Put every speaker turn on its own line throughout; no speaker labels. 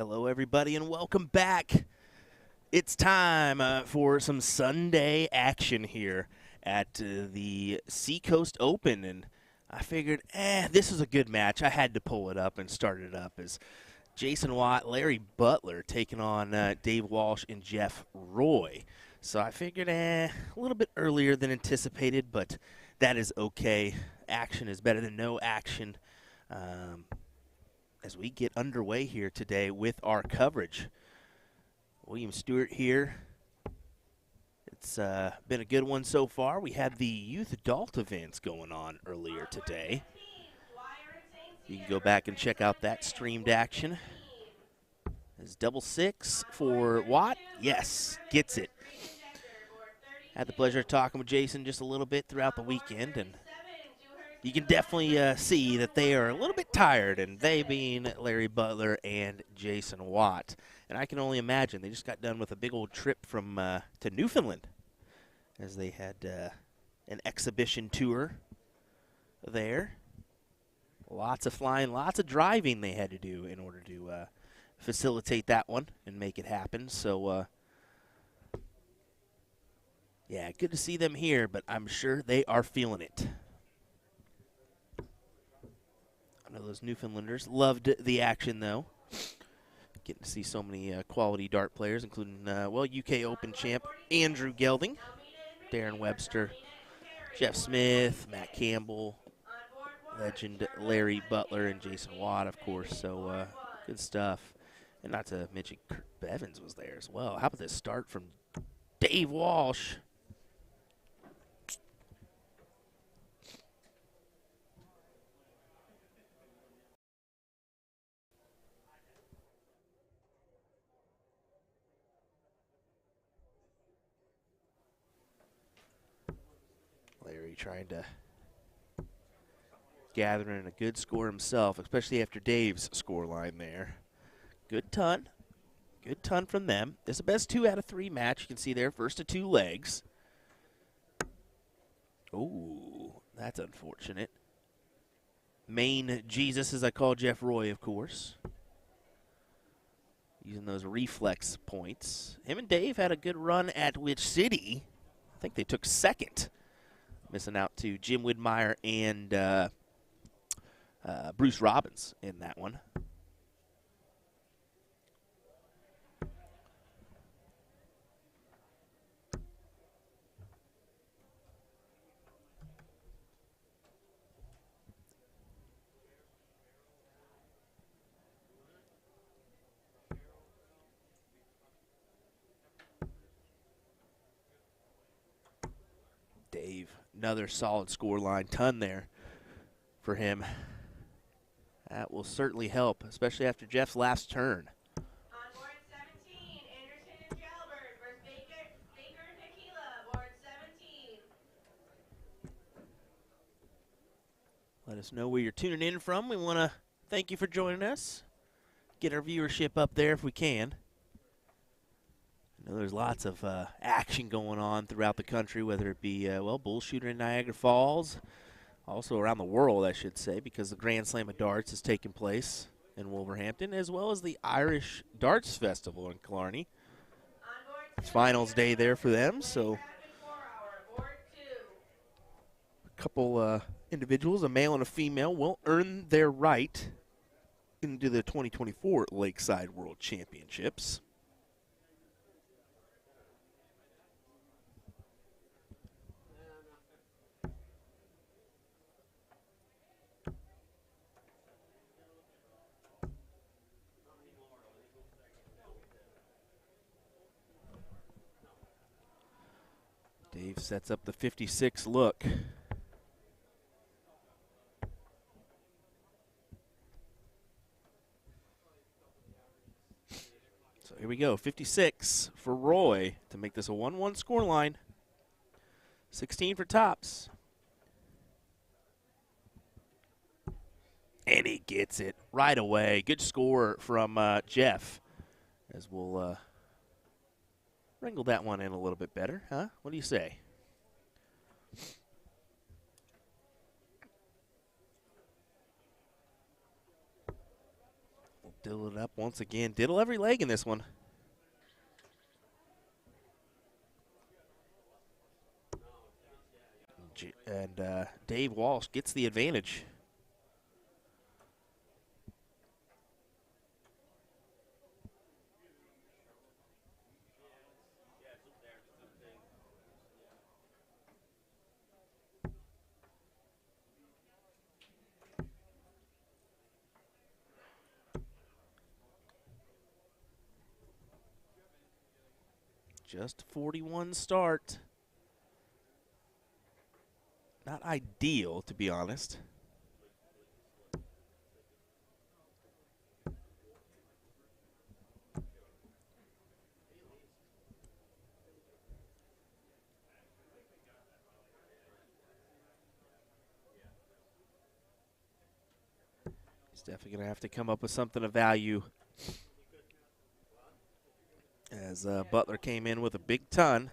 Hello, everybody, and welcome back. It's time for some Sunday action here at the Seacoast Open, and I figured, this is a good match. I had to pull it up and start it up as Jason Watt, Larry Butler taking on Dave Walsh and Jeff Roy. So I figured, a little bit earlier than anticipated, but that is okay. Action is better than no action. As we get underway here today with our coverage. William Stuart here. It's been a good one so far. We had the youth adult events going on earlier today. You can go back and check out that streamed action. Is double six for Watt? Yes, gets it. Had the pleasure of talking with Jason just a little bit throughout the weekend, and you can definitely see that they are a little bit tired, and they being Larry Butler and Jason Watt. And I can only imagine they just got done with a big old trip from to Newfoundland, as they had an exhibition tour there. Lots of flying, lots of driving they had to do in order to facilitate that one and make it happen. So, yeah, good to see them here, but I'm sure they are feeling it. I know those Newfoundlanders loved the action, though. Getting to see so many quality dart players, including, UK Open champ Andrew Gelding, Darren Webster, Jeff Smith, Matt Campbell, legend Larry Butler, and Jason Watt, of course. So good stuff. And not to mention Kurt Bevins was there as well. How about this start from Dave Walsh? Larry trying to gather in a good score himself, especially after Dave's score line there. Good ton. Good ton from them. It's a best 2 out of 3 match. You can see there, first of 2 legs. Ooh, that's unfortunate. Main Jesus, as I call Jeff Roy, of course. Using those reflex points. Him and Dave had a good run at Which City. I think they took second. Missing out to Jim Widmeyer and Bruce Robbins in that one. Dave, another solid score line, ton there for him. That will certainly help, especially after Jeff's last turn.
On board 17, Anderson and Jalbert versus Baker and Tequila, board 17.
Let us know where you're tuning in from. We want to thank you for joining us. Get our viewership up there if we can. I know there's lots of action going on throughout the country, whether it be, bull shooter in Niagara Falls, also around the world, I should say, because the Grand Slam of Darts is taking place in Wolverhampton, as well as the Irish Darts Festival in Killarney. It's finals day there for them, so a couple individuals, a male and a female, will earn their right into the 2024 Lakeside World Championships. Dave sets up the 56 look. So here we go, 56 for Roy to make this a 1-1 score line. 16 for tops. And he gets it right away. Good score from Jeff, as we'll wrangle that one in a little bit better, huh? What do you say? Diddle it up once again. Diddle every leg in this one. And Dave Walsh gets the advantage. Just 41 start. Not ideal, to be honest. He's definitely going to have to come up with something of value. As Butler came in with a big ton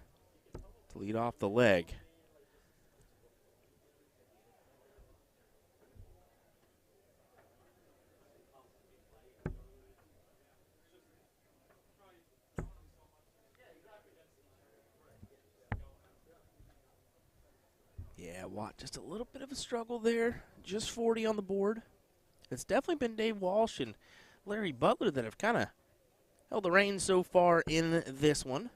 to lead off the leg. Yeah, Watt, just a little bit of a struggle there. Just 40 on the board. It's definitely been Dave Walsh and Larry Butler that have kind of held the reins so far in this one.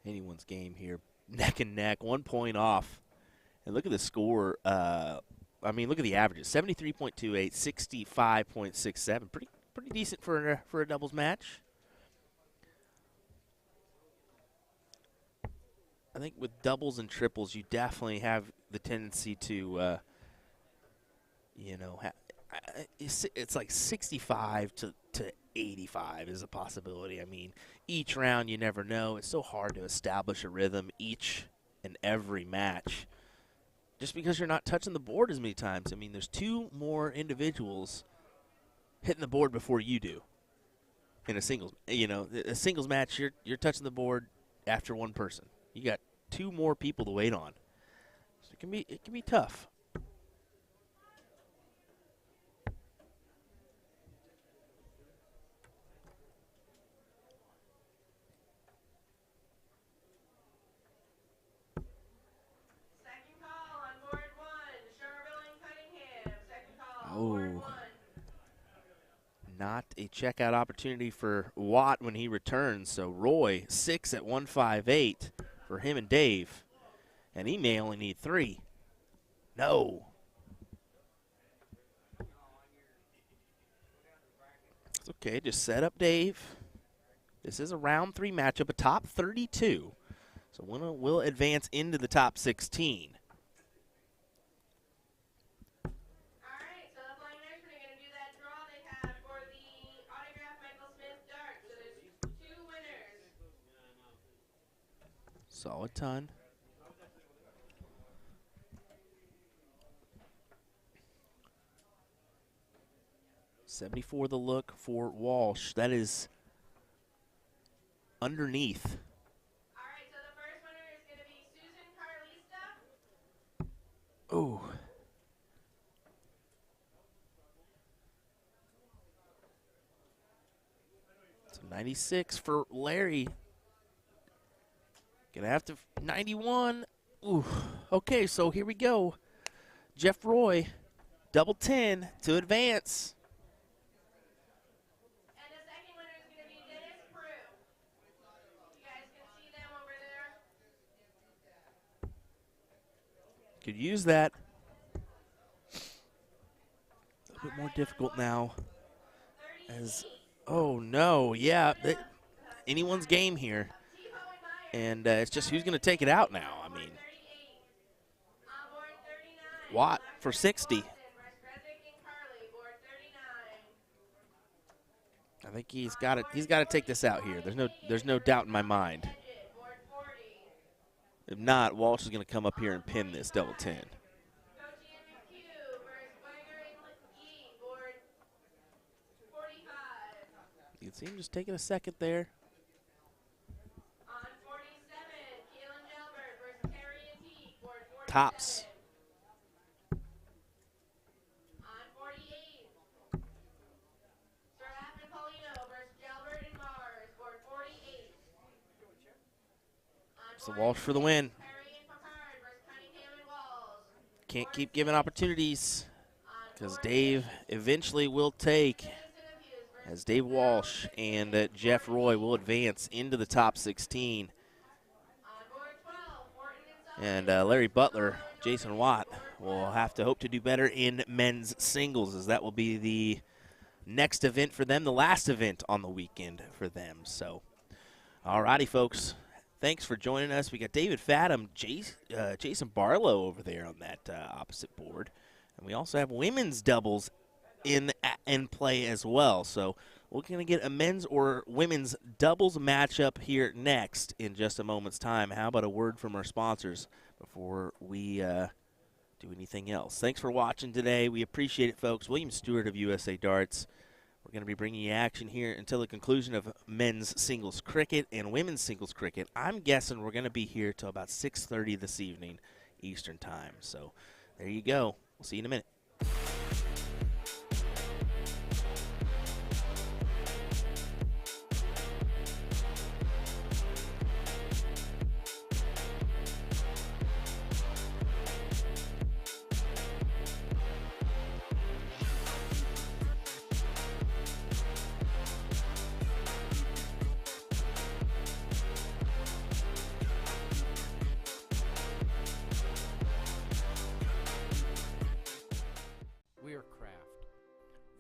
Anyone's game here. Neck and neck, 1 point off. And look at the score. I mean, look at the averages. 73.28, 65.67. Pretty decent for a doubles match. I think with doubles and triples, you definitely have the tendency to, you know, it's like 65 to 85 is a possibility. I mean, each round you never know. It's so hard to establish a rhythm each and every match just because you're not touching the board as many times. I mean, there's two more individuals hitting the board before you do in a singles. You know, a singles match, you're touching the board after one person. You got two more people to wait on. So it can be tough. Oh, not a checkout opportunity for Watt when he returns. So Roy, 6 at 158 for him and Dave. And he may only need 3. No. It's okay, just set up Dave. This is a round 3 matchup, a top 32. So we'll advance into the top 16. Solid ton. $74 the look for Walsh. That is underneath.
All right, so the first winner is going to be Susan Carlista.
Ooh. So 96 for Larry. Gonna have to 91. Ooh. Okay, so here we go. Jeff Roy, double 10 to advance.
And the second winner is going to be Dennis Prue. You guys can see them over there.
Could use that. A little bit more difficult now. As, oh no, yeah, anyone's game here. And it's just who's going to take it out now. I mean, Watt for 60. I think he's got to take this out here. There's no doubt in my mind. If not, Walsh is going to come up here and pin this double 10. You can see him just taking a second there. Tops. So Walsh for the win. Can't keep giving opportunities because Dave eventually will take, as Dave Walsh and Jeff Roy will advance into the top 16. And Larry Butler, Jason Watt will have to hope to do better in men's singles, as that will be the next event for them, the last event on the weekend for them. So, all righty, folks. Thanks for joining us. We got David Fathom, Jason Barlow over there on that opposite board. And we also have women's doubles in play as well. So we're going to get a men's or women's doubles matchup here next in just a moment's time. How about a word from our sponsors before we do anything else? Thanks for watching today. We appreciate it, folks. William Stuart of USA Darts. We're going to be bringing you action here until the conclusion of men's singles cricket and women's singles cricket. I'm guessing we're going to be here till about 6:30 this evening Eastern time. So there you go. We'll see you in a minute.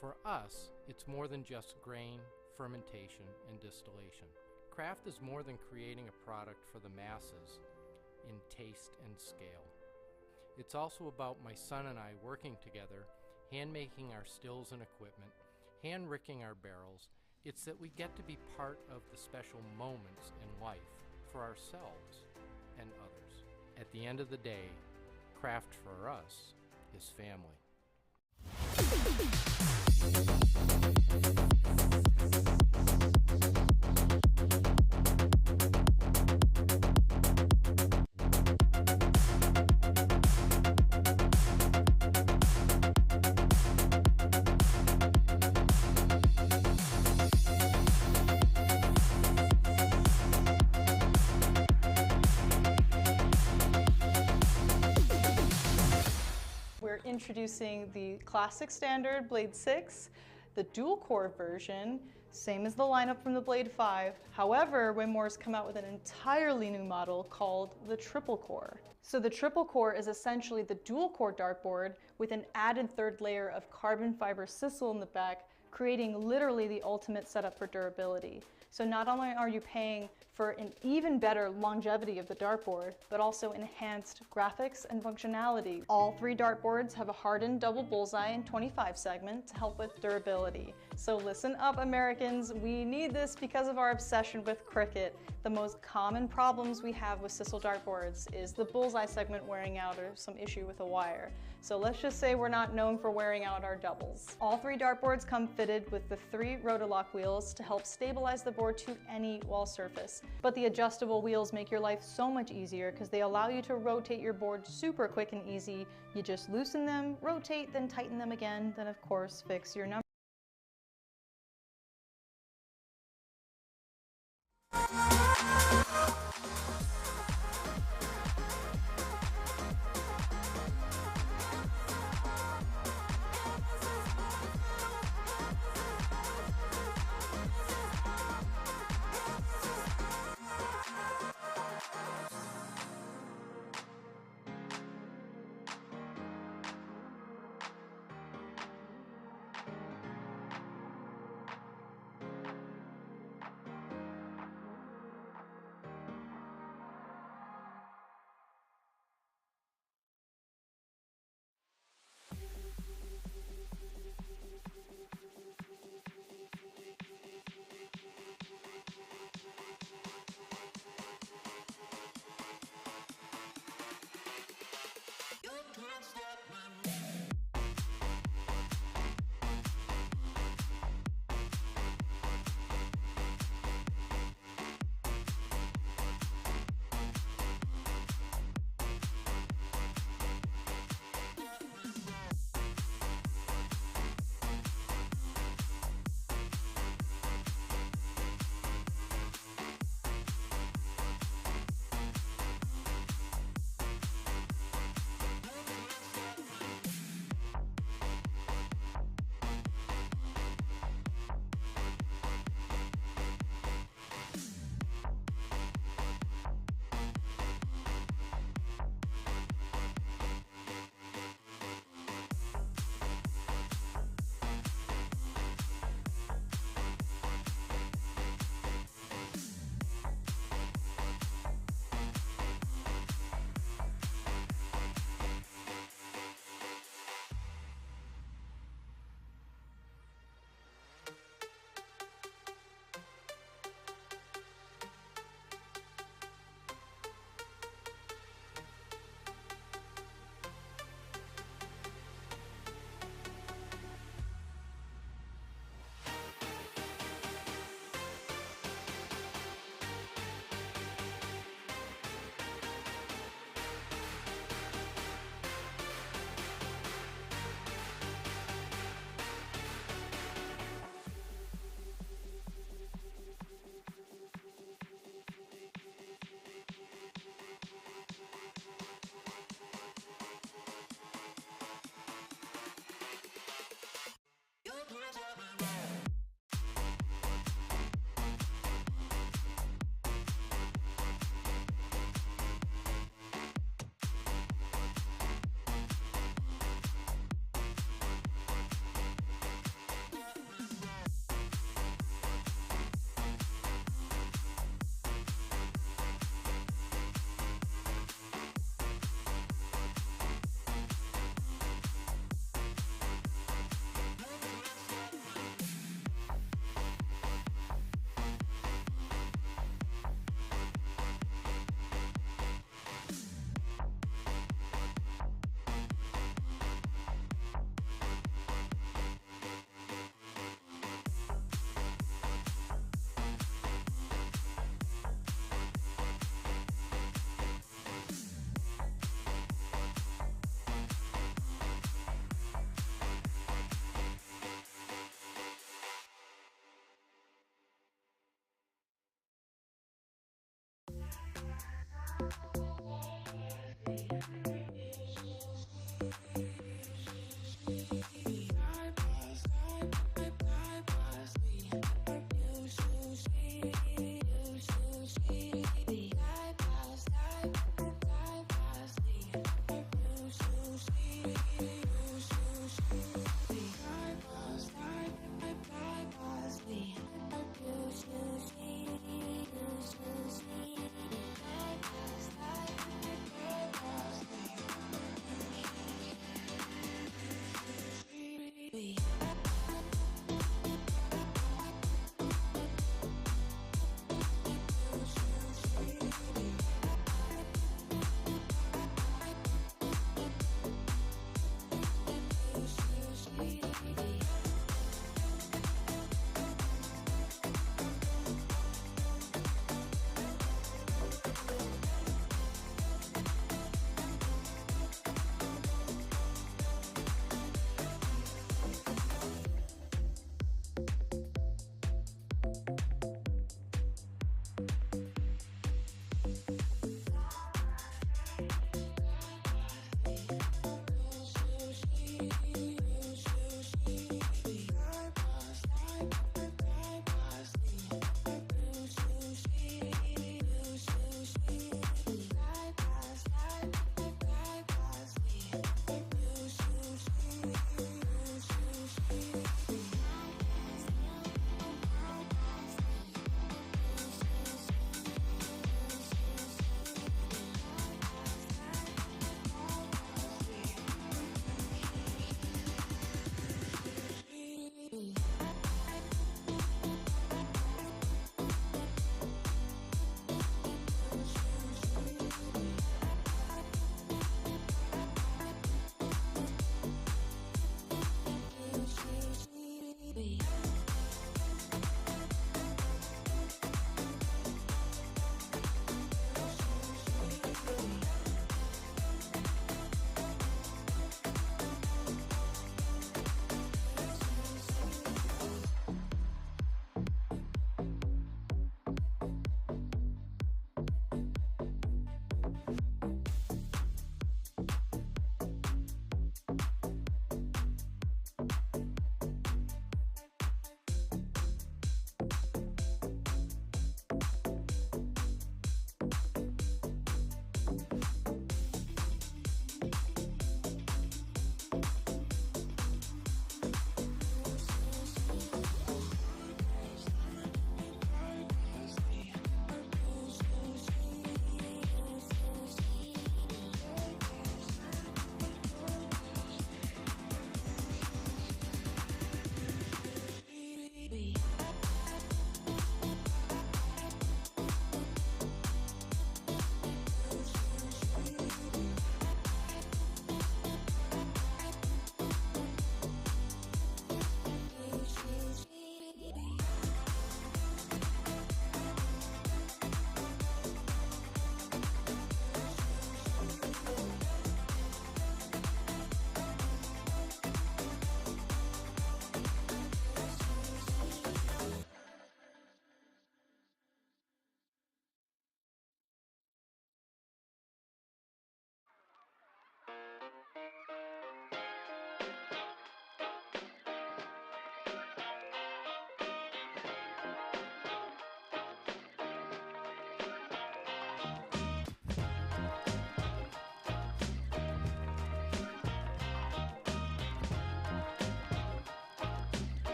For us, it's more than just grain, fermentation, and distillation. Craft is more than creating a product for the masses in taste and scale. It's also about my son and I working together, hand-making our stills and equipment, hand-ricking our barrels. It's that we get to be part of the special moments in life for ourselves and others. At the end of the day, craft for us is family.
We're introducing the classic standard Blade 6, the dual core version, same as the lineup from the Blade 5. However, Winmore's come out with an entirely new model called the triple core. So the triple core is essentially the dual core dartboard with an added third layer of carbon fiber sisal in the back, creating literally the ultimate setup for durability. So not only are you paying for an even better longevity of the dartboard, but also enhanced graphics and functionality. All three dartboards have a hardened double bullseye and 25 segment to help with durability. So listen up, Americans, we need this because of our obsession with cricket. The most common problems we have with sisal dartboards is the bullseye segment wearing out or some issue with a wire. So let's just say we're not known for wearing out our doubles. All three dartboards come fitted with the 3 Rotolock wheels to help stabilize the board to any wall surface. But the adjustable wheels make your life so much easier because they allow you to rotate your board super quick and easy. You just loosen them, rotate, then tighten them again, then of course fix your number.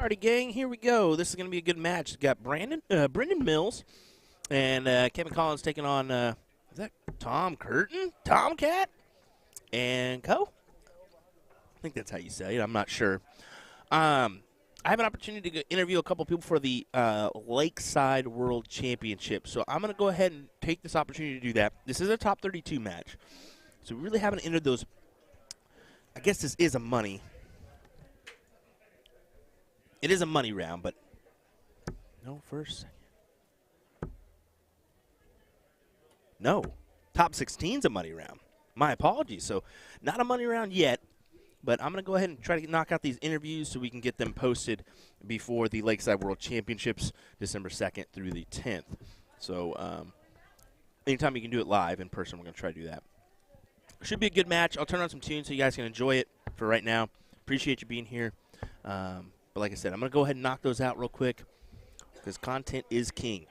Alrighty, gang, here we go. This is going to be a good match. We've got Brendan Mills and Kevin Collins taking on, is that Tom Curtin? Tomcat? And Co? I think that's how you say it. I'm not sure. I have an opportunity to interview a couple people for the Lakeside World Championship. So I'm going to go ahead and take this opportunity to do that. This is a top 32 match. So we really haven't entered those. I guess this is a money. It is a money round, but no, first. No. Top 16's a money round. My apologies. So not a money round yet, but I'm going to go ahead and try to knock out these interviews so we can get them posted before the Lakeside World Championships, December 2nd through the 10th. So anytime you can do it live in person, we're going to try to do that. Should be a good match. I'll turn on some tunes so you guys can enjoy it for right now. Appreciate you being here. But like I said, I'm going to go ahead and knock those out real quick because content is king.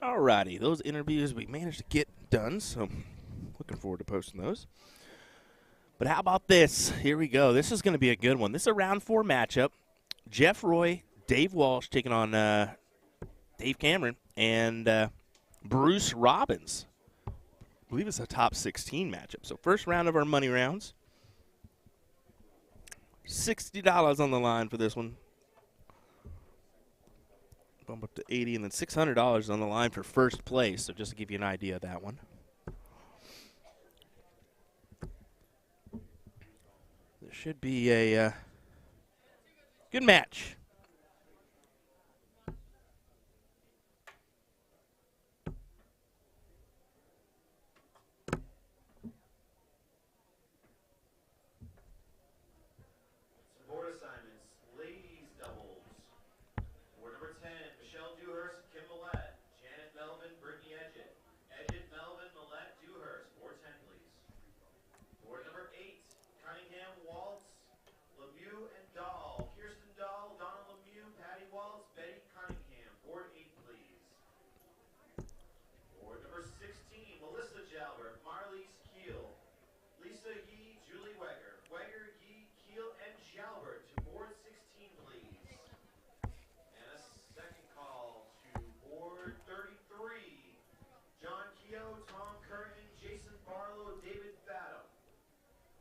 Alrighty, those interviews we managed to get done, so looking forward to posting those. But how about this? Here we go. This is going to be a good one. This is a round 4 matchup. Jeff Roy, Dave Walsh taking on Dave Cameron and Bruce Robbins. I believe it's a top 16 matchup. So first round of our money rounds. $60 on the line for this one. Bump up to $80, and then $600 on the line for first place. So just to give you an idea of that one. There should be a good match.
Board assignments, ladies doubles. Board number 10, Michelle Dewhurst, Kim Millette, Janet Melvin, Brittany Edgett. Edgett, Melvin, Millette, Dewhurst. Board 10, please. Board number 8, Cunningham, Waltz, Lemieux, and Dahl. Kirsten Dahl, Donna Lemieux, Patty Waltz, Betty Cunningham. Board 8, please. Board number 16, Melissa Jalbert, Marlies Keel, Lisa Yee, Julie Weger. Weger, Yee, Keel, and Jalbert to board 16, please. And a second call to board 33. John Keogh, Tom Curtin, Jason Barlow, David Fathom.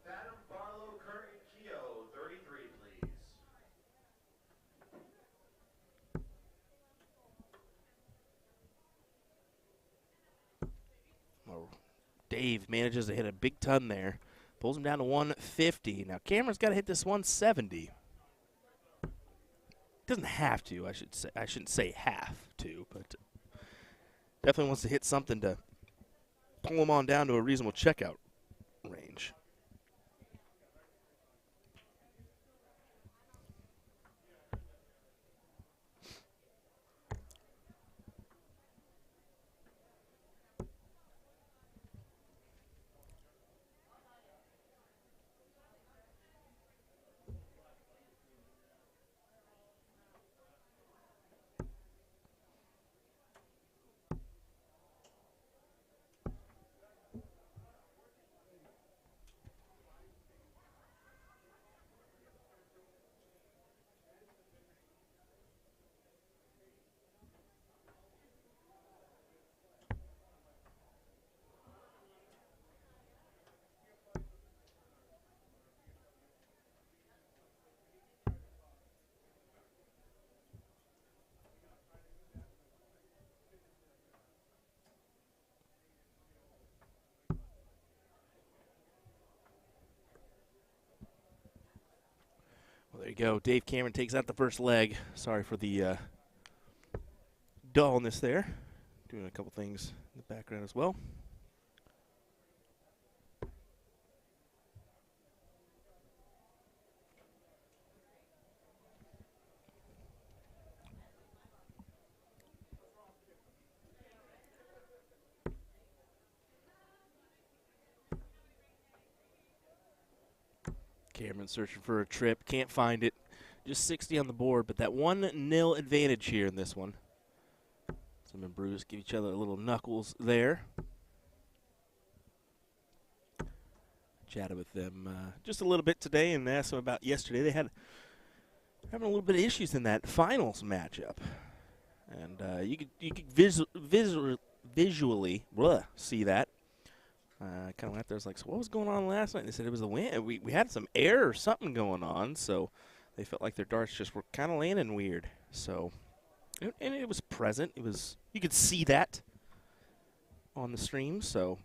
Fathom, Barlow, Curtin, Keogh, 33, please.
Oh, Dave manages to hit a big ton there. Pulls him down to 150. Now Cameron's got to hit this 170. Doesn't have to, I should say. I shouldn't say have to, but definitely wants to hit something to pull him on down to a reasonable checkout range. There you go. Dave Cameron takes out the first leg. Sorry for the dullness there. Doing a couple things in the background as well. Cameron searching for a trip. Can't find it. Just 60 on the board, but that 1-0 advantage here in this one. Tim and Bruce give each other a little knuckles there. Chatted with them just a little bit today and asked them about yesterday. They had having a little bit of issues in that finals matchup, and you could visually see that. Kind of went there. I was like, so what was going on last night? And they said it was the wind. We had some air or something going on, so they felt like their darts just were kind of landing weird. So, and it was present. It was, you could see that on the stream. So,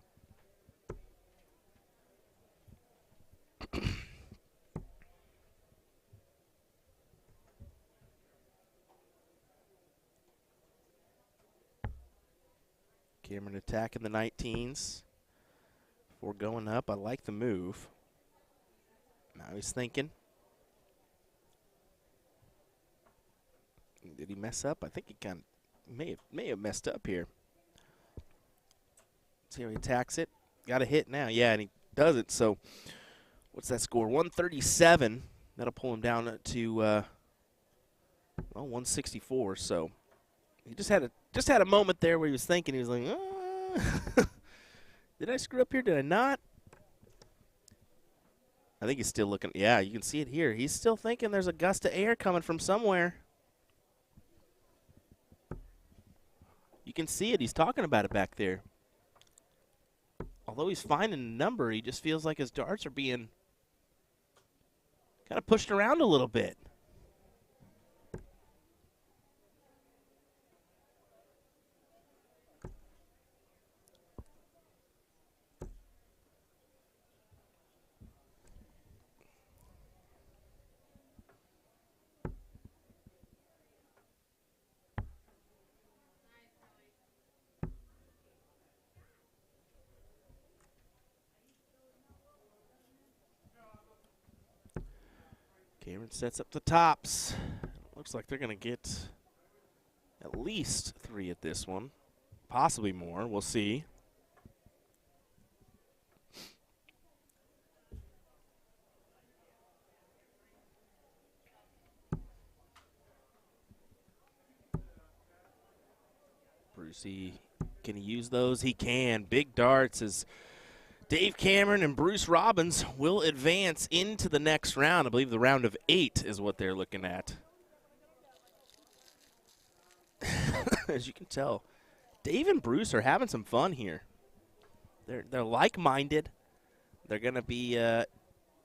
Cameron attacking the 19s. Before going up, I like the move. Now he's thinking. Did he mess up? I think he kind of may have messed up here. See how he attacks it. Got a hit now. Yeah, and he does it. So what's that score? 137. That'll pull him down to well, 164. So he just had a moment there where he was thinking. He was like, oh. Did I screw up here? Did I not? I think he's still looking. Yeah, you can see it here. He's still thinking there's a gust of air coming from somewhere. You can see it. He's talking about it back there. Although he's finding a number, he just feels like his darts are being kind of pushed around a little bit. Cameron sets up the tops. Looks like they're going to get at least 3 at this one. Possibly more. We'll see. Brucey, can he use those? He can. Big darts as Dave Cameron and Bruce Robbins will advance into the next round. I believe the round of 8 is what they're looking at. As you can tell, Dave and Bruce are having some fun here. They're like-minded. They're going to be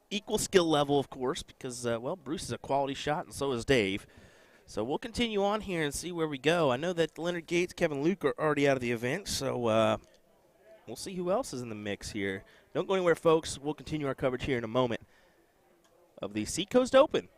equal skill level, of course, because, well, Bruce is a quality shot and so is Dave. So we'll continue on here and see where we go. I know that Leonard Gates, Kevin Luke are already out of the event, so we'll see who else is in the mix here. Don't go anywhere, folks. We'll continue our coverage here in a moment of the Seacoast Open.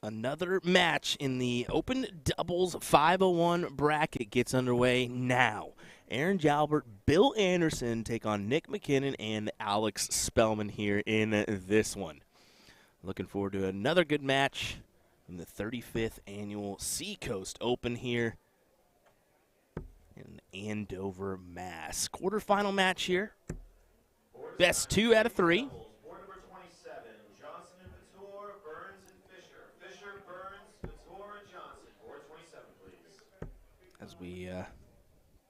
Another match in the Open Doubles 501 bracket gets underway now. Aaron Jalbert, Bill Anderson take on Nick McKinnon and Alex Spellman here in this one. Looking forward to another good match in the 35th annual Seacoast Open here in Andover, Mass. Quarterfinal match here. Best 2 out of 3.
Board number 27, Johnson and Couture, Burns and Fisher. Fisher, Burns, Couture, and Johnson. Board 27, please.
As we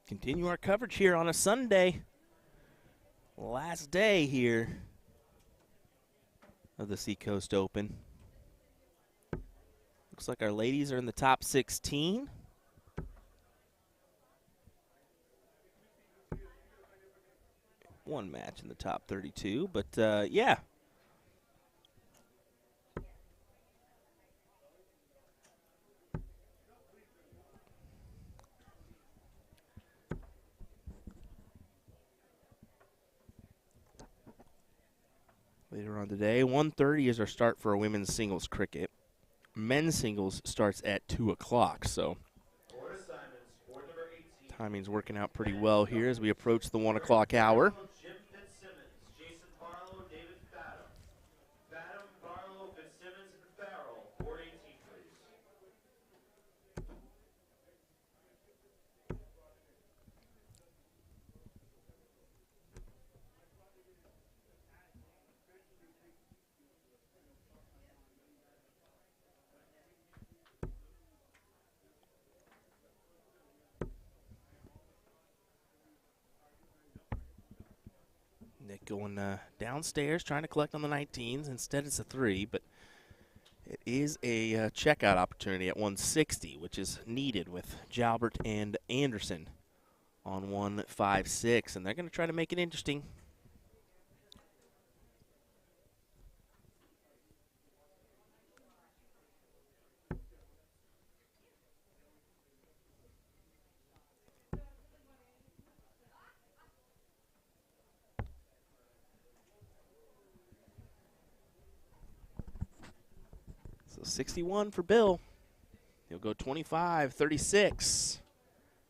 continue our coverage here on a Sunday. Last day here of the Seacoast Open. Looks like our ladies are in the top 16. One match in the top 32, but yeah. Later on today, 1:30 is our start for our women's singles cricket. Men's singles starts at 2 o'clock, so
Board assignments, board number 18.
timing's working out pretty well here as we approach the 1 o'clock hour.
Jim Fitzsimmons, Jason Barlow, David Fathom. Fathom, Barlow, Fitzsimmons, and Farrell. Board 18, please.
Nick going downstairs trying to collect on the 19s. Instead, it's a 3, but it is a checkout opportunity at 160, which is needed with Jalbert and Anderson on 156, and they're going to try to make it interesting. So 61 for Bill. He'll go 25, 36.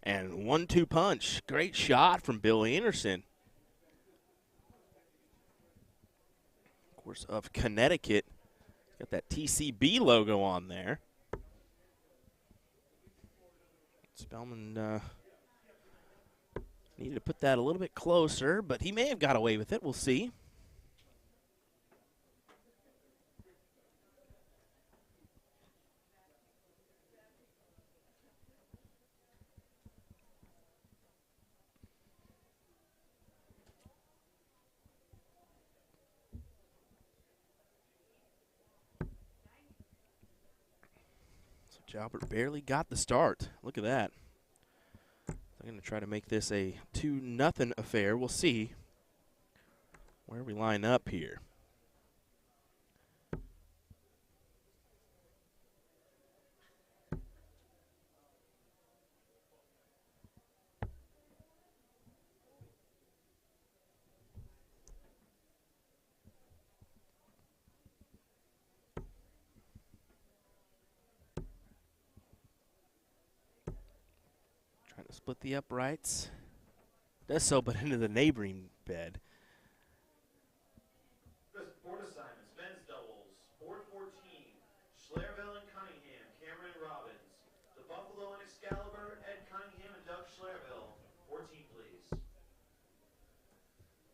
And 1-2 punch. Great shot from Bill Anderson. Of course, of Connecticut. Got that TCB logo on there. Spellman needed to put that a little bit closer, but he may have got away with it. We'll see. Jalbert barely got the start. Look at that. They're going to try to make this a 2-0 affair. We'll see where we line up here. Trying to split the uprights. Does so, but into the neighboring bed.
Board assignments, men's doubles, board 14, Schlerville and Cunningham, Cameron Robbins. The Buffalo and Excalibur, Ed Cunningham and Doug Schlerville. 14, please.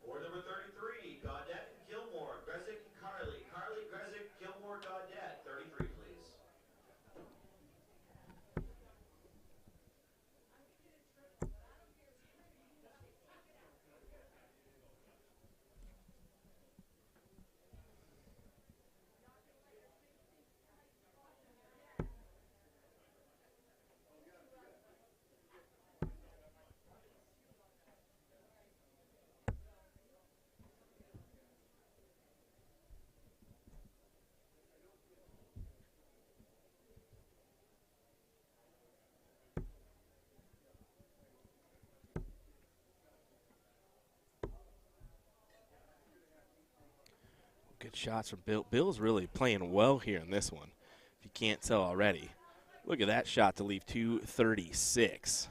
Board number 33, Gaudette and Gilmore, Grezik and Carly. Carly, Grezik, Gilmore, Gaudette. 33, please.
Good shots from Bill. Bill's really playing well here in this one. If you can't tell already. Look at that shot to leave 236.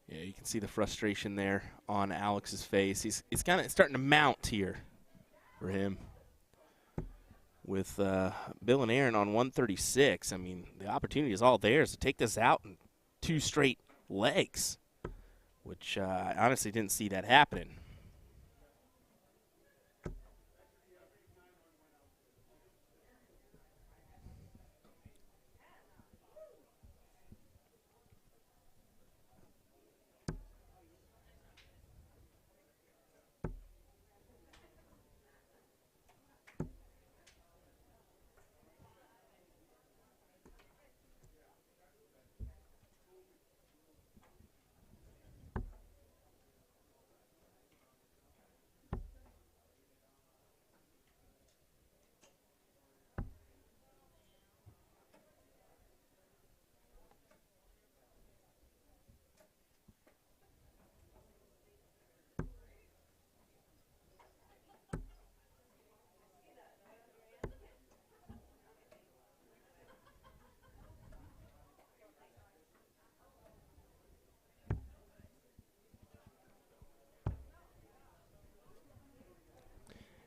Yeah, you can see the frustration there on Alex's face. He's kind of starting to mount here for him. With Bill and Aaron on 136, I mean, the opportunity is all theirs to take this out in 2 straight legs, which I honestly didn't see that happening.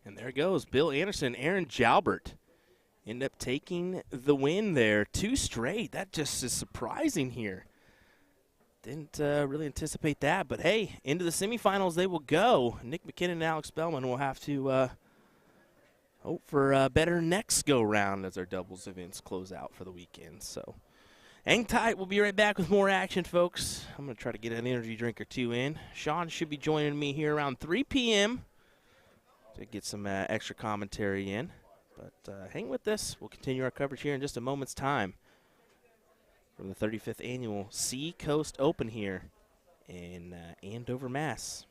And there goes Bill Anderson, Aaron Jalbert end up taking the win there. 2 straight. That just is surprising here. Didn't really anticipate that. But, hey, into the semifinals they will go. Nick McKinnon and Alex Bellman will have to hope for a better next go-round as our doubles events close out for the weekend. So hang tight. We'll be right back with more action, folks. I'm going to try to get an energy drink or 2 in. Sean should be joining me here around 3 p.m. to get some extra commentary in. But hang with us. We'll continue our coverage here in just a moment's time from the 35th Annual Seacoast Open here in Andover, Mass.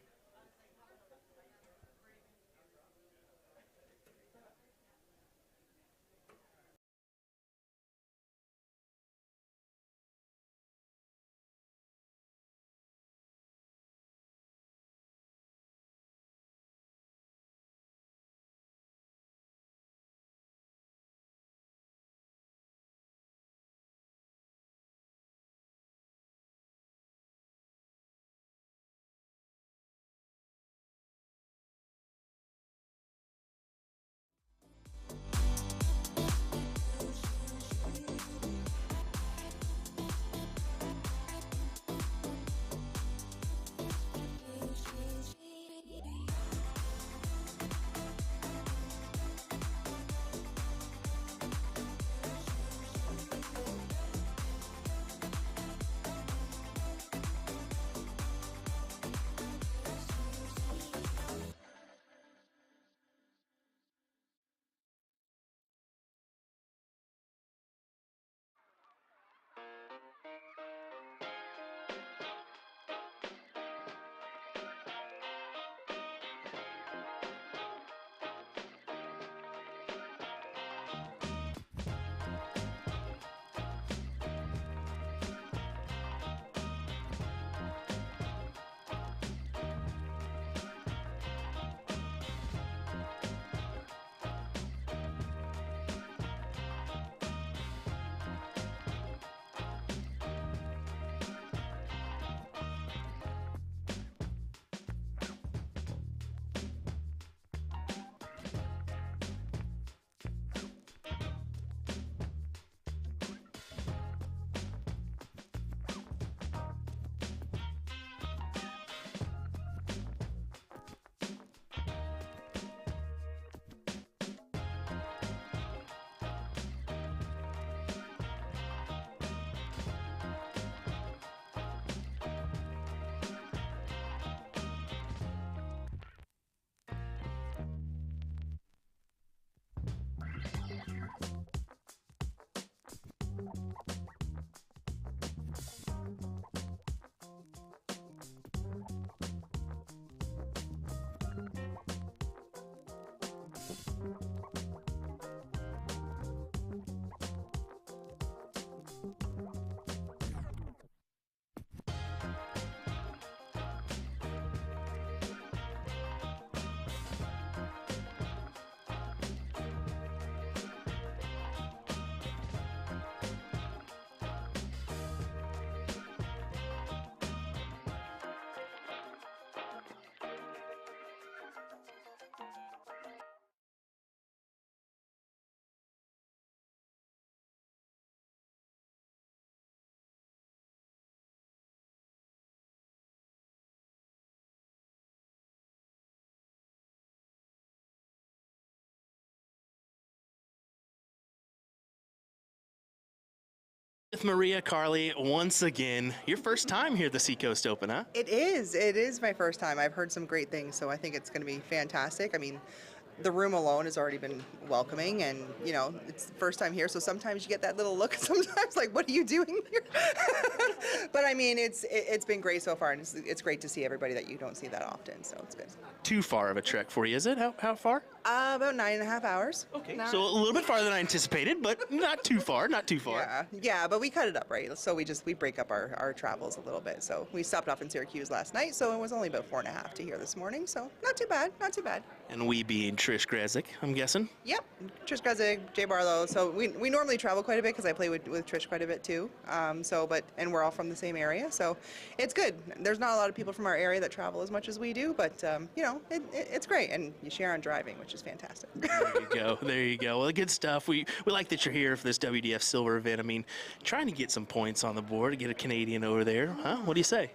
With Maria Carly once again. Your first time here at the Seacoast Open, huh?
It is. It is my first time. I've heard some great things, so I think it's going to be fantastic. I mean, the room alone has already been welcoming, and you know, it's the first time here, so sometimes you get that little look. Sometimes, like, what are you doing here? But I mean, it's been great so far, and it's great to see everybody that you don't see that often. So it's good.
Too far of a trek for you, is it? How far?
About 9.5 hours.
Okay, so a little bit farther than I anticipated, but not too far. Not too far.
Yeah, but we cut it up, right? So we break up our travels a little bit. So we stopped off in Syracuse last night, so it was only about 4.5 to here this morning. So not too bad, not too bad.
And we being Trish Grezik, I'm guessing.
Yep, Trish Grezik, Jay Barlow. So we normally travel quite a bit because I play with Trish quite a bit too. And we're all from the same area, so it's good. There's not a lot of people from our area that travel as much as we do, but you know, it's great, and you share on driving, which is fantastic.
There you go. There you go. Well, good stuff. We like that you're here for this WDF Silver event. I mean, trying to get some points on the board to get a Canadian over there, huh? What do you say?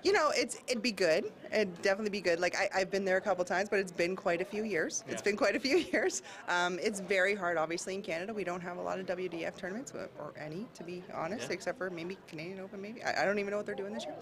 You know, it'd be good. It'd definitely be good. Like, I've been there a couple times, but it's been quite a few years.
Yeah.
It's been quite a few years. It's very hard, obviously, in Canada. We don't have a lot of WDF tournaments, or any, to be honest, except for maybe Canadian Open, maybe. I don't even know what they're doing this year.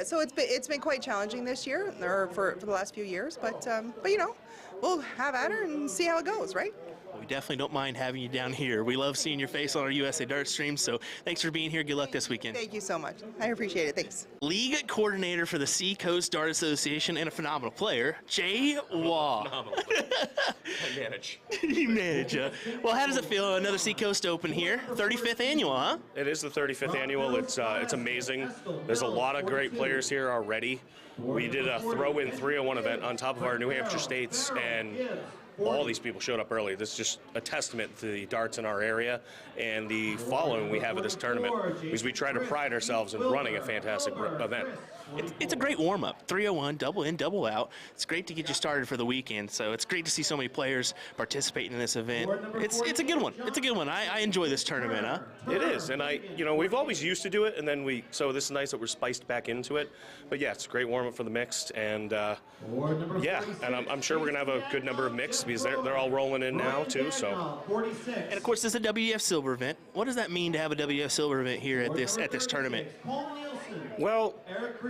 So it's been quite challenging this year, or for the last few years. But you know, we'll have at her and see how it goes, right?
We definitely don't mind having you down here. We love seeing your face on our USA Dart stream, so thanks for being here. Good luck this weekend.
Thank you so much. I appreciate it. Thanks.
League coordinator for the Seacoast Dart Association and a phenomenal player, Jay Waugh.
Phenomenal. I manage.
You manage, well, how does it feel? Another Seacoast Open here, 35th annual, huh?
It is the 35th annual. It's amazing. There's a lot of great players here already. We did a throw-in 301 event on top of our New Hampshire states, and all these people showed up early. This is just a testament to the darts in our area and the following we have at this tournament, because we try to pride ourselves in running a fantastic event.
It's a great warm-up. 301, double in, double out. It's great to get you started for the weekend, so it's great to see so many players participating in this event. It's a good one. It's a good one. I enjoy this tournament, huh?
It is, and we've always used to do it, and then so this is nice that we're spiced back into it. But yeah, it's a great warm-up for the mixed, and yeah, and I'm sure we're gonna have a good number of mixed, because they're all rolling in now too. So,
and of course, this is a WDF Silver event. What does that mean to have a WDF Silver event here at this tournament?
Well,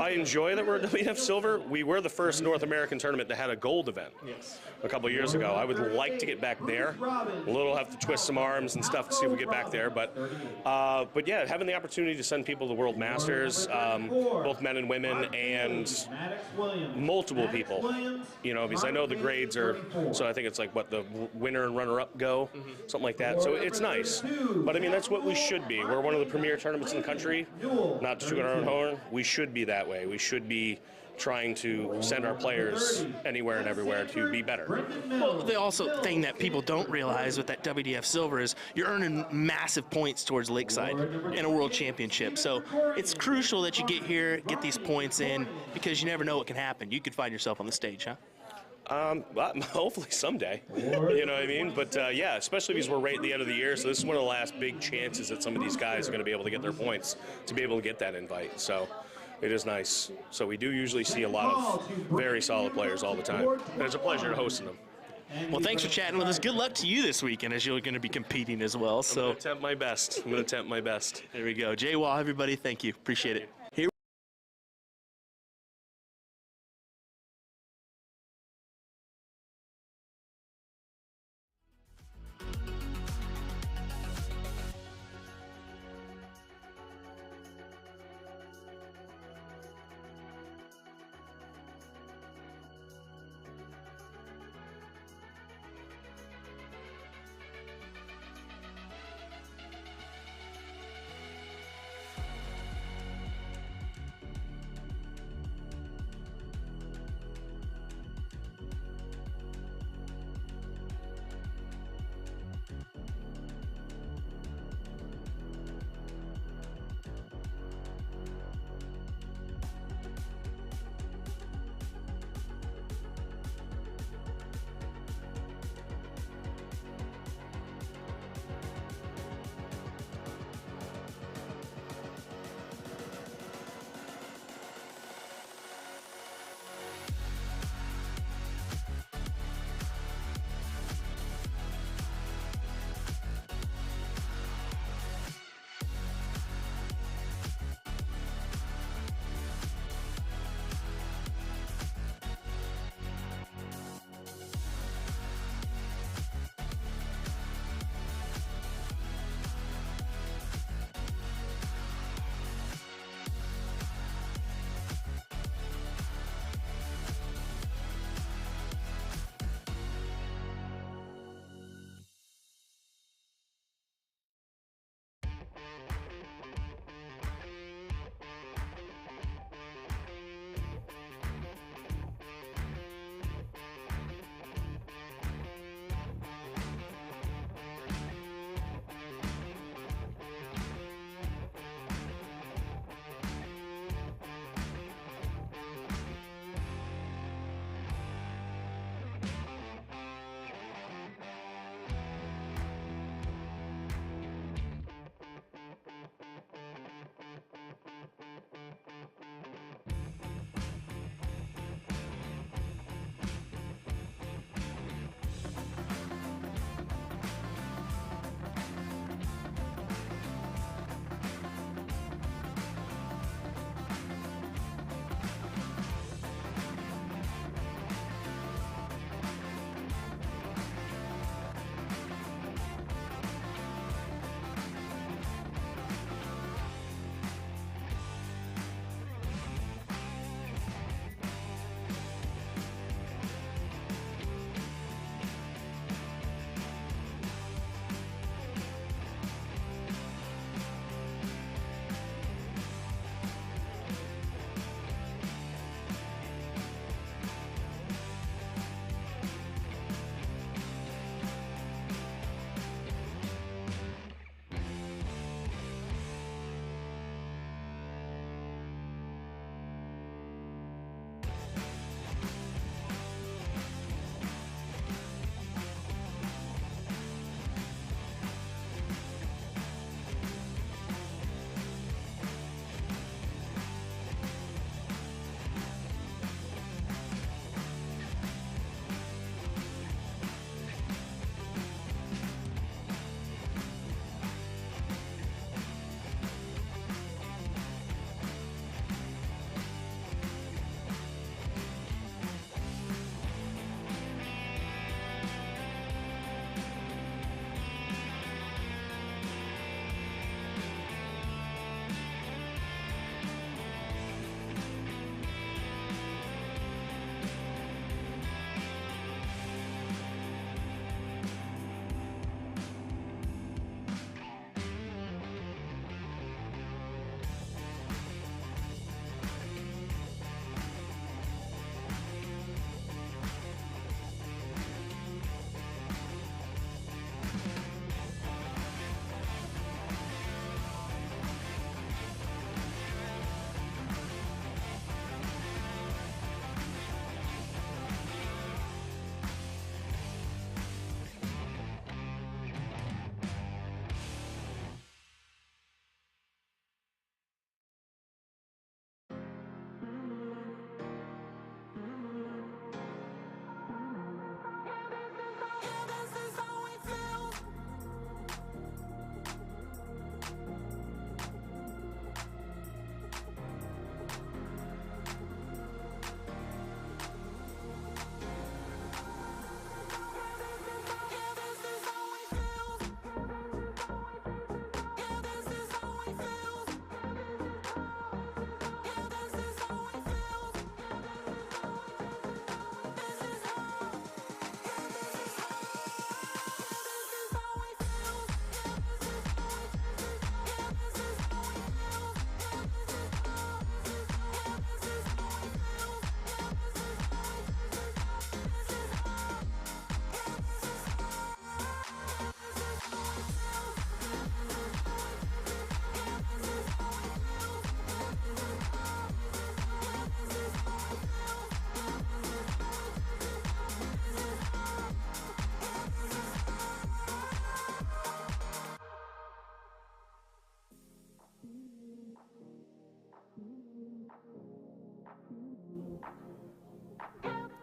I enjoy that we're at WDF Silver. We were the first North American tournament that had a gold event a couple of years ago. I would like to get back there. A little have to twist some arms and stuff to see if we get back there. But yeah, having the opportunity to send people to World Masters, both men and women, and multiple people, you know, because I know the grades are, so I think it's like, what, the winner and runner-up go, something like that. So it's nice. But I mean, that's what we should be. We're one of the premier tournaments in the country. Not to toot our own horn, we should be that way. We should be trying to send our players anywhere and everywhere to be better.
Well, the also thing that people don't realize with that WDF Silver is you're earning massive points towards Lakeside in a world championship. So it's crucial that you get here, get these points in, because you never know what can happen. You could find yourself on the stage, huh?
Well, hopefully someday, you know what I mean? But yeah, especially because we're right at the end of the year, so this is one of the last big chances that some of these guys are going to be able to get their points to be able to get that invite. So it is nice. So we do usually see a lot of very solid players all the time, and it's a pleasure hosting them.
Well, thanks for chatting with us. Good luck to you this weekend, as you're going to be competing as well.
I'm going to attempt my best. I'm going to attempt my best.
There we go. Jay Waugh, everybody, thank you. Appreciate it. Here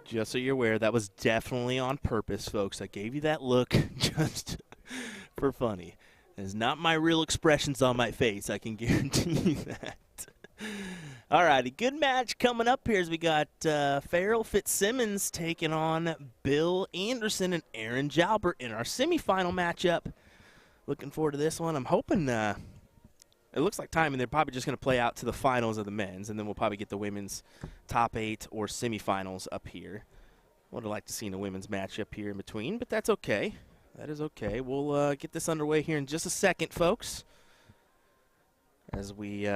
Just so you're aware, that was definitely on purpose, folks. I gave you that look just for funny. It's not my real expressions on my face, I can guarantee you that. All righty, good match coming up here as we got Farrell Fitzsimmons taking on Bill Anderson and Aaron Jalbert in our semifinal matchup. Looking forward to this one. I'm hoping it looks like time, and they're probably just going to play out to the finals of the men's, and then we'll probably get the women's top 8 or semifinals up here. Would have liked to see the women's matchup here in between, but that's okay. That is okay. We'll get this underway here in just a second, folks, as we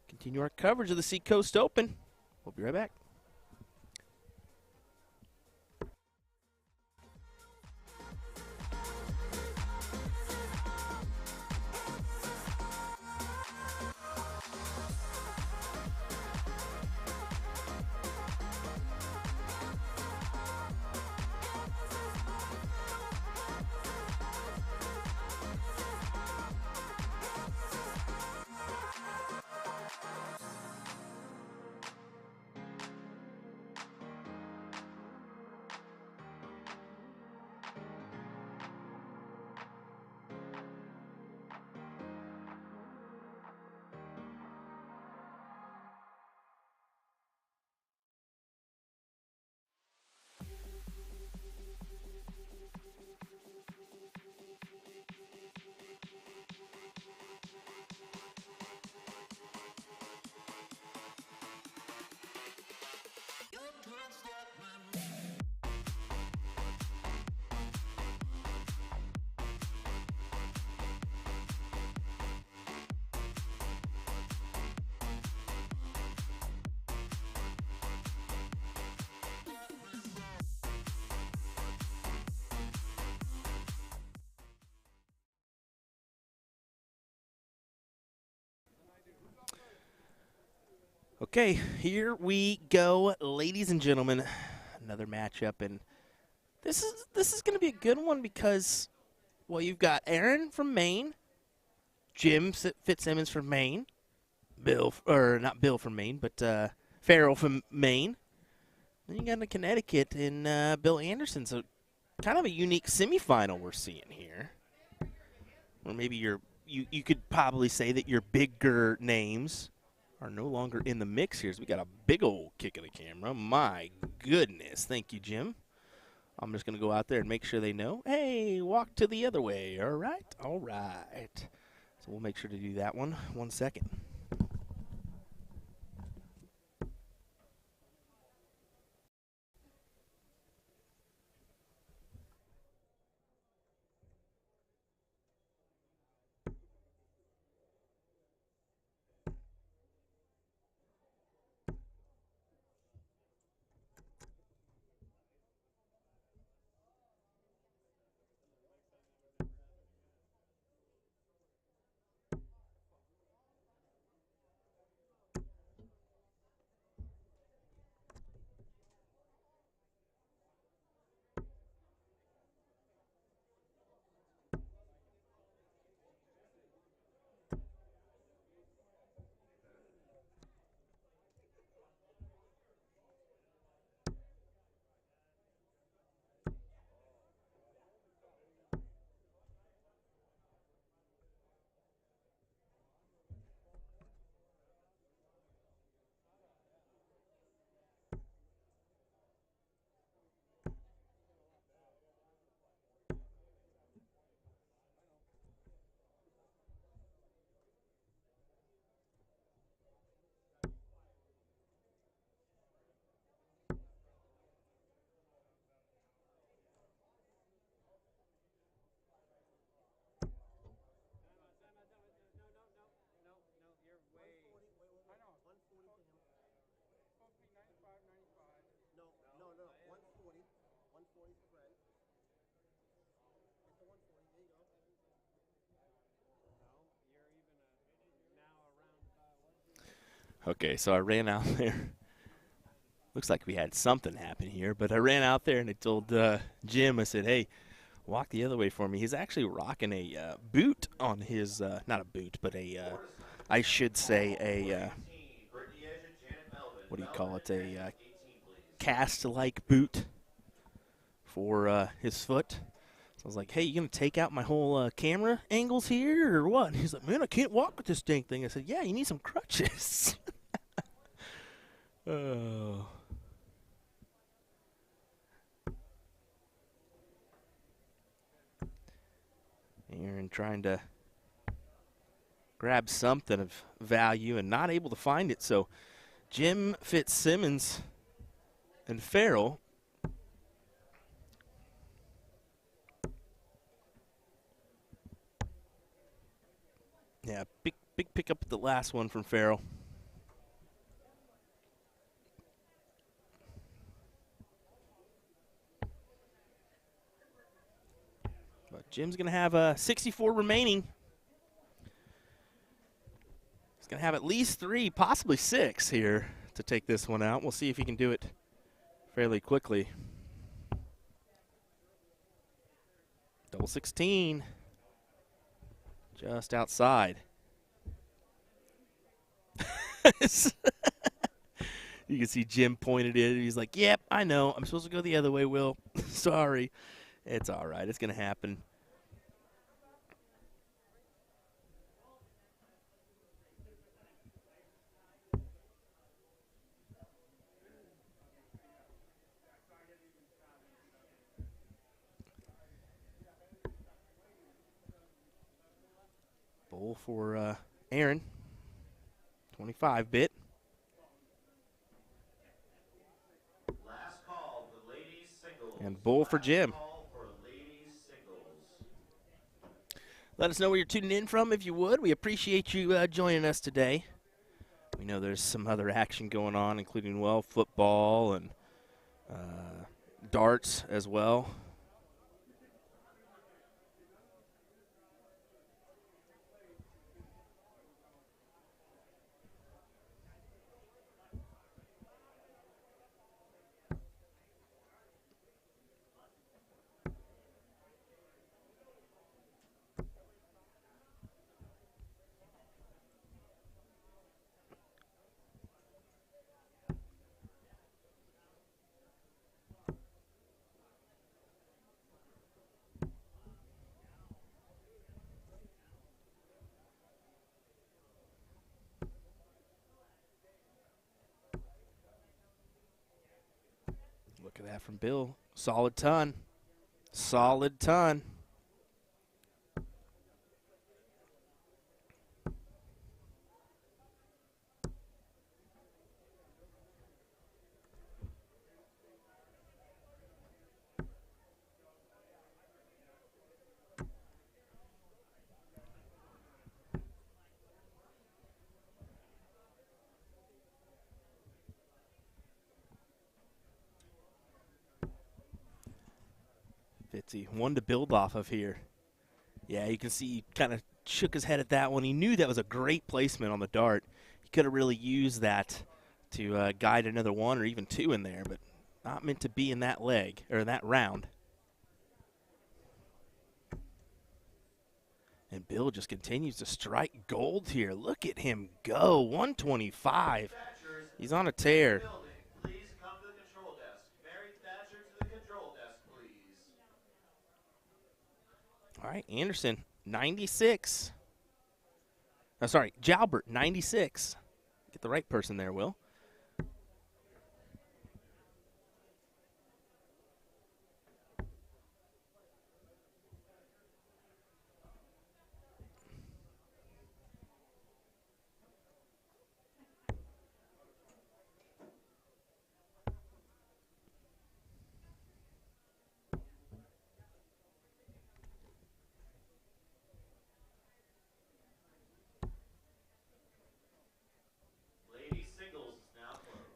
continue our coverage of the Seacoast Open. We'll be right back. Okay, here we go, ladies and gentlemen. Another matchup, and this is going to be a good one because, well, you've got Aaron from Maine, Jim Fitzsimmons from Maine, not Bill from Maine, but Farrell from Maine. Then you got Connecticut and Bill Anderson. So, kind of a unique semifinal we're seeing here. Or maybe you could probably say that your bigger names are no longer in the mix here. So we got a big old kick of the camera. My goodness. Thank you, Jim. I'm just going to go out there and make sure they know, hey, walk to the other way. All right? All right. So we'll make sure to do that one. 1 second. Okay, so I ran out there. Looks like we had something happen here, but I ran out there and I told Jim, I said, hey, walk the other way for me. He's actually rocking a boot on his, not a boot, but I should say a, what do you call it, a cast-like boot for his foot. So I was like, hey, you going to take out my whole camera angles here or what? And he's like, man, I can't walk with this dang thing. I said, yeah, you need some crutches. Oh. Aaron trying to grab something of value and not able to find it. So Jim Fitzsimmons and Farrell yeah, big pick up at the last one from Farrell. But Jim's going to have 64 remaining. He's going to have at least 3, possibly 6 here to take this one out. We'll see if he can do it fairly quickly. Double 16. Just outside. You can see Jim pointed it. He's like, yep, I know. I'm supposed to go the other way, Will. Sorry. It's all right. It's going to happen. Bowl for Aaron. 25-bit.
Last call for ladies singles.
And bowl for Jim.
Call for ladies singles.
Let us know where you're tuning in from if you would. We appreciate you joining us today. We know there's some other action going on, including, well, football and darts as well. Look at that from Bill. Solid ton. Solid ton. Fitzy, one to build off of here. Yeah, you can see he kind of shook his head at that one. He knew that was a great placement on the dart. He could have really used that to guide another 1 or even 2 in there, but not meant to be in that leg, or that round. And Bill just continues to strike gold here. Look at him go, 125. He's on a tear.
Please come to the control desk. Mary Thatcher to the control desk, please.
All right, Anderson, 96. Oh, sorry, Jalbert, 96. Get the right person there, Will.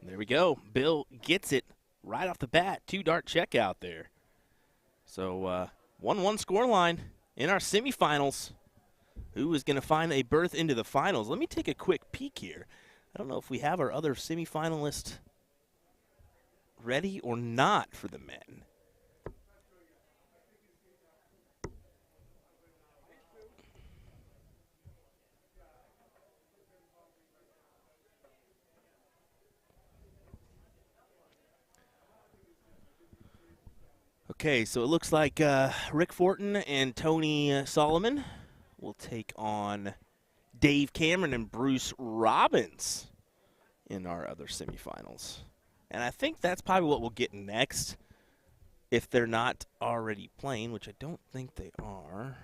There we go. Bill gets it right off the bat. 2-dart checkout there. So 1-1 scoreline in our semifinals. Who is going to find a berth into the finals? Let me take a quick peek here. I don't know if we have our other semifinalist ready or not for the men. Okay, so it looks like Rick Fortin and Tony Solomon will take on Dave Cameron and Bruce Robbins in our other semifinals. And I think that's probably what we'll get next if they're not already playing, which I don't think they are.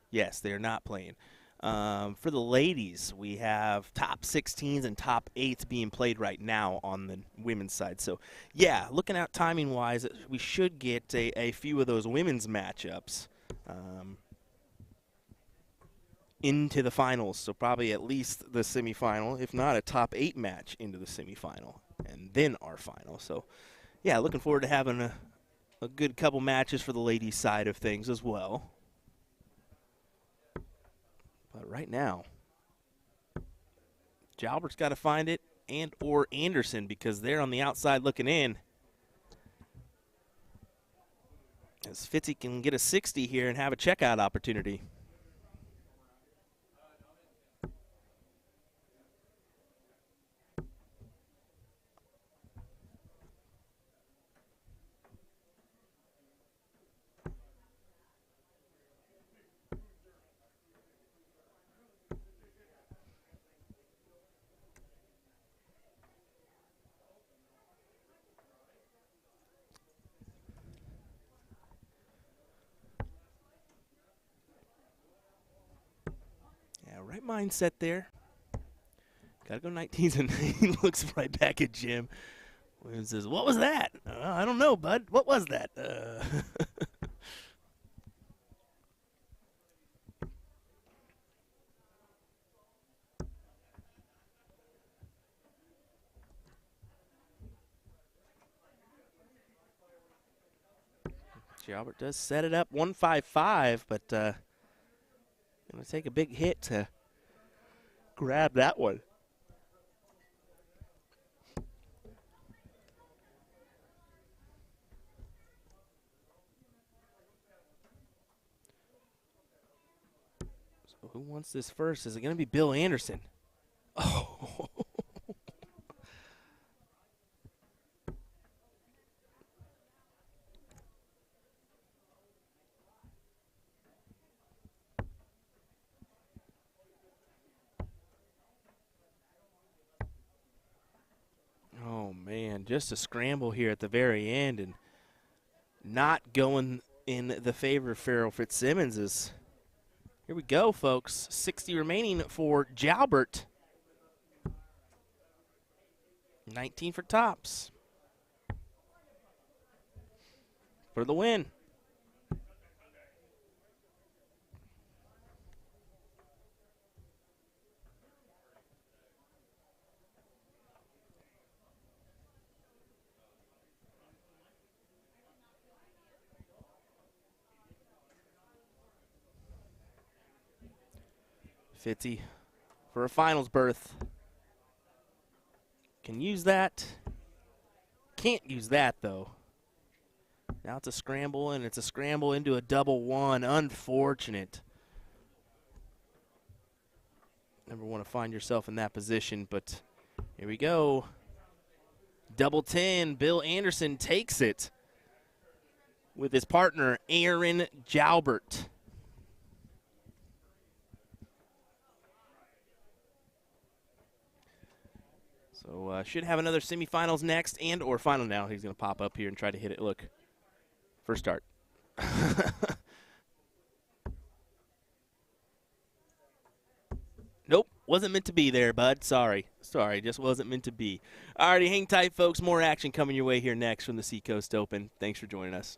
Yes, they are not playing. For the ladies, we have top 16s and top 8s being played right now on the women's side. So, yeah, looking out timing-wise, we should get a few of those women's matchups into the finals. So probably at least the semifinal, if not a top 8 match into the semifinal, and then our final. So, yeah, looking forward to having a good couple matches for the ladies' side of things as well. But right now, Jalbert's got to find it, and or Anderson, because they're on the outside looking in. As Fitzy can get a 60 here and have a checkout opportunity. Right mindset there. Got to go 19s, and he looks right back at Jim and says, "What was that?" I don't know, bud. What was that? Jalbert does set it up 155, but going to take a big hit to grab that one. So who wants this first? Is it going to be Bill Anderson? Oh. Oh, man, just a scramble here at the very end, and not going in the favor of Farrell Fitzsimmons. Here we go, folks. 60 remaining for Jalbert. 19 for tops. For the win. Fitzy for a finals berth. Can use that. Can't use that, though. Now it's a scramble, and it's a scramble into a double one. Unfortunate. Never want to find yourself in that position, but here we go. Double 10. Bill Anderson takes it with his partner, Aaron Jalbert. So should have another semifinals next and or final now. He's going to pop up here and try to hit it. Look, first start. Nope, wasn't meant to be there, bud. Sorry, just wasn't meant to be. Alrighty, hang tight, folks. More action coming your way here next from the Seacoast Open. Thanks for joining us.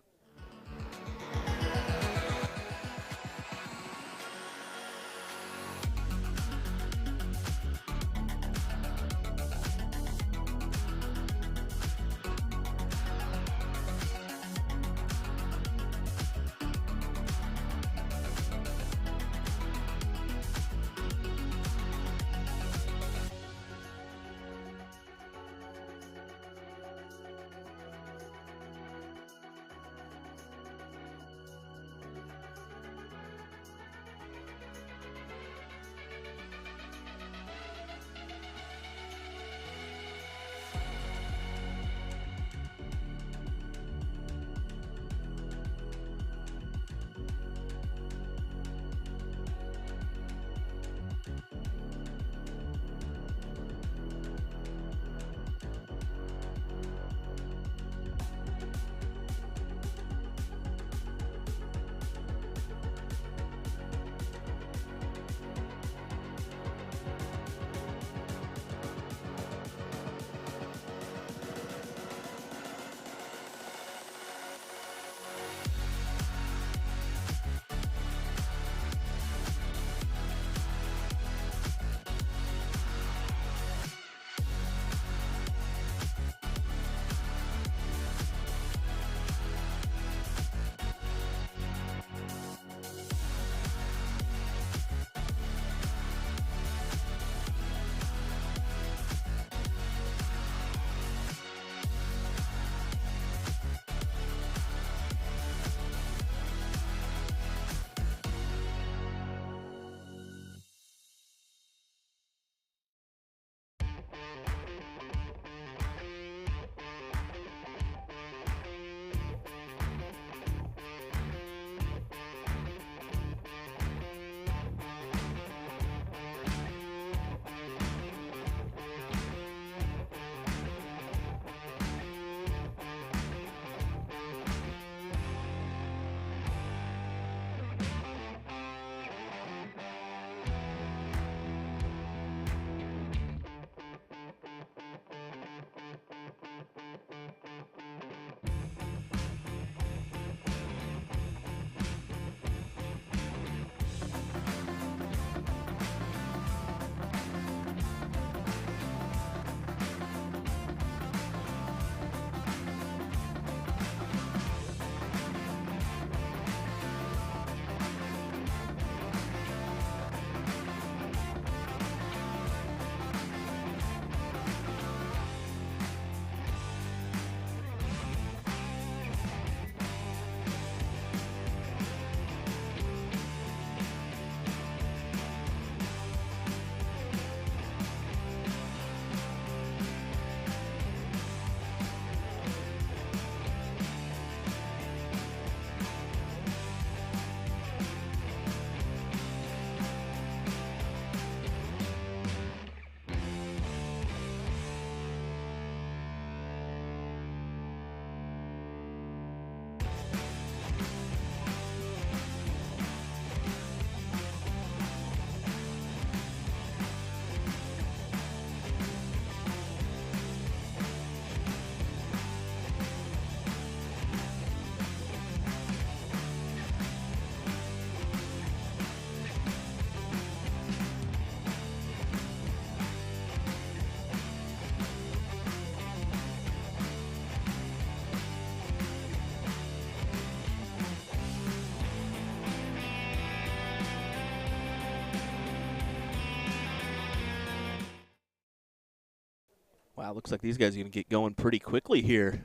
Wow, looks like these guys are going to get going pretty quickly here.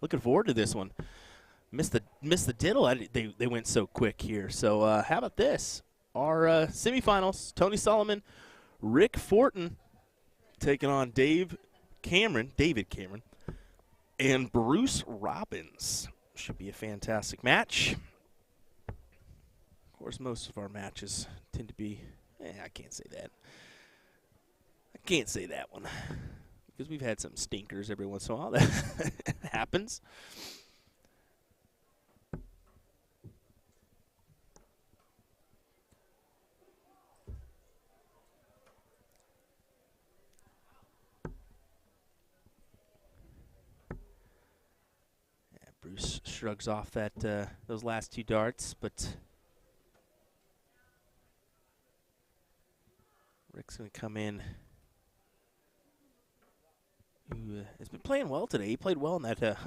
Looking forward to this one. Missed the diddle. They went so quick here. So how about this? Our semifinals: Tony Solomon, Rick Fortin taking on David Cameron, and Bruce Robbins. Should be a fantastic match. Of course, most of our matches tend to be. I can't say that. I can't say that one because we've had some stinkers every once in a while. That happens. Bruce shrugs off that those last two darts, but Rick's going to come in. Who has been playing well today. He played well in that.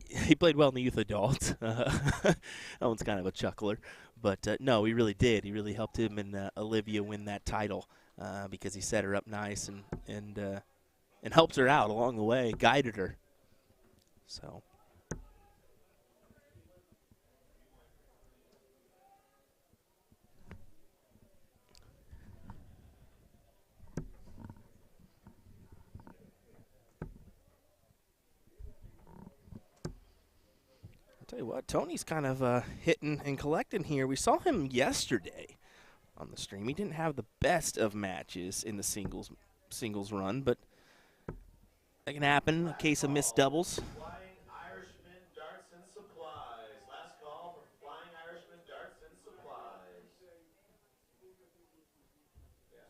He played well in the youth adult. That one's kind of a chuckler, but no, he really did. He really helped him and Olivia win that title because he set her up nice and helped her out along the way, guided her. So. Tell you what, Tony's kind of hitting and collecting here. We saw him yesterday on the stream. He didn't have the best of matches in the singles run, but that can happen. A case of missed doubles.
Flying Irishman Darts and Supplies. Last call for Flying Irishman Darts and Supplies. Yes.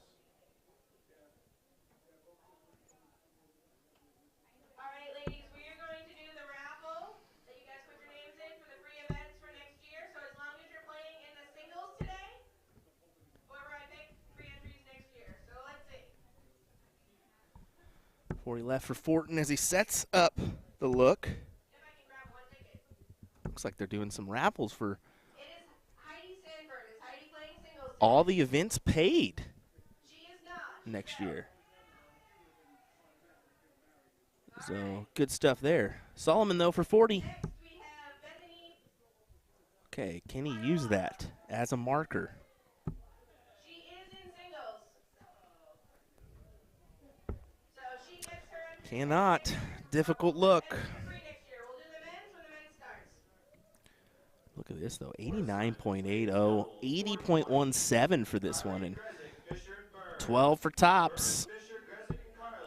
All right, ladies, we are going to do the raffle that you guys put your names in for the free events for next year. So as long as you're playing in the singles today, whoever I pick, free entries next year. So let's see.
40 left for Fortin as he sets up the look.
If I can grab one ticket.
Looks like they're doing some raffles for
It is Heidi Sanford. Is Heidi playing singles today?
all the events paid
She is not.
next year. So good stuff there. Solomon, though, for 40.
Next we have Bethany.
Okay, can he use that as a marker?
She is in singles. So she gets her entry.
Cannot. Difficult look.
Entries for free next year. We'll do the men's when the men's starts.
Look at this, though. 89.80, 80.17 for this one, and 12 for tops.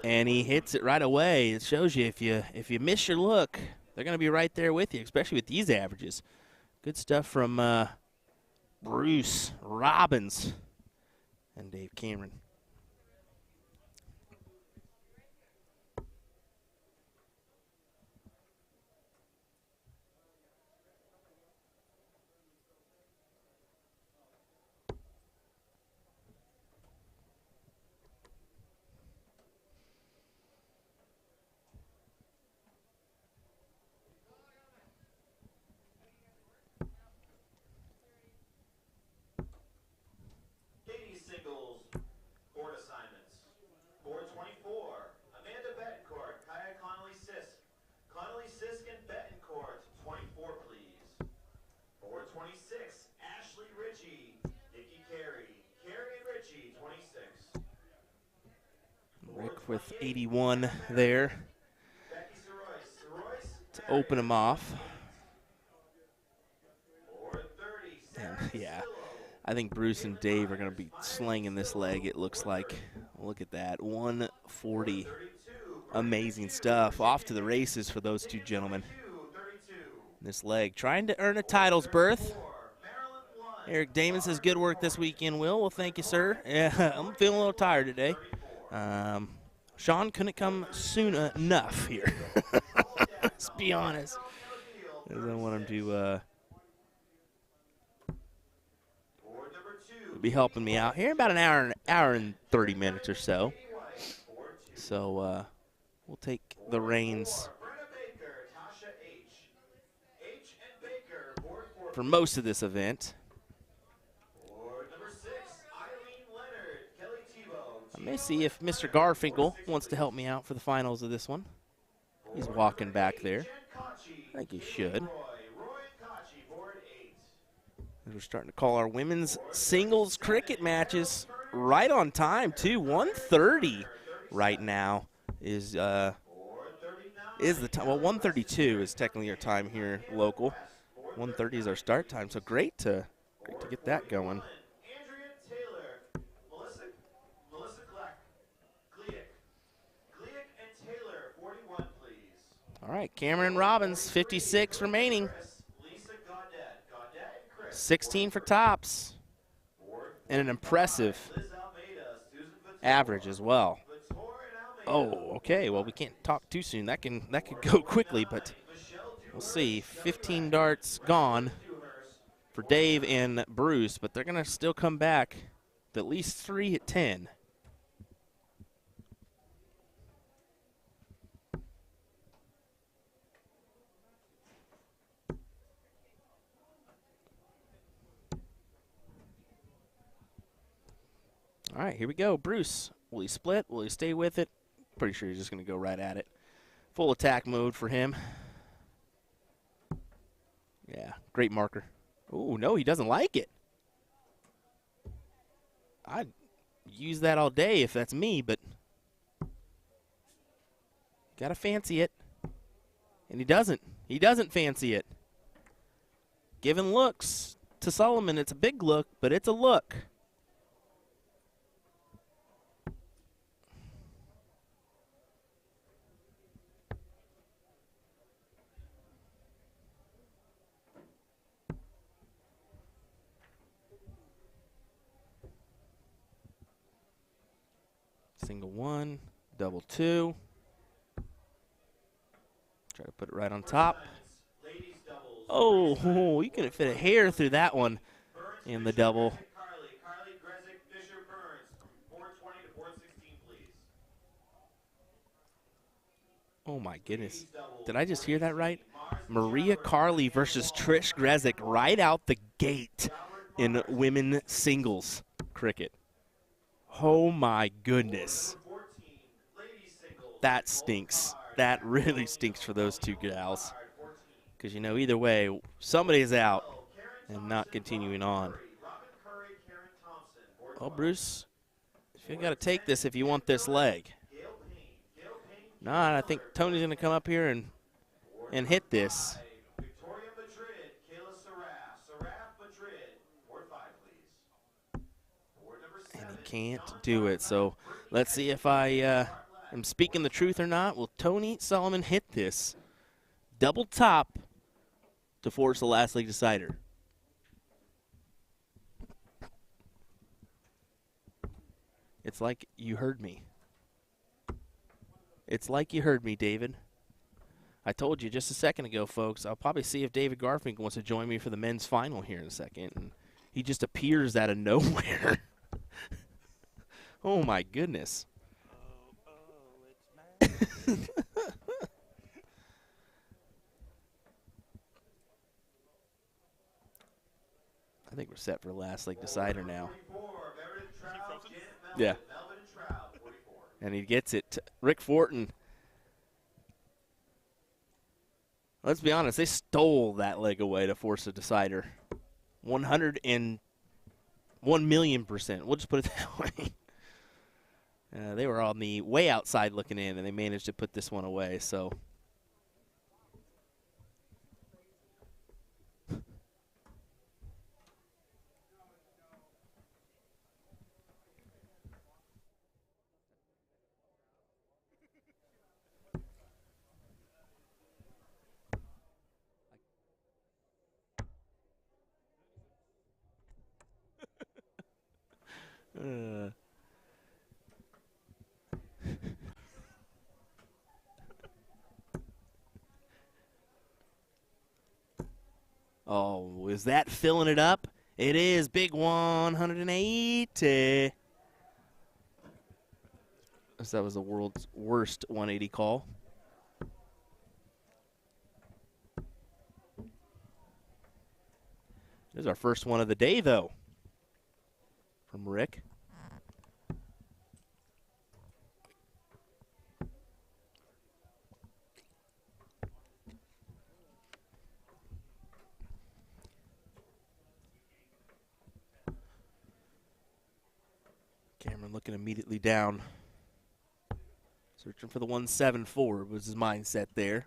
And he hits it right away. It shows you if you miss your look, they're going to be right there with you, especially with these averages. Good stuff from Bruce Robbins and Dave Cameron.
Ladies singles, board assignments. Board 24, Amanda Betancourt, Kaya Connolly-Sisk. Connolly-Sisk and Betancourt, 24 please. Board 26, Ashley Ritchie, Nikki Carey. Carey and Ritchie, 26.
Rick with 81 there
Becky Sorois,
to open him off.
Board 30, Sarah
And, yeah,
Castillo.
I think Bruce and Dave are going to be slinging this leg, it looks like. Look at that, 140. Amazing stuff. Off to the races for those two gentlemen.
32.
This leg, trying to earn a title's berth.
Maryland 1.
Eric Damon says, good work this weekend, Will. Well, thank you, sir. Yeah, I'm feeling a little tired today. Sean couldn't come soon enough here. Let's be honest. I don't want him to
Board number 2.
be helping me out here in about an hour and 30 minutes or so. So we'll take the reins
Brenna Baker, Tasha H. H and Baker, board 4.
for most of this event.
Board number 6, Eileen Leonard, Kelly Tebow.
Let me see if Mr. Garfinkel wants to help me out for the finals of this one. He's walking back there. I think he should. We're starting to call our women's singles cricket matches right on time, too. 1:30 right now is the time. Well, 1:32 is technically our time here local. 1:30 is our start time, so great to get that going. All right, Cameron Robbins, 56 remaining. 16 for tops. And an impressive average as well. Oh, okay, well, we can't talk too soon. That could go quickly, but we'll see. 15 darts gone for Dave and Bruce, but they're going to still come back with at least 3 at 10. All right, here we go. Bruce, will he split? Will he stay with it? Pretty sure he's just going to go right at it. Full attack mode for him. Yeah, great marker. Oh, no, he doesn't like it. I'd use that all day if that's me, but got to fancy it. And he doesn't. He doesn't fancy it. Giving looks to Solomon. It's a big look, but it's a look. Single one, double two. Try to put it right on top. Oh, you couldn't fit a hair through that one in the double. Oh my goodness. Did I just hear that right? Maria Carley versus Trish Grezik right out the gate in women singles cricket. Oh my goodness. That stinks. That really stinks for those two gals. Because, you know, either way, somebody's out and not continuing on. Oh, Bruce, you got to take this if you want this leg. Nah, I think Tony's going to come up here and hit this. And he can't do it. So let's see if I am speaking the truth or not. Will Tony Solomon hit this double top to force the last league decider? It's like you heard me. It's like you heard me, David. I told you just a second ago, folks, I'll probably see if David Garfinkel wants to join me for the men's final here in a second. And he just appears out of nowhere. Oh, my goodness. I think we're set for the last league decider now. Yeah. And he gets it. Rick Fortin. Let's be honest, they stole that leg away to force a decider. 101 million%. We'll just put it that way. They were on the way outside looking in, and they managed to put this one away. So. Oh, is that filling it up? It is. Big 180. That was the world's worst 180 call. This is our first one of the day, though, from Rick. Cameron looking immediately down. Searching for the 1-7-4 was his mindset there.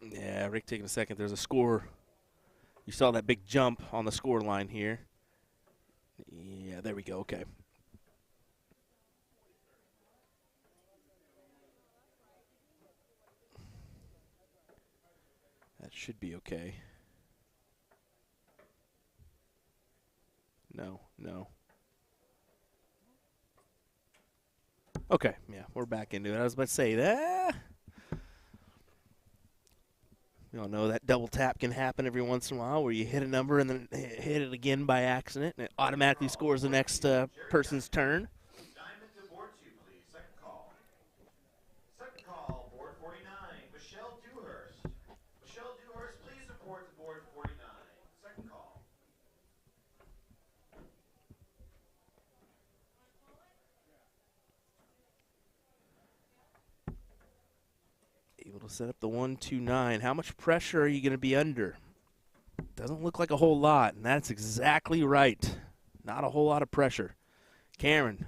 Yeah, Rick taking a second. There's a score. You saw that big jump on the score line here. Yeah, there we go. Okay. That should be okay. No. Okay, yeah, we're back into it. I was about to say that. We all know that double tap can happen every once in a while where you hit a number and then hit it again by accident, and it automatically scores the next person's turn.
Diamond to board 2, please. Second call. Second call, board 49, Michelle Dewhurst. Michelle Dewhurst, please report to board 49. Second call.
Able to set up the 1-2-9. How much pressure are you going to be under? Doesn't look like a whole lot, and that's exactly right. Not a whole lot of pressure. Cameron.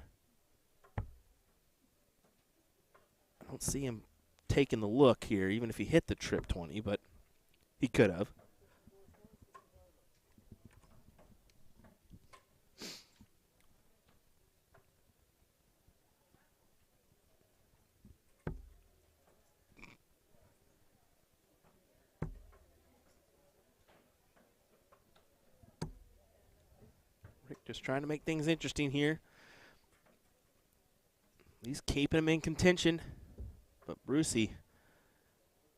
I don't see him taking the look here, even if he hit the trip 20, but he could have. Rick just trying to make things interesting here. He's keeping him in contention. But Brucey,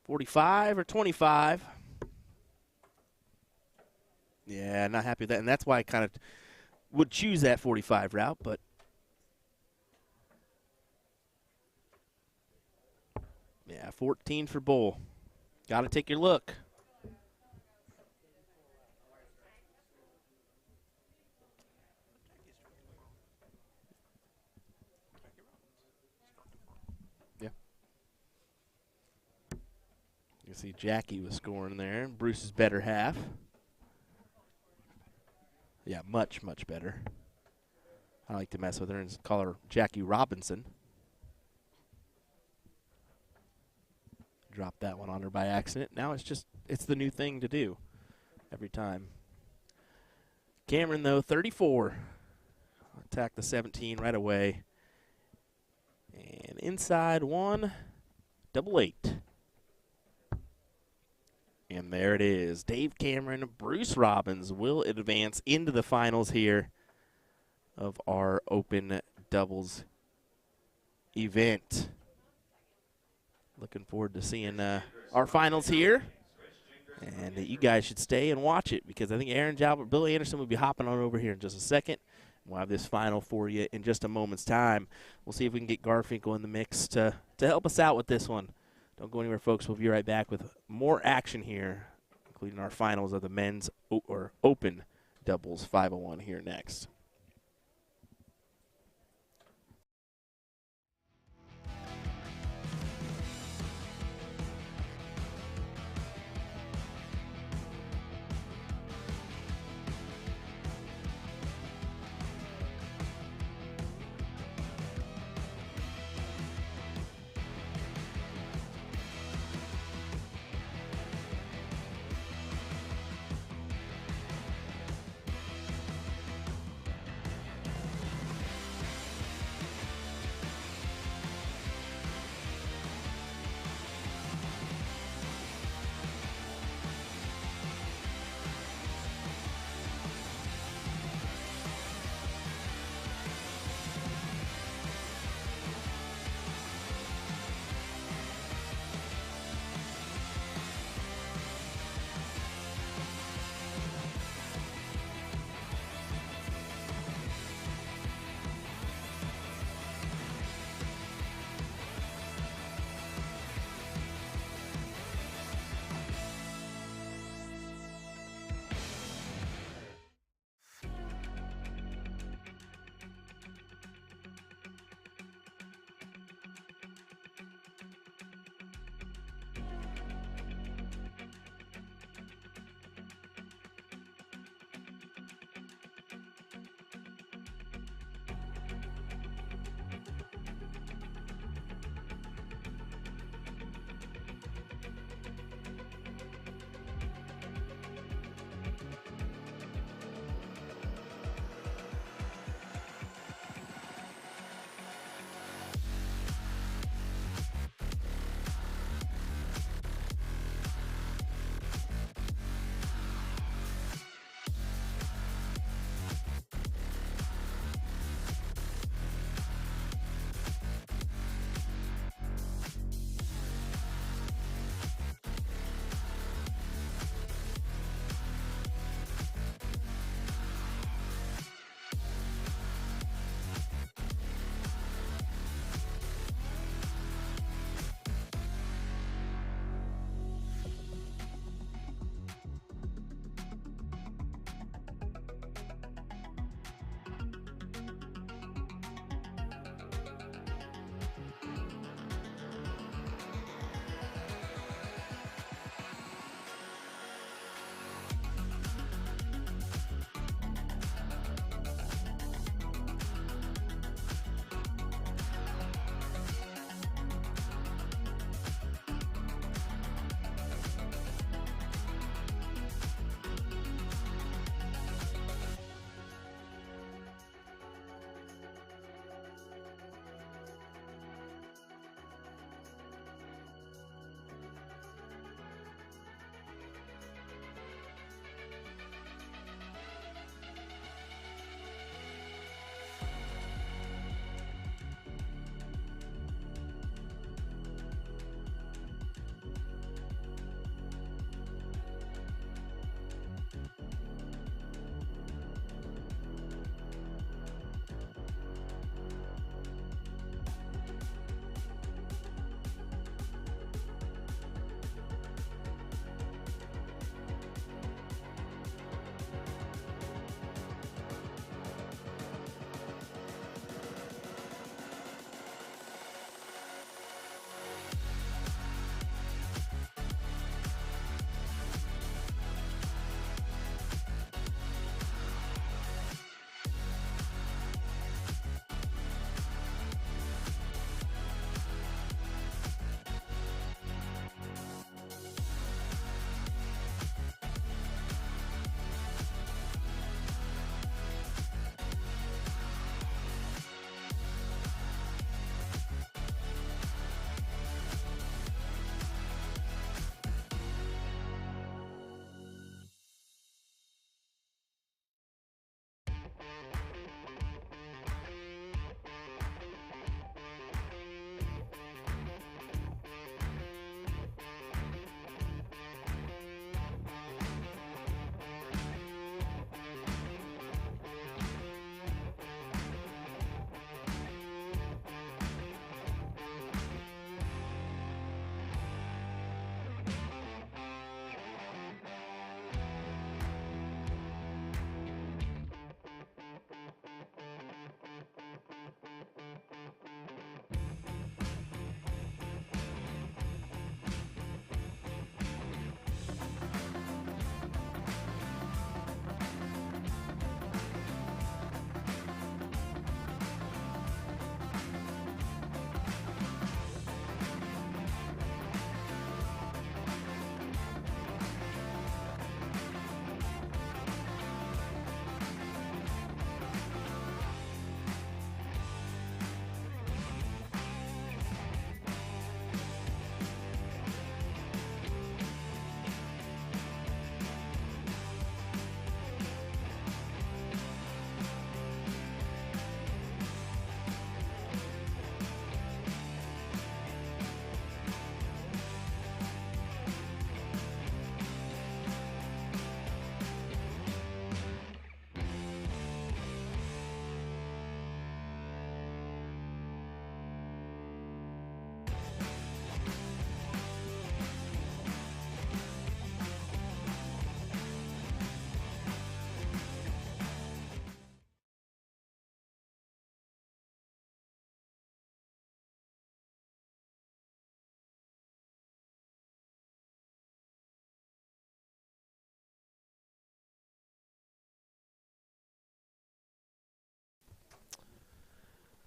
45 or 25? Yeah, not happy with that. And that's why I kind of would choose that 45 route, but yeah, 14 for Bull. Got to take your look. You see Jackie was scoring there. Bruce's better half. Yeah, much, much better. I like to mess with her and call her Jackie Robinson. Drop that one on her by accident. Now it's the new thing to do every time. Cameron, though, 34. Attack the 17 right away. And inside one, 888. And there it is. Dave Cameron, Bruce Robbins will advance into the finals here of our Open Doubles event. Looking forward to seeing our finals here. And you guys should stay and watch it because I think Aaron Jalbert, Billy Anderson will be hopping on over here in just a second. We'll have this final for you in just a moment's time. We'll see if we can get Garfinkel in the mix to help us out with this one. Don't go anywhere, folks. We'll be right back with more action here, including our finals of the men's or Open Doubles 501 here next.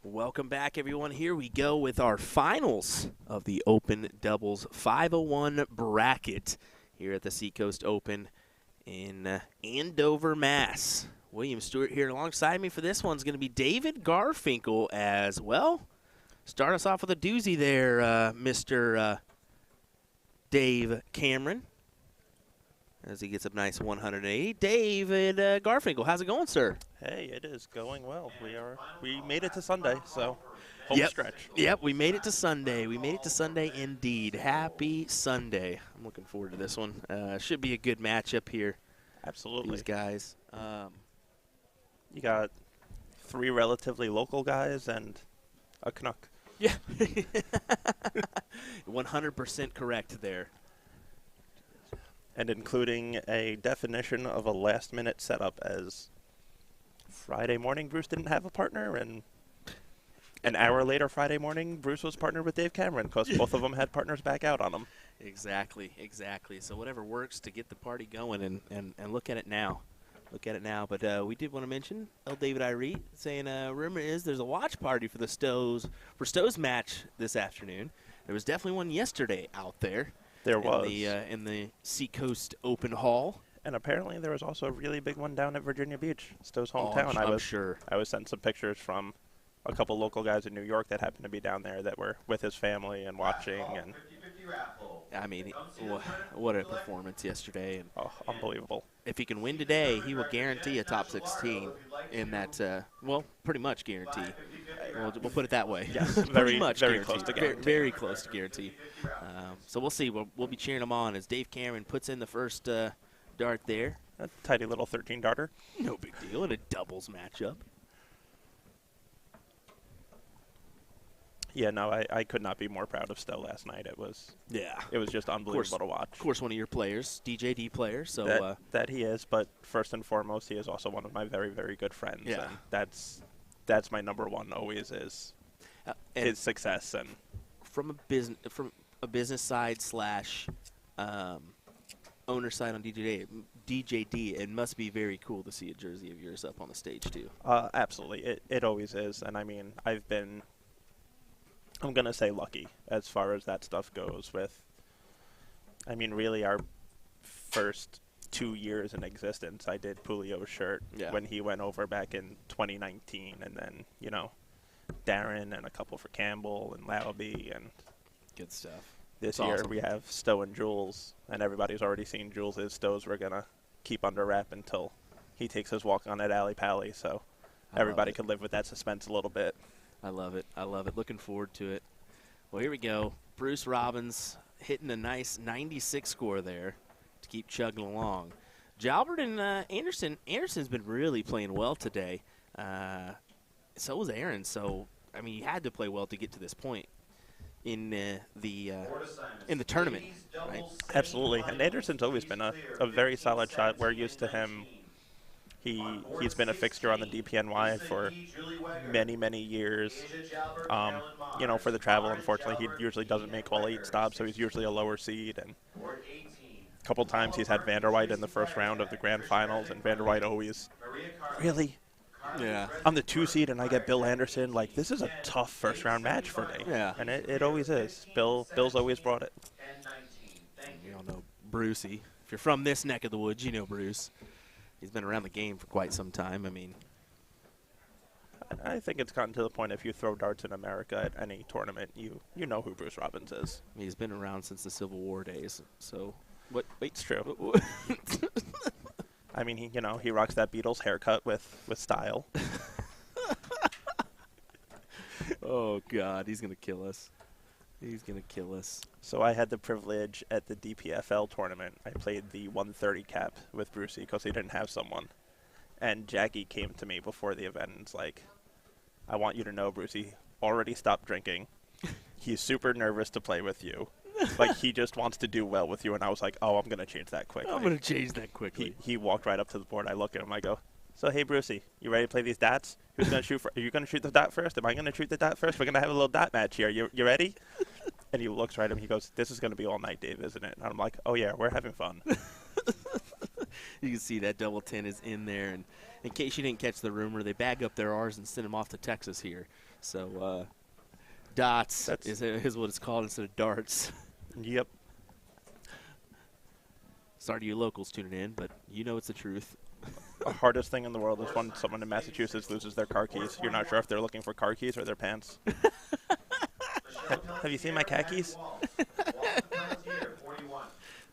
Welcome back, everyone. Here we go with our finals of the Open Doubles 501 bracket here at the Seacoast Open in Andover, Mass. William Stewart here alongside me for this one's going to be David Garfinkel as well. Start us off with a doozy there, Mr. Dave Cameron, as he gets a nice 180. David Garfinkel, how's it going, sir?
Hey, it is going well. We made it to Sunday, so home stretch.
Yep, we made it to Sunday. We made it to Sunday indeed. Happy Sunday. I'm looking forward to this one. Should be a good matchup here.
Absolutely.
These guys.
You got 3 relatively local guys and a Canuck.
Yeah. 100% correct there.
And including a definition of a last-minute setup as Friday morning Bruce didn't have a partner, and an hour later Friday morning Bruce was partnered with Dave Cameron because both of them had partners back out on them.
Exactly. So whatever works to get the party going, and look at it now. But we did want to mention El David Irie saying rumor is there's a watch party for the Stowe's match this afternoon. There was definitely one yesterday out there.
There was.
In the Seacoast Open Hall.
And apparently there was also a really big one down at Virginia Beach, Stowe's hometown.
I'm sure.
I was sent some pictures from a couple local guys in New York that happened to be down there that were with his family and watching. And
I mean, what a performance yesterday. And
unbelievable.
if he can win today, he will guarantee a top 16 in that, well, pretty much guarantee. We'll put it that way.
Yes,
very much
very
guarantee.
close to guarantee.
Very close to guarantee. So we'll see. We'll be cheering him on as Dave Cameron puts in the first dart there.
A tiny little 13 darter.
No big deal in a doubles matchup.
Yeah, no, I could not be more proud of Stowe last night. It was just unbelievable to watch.
Of course, one of your players, DJD player. So
that he is, but first and foremost, he is also one of my very, very good friends.
Yeah.
And that's my number one. Always is his success. And
from a business side slash owner side on DJD, it must be very cool to see a jersey of yours up on the stage too.
Absolutely, it always is. And I mean, I'm going to say lucky as far as that stuff goes with, I mean, really our first 2 years in existence, I did Pulio's shirt when he went over back in 2019. And then, Darren and a couple for Campbell and Lauby and
good stuff.
This
That's
year
awesome.
we have Stowe and Jules, and everybody's already seen Jules' Stowe's we're going to keep under wrap until he takes his walk on at Alley Pally. So everybody can live with that suspense a little bit.
I love it. Looking forward to it. Well, here we go. Bruce Robbins hitting a nice 96 score there to keep chugging along. Jalbert and Anderson. Anderson's been really playing well today. So was Aaron. So, I mean, he had to play well to get to this point in the tournament. Right?
Absolutely. And Anderson's always been a very solid shot. We're used to him. He's been a fixture on the DPNY for many, many years. For the travel, unfortunately, he usually doesn't make all 8 stops, so he's usually a lower seed. And a couple times he's had Vanderwhite in the first round of the grand finals, and Vanderwhite always, really?
Yeah.
I'm the 2 seed, and I get Bill Anderson. Like, this is a tough first-round match for me.
Yeah.
And it always is. Bill's always brought it.
You all know Brucey. If you're from this neck of the woods, you know Bruce. He's been around the game for quite some time. I mean,
I think it's gotten to the point if you throw darts in America at any tournament, you know who Bruce Robbins is.
he's been around since the Civil War days. So, what? Wait,
It's true. I mean, he rocks that Beatles haircut with style.
Oh God, he's gonna kill us. He's gonna kill us.
So I had the privilege at the DPFL tournament. I played the 130 cap with Brucey because he didn't have someone. And Jackie came to me before the event and was like, I want you to know Brucey already stopped drinking. He's super nervous to play with you. Like, he just wants to do well with you. And I was like, oh, I'm going to change that quickly.
I'm gonna change that quickly.
He walked right up to the board. I look at him. I go, so, hey, Brucey, you ready to play these dots? Who's going to shoot? Are you going to shoot the dot first? Am I going to shoot the dot first? We're going to have a little dot match here. You ready? And he looks right at him. He goes, this is going to be all night, Dave, isn't it? And I'm like, oh, yeah, we're having fun.
You can see that double 10 is in there. And in case you didn't catch the rumor, they bag up their R's and send them off to Texas here. So dots is what it's called instead of darts.
Yep.
Sorry to you locals tuning in, but you know it's the truth.
The hardest thing in the world is when someone in Massachusetts loses their car keys. You're not sure if they're looking for car keys or their pants. Have you seen my khakis?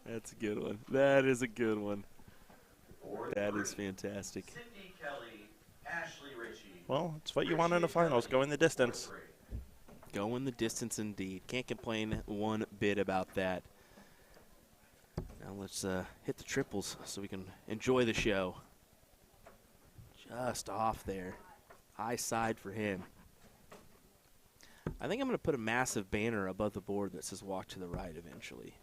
That's a good one. That is a good one. That is fantastic.
Well, it's what you want in the finals. Going the distance.
Going the distance indeed. Can't complain one bit about that. Now let's hit the triples so we can enjoy the show. Just off there. High side for him. I think I'm going to put a massive banner above the board that says walk to the right eventually.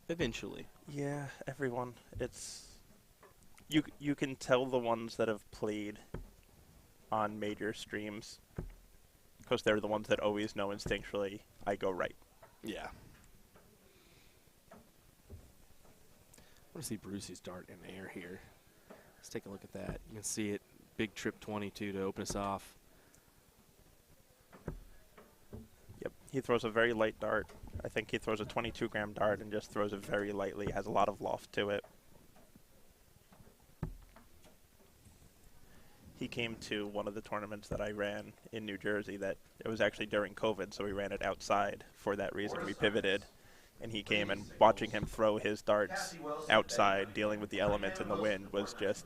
Eventually.
Yeah, everyone. It's you can tell the ones that have played on major streams because they're the ones that always know instinctually I go right.
Yeah. I want to see Brucey's dart in the air here. Let's take a look at that. You can see it. Big trip 22 to open us off.
Yep, he throws a very light dart. I think he throws a 22-gram dart and just throws it very lightly. Has a lot of loft to it. He came to one of the tournaments that I ran in New Jersey that it was actually during COVID, so we ran it outside for that reason. We pivoted, and he came, and watching him throw his darts outside, dealing with the elements and the wind, was just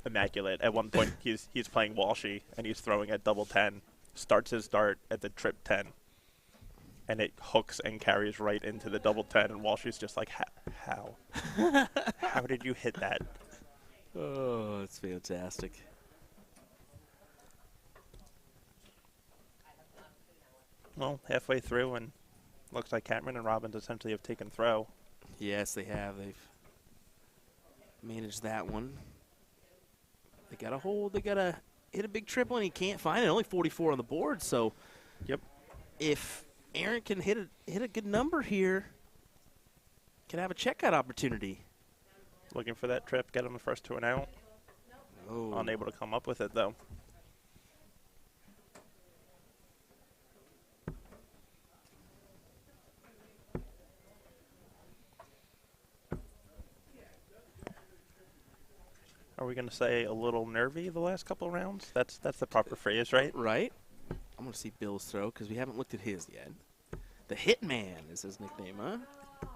immaculate. At one point, he's playing Walshy, and he's throwing at double 10, starts his dart at the trip 10, and it hooks and carries right into the double 10, and Walshy's just like, how? How did you hit that?
Oh, it's fantastic.
Well, halfway through, and looks like Cameron and Robbins essentially have taken throw.
Yes, they have. They've managed that one. They got a hold. They got to hit a big triple, and he can't find it. Only 44 on the board. So,
yep.
If Aaron can hit a good number here, can have a checkout opportunity.
Looking for that trip. Get him the first 2 and out.
Oh.
Unable to come up with it though. Are we going to say a little nervy the last couple of rounds? That's the proper phrase, right?
Right. I'm going to see Bill's throw because we haven't looked at his yet. The Hitman is his nickname, huh?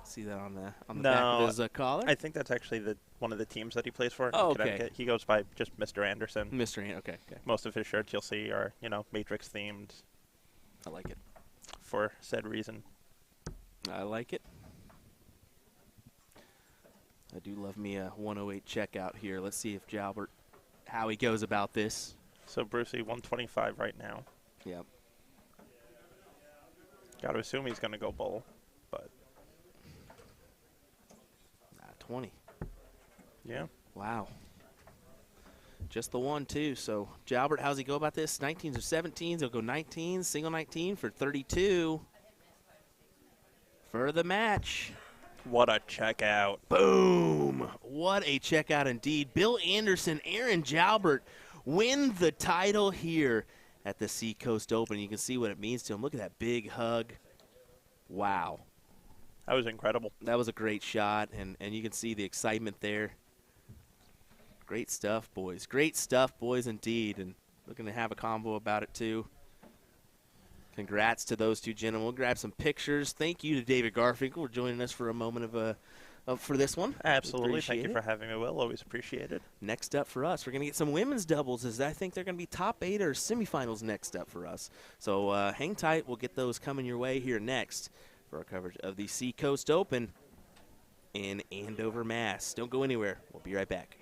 See that on the back of his collar?
I think that's actually one of the teams that he plays for.
Oh, okay.
He goes by just Mr. Anderson.
Mr. Anderson, okay.
Most of his shirts you'll see are, Matrix themed.
I like it.
For said reason.
I like it. I do love me a 108 checkout here. Let's see if Jalbert, how he goes about this.
So Brucey, 125 right now.
Yep.
Got to assume he's going to go bowl, but
20.
Yeah.
Wow. Just the one, too. So, Jalbert, how's he go about this? 19s or 17s. He'll go 19, single 19 for 32 for the match.
What a checkout.
Boom. What a checkout indeed. Bill Anderson, Aaron Jalbert win the title here at the Seacoast Open. You can see what it means to him. Look at that big hug. Wow.
That was incredible.
That was a great shot, and you can see the excitement there. Great stuff, boys. Great stuff, boys, indeed. And looking to have a combo about it, too. Congrats to those two gentlemen. We'll grab some pictures. Thank you to David Garfinkel for joining us for a moment for this one.
Absolutely. Thank you for having me, Will. Always appreciate it.
Next up for us, we're going to get some women's doubles, as I think they're going to be top 8 or semifinals next up for us. So hang tight. We'll get those coming your way here next for our coverage of the Seacoast Open in Andover, Mass. Don't go anywhere. We'll be right back.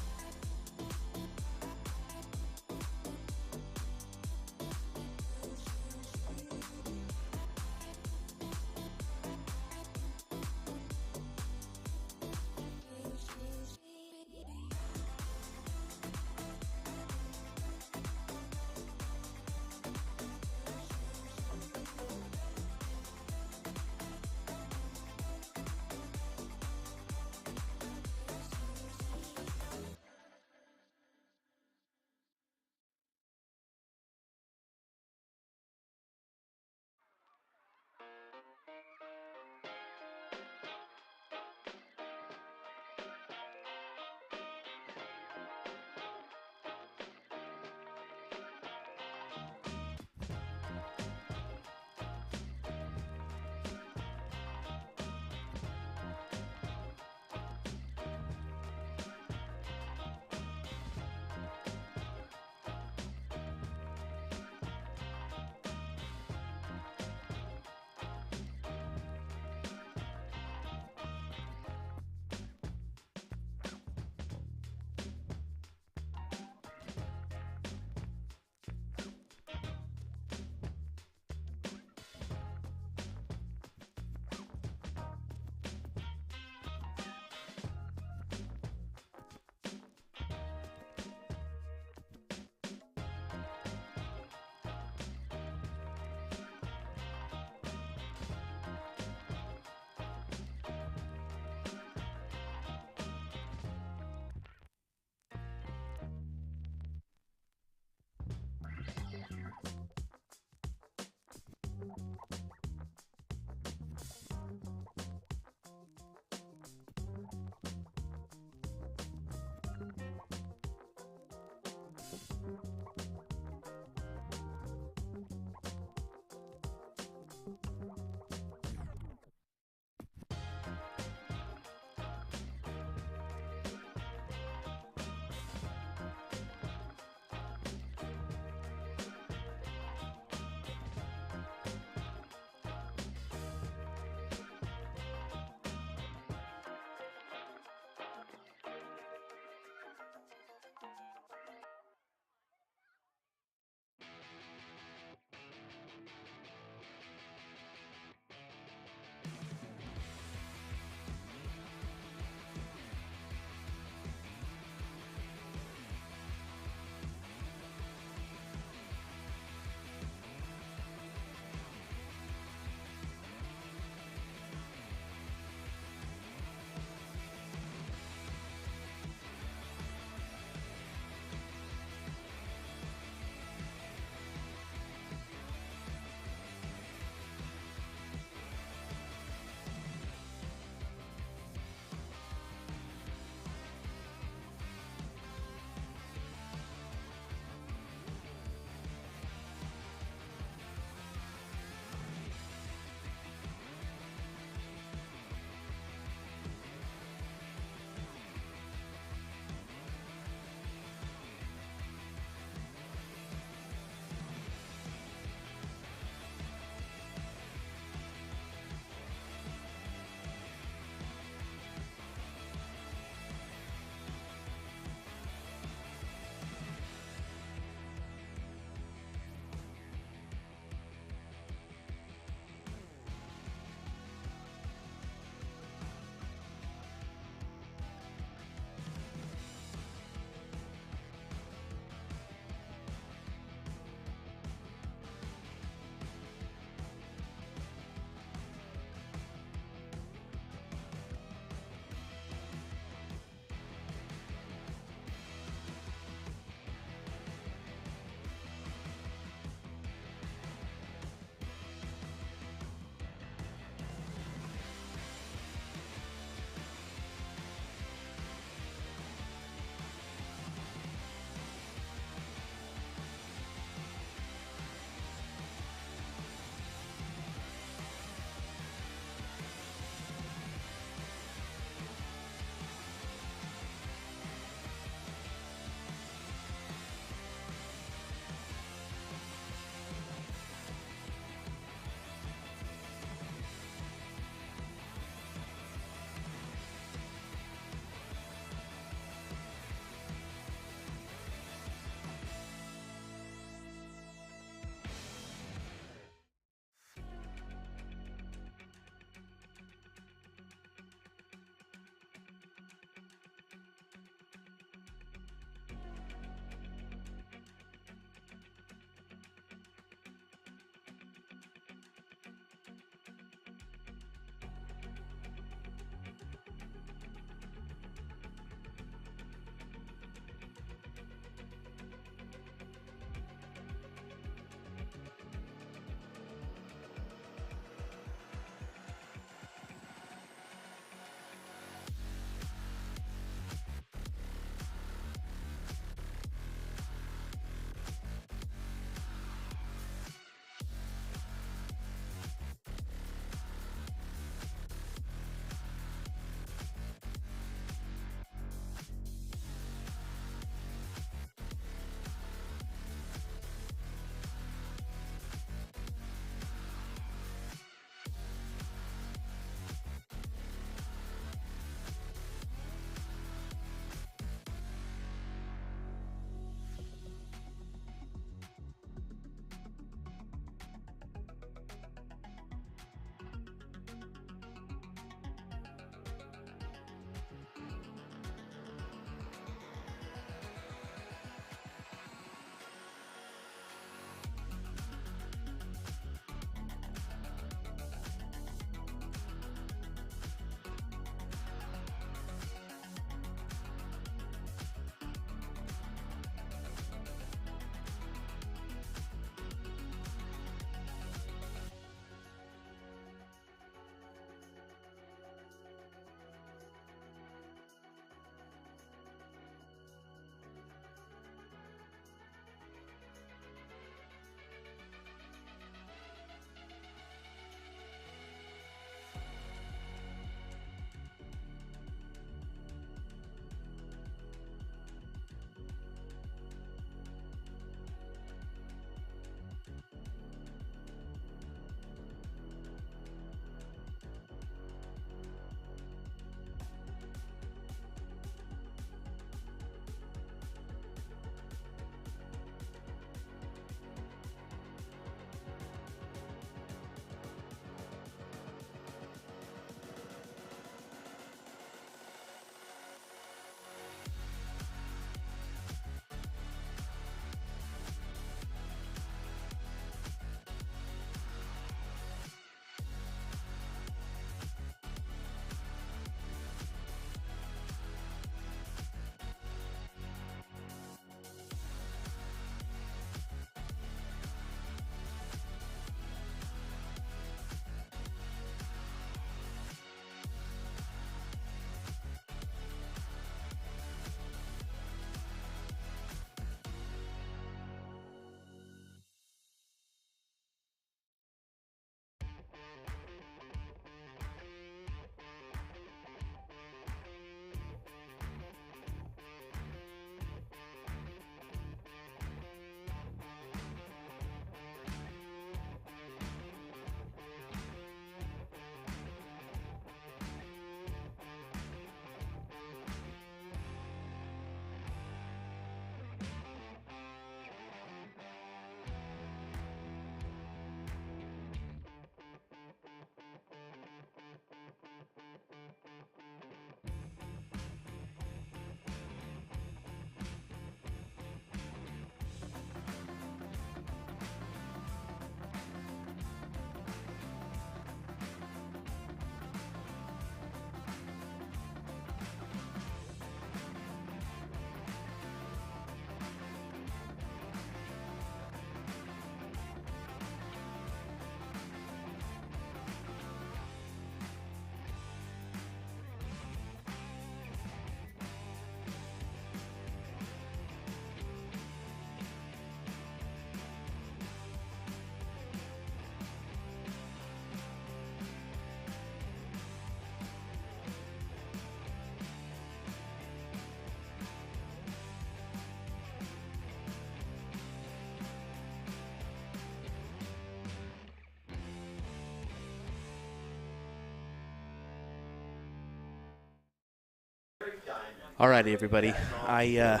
All righty, everybody. I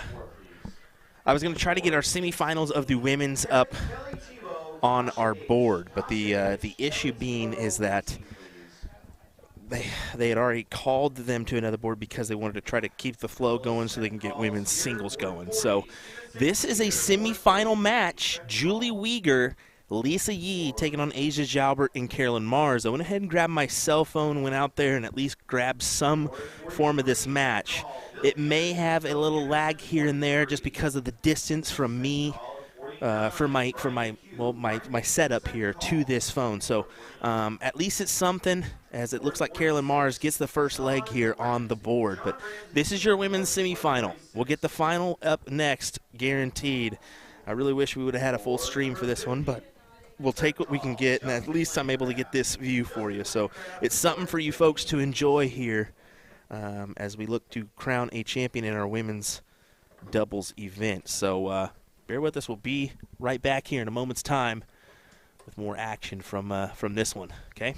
was going to try to get our semifinals of the women's up on our board, but the issue being is that they had already called them to another board because they wanted to try to keep the flow going so they can get women's singles going. So this is a semifinal match. Julie Weger, Lisa Yee taking on Asia Jalbert and Carolyn Mars. I went ahead and grabbed my cell phone, went out there and at least grabbed some form of this match. It may have a little lag here and there just because of the distance from me for my setup here to this phone. So at least it's something, as it looks like Carolyn Mars gets the first leg here on the board. But this is your women's semifinal. We'll get the final up next, guaranteed. I really wish we would have had a full stream for this one, but we'll take what we can get, and at least I'm able to get this view for you. So it's something for you folks to enjoy here as we look to crown a champion in our women's doubles event. So bear with us. We'll be right back here in a moment's time with more action from this one, okay?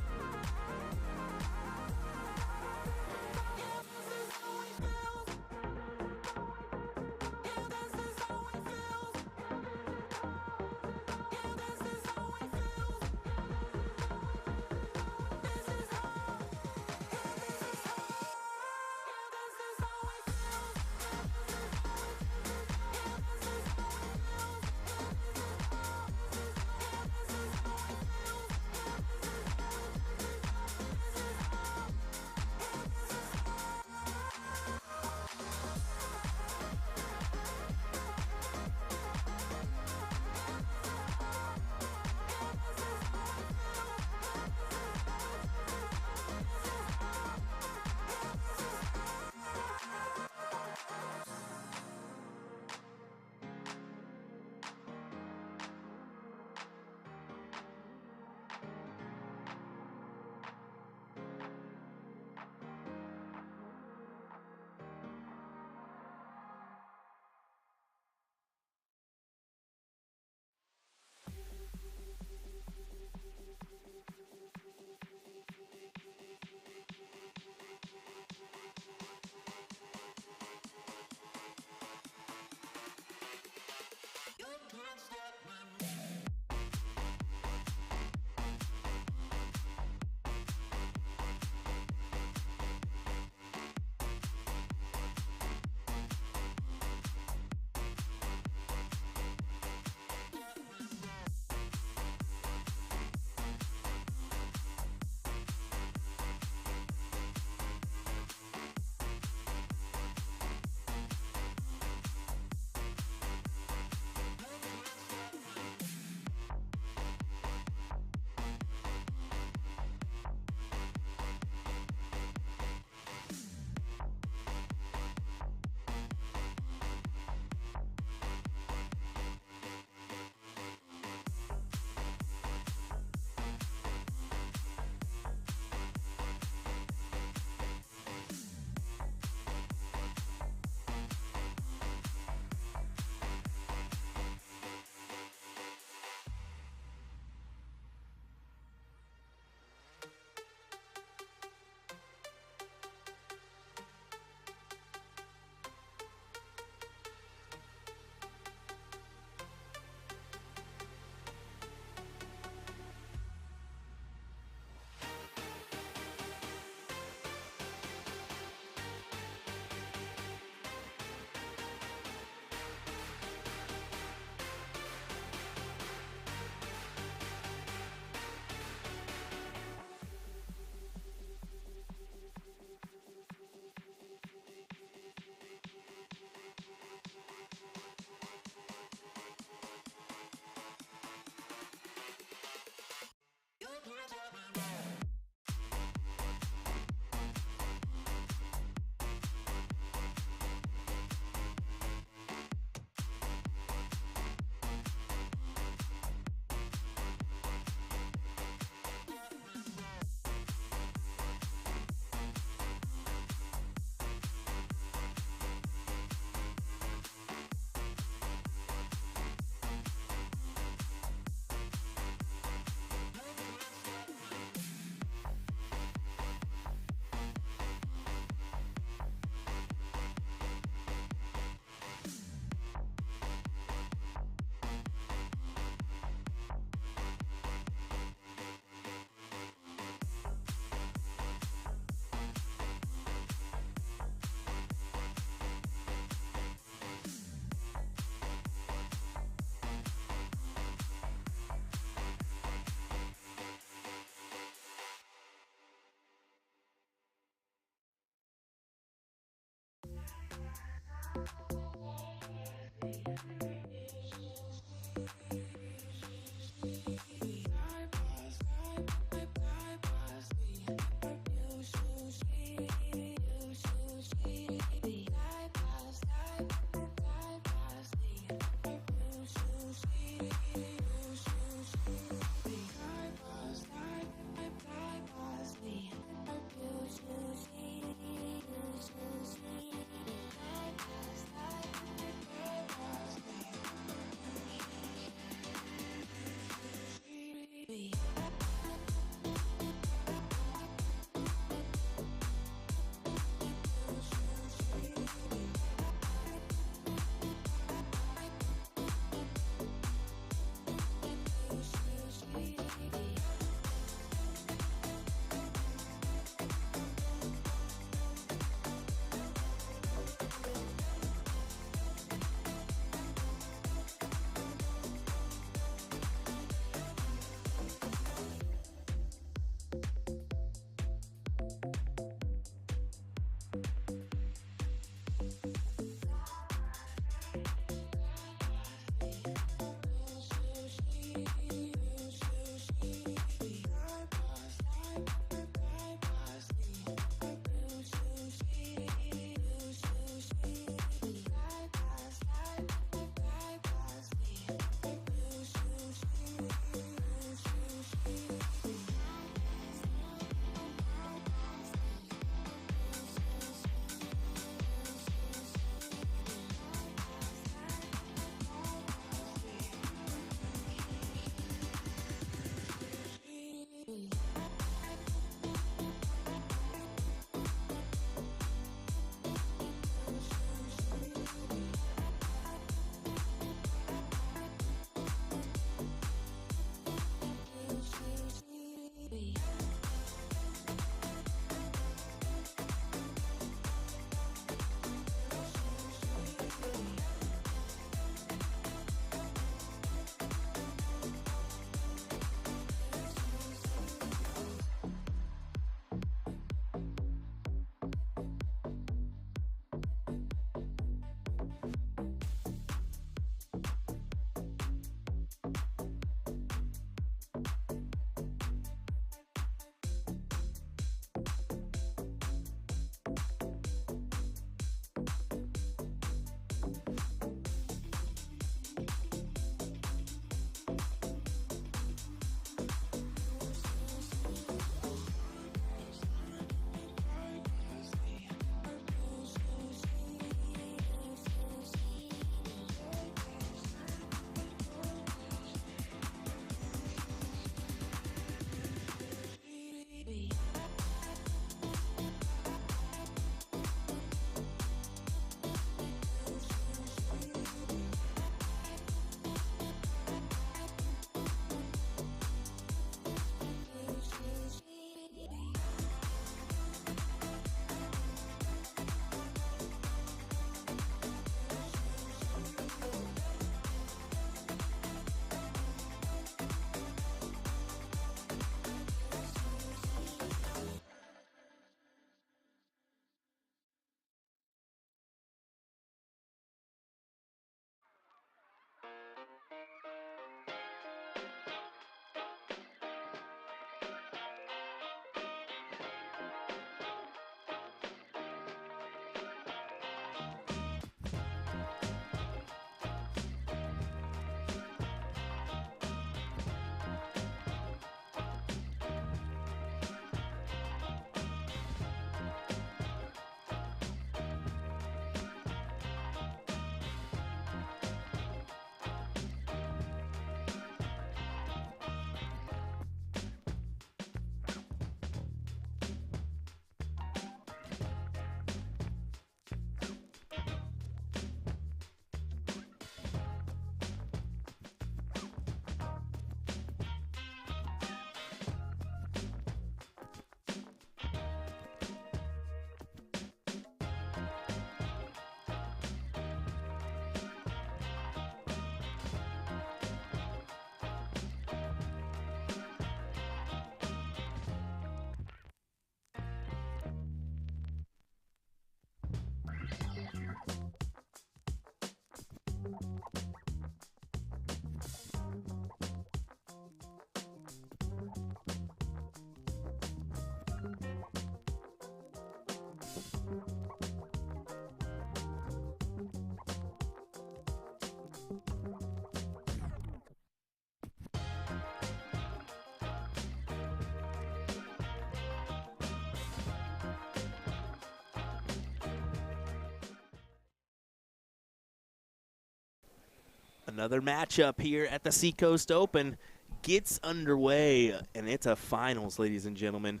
Another matchup here at the Seacoast Open gets underway, and it's a finals, ladies and gentlemen.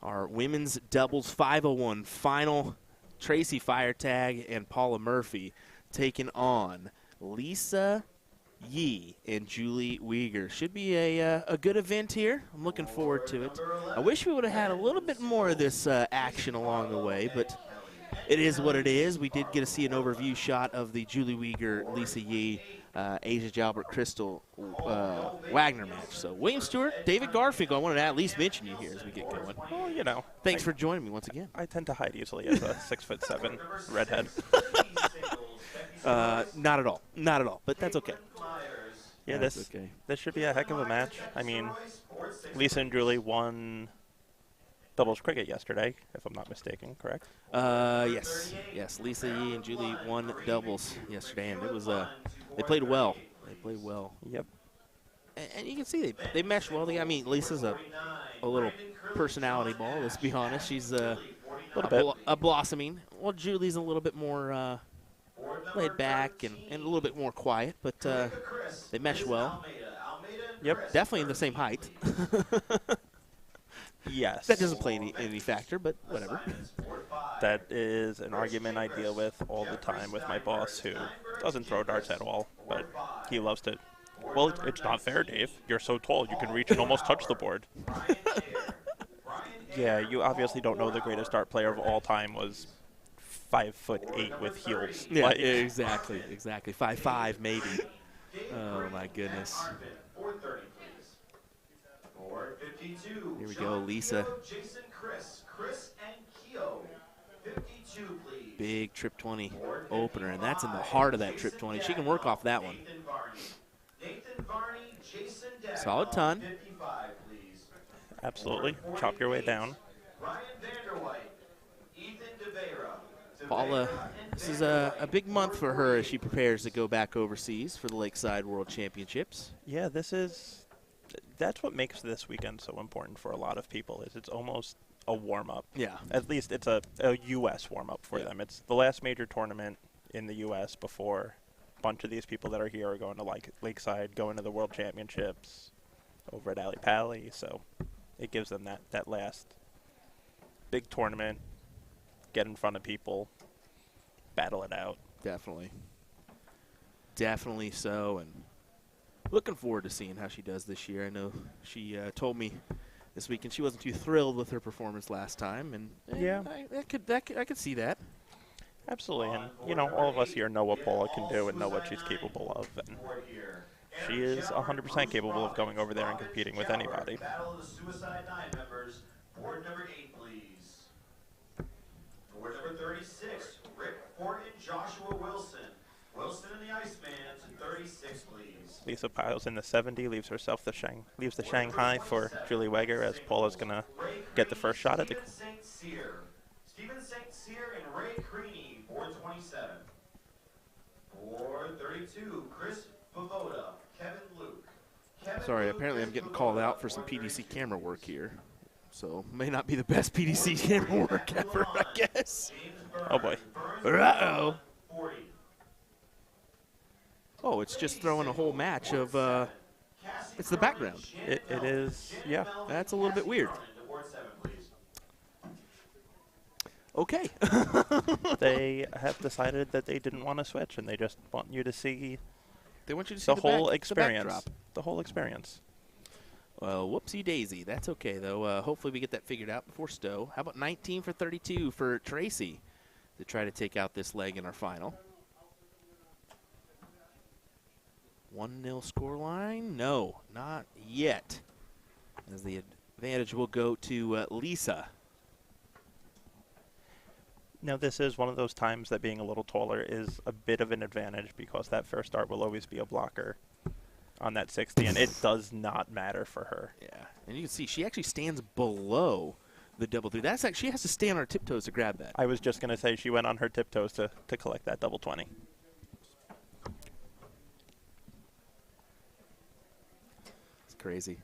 Our women's doubles 501 final. Tracy Firetag and Paula Murphy taking on Lisa Yee and Julie Weger. Should be a good event here. I'm looking forward to it. I wish we would have had a little bit more of this action along the way, but it is what it is. We did get to see an overview shot of the Julie Weger, Lisa Yee, Asia Jalbert, Crystal Wagner match. So William Stewart, David Garfinkel, I wanted to at least mention you here as we get going.
Well, you know.
Thanks for joining me once again.
I tend to hide easily as a 6'7" redhead.
Not at all. Not at all. But that's okay.
Yeah,
That's okay.
This should be a heck of a match. I mean, Lisa and Julie won doubles cricket yesterday, if I'm not mistaken, correct?
Yes. Yes, Lisa Yee and Julie won doubles yesterday, and it was they played well. They played well.
Yep.
And you can see they mesh well. I mean, Lisa's a little personality ball, let's be honest. She's a blossoming. Well, Julie's a little bit more laid back and a little bit more quiet, but they mesh well.
Yep.
Definitely in the same height.
Yes.
That doesn't play any factor, but whatever.
That is an argument I deal with all the time with my boss, who doesn't throw darts at all, but he loves to. Well, it's not fair, Dave. You're so tall, you can reach and almost touch the board. Yeah, you obviously don't know the greatest dart player of all time was 5'8" with heels.
Yeah,
like,
exactly. 5'5" maybe. Oh my goodness. Here we go, Lisa. Big trip 20 opener, and that's in the heart of that trip 20. She can work off that one. Solid ton.
Absolutely. Chop your way down.
Paula, this is a big month for her as she prepares to go back overseas for the Lakeside World Championships.
Yeah, that's what makes this weekend so important for a lot of people, is it's almost a warm-up.
Yeah.
At least it's a U.S. warm-up for them. It's the last major tournament in the U.S. before a bunch of these people that are here are going to Lakeside, going to the World Championships over at Ali Pali. So it gives them that last big tournament, get in front of people, battle it out.
Definitely. Definitely so, and looking forward to seeing how she does this year. I know she told me this weekend she wasn't too thrilled with her performance last time, and
yeah,
I could see that.
Absolutely, and you know, all of us here know what Paula can do and know what she's capable of, and she is 100% capable of going over there and competing with anybody.
Board number 8, please. Board number 36, Rick Horton, Joshua Wilson. Wilson and the Iceman to 36, please.
Lisa piles in the 70, leaves the Shanghai for Julie Weger, as Paula's gonna get the first shot at the.
Stephen St. Cyr and Ray Creaney, board 27. Board 32, Chris Pavoda, Kevin Luke.
Sorry, apparently I'm getting called out for some PDC camera work here. So, may not be the best PDC camera work ever, I guess.
Oh, boy.
Uh-oh. Oh, it's just throwing a whole match of, it's the background.
It is, yeah.
That's a little bit weird. Okay.
They have decided that they didn't want to switch, and they just want you to see
they want you to see
the whole
backdrop.
experience. The whole experience.
Well, whoopsie daisy. That's okay, though. Hopefully we get that figured out before Stowe. How about 19 for 32 for Tracy to try to take out this leg in our final? 1-0 scoreline? No, not yet. As the advantage will go to Lisa.
Now, this is one of those times that being a little taller is a bit of an advantage, because that first dart will always be a blocker on that 60, and it does not matter for her.
Yeah, and you can see she actually stands below the double 3. That's actually, she has to stand on her tiptoes to grab that.
I was just going to say she went on her tiptoes to collect that double 20.
It's crazy.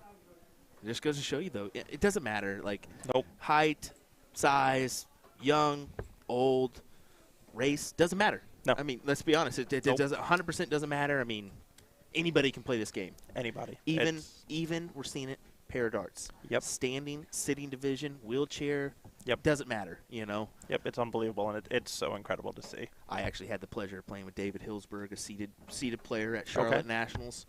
It just goes to show you, though, it doesn't matter. Like,
nope.
Height, size, young, old, race, doesn't matter.
No.
I mean, let's be honest. It
Nope.
doesn't 100% doesn't matter. I mean, Anybody can play this game.
Anybody.
Even we're seeing it. Pair of darts.
Yep.
Standing, sitting division, wheelchair.
Yep.
Doesn't matter, you know.
Yep. It's unbelievable, and it's so incredible to see.
I actually had the pleasure of playing with David Hillsberg, a seated player at Charlotte Nationals.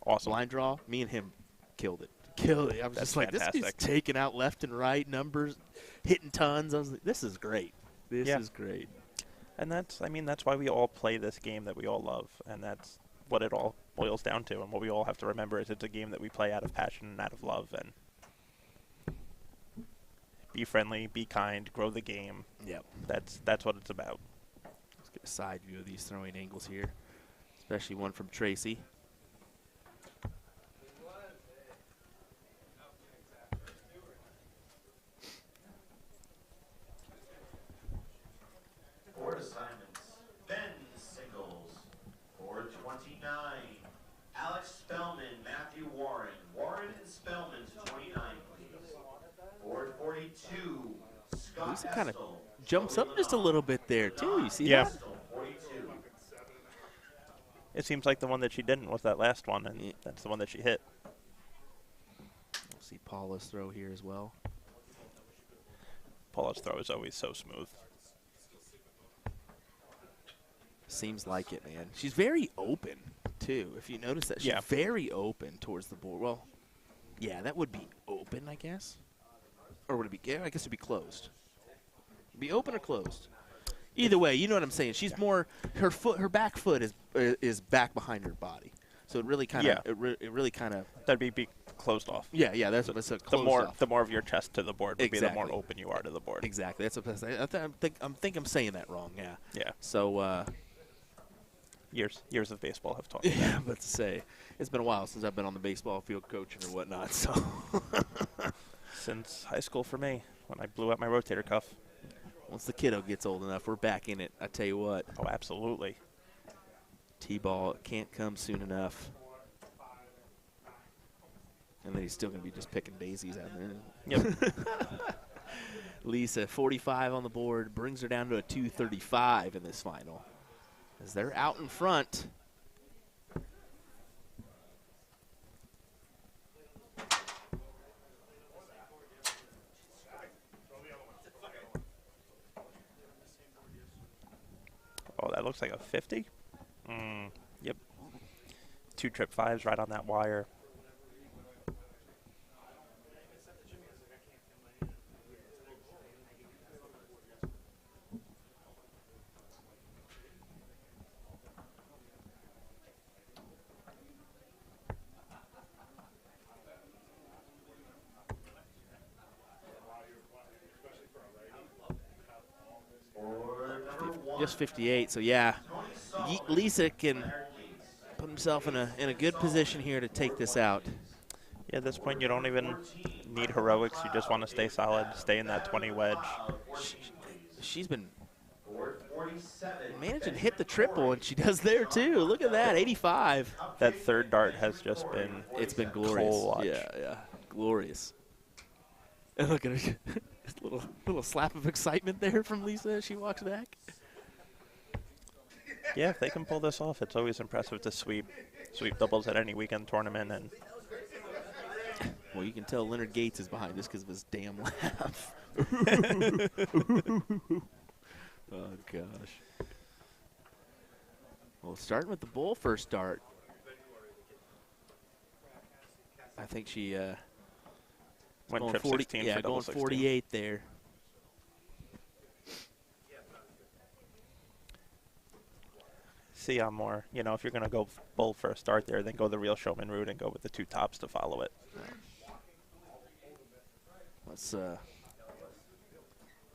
Awesome.
Blind draw. Me and him killed it. Killed it. I was
That's
just like,
fantastic.
this dude's taking out left and right numbers, hitting tons. I was like, this is great. This is great.
And that's why we all play this game that we all love, and that's what it all boils down to. And what we all have to remember is it's a game that we play out of passion and out of love. And be friendly, be kind, grow the game.
Yep.
That's what it's about.
Let's get a side view of these throwing angles here, especially one from Tracy.
Board assignments. Men's singles. Board 29. Alex Spellman, Matthew Warren. Warren and Spellman to 29, please. Board 42. Scott
Lisa kind of
Estel,
jumps up just a little bit there, too. You see
Yeah.
that?
Estel, 42.
It seems like the one that she didn't was that last one, and that's the one that she hit.
We'll see Paula's throw here as well.
Paula's throw is always so smooth.
Seems like it, man. She's very open, too. If you notice that, she's very open towards the board. Well, yeah, that would be open, I guess. Or would it be? Yeah, I guess it'd be closed. Be open or closed. Either way, you know what I'm saying. She's more her back foot is back behind her body, so it really kind of it really kind of
that'd be closed off.
Yeah, that's a closed off.
The more of your chest to the board would be the more open you are to the board.
Exactly. That's what I'm saying that wrong. Yeah.
Yeah.
So
years of baseball have taught me that.
Yeah, but to say it's been a while since I've been on the baseball field coaching or whatnot. So
since high school for me, when I blew out my rotator cuff.
Once the kiddo gets old enough, we're back in it. I tell you what.
Oh, absolutely.
T-ball can't come soon enough. And then he's still going to be just picking daisies out there.
Yep.
Lisa, 45 on the board, brings her down to a 235 in this final. As they're out in front.
Oh, that looks like a 50. Yep. 2 trip 5s right on that wire.
Just 58, so yeah, Lisa can put himself in a good position here to take this out.
Yeah, at this point you don't even need heroics. You just want to stay solid, stay in that 20 wedge.
She's been managing to hit the triple, and she does there too. Look at that, 85.
That third dart has just been
glorious. Yeah, glorious. And look at her, little slap of excitement there from Lisa as she walks back.
Yeah, if they can pull this off, it's always impressive to sweep doubles at any weekend tournament. And
well, you can tell Leonard Gates is behind this because of his damn laugh. Oh gosh. Well, starting with the bull first dart. I think she
went
going
trip
40,
16
yeah,
for double
going
16.
48 there.
See, I'm more, if you're going to go bull for a start there, then go the real showman route and go with the 2 tops to follow it.
Let's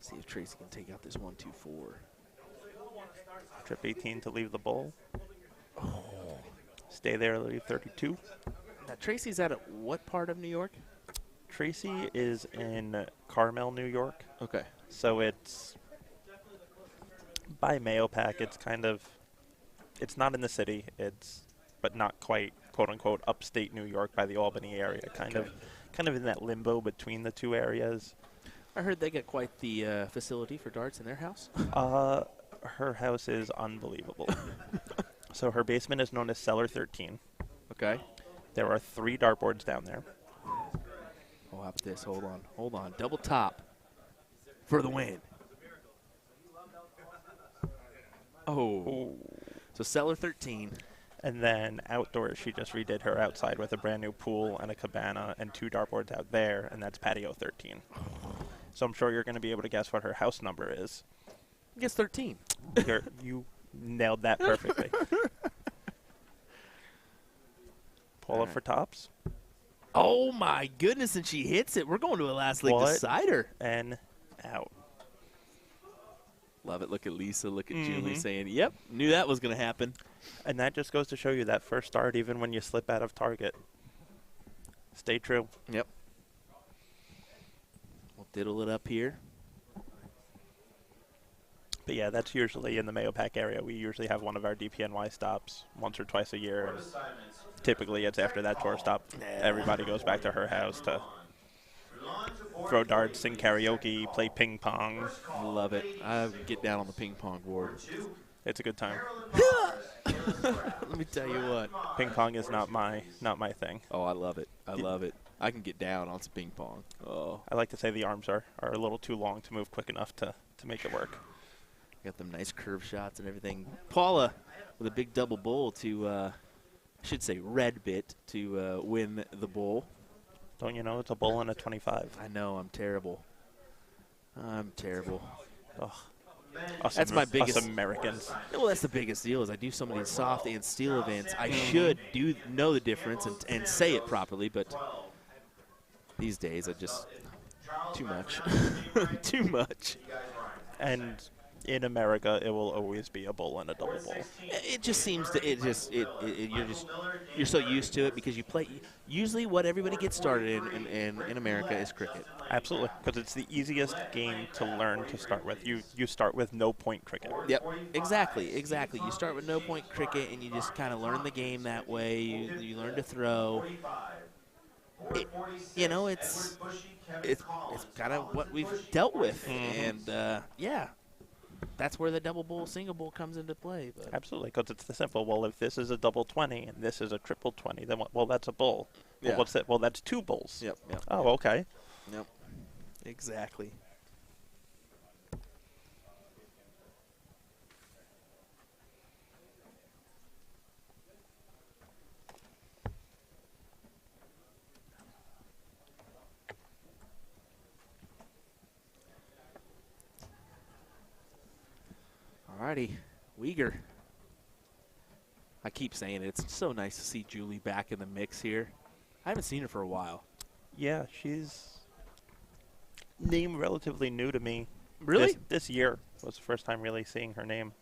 see if Tracy can take out this 1-2-4.
Trip 18 to leave the bull. Oh. Stay there, leave 32.
Now, Tracy's out at what part of New York?
Tracy is in Carmel, New York.
Okay.
So it's by Mahopac. It's not in the city. But not quite, quote unquote, upstate New York by the Albany area. Kind of in that limbo between the 2 areas.
I heard they got quite the facility for darts in their house.
Her house is unbelievable. So her basement is known as Cellar 13.
Okay.
There are 3 dartboards down there.
Oh, how about this? Hold on. Hold on. Double top for the win. Oh. So Cellar 13.
And then outdoors, she just redid her outside with a brand new pool and a cabana and 2 dartboards out there, and that's patio 13. So I'm sure you're going to be able to guess what her house number is.
Guess 13.
You nailed that perfectly. Paula for tops.
Oh, my goodness, and she hits it. We're going to a last league decider.
And out.
Love it. Look at Lisa. Look at Julie saying, yep, knew that was going to happen.
And that just goes to show you that first start, even when you slip out of target. Stay true.
Yep. We'll diddle it up here.
But, yeah, that's usually in the Mayo Pack area. We usually have one of our DPNY stops once or twice a year. And typically it's after that tour stop. Everybody goes back to her house to throw darts, sing karaoke, play ping pong.
Love it. I get down on the ping pong board.
It's a good time.
Let me tell you what.
Ping pong is not my thing.
Oh, I love it. I love it. I can get down on some ping pong. Oh.
I like to say the arms are a little too long to move quick enough to make it work.
Got them nice curve shots and everything. Paula with a big double bowl to, I should say red bit, to win the bowl.
Don't you know it's a bowl and a 25?
I know. I'm terrible. I'm terrible.
Ugh.
That's my biggest.
Us Americans.
Well, that's the biggest deal is I do so many soft and steel events. I should know the difference and say it properly, but these days I just too much. Too much.
And in America, it will always be a bowl and a double bowl.
It just seems to you're so used to it because you play. Usually, what everybody gets started in America is cricket.
Absolutely, because it's the easiest game to learn to start with. You start with no point cricket.
Yep, exactly. You start with no point cricket, and you just kind of learn the game that way. You learn to throw. It's kind of what we've dealt with, and yeah. That's where the double bowl, single bowl comes into play. But.
Absolutely, because it's the simple. Well, if this is a double 20 and this is a triple 20, then that's a bowl.
Yeah.
Well, what's that? Well, that's 2 bowls.
Yep.
Oh, okay.
Yep. Exactly. Alrighty, Uyghur. I keep saying it. It's so nice to see Julie back in the mix here. I haven't seen her for a while.
Yeah, she's name relatively new to me.
Really?
This year was the first time really seeing her name.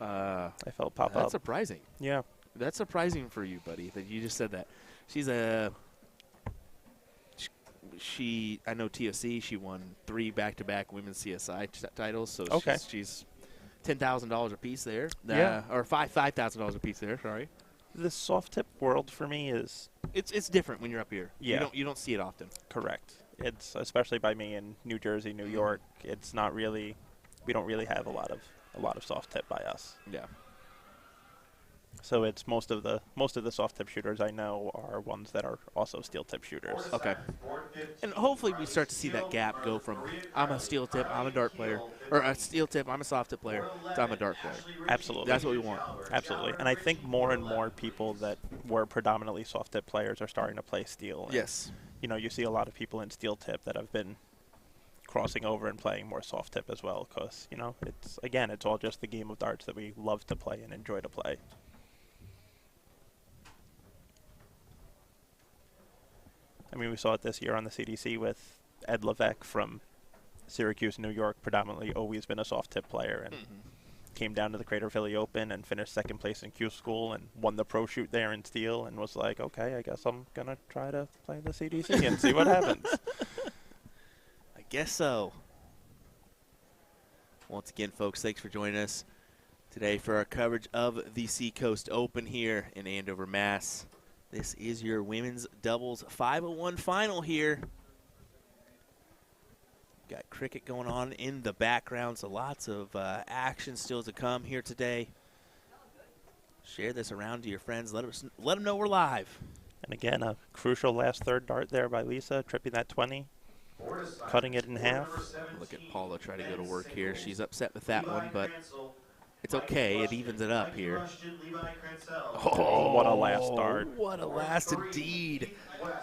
I felt pop up.
That's surprising.
Yeah.
That's surprising for you, buddy, that you just said that. She's I know TOC, she won 3 back-to-back women's CSI titles, so
okay.
she's $10,000 a piece there.
Yeah.
Or $5,000 a piece there, sorry.
The soft tip world for me is
it's different when you're up here.
Yeah.
You don't see it often.
Correct. It's especially by me in New Jersey, New York. It's not really. We don't really have a lot of soft tip by us.
Yeah.
So it's most of the soft tip shooters I know are ones that are also steel tip shooters.
Okay. And hopefully we start to see that gap go from I'm a steel tip, I'm a dart player, or a steel tip, I'm a soft tip player, to I'm a dart player.
Absolutely.
That's what we want.
Absolutely. And I think more and more people that were predominantly soft tip players are starting to play steel. And,
yes.
You see a lot of people in steel tip that have been crossing over and playing more soft tip as well because, it's all just the game of darts that we love to play and enjoy to play. I mean, we saw it this year on the CDC with Ed Levesque from Syracuse, New York, predominantly always been a soft tip player, and came down to the Crater Philly Open and finished second place in Q School and won the pro shoot there in steel and was like, okay, I guess I'm going to try to play the CDC and see what happens.
I guess so. Once again, folks, thanks for joining us today for our coverage of the Seacoast Open here in Andover, Mass. This is your women's doubles 501 final here. Got cricket going on in the background, so lots of action still to come here today. Share this around to your friends. Let them know we're live.
And again, a crucial last third dart there by Lisa, tripping that 20, cutting it in half.
Look at Paula try to go to work here. She's upset with that one, but it's okay. It evens it up here.
Oh, what a last dart.
What a last indeed.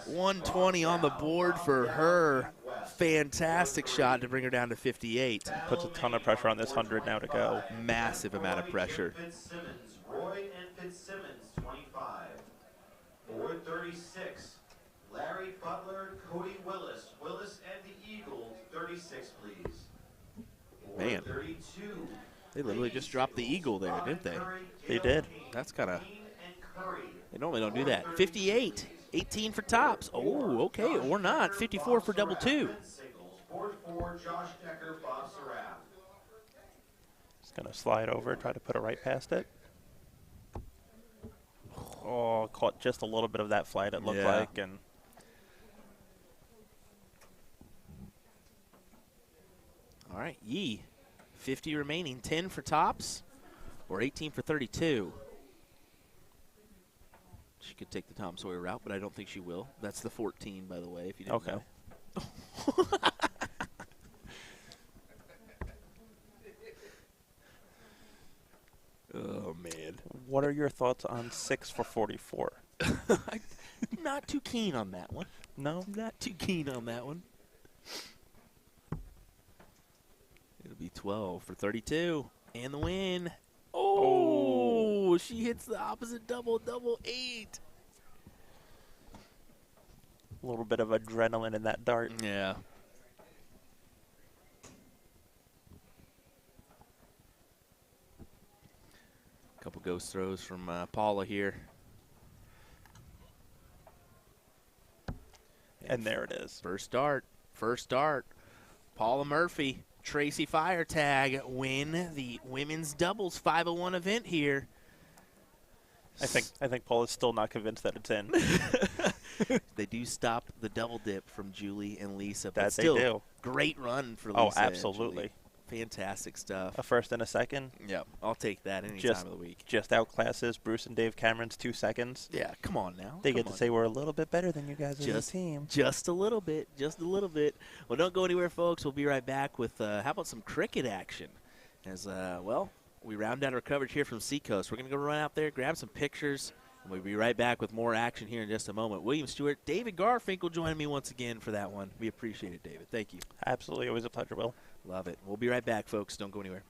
120 on the board for her. Fantastic shot to bring her down to 58.
Puts a ton of pressure on this 100 now to go.
Massive amount of pressure.
Roy and Fitzsimmons, 25. Board 36. Larry Butler, Cody Willis. Willis and the Eagles, 36, please. Board
Man.
32.
They literally just dropped the eagle there, didn't they?
They did.
That's kind of, they normally don't do that. 58, 18 for tops. Oh, okay, or not. 54 for double two.
Board 4, Josh Decker, Bob Saraf.
Just going to slide over, try to put it right past it. Oh, caught just a little bit of that flight, it looked like. And
all right, Yee. 50 remaining, 10 for tops, or 18 for 32. She could take the Tom Sawyer route, but I don't think she will. That's the 14, by the way, if you didn't know. Oh, man.
What are your thoughts on 6 for 44?
Not too keen on that one.
No?
Not too keen on that one. It'll be 12 for 32. And the win. Oh, she hits the opposite double, double 8.
A little bit of adrenaline in that dart.
Yeah. Couple ghost throws from Paula here.
And there it is.
First dart. First dart. Paula Murphy, Tracy Firetag win the women's doubles 501 event here.
I think Paul is still not convinced that it's in.
They do stop the double dip from Julie and Lisa, but
That they
still
do.
great run for Lisa.
Oh,
and
absolutely.
Julie. Fantastic stuff.
A first and a second.
Yep, I'll take that any time of the week.
Just outclasses Bruce and Dave Cameron's 2 seconds.
Yeah, come on now.
They get to say we're a little bit better than you guys as a team.
Just a little bit. Just a little bit. Well, don't go anywhere, folks. We'll be right back with, how about some cricket action? As, well, we round out our coverage here from Seacoast. We're going to go run out there, grab some pictures, and we'll be right back with more action here in just a moment. William Stewart, David Garfinkel joining me once again for that one. We appreciate it, David. Thank you.
Absolutely. Always a pleasure, Will.
Love it. We'll be right back, folks. Don't go anywhere.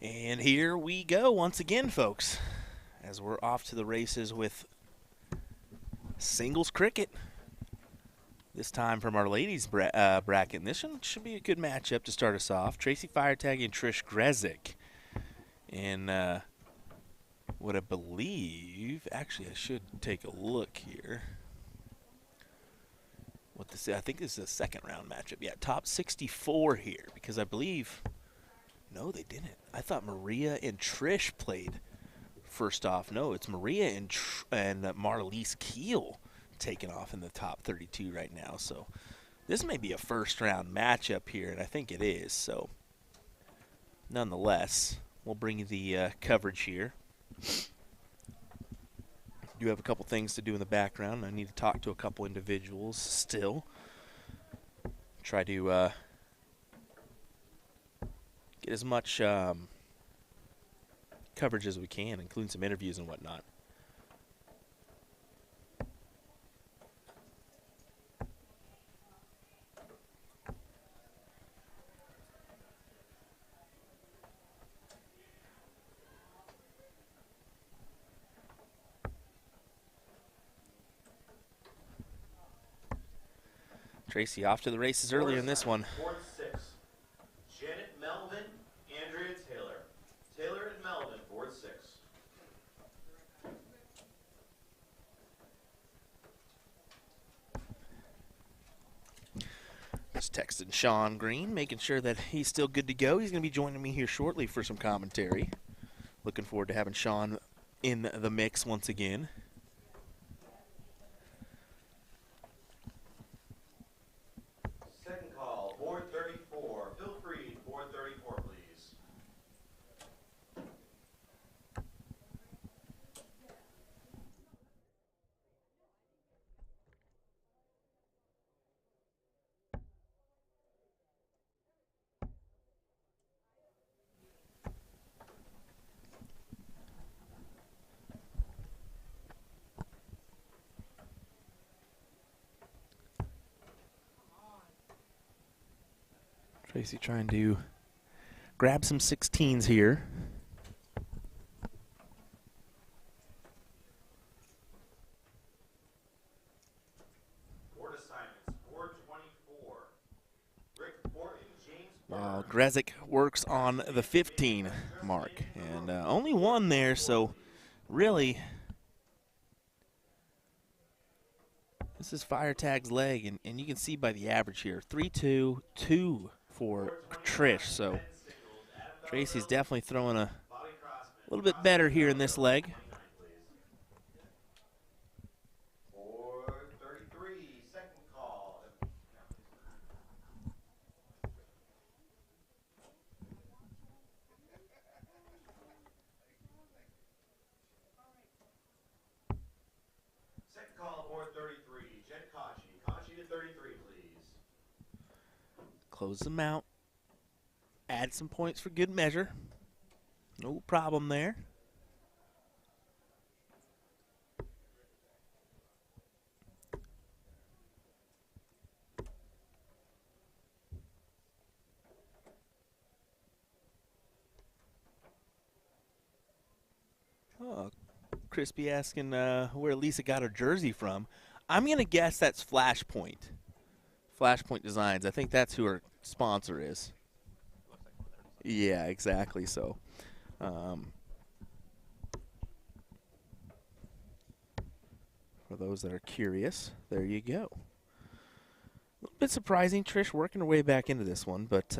And here we go once again, folks, as we're off to the races with singles cricket. This time from our ladies bracket. And this one should be a good matchup to start us off. Tracy Firetag and Trish Grezik. And what I believe, actually I should take a look here. What this is, I think this is a second round matchup. Yeah, top 64 here, because I believe, no, they didn't. I thought Maria and Trish played first off. No, it's Maria and Marliese Keel taking off in the top 32 right now. So this may be a first round matchup here, and I think it is. So nonetheless, we'll bring you the coverage here. Do have a couple things to do in the background. I need to talk to a couple individuals still. Try to get as much coverage as we can, including some interviews and whatnot. Tracy off to the races earlier in this one.
Board 6. Janet Melvin, Andrea Taylor. Taylor and Melvin, board 6.
Just texting Sean Green, making sure that he's still good to go. He's going to be joining me here shortly for some commentary. Looking forward to having Sean in the mix once again.
Second call, board 34. Phil Freed, board 34, please.
Tracy trying to grab some 16s here.
Board assignments, board 24. Rick Borton, James
While Grezik works on the 15 mark. And only one there, so really this is Firetag's leg, and you can see by the average here, 3-2, 2 for Trish. So Tracy's definitely throwing a little bit better here in this leg.
board 33, second call. Second call, board 33, Jen Kachi. Kachi to 33, please.
Close them out. Add some points for good measure. No problem there. Oh, Crispy asking where Lisa got her jersey from. I'm going to guess that's Flashpoint. Flashpoint Designs. I think that's who her sponsor is. Yeah, exactly. So, for those that are curious, there you go. A little bit surprising, Trish working her way back into this one, but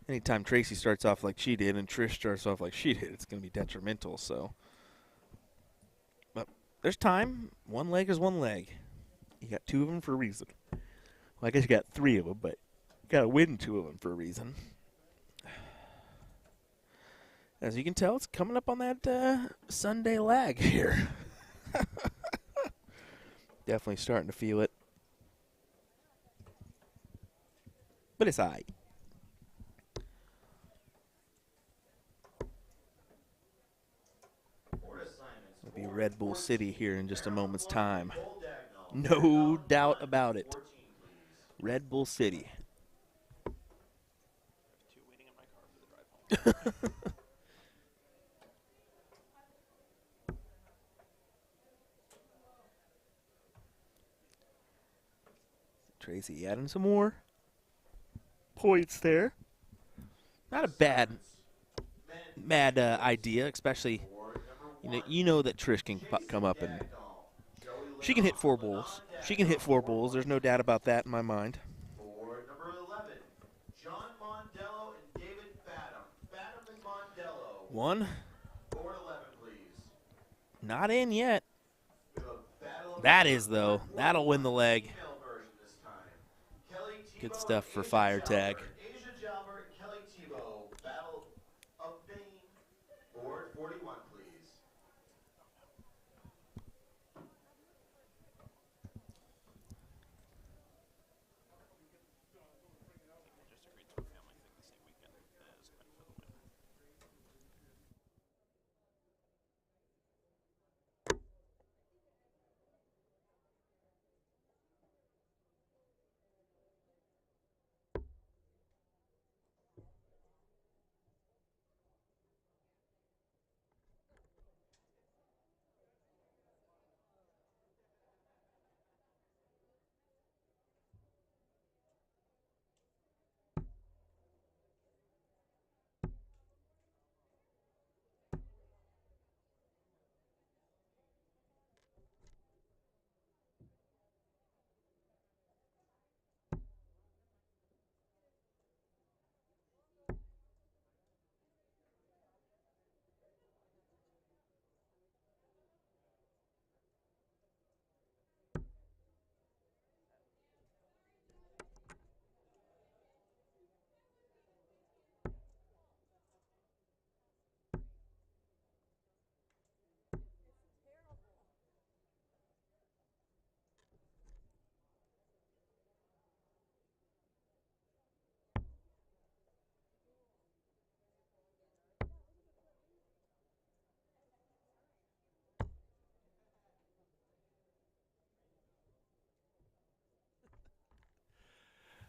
anytime Tracy starts off like she did and Trish starts off like she did, it's going to be detrimental. So, but there's time. One leg is one leg. You got two of them for a reason. Well, I guess you got three of them, but you got to win two of them for a reason. As you can tell, it's coming up on that Sunday lag here. Definitely starting to feel it. But it's all right. It'll be Red Bull City here in just a moment's time. No doubt about it. Red Bull City. Tracy adding some more points there. Not a bad idea, especially you know that Trish can come up and she can hit 4 bulls. She can hit 4 bulls. There's no doubt about that in my mind.
For number 11, John Mondello and David Badham. Badham and Mondello.
1.
Board 11, please.
Not in yet.
We have a battle of
That is, though. That'll win the leg.
female version this time. Kelly
Good
Tebow
stuff
and
for
Asia
fire
Jalbert.
tag.
Asia Jalbert and Kelly Tebow. Battle of fame. Board 41, please.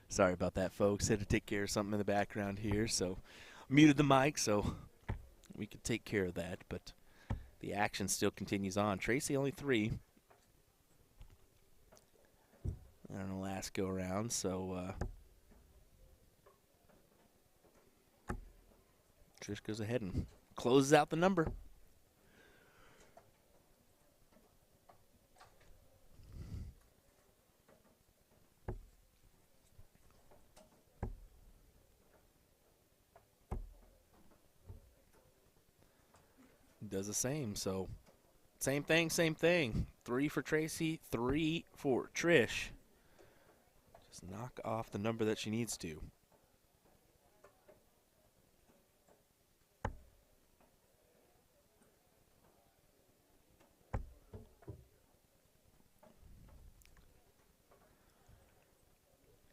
Sorry about that, folks. Had to take care of something in the background here, so muted the mic so we could take care of that. But the action still continues on. Tracy only 3 on the last go around, so Trish goes ahead and closes out the number. Does the same, so same thing, same thing. 3 for Tracy, 3 for Trish. Just knock off the number that she needs to.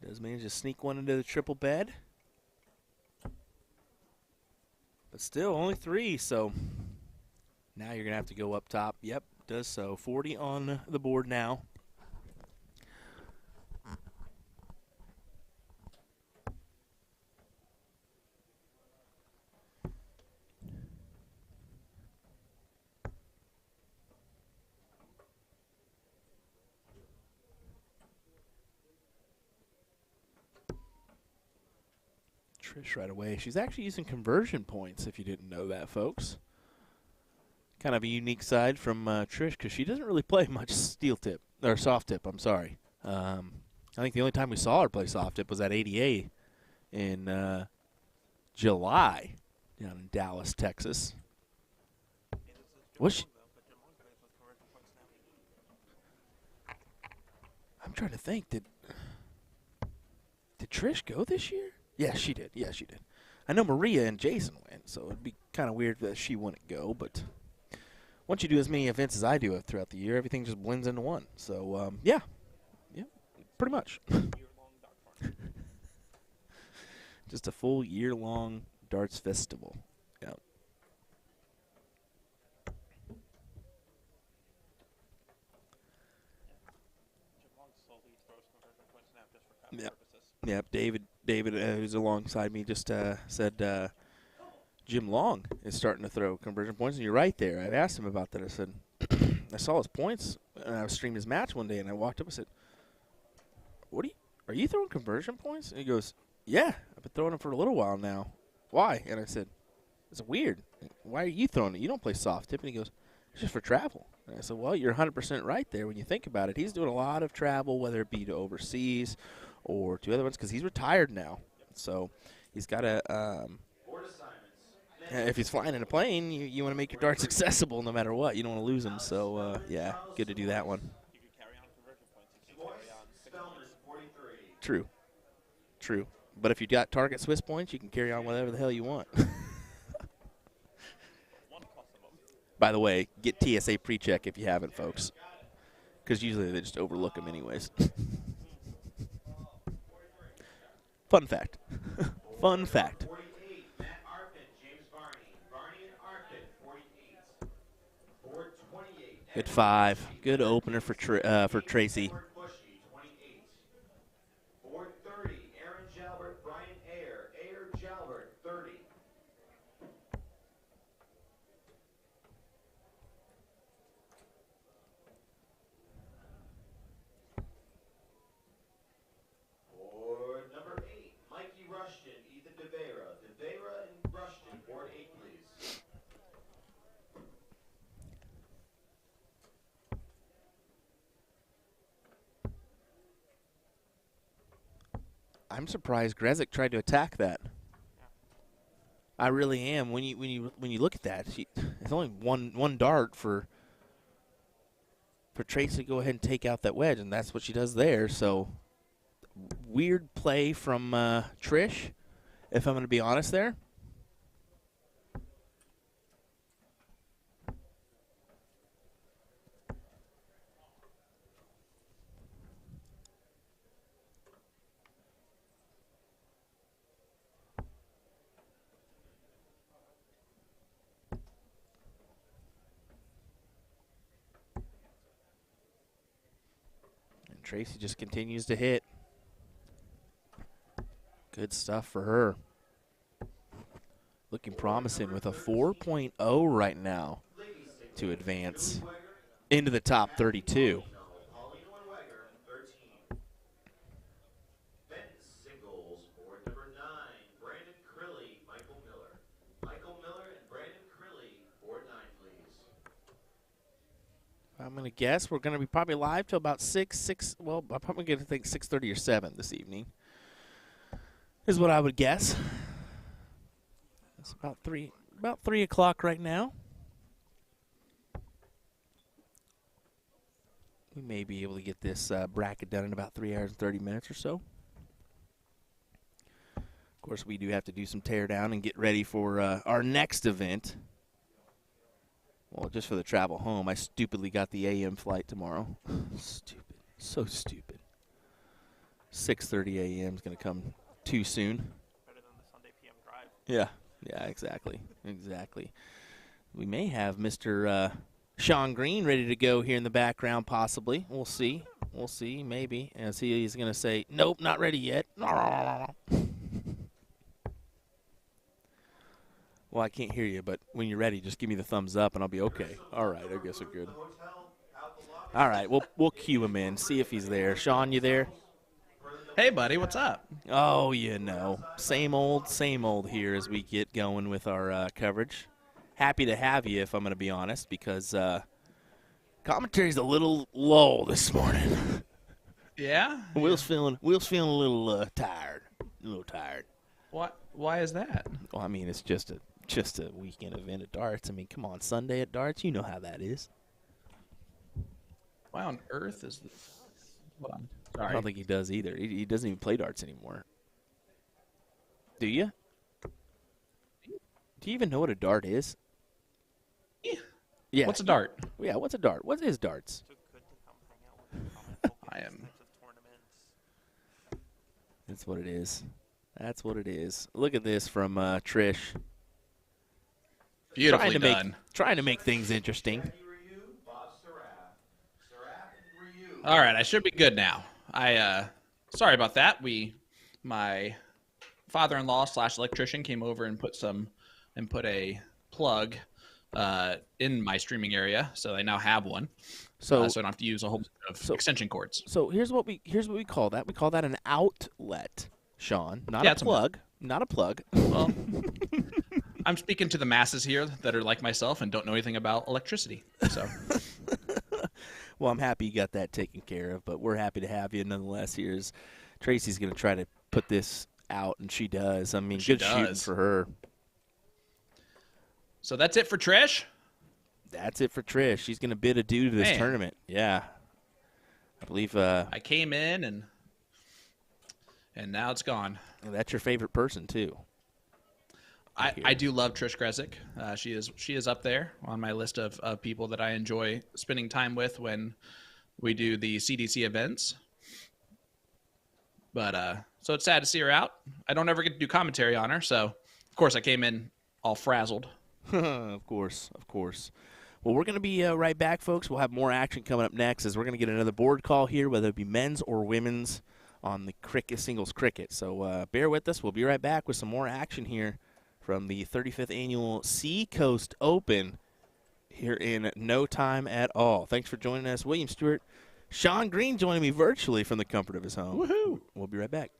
Does manage to sneak one into the triple bed. But still, only 3, so now you're going to have to go up top. Yep, does so. 40 on the board now. Trish right away. She's actually using conversion points, if you didn't know that, folks. Kind of a unique side from Trish, because she doesn't really play much steel tip, or soft tip, I'm sorry. I think the only time we saw her play soft tip was at ADA in July down in Dallas, Texas. Was she? I'm trying to think. Did Trish go this year? Yeah, she did. Yeah, she did. I know Maria and Jason went, so it'd be kind of weird that she wouldn't go. But once you do as many events as I do throughout the year, everything just blends into one. So, yeah, pretty much. Just a full year-long darts festival. Yeah. Yep. Yep. David, who's alongside me, just said Jim Long is starting to throw conversion points, and you're right there. I asked him about that. I said, I saw his points, and I was streaming his match one day, and I walked up and said, are you throwing conversion points? And he goes, yeah, I've been throwing them for a little while now. Why? And I said, it's weird. Why are you throwing it? You don't play soft tip. And he goes, it's just for travel. And I said, well, you're 100% right there when you think about it. He's doing a lot of travel, whether it be to overseas or to other ones, because he's retired now. So he's got to if he's flying in a plane, you want to make your darts accessible no matter what. You don't want to lose them. So, yeah, good to do that one. True. True. But if you got target Swiss points, you can carry on whatever the hell you want. By the way, get TSA pre-check if you haven't, folks, because usually they just overlook them anyways. Fun fact. Fun fact. Good 5. Good opener for Tracy. I'm surprised Grezik tried to attack that. I really am. When you look at that, it's only one dart for Tracy to go ahead and take out that wedge, and that's what she does there. So weird play from Trish, if I'm going to be honest there. Tracy just continues to hit. Good stuff for her. Looking promising with a 4.0 right now to advance into the top 32. I'm going to guess we're going to be probably live till about 6. Well, I'm probably going to think 6:30 or 7 this evening is what I would guess. It's about 3 o'clock right now. We may be able to get this bracket done in about 3 hours and 30 minutes or so. Of course, we do have to do some tear down and get ready for our next event. Well, just for the travel home, I stupidly got the AM flight tomorrow. Stupid. So stupid. 6:30 AM is going to come too soon.
Better than the Sunday PM drive.
Yeah, exactly. Exactly. We may have Mr. Sean Green ready to go here in the background, possibly. We'll see. We'll see, maybe. And see, he's going to say, nope, not ready yet. Well, I can't hear you, but when you're ready, just give me the thumbs up, and I'll be okay. All right, I guess we're good. All right, we'll cue him in, see if he's there. Sean, you there?
Hey, buddy, what's up?
Oh, same old here as we get going with our coverage. Happy to have you, if I'm going to be honest, because commentary's a little low this morning.
Yeah?
Will's feeling a little tired. A little tired.
What? Why is that?
Well, I mean, it's just a weekend event at darts. I mean, come on, Sunday at darts, you know how that is.
Why on earth is this? Hold on.
I
Sorry.
don't think he does either. He doesn't even play darts anymore. Do you? Do you even know what a dart is? Yeah.
What's a dart?
Yeah, what's a dart? What is darts?
I am.
That's what it is. That's what it is. Look at this from Trish.
Beautifully done.
Trying to make things interesting.
All right, I should be good now. Sorry about that. My father-in-law / electrician came over and put some and put a plug in my streaming area, so I now have one.
So
I don't have to use a whole bunch of extension cords.
So here's what we call that. We call that an outlet, Sean, not a plug. Not a plug.
Well, I'm speaking to the masses here that are like myself and don't know anything about electricity. So,
well, I'm happy you got that taken care of, but we're happy to have you nonetheless. Here's Tracy's going to try to put this out, and she does. I mean, good shooting for her.
So that's it for Trish?
That's it for Trish. She's going to bid adieu to this tournament. Yeah. I believe
I came in and now it's gone.
That's your favorite person too.
I do love Trish Gresick. She is up there on my list of people that I enjoy spending time with when we do the CDC events. But so it's sad to see her out. I don't ever get to do commentary on her, so of course I came in all frazzled.
Of course. Well, we're going to be right back, folks. We'll have more action coming up next as we're going to get another board call here, whether it be men's or women's, on the singles cricket. So bear with us. We'll be right back with some more action here from the 35th Annual Seacoast Open here in no time at all. Thanks for joining us. William Stewart, Sean Green joining me virtually from the comfort of his home.
Woohoo!
We'll be right back.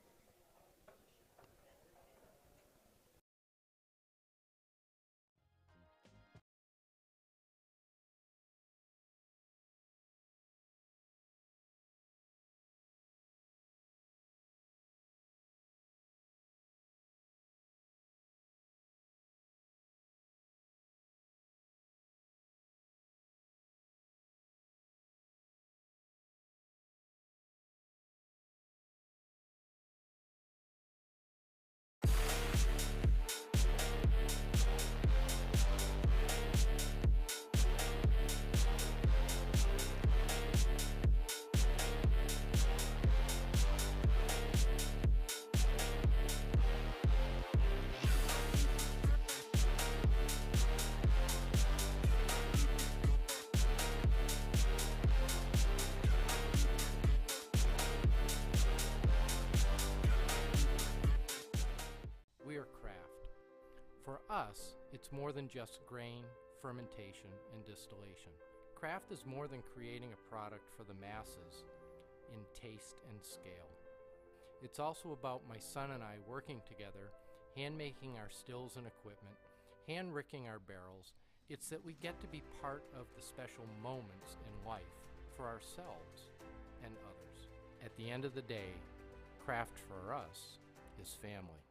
For us, it's more than just grain, fermentation, and distillation. Craft is more than creating a product for the masses in taste and scale. It's also about my son and I working together, hand-making our stills and equipment, hand-ricking our barrels. It's that we get to be part of the special moments in life for ourselves and others. At the end of the day, craft for us is family.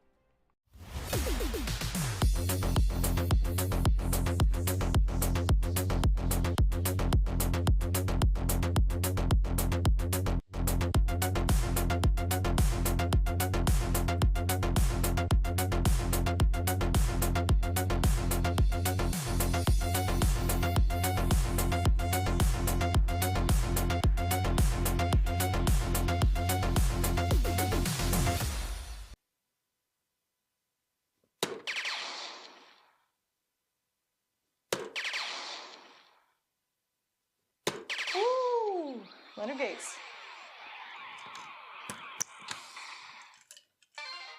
Leonard Gates.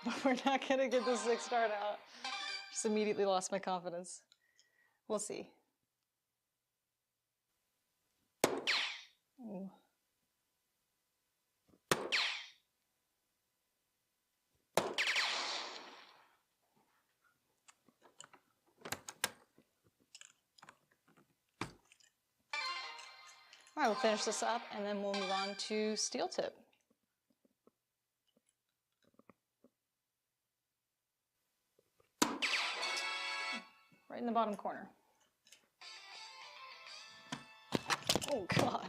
But we're not going to get the 6 dart out. Just immediately lost my confidence. We'll see. Ooh. All right, we'll finish this up and then we'll move on to steel tip. Right in the bottom corner. Oh, God.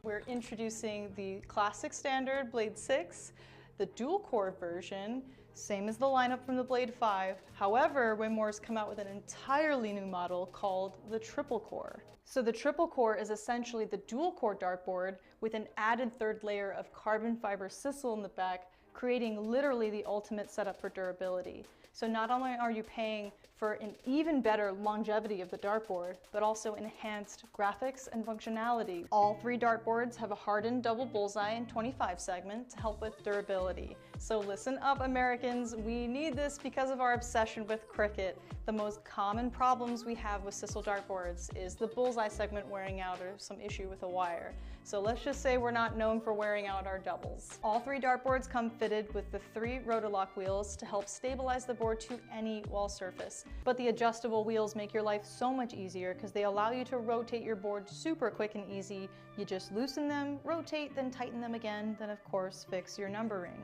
We're introducing the classic standard Blade 6, the dual core version, same as the lineup from the Blade 5. However, Winmore's come out with an entirely new model called the triple core. So the triple core is essentially the dual core dartboard with an added third layer of carbon fiber sisal in the back, creating literally the ultimate setup for durability. So not only are you paying for an even better longevity of the dartboard, but also enhanced graphics and functionality. All 3 dartboards have a hardened double bullseye and 25 segment to help with durability. So listen up, Americans, we need this because of our obsession with cricket. The most common problems we have with Sissel dartboards is the bullseye segment wearing out or some issue with a wire. So let's just say we're not known for wearing out our doubles. All 3 dartboards come fitted with the 3 Rotolock wheels to help stabilize the board to any wall surface. But the adjustable wheels make your life so much easier because they allow you to rotate your board super quick and easy. You just loosen them, rotate, then tighten them again, then of course fix your numbering.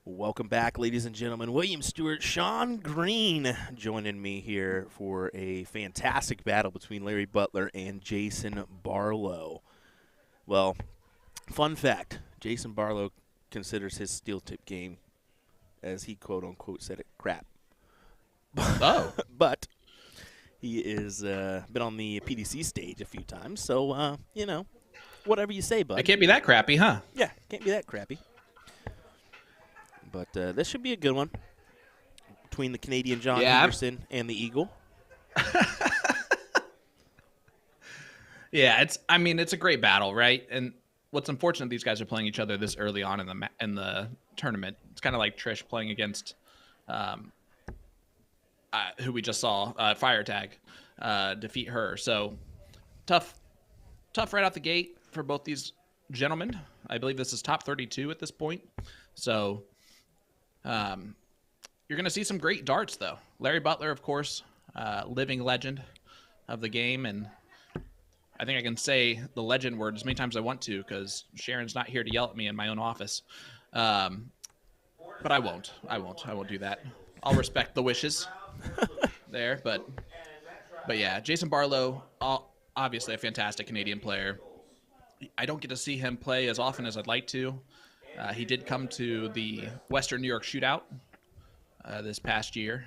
Welcome back, ladies and gentlemen. William Stewart, Sean Green joining me here for a fantastic battle between Larry Butler and Jason Barlow. Well, fun fact, Jason Barlow considers his steel tip game, as he quote-unquote said it, crap.
Oh.
But he is been on the PDC stage a few times, so, you know, whatever you say, bud.
It can't be that crappy, huh?
Yeah, can't be that crappy. But this should be a good one between the Canadian John Anderson and the Eagle.
Yeah, it's a great battle, right? And what's unfortunate, these guys are playing each other this early on in the tournament. It's kind of like Trish playing against who we just saw, Fire Tag, defeat her. So tough right out the gate for both these gentlemen. I believe this is top 32 at this point. So you're going to see some great darts, though. Larry Butler, of course, living legend of the game, and I think I can say the legend word as many times as I want to because Sharon's not here to yell at me in my own office. But I won't. I won't do that. I'll respect the wishes there. But yeah, Jason Barlow, obviously a fantastic Canadian player. I don't get to see him play as often as I'd like to. He did come to the Western New York Shootout this past year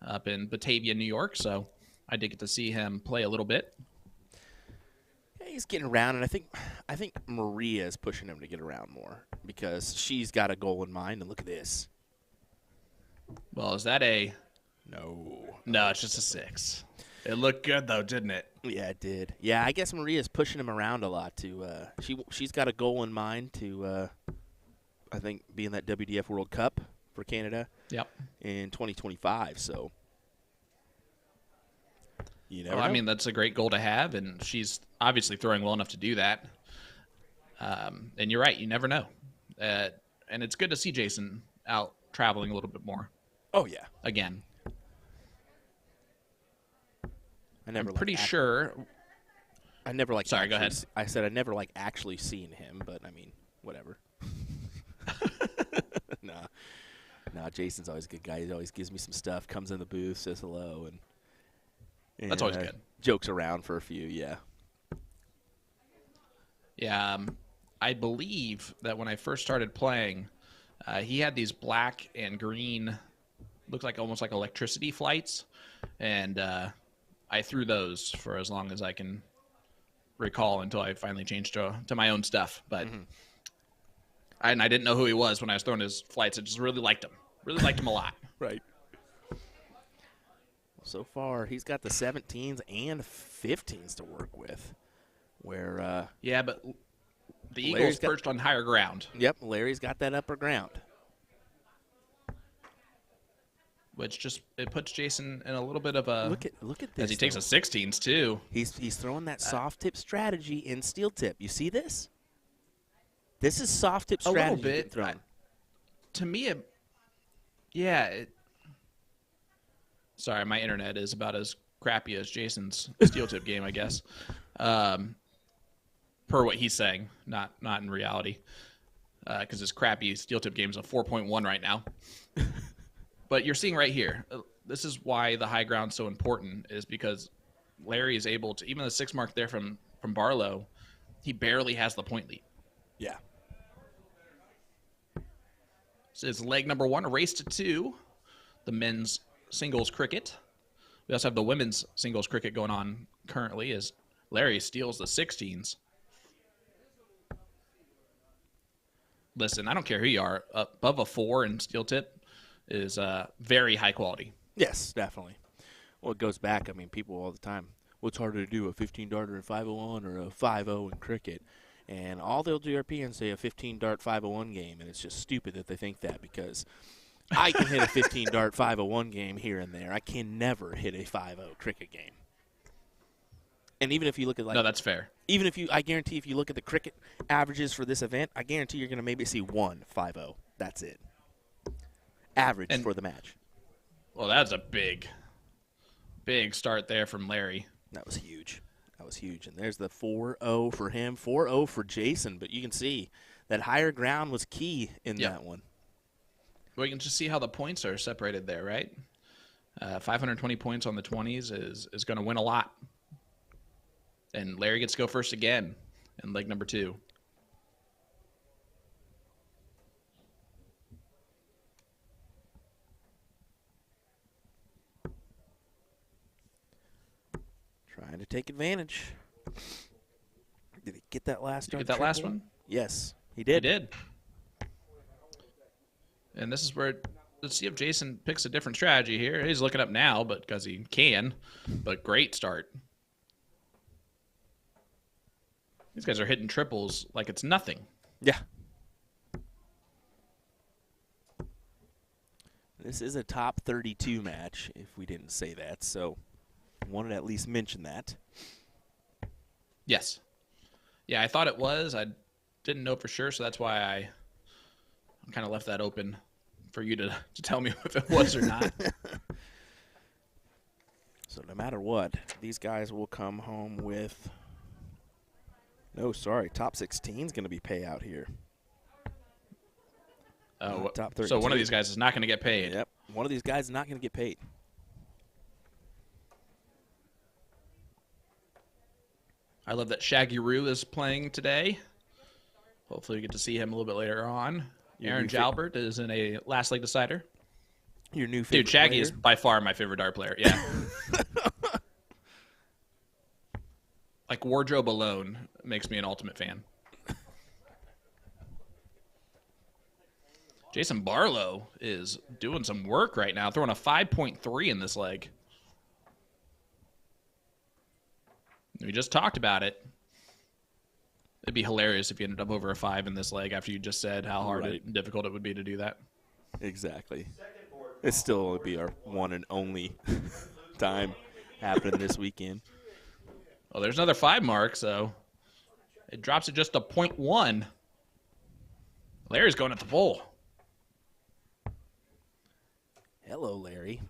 up in Batavia, New York, so I did get to see him play a little bit.
Yeah, he's getting around, and I think Maria is pushing him to get around more because she's got a goal in mind, and look at this.
Well, is that a...
No,
it's just a 6. It looked good, though, didn't it?
Yeah, it did. Yeah, I guess Maria's pushing him around a lot to she's got a goal in mind to I think be in that WDF World Cup for Canada.
Yep.
In 2025, so you never know.
I mean, that's a great goal to have, and she's obviously throwing well enough to do that. And you're right, you never know. And it's good to see Jason out traveling a little bit more.
Oh yeah.
Again.
I'm
pretty sure.
I never like.
Sorry, go ahead.
I said I never like actually seen him, but I mean, whatever. no, Jason's always a good guy. He always gives me some stuff, comes in the booth, says hello, and
That's always good.
Jokes around for a few, yeah.
Yeah, I believe that when I first started playing, he had these black and green, looked like almost like electricity flights, and I threw those for as long as I can recall until I finally changed to my own stuff. But and I didn't know who he was when I was throwing his flights. I just really liked him. Really liked him a lot.
Right. So far, he's got the 17s and 15s to work with. Where
yeah, but the
Larry's
Eagles perched on higher ground.
Yep, Larry's got that upper ground.
Which just it puts Jason in a little bit of a
look at this.
as he takes a 16s too.
He's throwing that soft tip strategy in steel tip. You see this? This is soft tip strategy.
A little bit.
Thrown.
To me, sorry, my internet is about as crappy as Jason's steel tip game, I guess. Per what he's saying, not in reality, because his crappy steel tip game is a 4.1 right now. But you're seeing right here, this is why the high ground's so important, is because Larry is able to, even the 6 mark there from Barlow, he barely has the point lead.
Yeah.
So it's leg number 1, a race to 2, the men's singles cricket. We also have the women's singles cricket going on currently as Larry steals the 16s. Listen, I don't care who you are, above a 4 in steel tip is very high quality.
Yes, definitely. Well, it goes back. I mean, people all the time, what's harder to do, a 15-darter in 501 or a 5-0 in cricket? And all they'll do and say a 15-dart 501 game, and it's just stupid that they think that, because I can hit a 15-dart 501 game here and there. I can never hit a 5-0 cricket game. And even if you look at
no, that's fair.
Even if I guarantee if you look at the cricket averages for this event, I guarantee you're going to maybe see one 5-0. That's it. Average for the match.
Well, that's a big start there from Larry.
That was huge. That was huge. And there's the 4-0 for him, 4-0 for Jason. But you can see that higher ground was key in that one.
Well, you can just see how the points are separated there, right? 520 points on the 20s is going to win a lot. And Larry gets to go first again in leg number 2.
Trying to take advantage. Did he get that last one?
Get that last one?
Yes, he did.
He did. And this is where, let's see if Jason picks a different strategy here. He's looking up now, but because he can. But great start. These guys are hitting triples like it's nothing.
Yeah. This is a top 32 match, if we didn't say that, so wanted to at least mention that.
Yes. Yeah, I thought it was. I didn't know for sure, so that's why I kind of left that open for you to tell me if it was or not.
So no matter what, these guys will come home with... No, sorry, top 16 is going to be payout here.
Oh,
top 32.
So one of these guys is not going to get paid.
Yep, one of these guys is not going to get paid.
I love that Shaggy Roo is playing today. Hopefully we get to see him a little bit later on. Aaron Jalbert is in a last leg decider.
Your new favorite
Dude, Shaggy
player?
is by far my favorite dart player. Yeah. Like wardrobe alone makes me an ultimate fan. Jason Barlow is doing some work right now, throwing a 5.3 in this leg. We just talked about it. It'd be hilarious if you ended up over a 5 in this leg after you just said how hard and difficult it would be to do that.
Exactly. It still would be our one and only time happening this weekend.
Well, there's another 5 mark, so it drops it just to 0.1. Larry's going at the pole.
Hello, Larry.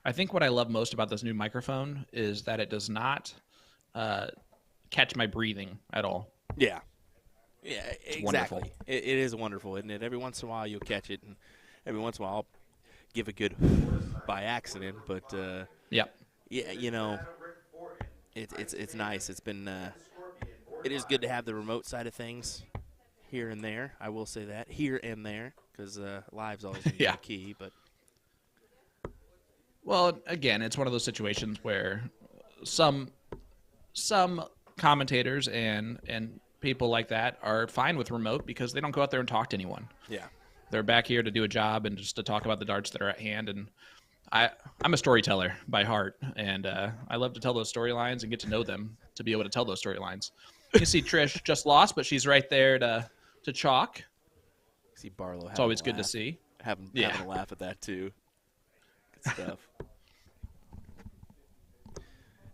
I think what I love most about this new microphone is that it does not catch my breathing at all.
Yeah. Yeah, exactly.
Wonderful.
It is wonderful, isn't it? Every once in a while you'll catch it, and every once in a while I'll give a good by accident. But
Yep.
yeah, you know, it's nice. It's been it is good to have the remote side of things here and there. I will say that here and there because live's always gonna be
Yeah.
the key. But
Well, again, it's one of those situations where some commentators and people like that are fine with remote because they don't go out there and talk to anyone.
yeah,
They're back here to do a job and just to talk about the darts that are at hand. And I'm a storyteller by heart, and I love to tell those storylines and get to know them to be able to tell those storylines. You can see Trish just lost, but she's right there to chalk.
see Barlow.
It's always good to see.
Having
Yeah.
a laugh at that too. Good stuff.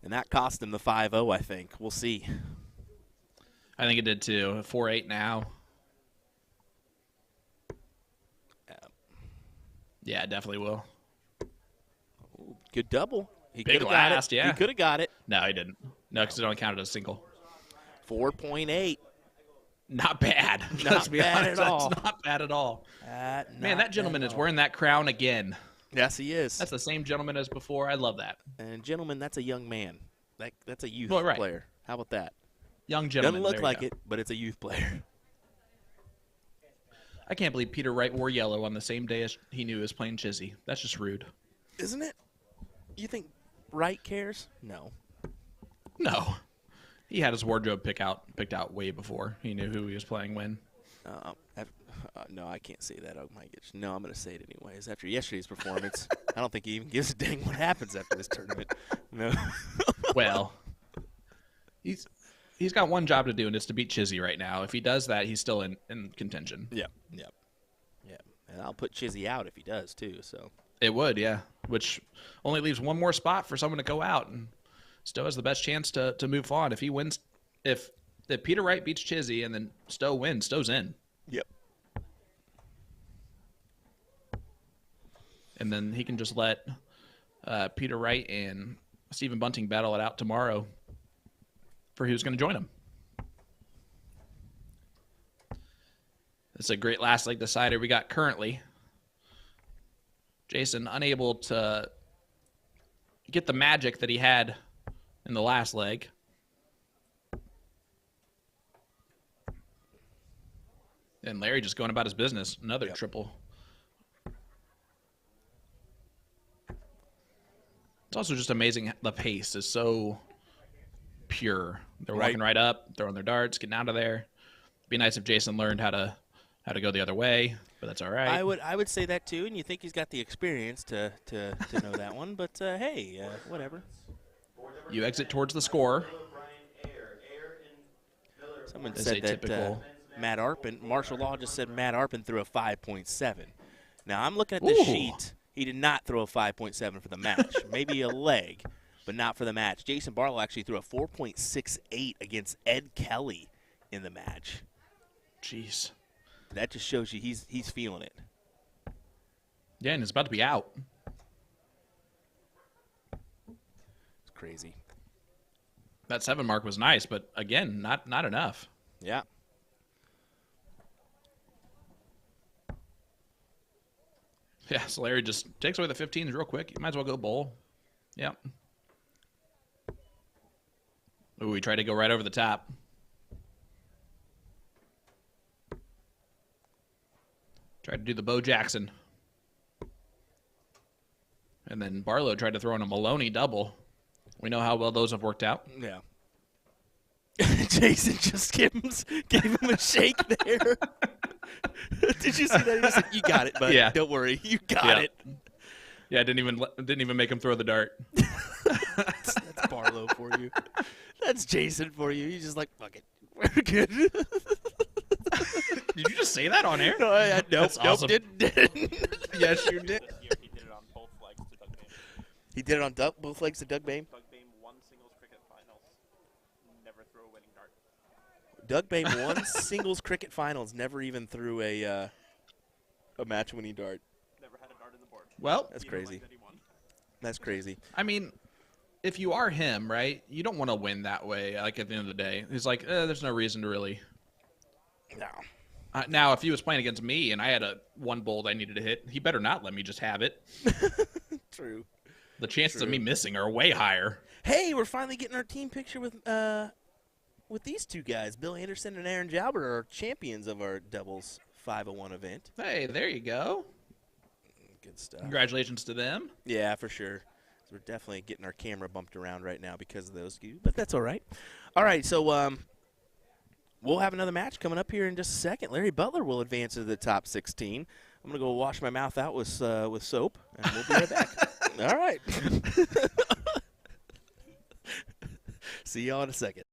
And that cost him the 5-0, I think. We'll see.
I think it did too. 4-8 now. Yeah, it definitely will.
Ooh, good double. He
Big
could have got
last,
it.
yeah.
He could have got it.
No, he didn't. No, because it only counted as a single.
4.8.
Not bad.
Not
Let's be
bad
honest.
at all.
That's not bad at all. Man,
Not
that gentleman
bad
is
at all.
wearing that crown again.
Yes, he is.
That's the same gentleman as before. I love that.
And gentlemen, that's a young man. That's a youth
Well, right.
player. How about that?
Young gentleman.
Doesn't look
there you
like
go.
it, but it's a youth player.
I can't believe Peter Wright wore yellow on the same day as he knew he was playing Chizzy. That's just rude.
Isn't it? You think Wright cares? No.
No. He had his wardrobe picked out way before he knew who he was playing when.
No, I can't say that. Oh my gosh. No, I'm going to say it anyways. After yesterday's performance, I don't think he even gives a dang what happens after this tournament. No.
Well, he's got one job to do, and it's to beat Chizzy right now. If he does that, he's still in contention.
Yeah. And I'll put Chizzy out if he does too. So
It would, yeah. Which only leaves one more spot for someone to go out, and Stowe has the best chance to move on. If he wins, if Peter Wright beats Chizzy and then Stowe wins, Stowe's in.
Yep.
And then he can just let Peter Wright and Stephen Bunting battle it out tomorrow for who's going to join him. It's a great last leg decider we got currently. Jason unable to get the magic that he had in the last leg. And Larry just going about his business. Another triple. It's also just amazing. The pace is so pure. They're walking right up, throwing their darts, getting out of there. It'd be nice if Jason learned how to go the other way, but that's all right.
I would say that too, and you think he's got the experience to know that one, but hey, whatever.
You exit towards the score.
Someone
That's
said
a
that
typical-
Matt Arpin, Marshall Law just said Matt Arpin threw a 5.7. Now I'm looking at the
Ooh.
sheet. He did not throw a 5.7 for the match. Maybe a leg, but not for the match. Jason Barlow actually threw a 4.68 against Ed Kelly in the match.
Jeez.
That just shows you he's feeling it.
Yeah, and it's about to be out.
It's crazy.
That 7 mark was nice, but again, not enough.
Yeah.
Yeah, so Larry just takes away the 15s real quick. You might as well go bowl. Yep. Ooh, he tried to go right over the top. Tried to do the Bo Jackson. And then Barlow tried to throw in a Maloney double. We know how well those have worked out.
Yeah. Jason just gave him a shake there. Did you see that? He just said, "You got it, bud.
Yeah.
Don't worry, you got it."
Yeah, didn't even make him throw the dart.
That's Barlow for you. That's Jason for you. He's just like, "Fuck it, we're good."
Did you just say that on air?
No, nope,
That's awesome.
didn't.
Yes, you did.
This year he did it on both legs to Doug Bain.
He did it on both legs to Doug Bain.
Doug Bain won singles cricket finals. Never threw a winning dart.
Doug Bain won singles cricket finals. Never even threw a match-winning dart.
Never had a dart in the board.
Well,
That's
Either leg
crazy.
that he won.
That's crazy.
I mean, if you are him, right, you don't want to win that way. Like at the end of the day, he's like, there's no reason to really.
No.
Now, if he was playing against me and I had one bolt I needed to hit, he better not let me just have it.
True.
The chances of me missing are way higher.
Hey, we're finally getting our team picture with these two guys. Bill Anderson and Aaron Jalbert are champions of our doubles 501 event.
Hey, there you go.
Good stuff.
Congratulations to them.
Yeah, for sure. So we're definitely getting our camera bumped around right now because of those two, but that's all right. All right, so we'll have another match coming up here in just a second. Larry Butler will advance into the top 16. I'm going to go wash my mouth out with soap, and we'll be right back. All right. See y'all in a second.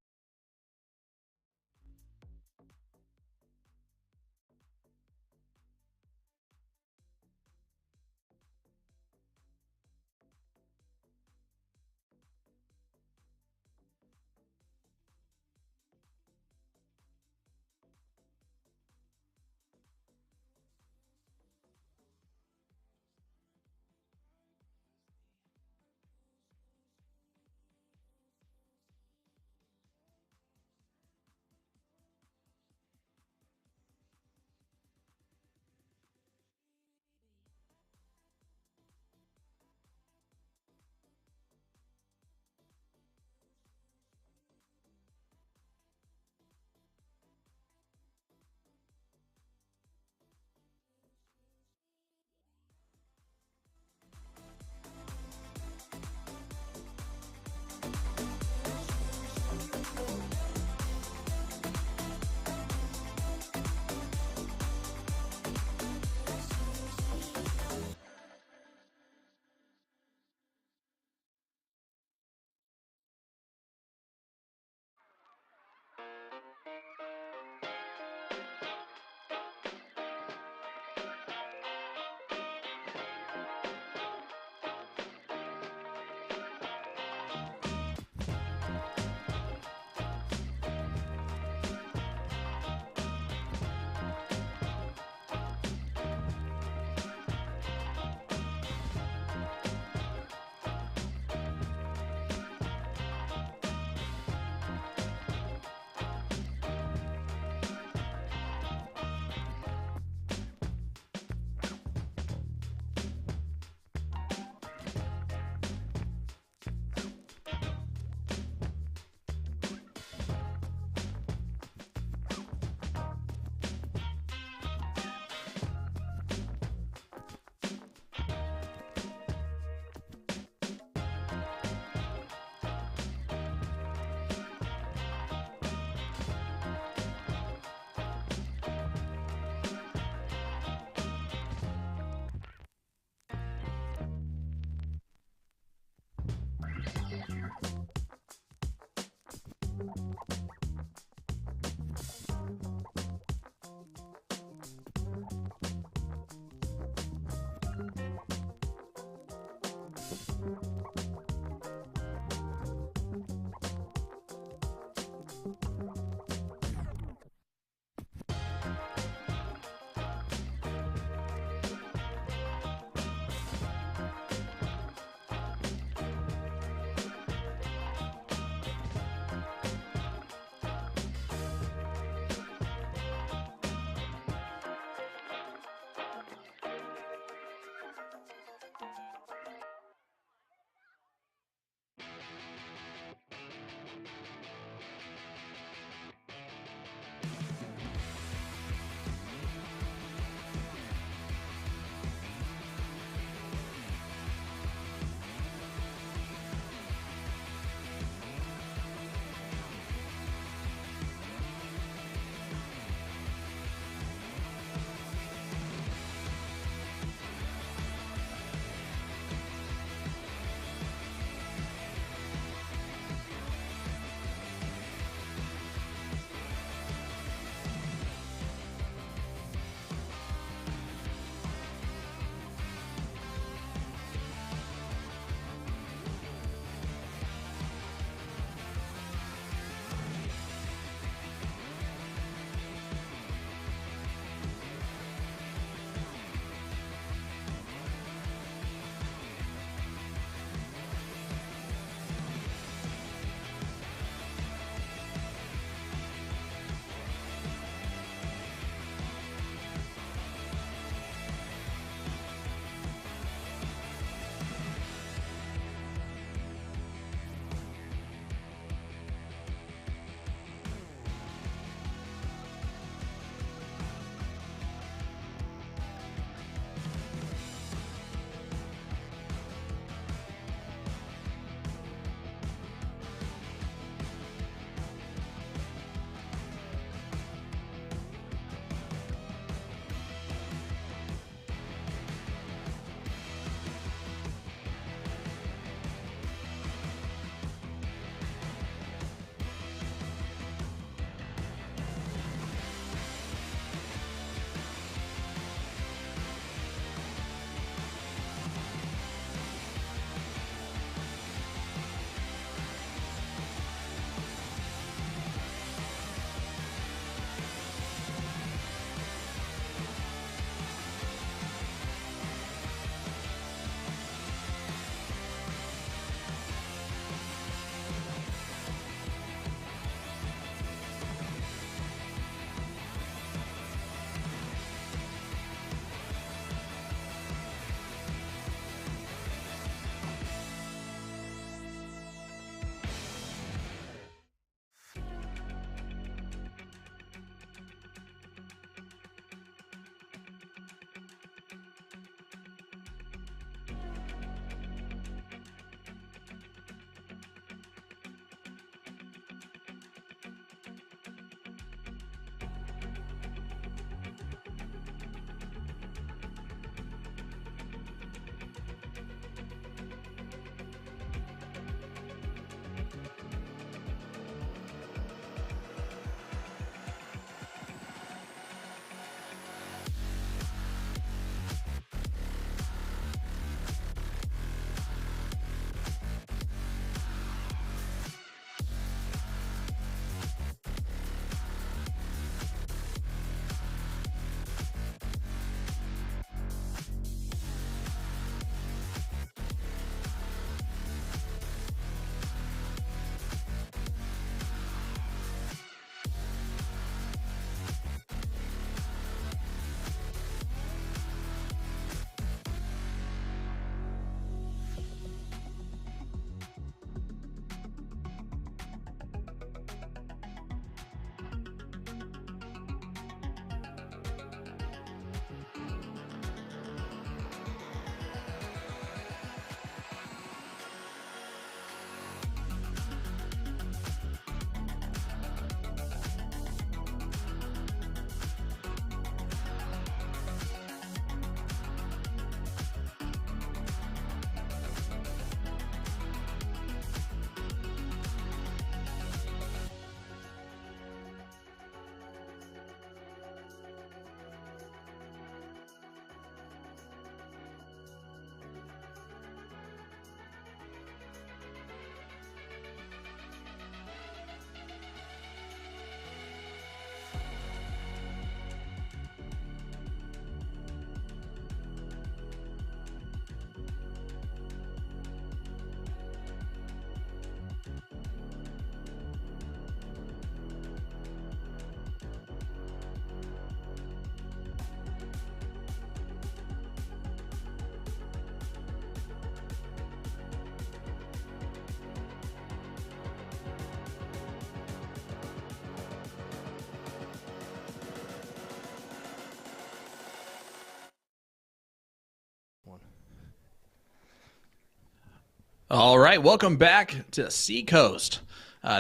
All right, welcome back to Seacoast.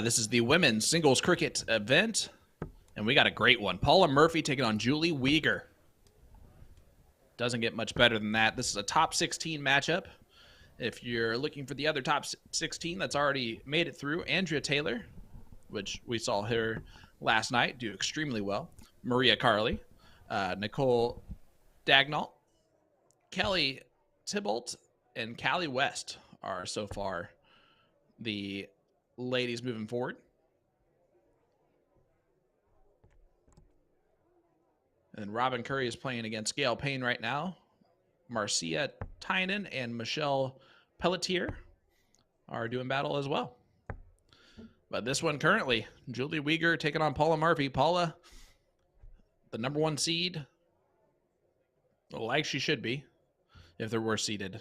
This is the women's singles cricket event, and we got a great one. Paula Murphy taking on Julie Weger. Doesn't get much better than that. This is a top 16 matchup. If you're looking for the other top 16 that's already made it through, Andrea Taylor, which we saw her last night do extremely well, Maria Carley, Nicole Dagnall, Kelly Tybalt, and Callie West are so far the ladies moving forward. And Robin Curry is playing against Gail Payne right now. Marcia Tynan and Michelle Pelletier are doing battle as well. But this one currently, Julie Weger taking on Paula Murphy. Paula, the number 1 seed, like she should be, if there were seeded.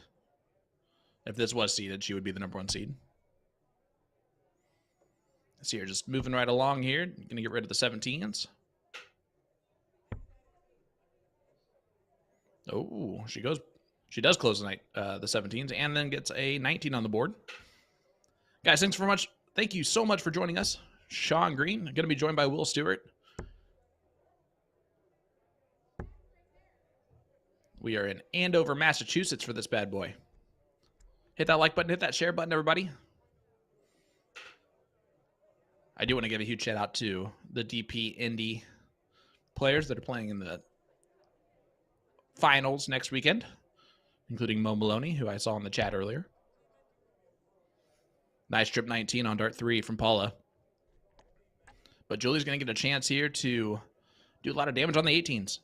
If this was seeded, she would be the number 1 seed. See her just moving right along here. Going to get rid of the 17s. Oh, she does close the 17s, and then gets a 19 on the board. Guys, thank you so much for joining us. Sean Green, going to be joined by Will Stewart. We are in Andover, Massachusetts for this bad boy. Hit that like button, hit that share button, everybody. I do want to give a huge shout out to the DP Indy players that are playing in the finals next weekend, including Mo Maloney, who I saw in the chat earlier. Nice trip 19 on Dart 3 from Paula. But Julie's going to get a chance here to do a lot of damage on the 18s.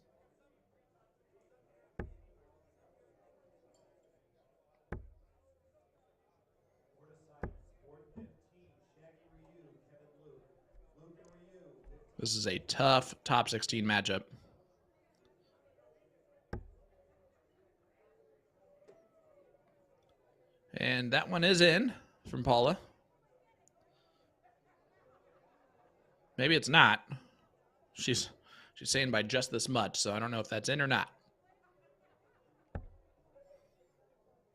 This is a tough top 16 matchup. And that one is in from Paula. Maybe it's not. She's saying by just this much, so I don't know if that's in or not.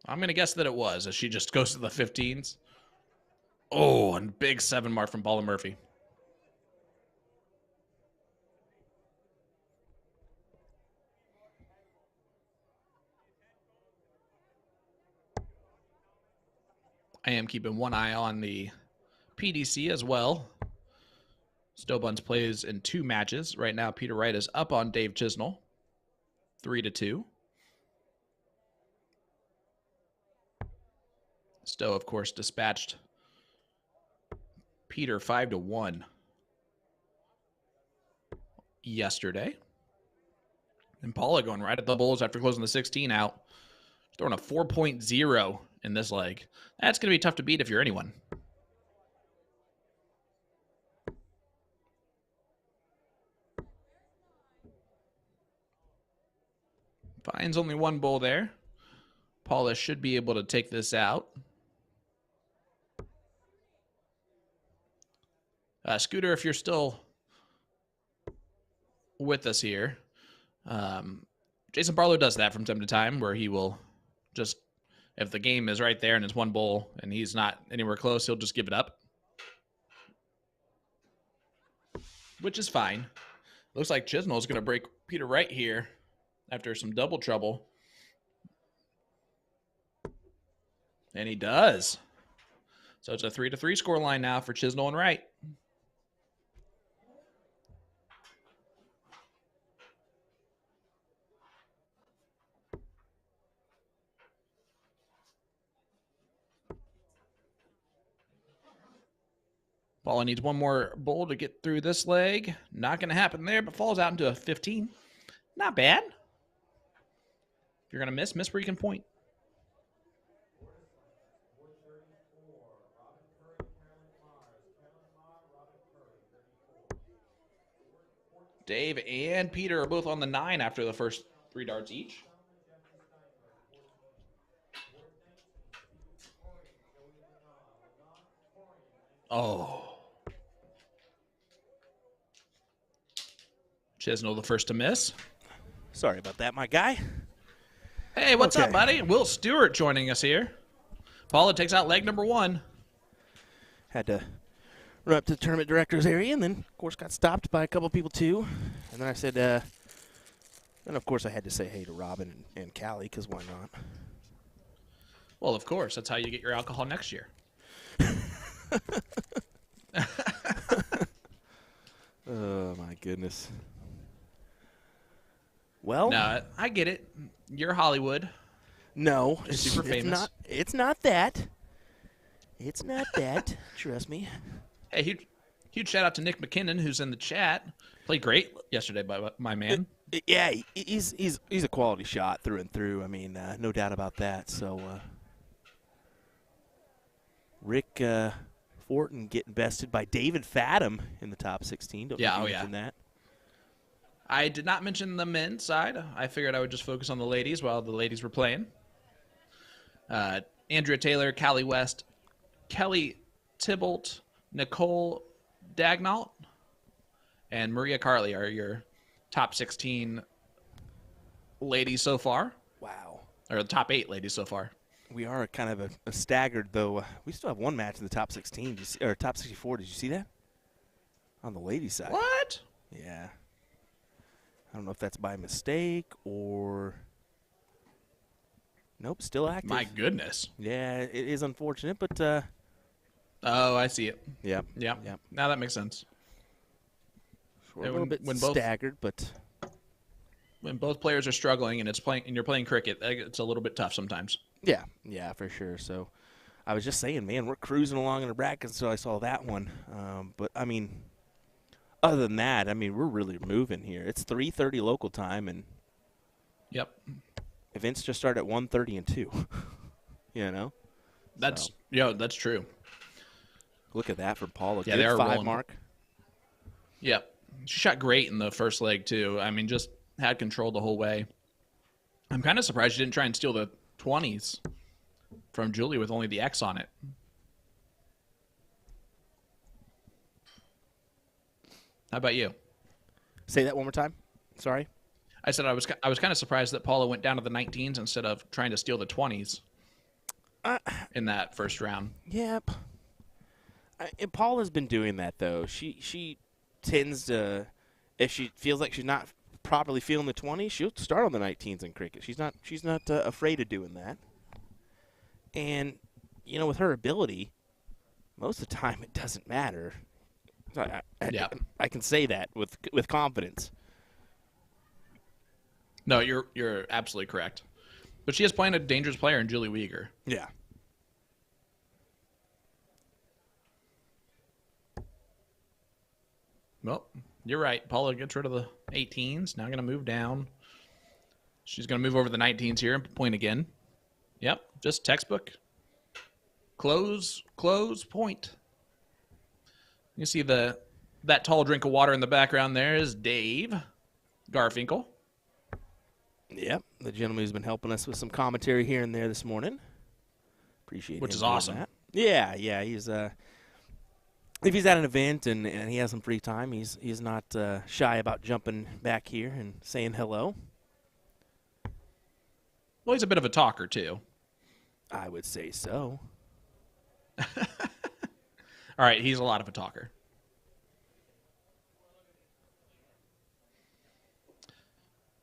I'm going to guess that it was, as she just goes to the 15s. Oh, and big 7 mark from Paula Murphy. I am keeping one eye on the PDC as well. Stobuns plays in 2 matches. Right now, Peter Wright is up on Dave Chisnell, 3-2. Stowe, of course, dispatched Peter 5-1 yesterday. And Paula going right at the Bulls after closing the 16 out. Throwing a 4.0 in this leg. That's going to be tough to beat if you're anyone. Finds only 1 bull there. Paula should be able to take this out. Scooter, if you're still with us here, Jason Barlow does that from time to time, where he will just, if the game is right there and it's 1 bull and he's not anywhere close, he'll just give it up, which is fine. Looks like Chisnell is going to break Peter Wright here after some double trouble. And he does. So it's a 3-3 score line now for Chisnell and Wright. Paula needs 1 more bull to get through this leg. Not going to happen there, but falls out into a 15. Not bad. If you're going to miss where you can point. Dave and Peter are both on the 9 after the first 3 darts each. Oh. Chisnell the first to miss.
Sorry about that, my guy.
Hey, what's up, buddy? Will Stewart joining us here. Paula takes out leg number 1.
Had to run up to the tournament director's area, and then, of course, got stopped by a couple people, too. And then I said, and, of course, I had to say hey to Robin and Callie, because why not?
Well, of course. That's how you get your alcohol next year.
Oh, my goodness. Well,
No, I get it. You're Hollywood.
no.
You're super famous.
It's not that. It's not that. Trust me.
Hey, huge shout out to Nick McKinnon, who's in the chat. Played great yesterday by my man.
Yeah, he's a quality shot through and through. I mean, no doubt about that. So, Rick Fortin getting bested by David Fadham in the top 16. Don't
Yeah,
you
oh, yeah.
mention that?
I did not mention the men's side. I figured I would just focus on the ladies while the ladies were playing. Andrea Taylor, Callie West, Kelly Tybalt, Nicole Dagnalt, and Maria Carley are your top 16 ladies so far.
Wow.
Or the top 8 ladies so far.
We are kind of a staggered, though. We still have one match in the top 16, or top 64. Did you see that? On the ladies' side.
What?
Yeah. I don't know if that's by mistake or... Nope, still active.
My goodness.
Yeah, it is unfortunate, but...
Oh, I see it.
Yep.
Yeah.
Yep.
Now that makes sense.
We're a
And
little bit
when both-
staggered, but...
When both players are struggling and you're playing cricket, it's a little bit tough sometimes.
Yeah, for sure. So I was just saying, man, we're cruising along in the brackets until I saw that one. But, I mean, other than that, I mean, we're really moving here. It's 3:30 local time, and
Yep.
events just start at 1:30 and 2. You know?
That's true.
Look at that for Paula.
Yeah,
Good
they are
5
rolling.
mark.
Yep. She shot great in the first leg, too. I mean, just had control the whole way. I'm kind of surprised she didn't try and steal the 20s from Julie with only the X on it. How about you?
Say that one more time. Sorry.
I said I was kind of surprised that Paula went down to the 19s instead of trying to steal the 20s in that first round.
Yep. And Paula's been doing that, though. She tends to, if she feels like she's not properly feeling the 20s, she'll start on the 19s in cricket. She's not afraid of doing that. And, you know, with her ability, most of the time it doesn't matter. I can say that with confidence.
No, you're absolutely correct. But she is playing a dangerous player in Julie Weegar.
Yeah.
Well, you're right. Paula gets rid of the 18s. Now going to move down. She's going to move over the 19s here and point again. Yep, just textbook. Close point. You see that tall drink of water in the background there is Dave Garfinkel.
Yep, the gentleman who's been helping us with some commentary here and there this morning. Appreciate
Which
him
is
doing
awesome.
that. Yeah, he's if he's at an event and he has some free time, he's not shy about jumping back here and saying hello.
Well, he's a bit of a talker too.
I would say so.
All right, he's a lot of a talker.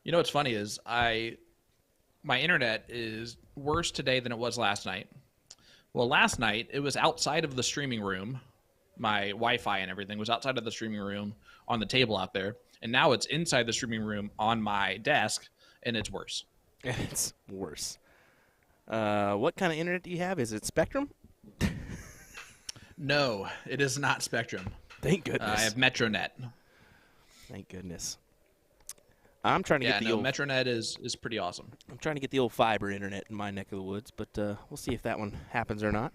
You know what's funny is my internet is worse today than it was last night. Well, last night it was outside of the streaming room. My Wi-Fi and everything was outside of the streaming room on the table out there, and now it's inside the streaming room on my desk, and it's worse.
It's worse. What kind of internet do you have? Is it Spectrum?
No, it is not Spectrum.
Thank goodness.
I have Metronet.
Thank goodness. I'm trying to get the old
Metronet is pretty awesome.
I'm trying to get the old fiber internet in my neck of the woods, but we'll see if that one happens or not.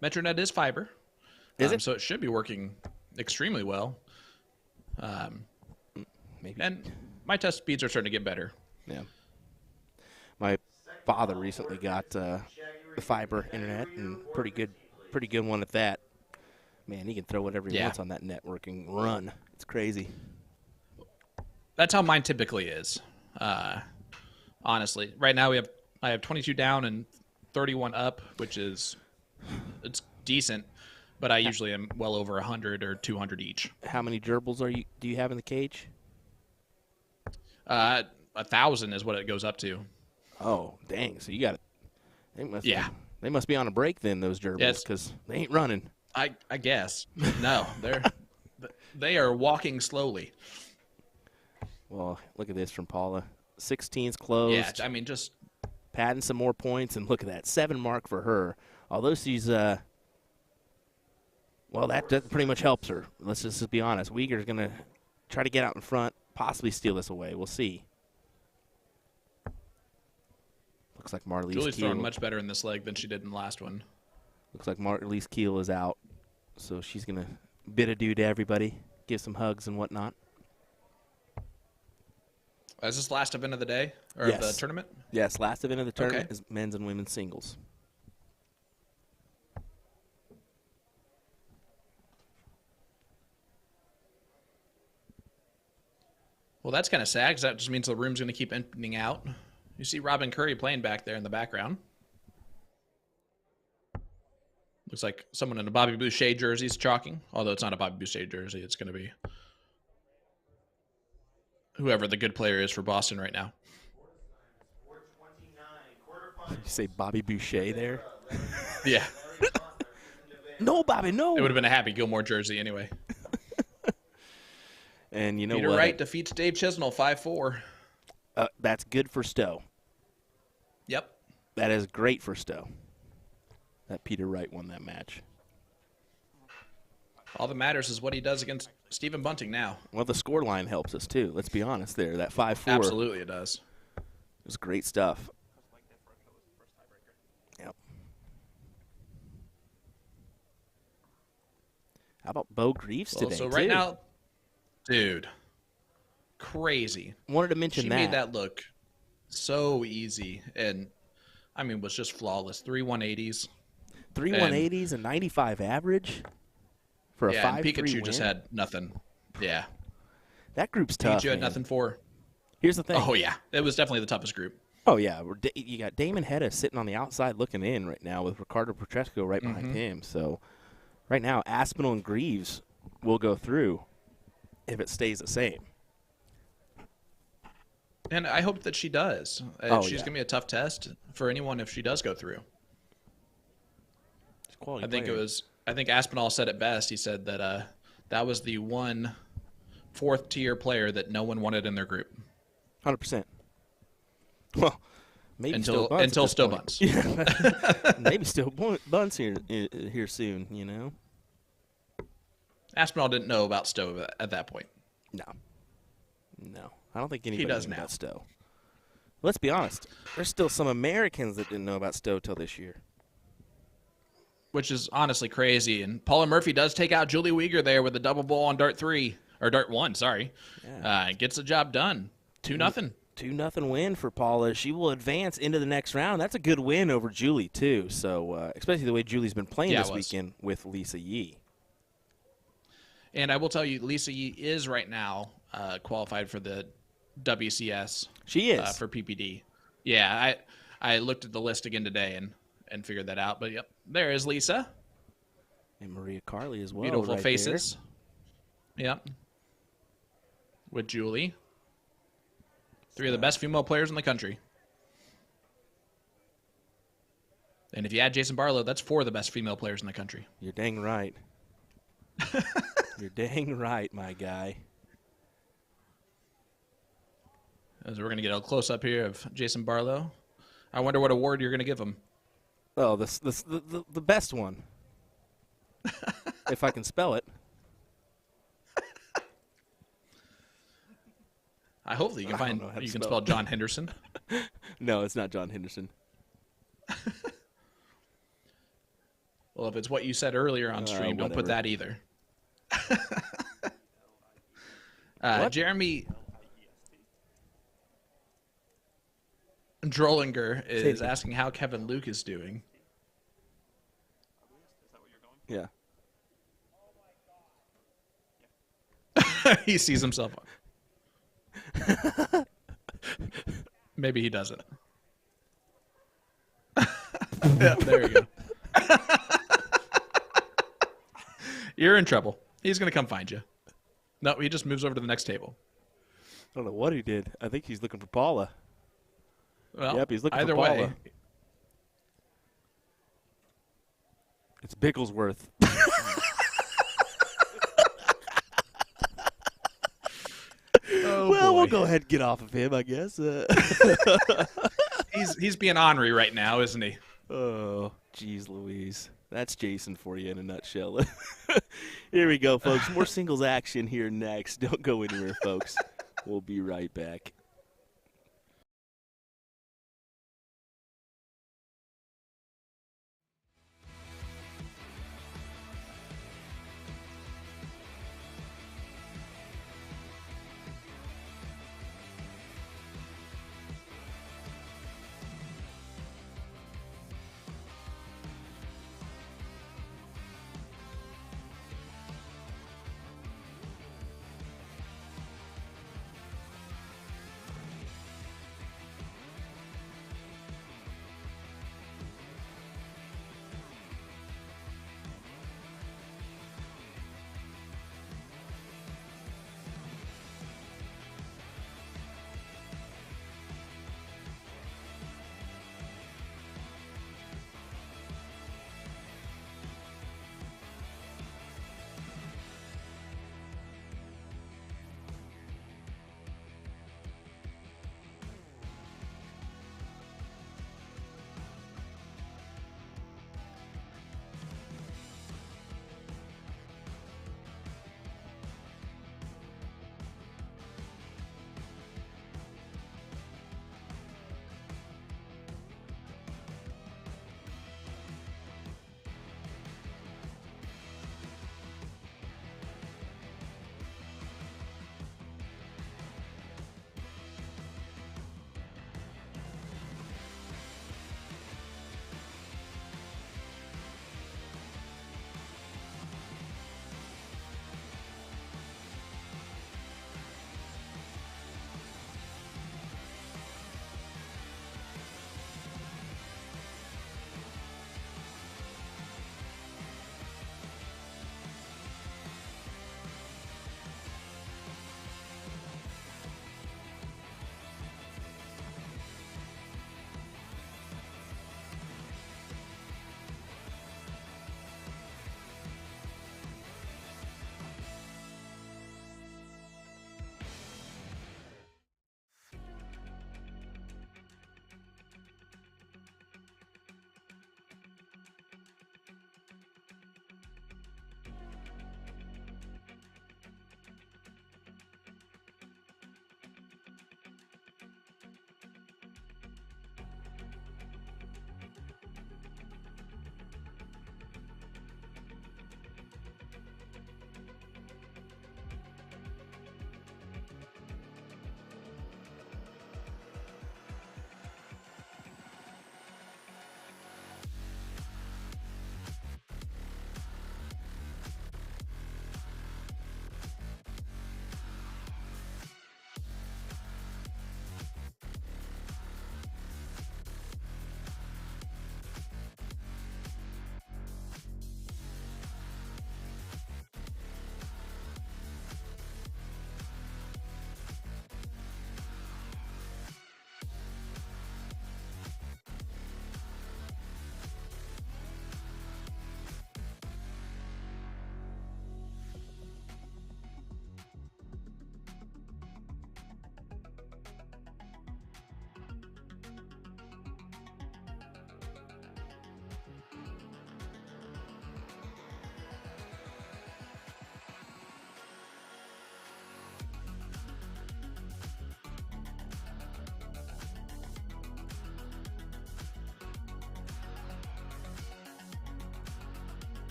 Metronet is fiber.
Is it?
So it should be working extremely well.
Maybe.
And my test speeds are starting to get better.
Yeah. My father recently got the fiber internet, and pretty good one at that. Man, he can throw whatever he wants on that network and run. It's crazy.
That's how mine typically is. Honestly, right now I have 22 down and 31 up, which is it's decent, but I usually am well over 100 or 200 each.
How many gerbils do you have in the cage?
1,000 is what it goes up to.
Oh, dang! So you got it.
Yeah.
They must be on a break then, those gerbils, because they ain't running.
I guess. No, they are walking slowly.
Well, look at this from Paula. 16's closed.
Yeah, I mean, just
padding some more points, and look at that 7 mark for her. Although she's well, that pretty much helps her. Let's just be honest. Uyghur's gonna try to get out in front, possibly steal this away. We'll see. Looks like Marlies
Julie's
Keel.
throwing much better in this leg than she did in the last one.
Looks like Marlies Keel is out, so she's gonna bid adieu to everybody, give some hugs and whatnot.
Is this last event of the day or
Yes.
of the tournament?
Yes, last event of the tournament
Okay.
is men's and women's singles.
Well, that's kind of sad because that just means the room's going to keep emptying out. You see Robin Curry playing back there in the background. Looks like someone in a Bobby Boucher jersey is chalking, although it's not a Bobby Boucher jersey. It's going to be whoever the good player is for Boston right now.
You say Bobby Boucher there?
Yeah.
No, Bobby, no.
It would have been a Happy Gilmore jersey anyway.
And you know
Peter
what?
Wright defeats Dave Chisnell 5-4.
That's good for Stowe.
Yep.
That is great for Stowe. That Peter Wright won that match.
All that matters is what he does against Stephen Bunting now.
Well, the score line helps us, too. Let's be honest there. That 5-4.
Absolutely it does.
It was great stuff. Yep. How about Bo Greaves today,
So right
too?
now, dude, crazy.
Wanted to mention
she
that.
made that look so easy, and I mean, was just flawless. 3 180s.
3 180s and 95 average for a 5-3
and Pikachu
win.
just had nothing. Yeah.
That group's tough,
Pikachu had
man.
nothing for.
Here's the thing.
Oh, yeah. It was definitely the toughest group.
Oh, yeah. You got Damon Hedda sitting on the outside looking in right now with Ricardo Petresco right behind him. So right now, Aspinall and Greaves will go through if it stays the same.
And I hope that she does.
Oh,
She's
yeah.
going to be a tough test for anyone if she does go through.
It's quality
I think
player.
I think Aspinall said it best. He said that that was the one 4th tier player that no one wanted in their group.
100%. Well, maybe
Until
still
Stowe
Bunts.
bunts.
Yeah. Maybe still Bunts here soon, you know?
Aspinall didn't know about Stowe at that point.
No. I don't think anybody
does
knew
now.
about Stowe. Let's be honest. There's still some Americans that didn't know about Stowe till this year.
Which is honestly crazy. And Paula Murphy does take out Julie Uyghur there with a double ball on Dart 3. Or Dart 1, sorry.
Yeah.
Gets the job done. 2-0.
2-0 win for Paula. She will advance into the next round. That's a good win over Julie, too. So, especially the way Julie's been playing
Yeah,
this
it was.
weekend with Lisa Yee.
And I will tell you, Lisa Yee is right now qualified for the WCS.
She is.
For PPD. Yeah, I looked at the list again today and figured that out. But, yep, there is Lisa.
And Maria Carley as well.
Beautiful
right
faces. Yep. With Julie. 3 of the best female players in the country. And if you add Jason Barlow, that's 4 of the best female players in the country.
There. You're dang right. You're dang right, my guy.
As we're going to get a close-up here of Jason Barlow. I wonder what award you're going to give him.
Oh, the best one. If I can spell it.
I hope that you can
know how to
you can
spell
spell
it.
John Henderson.
No, it's not John Henderson.
Well, if it's what you said earlier on stream, don't put
whatever.
that either.
What?
Jeremy Drollinger is
Say it.
asking how Kevin Luke is doing.
Yeah.
He sees himself. Maybe he doesn't. Yeah, there you go. You're in trouble. He's going to come find you. No, he just moves over to the next table.
I don't know what he did. I think he's looking for Paula.
Well,
Yep, he's looking
either
for Paula.
way.
It's Bigglesworth.
Oh,
well,
boy.
we'll go ahead and get off of him, I guess.
He's being ornery right now, isn't he?
Oh, geez Louise. That's Jason for you in a nutshell. Here we go, folks. More singles action here next. Don't go anywhere, folks. We'll be right back.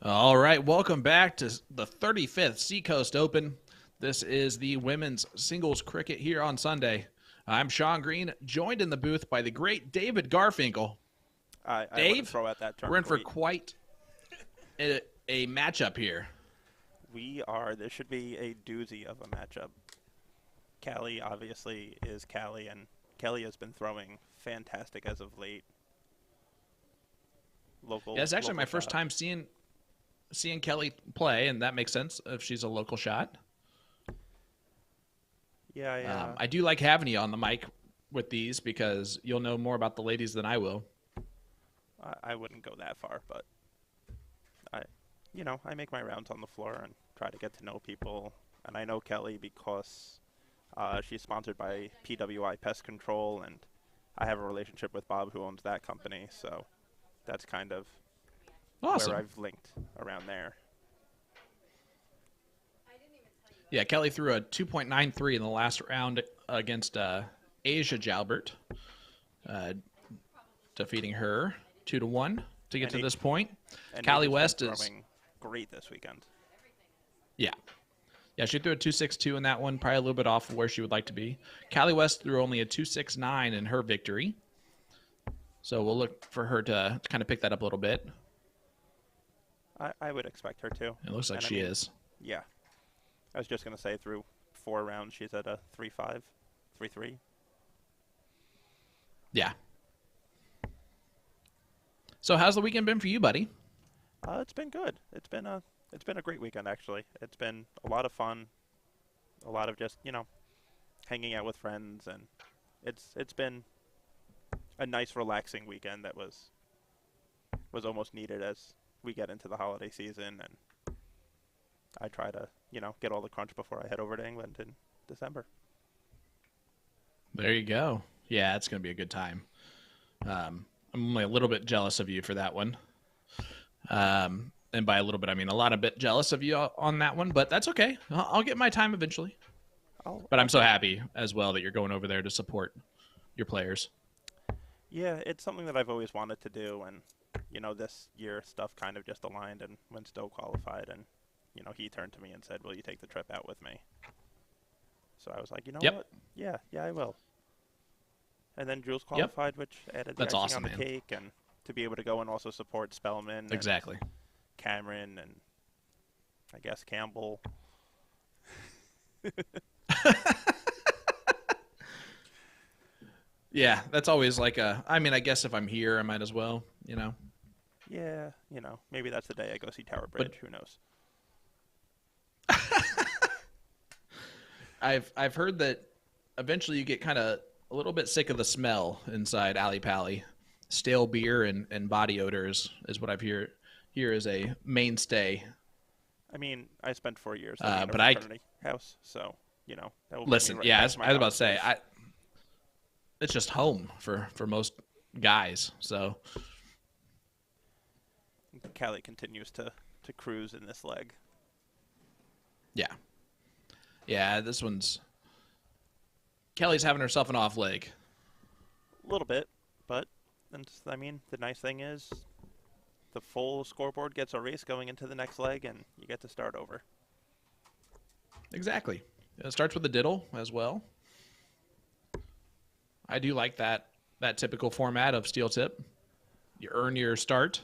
All right, welcome back to the 35th Seacoast Open. This is the women's singles cricket here on Sunday. I'm Sean Green, joined in the booth by the great David Garfinkel.
I
Dave,
throw out that term.
we're in for
great.
quite a matchup here.
We are. This should be a doozy of a matchup. Callie obviously is Callie, and Kelly has been throwing fantastic as of late.
Yeah, it's actually my first time seeing Kelly play, and that makes sense if she's a local shot.
Yeah,
I do like having you on the mic with these because you'll know more about the ladies than I will.
I wouldn't go that far, but I make my rounds on the floor and try to get to know people. And I know Kelly because she's sponsored by PWI Pest Control, and I have a relationship with Bob who owns that company, so that's kind of
awesome.
where I've linked around there.
Yeah, Kelly threw a 2.93 in the last round against Asia Jalbert, defeating her 2-1 to get to this point. Callie West is
throwing great this weekend.
Yeah, she threw a 2.62 in that one, probably a little bit off of where she would like to be. Callie West threw only a 2.69 in her victory, so we'll look for her to kind of pick that up a little bit.
I would expect her to.
It looks like she is.
Yeah. I was just going to say through 4 rounds, she's at a 3.5, 3.3.
Yeah. So how's the weekend been for you, buddy?
It's been good. It's been a great weekend, actually. It's been a lot of fun, a lot of just, hanging out with friends, and it's been a nice, relaxing weekend that was almost needed as we get into the holiday season, and I try to, get all the crunch before I head over to England in December.
There you go. Yeah, it's going to be a good time. I'm only a little bit jealous of you for that one. And by a little bit, I mean a lot of bit jealous of you on that one, but that's okay. I'll get my time eventually. But I'm so happy as well that you're going over there to support your players.
Yeah, it's something that I've always wanted to do, and, this year stuff kind of just aligned, and when Stowe qualified, and, he turned to me and said, will you take the trip out with me? So I was like, what? Yeah, I will. And then Jules qualified, which added the icing on the cake, and to be able to go and also support Spellman.
Exactly.
And Cameron, and I guess Campbell.
Yeah, that's always like I guess if I'm here, I might as well,
Yeah, maybe that's the day I go see Tower Bridge. Who knows?
I've heard that eventually you get kind of a little bit sick of the smell inside Alley Pally. Stale beer and body odors is what I've here is a mainstay.
I mean, I spent 4 years in a fraternity house, so that will
listen.
Right,
yeah, I was about to say it's just home for most guys. So
Callie continues to cruise in this leg.
Yeah, this one's Kelly's having herself an off leg.
A little bit, but the nice thing is the full scoreboard gets a race going into the next leg, and you get to start over.
Exactly. It starts with a diddle as well. I do like that typical format of steel tip. You earn your start.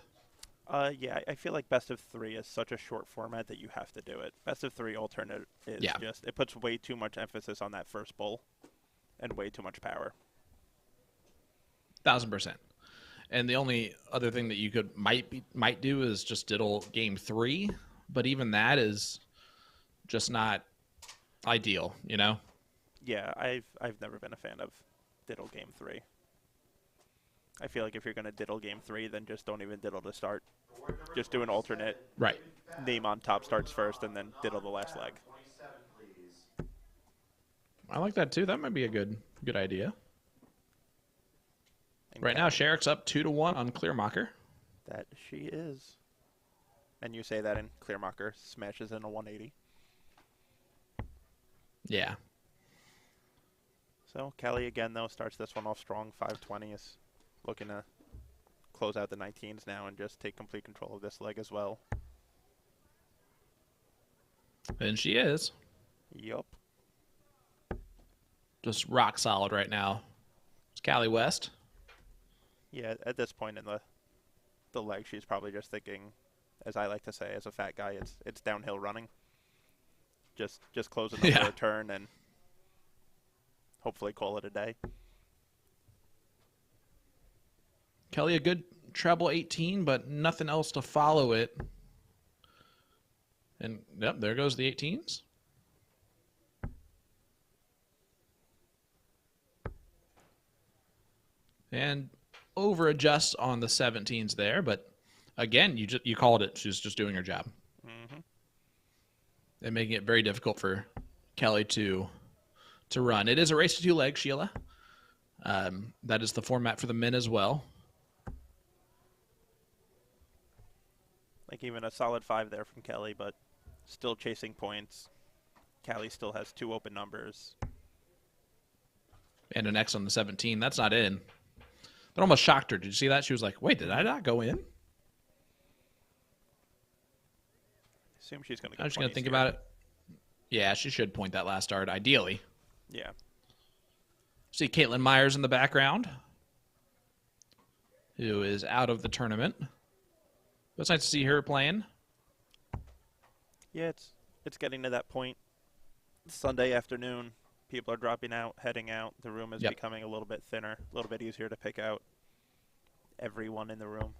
Yeah, I feel like best of 3 is such a short format that you have to do it. Best of 3 alternate is just, it puts way too much emphasis on that first bowl and way too much power.
1000%. And the only other thing that you might do is just diddle game 3, but even that is just not ideal,
Yeah, I've never been a fan of diddle game 3. I feel like if you're going to diddle game 3, then just don't even diddle to start. Just do an alternate.
Right.
Name on top starts first, and then diddle the last leg.
I like that too. That might be a good idea. Right now, Sherrick's up 2-1 on Clearmacher.
That she is. And you say that in Clearmacher smashes in a 180.
Yeah.
So Callie again though starts this one off strong. 520 is looking to close out the 19s now and just take complete control of this leg as well.
And she is.
Yup.
Just rock solid right now. It's Callie West.
Yeah, at this point in the leg, she's probably just thinking, as I like to say, as a fat guy, it's downhill running. Just closing up for a turn and hopefully call it a day.
Kelly, a good treble 18, but nothing else to follow it. And yep, there goes the 18s. And over adjusts on the 17s there, but again, you called it. She's just doing her job.
Mm-hmm.
And making it very difficult for Kelly to run. It is a race to 2 legs, Sheila. That is the format for the men as well.
Like even a solid 5 there from Kelly, but still chasing points. Callie still has 2 open numbers.
And an X on the 17. That's not in. That almost shocked her. Did you see that? She was like, wait, did I not go in?
Assume she's going to go.
I'm just going to think about it. Yeah, she should point that last dart, ideally.
Yeah.
See Caitlin Myers in the background, who is out of the tournament. But it's nice to see her playing.
Yeah, it's getting to that point. Sunday afternoon, people are dropping out, heading out. The room is becoming a little bit thinner, a little bit easier to pick out everyone in the room.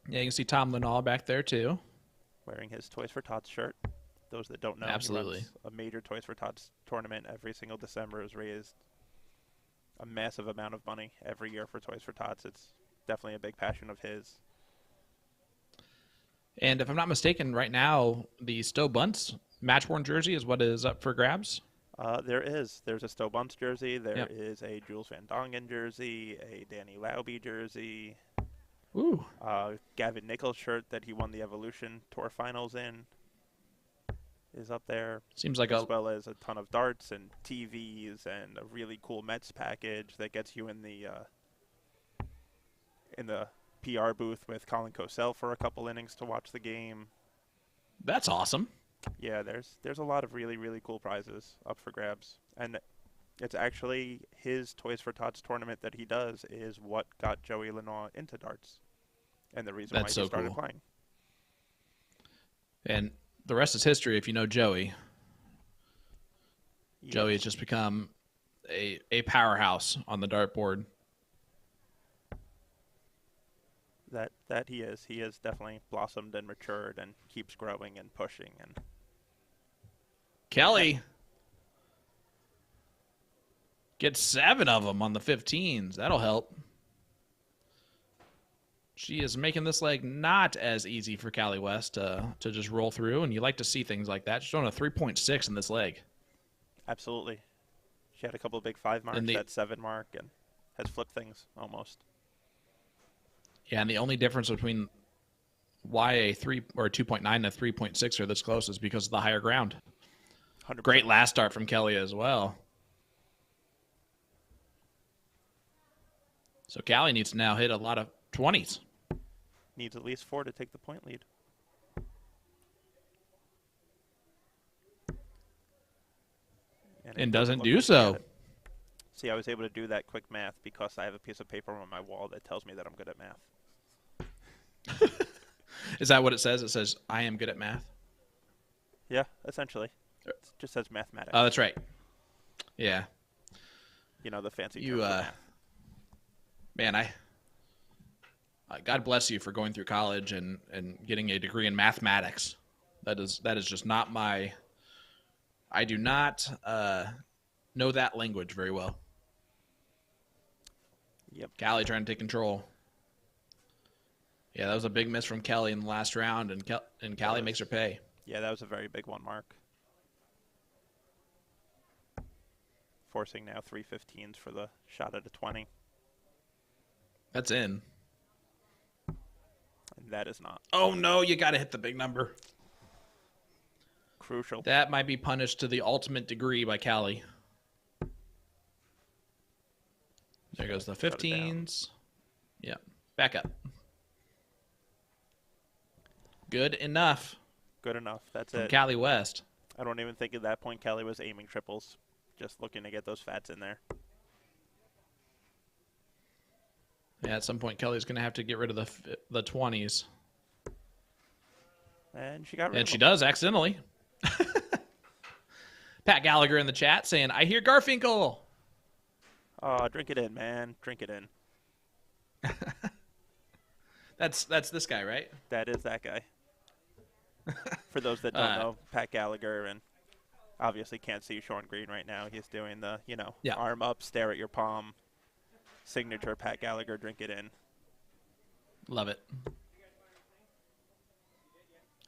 Yeah, you can see Tom Linall back there, too.
Wearing his Toys for Tots shirt. Those that don't know,
absolutely,
he runs a major Toys for Tots tournament every single December. Has raised a massive amount of money every year for Toys for Tots. It's definitely a big passion of his.
And if I'm not mistaken, right now, the Stowe Bunts match-worn jersey is what is up for grabs?
There's a Stowe Bunts jersey. There is a Jules Van Dongen jersey, a Danny Lauby jersey.
Ooh.
Gavin Nichols shirt that he won the Evolution Tour Finals in is up there.
Seems like
as well as a ton of darts and TVs and a really cool Mets package that gets you in the PR booth with Colin Cosell for a couple innings to watch the game.
That's awesome.
Yeah, there's a lot of really, really cool prizes up for grabs. And it's actually his Toys for Tots tournament that he does is what got Joey Lenoir into darts. And the reason why he started playing.
And the rest is history if you know Joey. Yes. Joey has just become a powerhouse on the dartboard.
That he is. He has definitely blossomed and matured and keeps growing and pushing. And
Kelly gets 7 of them on the 15s. That'll help. She is making this leg not as easy for Callie West to just roll through, and you like to see things like that. She's showing a 3.6 in this leg.
Absolutely. She had a couple of big 5 marks, that 7 mark, and has flipped things almost.
Yeah, and the only difference between why a 3 or a 2.9 and a 3.6 are this close is because of the higher ground.
100%.
Great last start from Kelly as well. So Callie needs to now hit a lot of 20s.
Needs at least 4 to take the point lead.
And doesn't do so.
See, I was able to do that quick math because I have a piece of paper on my wall that tells me that I'm good at math.
Is that what it says? It says, I am good at math?
Yeah, essentially. It just says mathematics.
Oh, that's right. Yeah.
You know, the fancy term for math.
Man, God bless you for going through college and getting a degree in mathematics. That is just not my... I do not know that language very well.
Yep.
Callie trying to take control. Yeah, that was a big miss from Kelly in the last round, and Callie makes her pay.
Yeah, that was a very big one, Mark. Forcing now 3 15s for the shot at a 20.
That's in.
And that is not.
Oh, no, you got to hit the big number.
Crucial.
That might be punished to the ultimate degree by Callie. There goes the 15s. Yeah, back up. Good enough.
Good enough. That's
from
it.
Cali West.
I don't even think at that point Kelly was aiming triples, just looking to get those fats in there.
Yeah, at some point Kelly's going to have to get rid of the 20s.
And she got rid
And
of
she
them.
does accidentally. Pat Gallagher in the chat saying, I hear Garfinkel.
Oh, drink it in, man. Drink it in.
That's this guy, right?
That is that guy. For those that don't know, Pat Gallagher, and obviously can't see Sean Green right now. He's doing the,
Yeah.
arm up, stare at your palm, signature Pat Gallagher, drink it in.
Love it.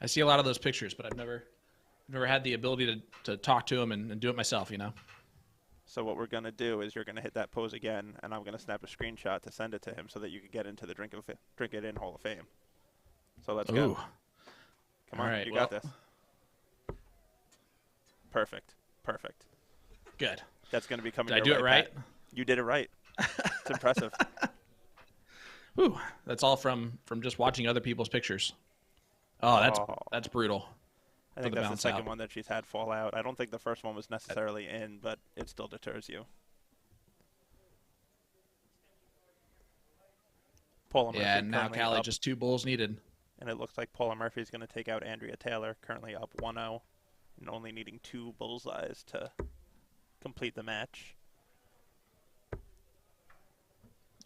I see a lot of those pictures, but I've never had the ability to talk to him and do it myself,
So what we're going to do is you're going to hit that pose again, and I'm going to snap a screenshot to send it to him so that you can get into the Drink It In Hall of Fame. So let's go. Come on,
right,
you got this. Perfect. Perfect.
Good.
That's going to be coming
Did I
your
do
way,
it right?
Pat. You did it right. It's impressive.
Whew. That's all from just watching other people's pictures. Oh, that's brutal.
I think
the
that's the
bounce
second
out.
one that she's had fall out. I don't think the first one was necessarily in, but it still deters you. Paula Murphy
Yeah, and now
currently
Callie
up,
just 2 bulls needed.
and it looks like Paula Murphy is going to take out Andrea Taylor, currently up 1-0, and only needing 2 bullseyes to complete the match.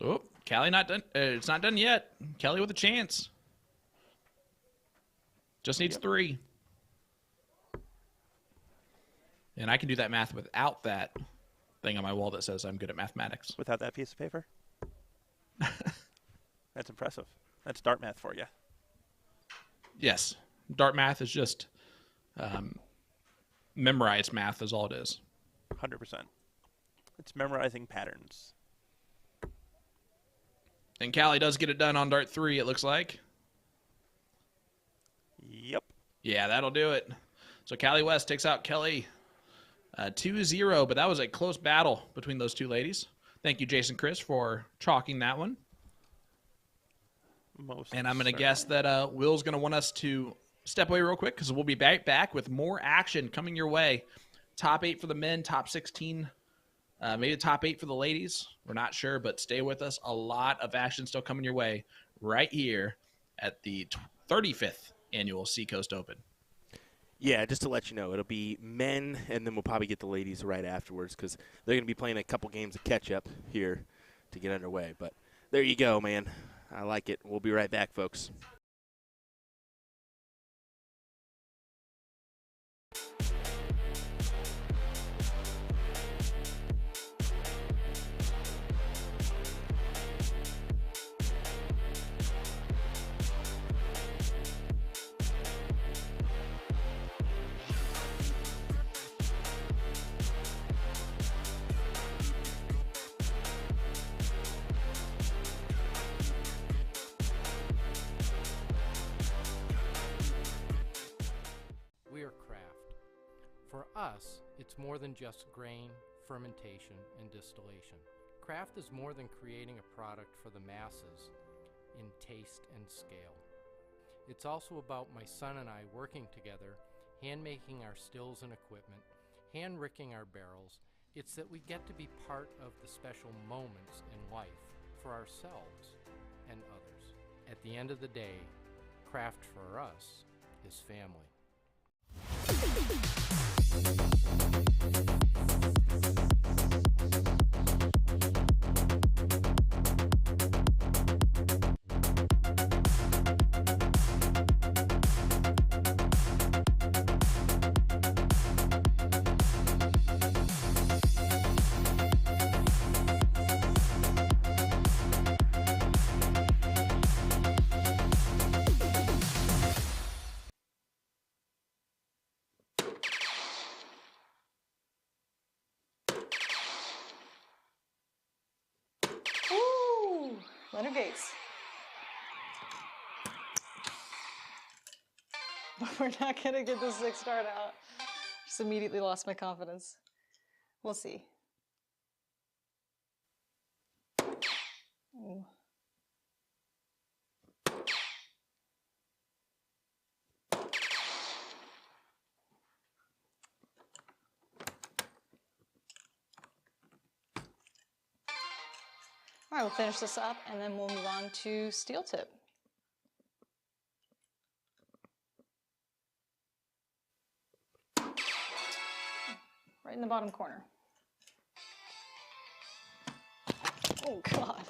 Oh, Callie not done. It's not done yet. Kelly with a chance. Just needs 3. And I can do that math without that thing on my wall that says I'm good at mathematics.
Without that piece of paper? That's impressive. That's dart math for you.
Yes. Dart math is just memorized math is all it is.
100%. It's memorizing patterns.
And Callie does get it done on Dart 3, it looks like.
Yep.
Yeah, that'll do it. So Callie West takes out Kelly 2-0, but that was a close battle between those 2 ladies. Thank you, Jason Chris, for chalking that one. And I'm going to guess that Will's going to want us to step away real quick because we'll be back with more action coming your way. Top 8 for the men, top 16, maybe the top 8 for the ladies. We're not sure, but stay with us. A lot of action still coming your way right here at the 35th annual Seacoast Open.
Yeah, just to let you know, it'll be men, and then we'll probably get the ladies right afterwards because they're going to be playing a couple games of catch-up here to get underway. But there you go, man. I like it. We'll be right back, folks.
For us, it's more than just grain, fermentation, and distillation. Craft is more than creating a product for the masses in taste and scale. It's also about my son and I working together, hand-making our stills and equipment, hand-ricking our barrels. It's that we get to be part of the special moments in life for ourselves and others. At the end of the day, craft for us is family.
Woo! Leonard Gates. But we're not going to get the 6 dart out. Just immediately lost my confidence. We'll see. Ooh. All right, we'll finish this up and then we'll move on to steel tip. Right in the bottom corner. Oh God.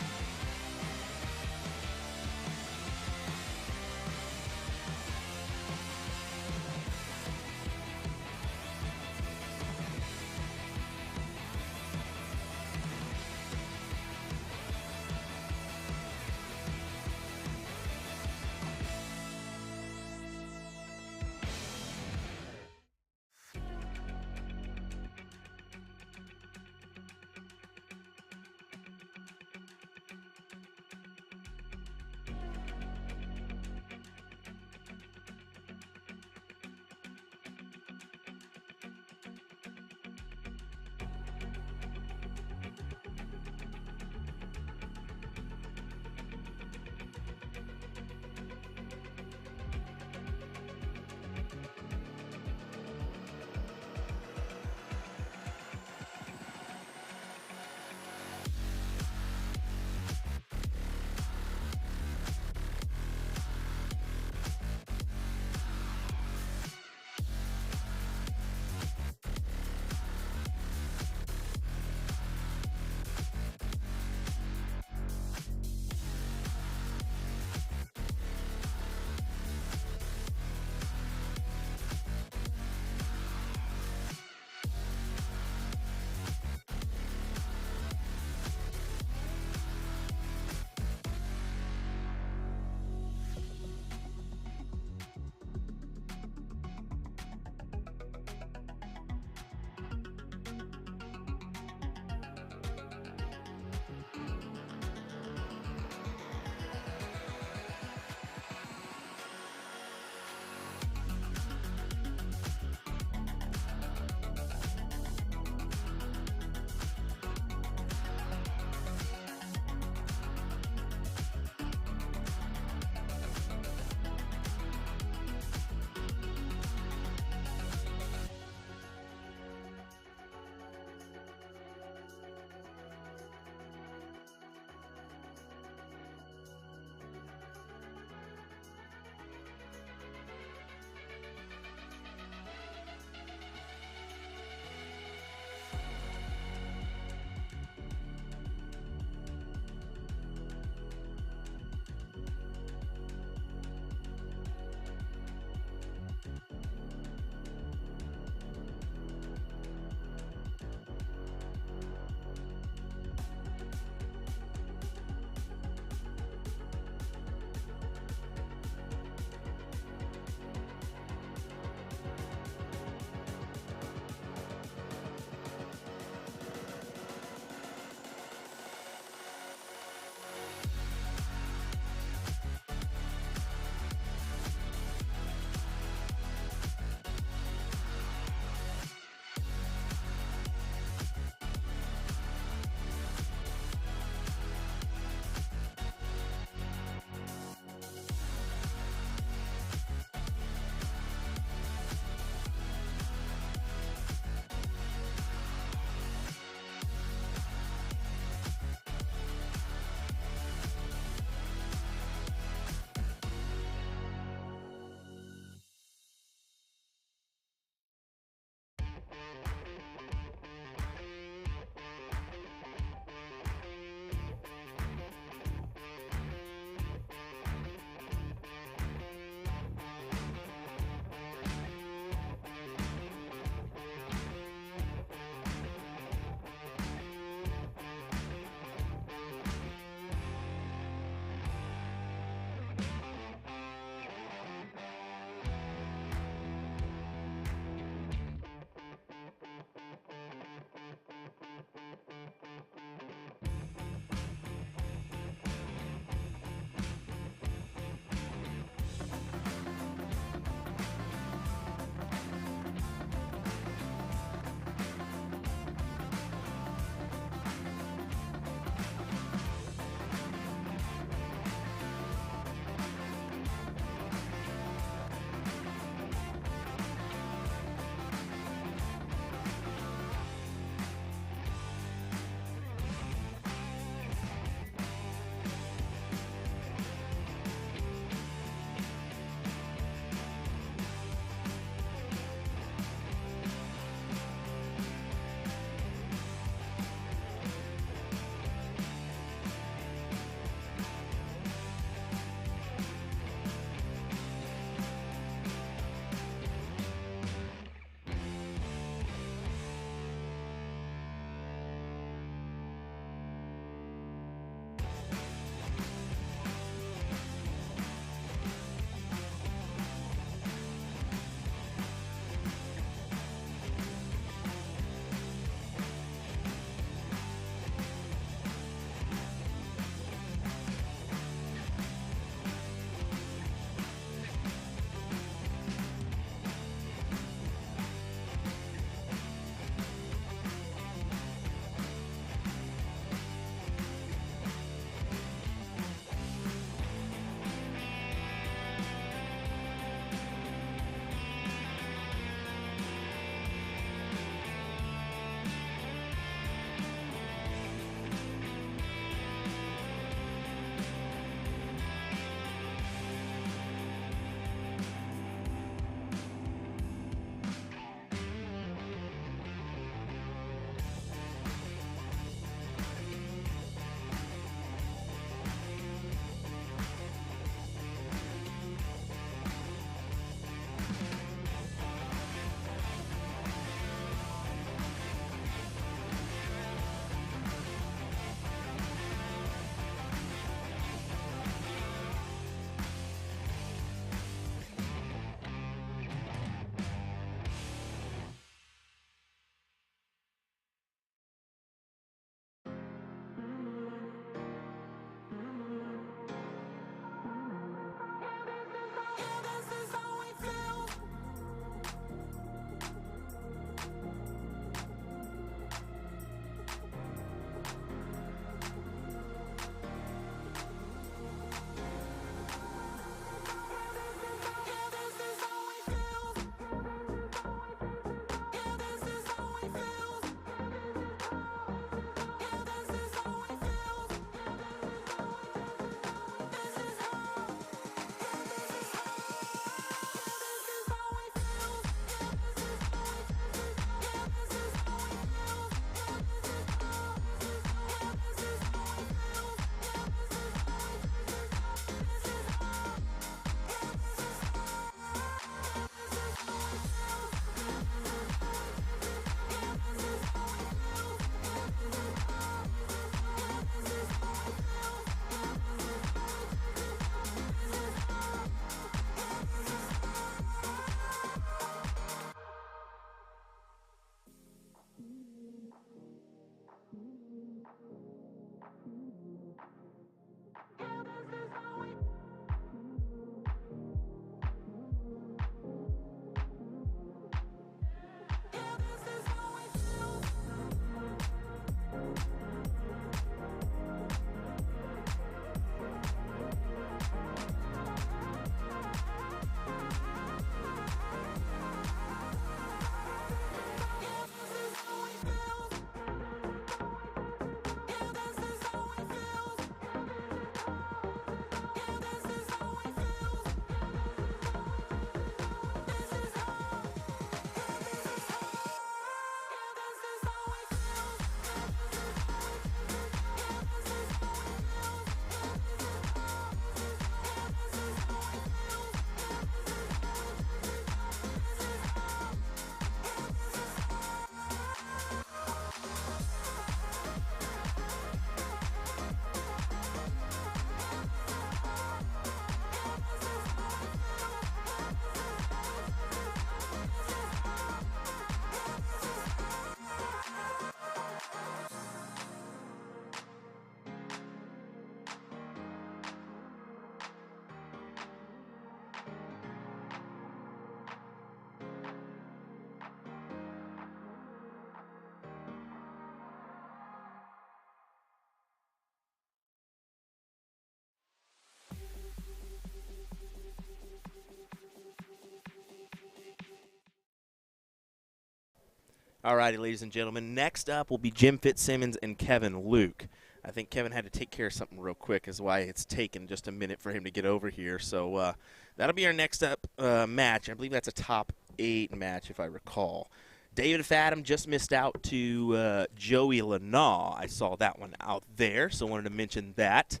All righty, ladies and gentlemen. Next up will be Jim Fitzsimmons and Kevin Luke. I think Kevin had to take care of something real quick, is why it's taken just a minute for him to get over here. So that'll be our next up match. I believe that's a top 8 match, if I recall. David Fadam just missed out to Joey Lanaw. I saw that one out there, so wanted to mention that.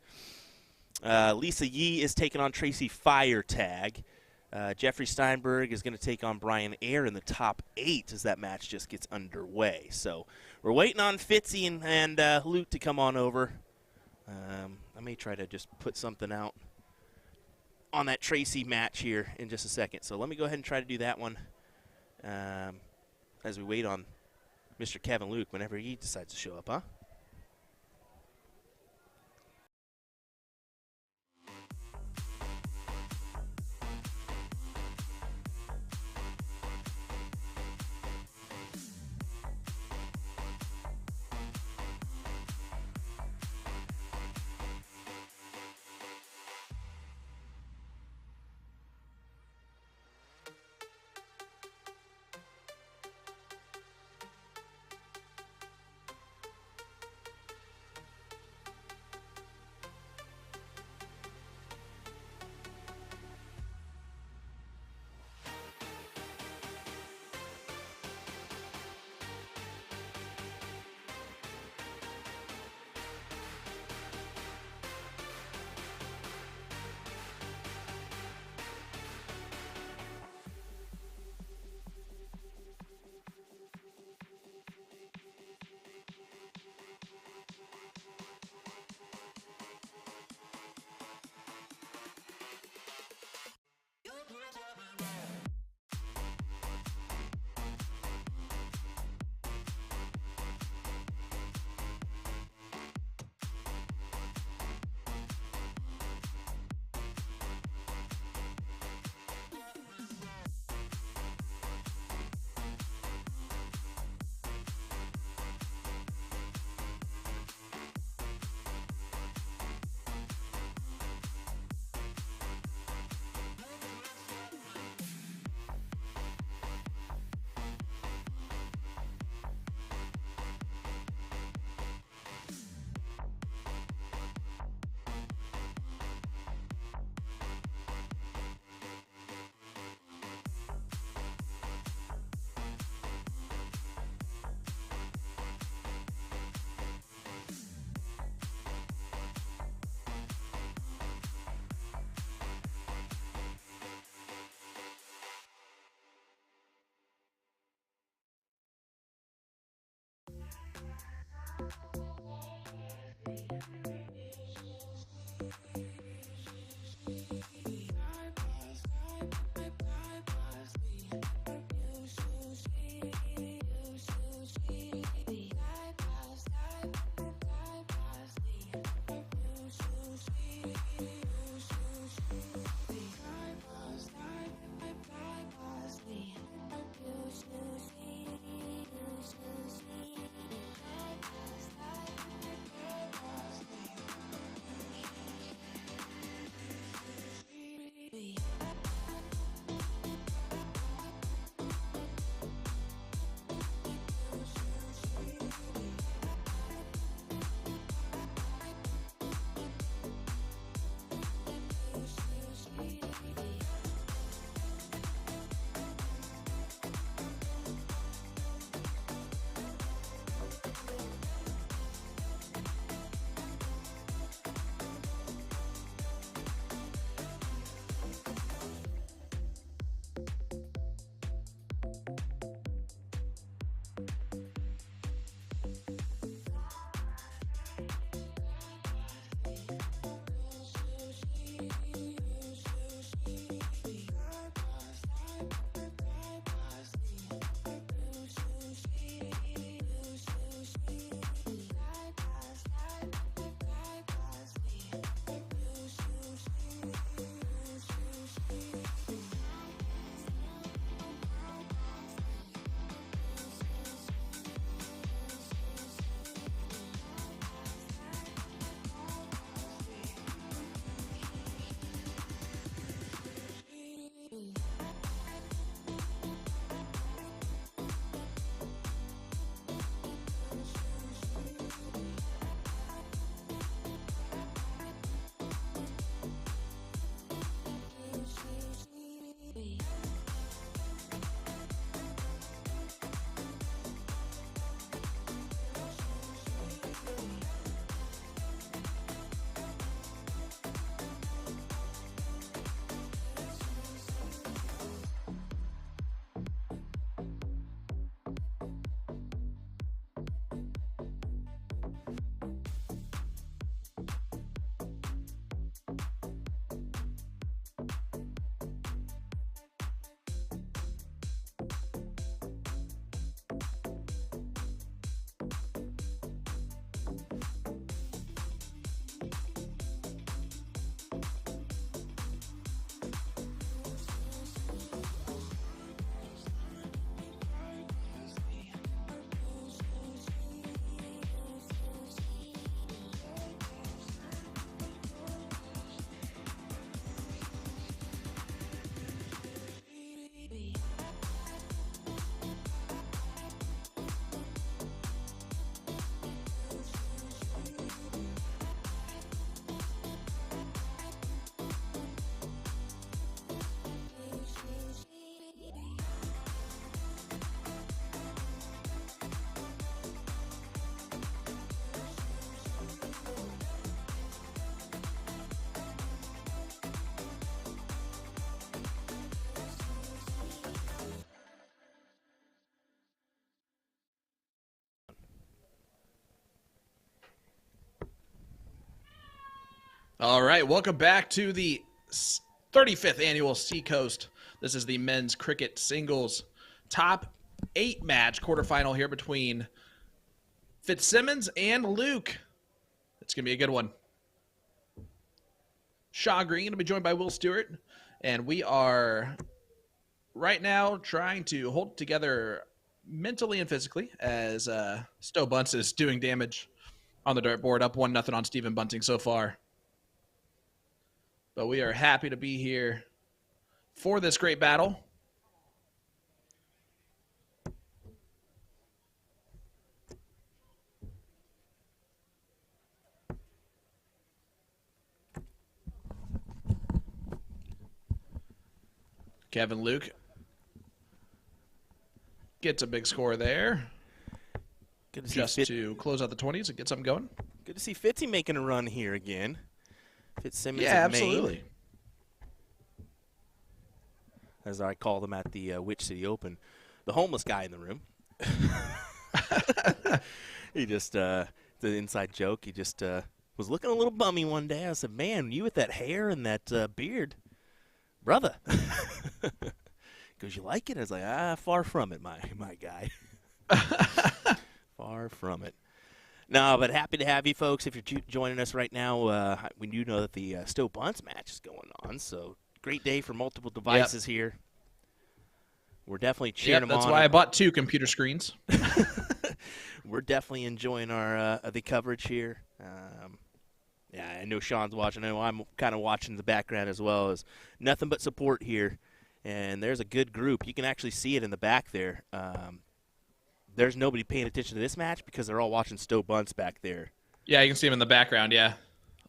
Lisa Yee is taking on Tracy Firetag. Jeffrey Steinberg is going to take on Brian Ayer in the top 8 as that match just gets underway. So we're waiting on Fitzy and Luke to come on over. I may try to just put something out on that Tracy match here in just a second. So let me go ahead and try to do that one as we wait on Mr. Kevin Luke whenever he decides to show up, huh?
All right, welcome back to the 35th annual Seacoast. This is the men's cricket singles top 8 match quarterfinal here between Fitzsimmons and Luke. It's going to be a good one. Shaw Green going to be joined by Will Stewart, and we are right now trying to hold it together mentally and physically as Stowe Bunce is doing damage on the dartboard, up 1-0 on Stephen Bunting so far. But we are happy to be here for this great battle. Kevin Luke gets a big score there.
Good to
Just
see
to close out the 20s and get something going.
Good to see Fitzy making a run here again. Fitzsimmons
Yeah,
of Maine,
absolutely.
as I call them at the Witch City Open, the homeless guy in the room. He just, the inside joke, he just was looking a little bummy one day. I said, man, you with that hair and that beard, brother. Goes, you like it? I was like, far from it, my guy. Far from it. No, but happy to have you folks. If you're joining us right now, we do know that the Stowe Bunce match is going on, so great day for multiple devices here. We're definitely cheering them on.
That's why I bought 2 computer screens.
We're definitely enjoying our the coverage here. Yeah, I know Sean's watching. I know I'm kind of watching the background as well. As nothing but support here, and there's a good group. You can actually see it in the back there. There's nobody paying attention to this match because they're all watching Stowe Bunce back there.
Yeah, you can see them in the background, yeah.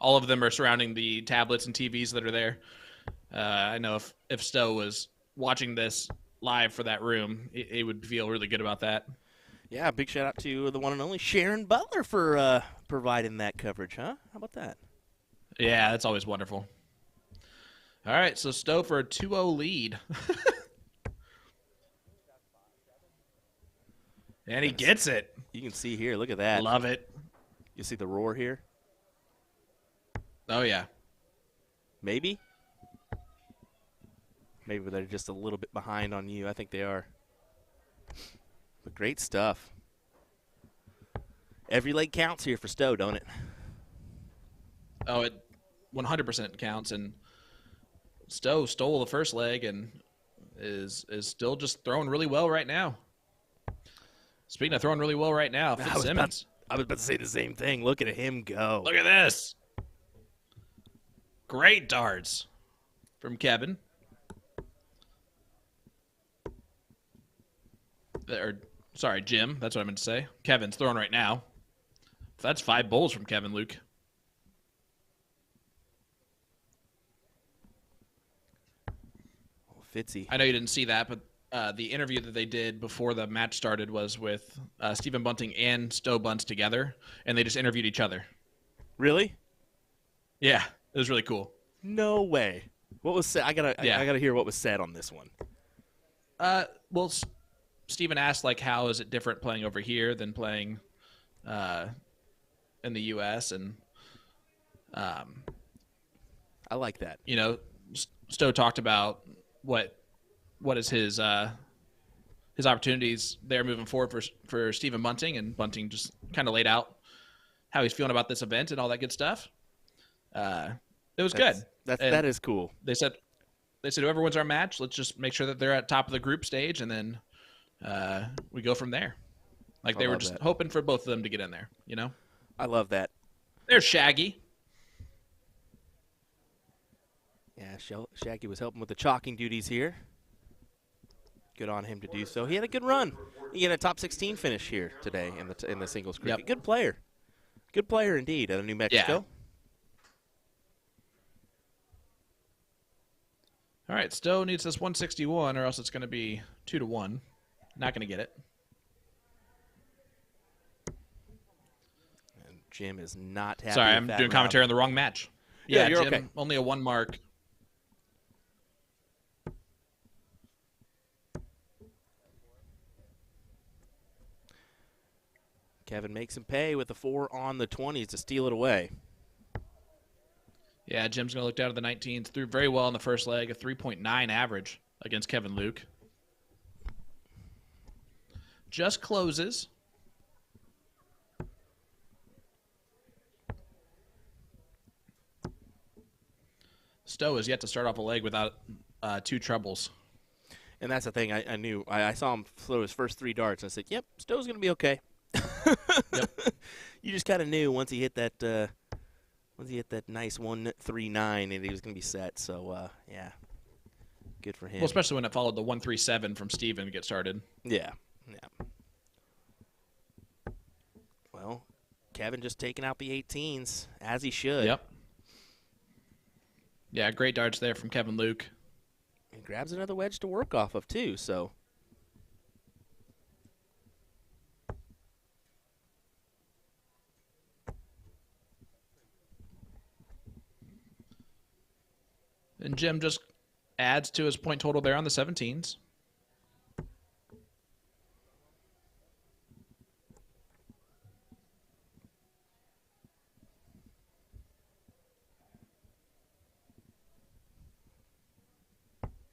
All of them are surrounding the tablets and TVs that are there. I know if Stowe was watching this live for that room, he would feel really good about that.
Yeah, big shout out to the one and only Sharon Butler for providing that coverage, huh? How about that?
Yeah, that's always wonderful. All right, so Stowe for a 2-0 lead. And he gets it.
You can see here, look at that.
Love it.
You see the roar here?
Oh, yeah.
Maybe they're just a little bit behind on you. I think they are. But great stuff. Every leg counts here for Stowe, don't it?
Oh, it 100% counts. And Stowe stole the first leg and is still just throwing really well right now. Speaking of throwing really well right now, Fitzsimmons.
I was about to say the same thing. Look at him go.
Look at this. Great darts from Kevin. Sorry, Jim. That's what I meant to say. Kevin's throwing right now. That's 5 bowls from Kevin, Luke.
Oh, Fitzy.
I know you didn't see that, but the interview that they did before the match started was with Stephen Bunting and Stowe Bunce together, and they just interviewed each other.
Really?
Yeah, it was really cool.
No way. What was said? I gotta hear what was said on this one.
Well, Stephen asked, like, how is it different playing over here than playing in the U.S. and
I like that.
You know, Stowe talked about what is his opportunities there moving forward for Stephen Bunting, and Bunting just kind of laid out how he's feeling about this event and all that good stuff. It was good.
That is cool.
They said whoever wins our match, let's just make sure that they're at top of the group stage, and then we go from there. Like they were just hoping for both of them to get in there, you know?
I love that.
There's Shaggy.
Yeah, Shaggy was helping with the chalking duties here. Good on him to do so. He had a good run. He had a top 16 finish here today in the singles group.
Yep.
Good player. Good player indeed out of New Mexico.
Yeah. All right, Stowe needs this 161 or else it's going to be 2-1. Not going to get it.
And Jim is not happy.
Sorry,
with
I'm
that
doing commentary on the wrong match.
Yeah, you're
Jim,
okay.
Only a 1 mark.
Kevin makes him pay with a 4 on the 20s to steal it away.
Yeah, Jim's going to look down at the 19s. Threw very well in the first leg, a 3.9 average against Kevin Luke. Just closes. Stowe has yet to start off a leg without 2 troubles.
And that's the thing. I knew. I saw him throw his first 3 darts. I said, "Yep, Stowe's going to be okay."
Yep.
You just kind of knew once he hit that. Once he hit that nice 139, and he was going to be set. So yeah, good for him.
Well, especially when it followed the 137 from Steven to get started.
Yeah. Well, Kevin just taking out the 18s as he should.
Yep. Yeah, great darts there from Kevin Luke.
And grabs another wedge to work off of too. So.
And Jim just adds to his point total there on the 17s.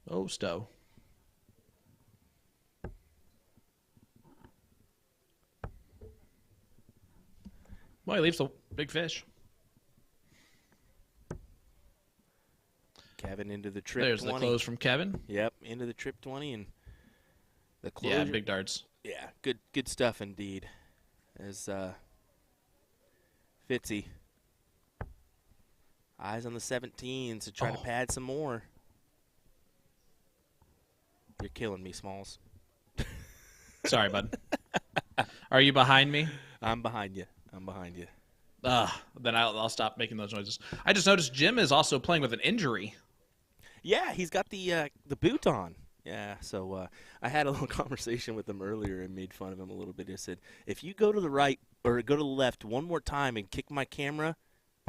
Oh, Stowe. Well, he leaves the big fish.
Kevin into the trip
There's
20.
the close from Kevin.
Yep, into the trip 20 and the close.
Yeah, big darts.
Yeah, good stuff indeed. As Fitzy. Eyes on the 17s to try to pad some more. You're killing me, Smalls.
Sorry, bud. Are you behind me?
I'm behind you.
Then I'll stop making those noises. I just noticed Jim is also playing with an injury.
Yeah, he's got the boot on. Yeah, so I had a little conversation with him earlier and made fun of him a little bit. I said, if you go to the right or go to the left one more time and kick my camera,